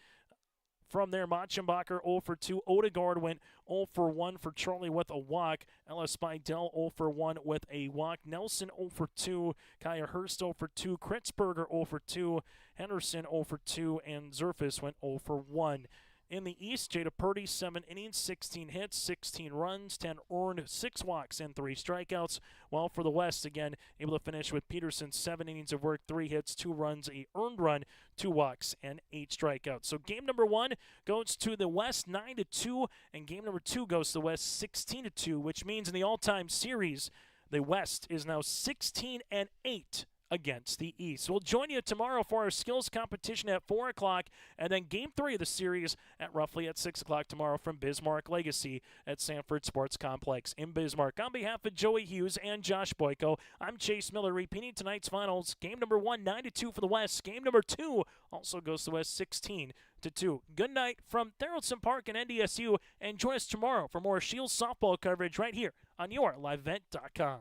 S2: From there, Machenbacher 0 for 2. Odegaard went 0 for 1 for Charlie with a walk. Ellis Spidell 0 for 1 with a walk. Nelson 0 for 2. Kaya Hurst 0 for 2. Kritzberger 0 for 2. Henderson 0 for 2. And Zerfus went 0 for 1. In the East, Jada Purdy, 7 innings, 16 hits, 16 runs, 10 earned, 6 walks, and 3 strikeouts. While for the West, again, able to finish with Peterson, 7 innings of work, 3 hits, 2 runs, a earned run, 2 walks, and 8 strikeouts. So game number 1 goes to the West 9-2, and game number 2 goes to the West 16-2, which means in the all-time series, the West is now 16-8 against the East. We'll join you tomorrow for our skills competition at 4 o'clock, and then Game 3 of the series at roughly at 6 o'clock tomorrow from Bismarck Legacy at Sanford Sports Complex in Bismarck. On behalf of Joey Hughes and Josh Boyko, I'm Chase Miller, repeating tonight's finals. Game number 1, 9-2 for the West. Game number 2 also goes to the West 16-2. Good night from Theraldson Park and NDSU, and join us tomorrow for more Scheels softball coverage right here on YourLiveEvent.com.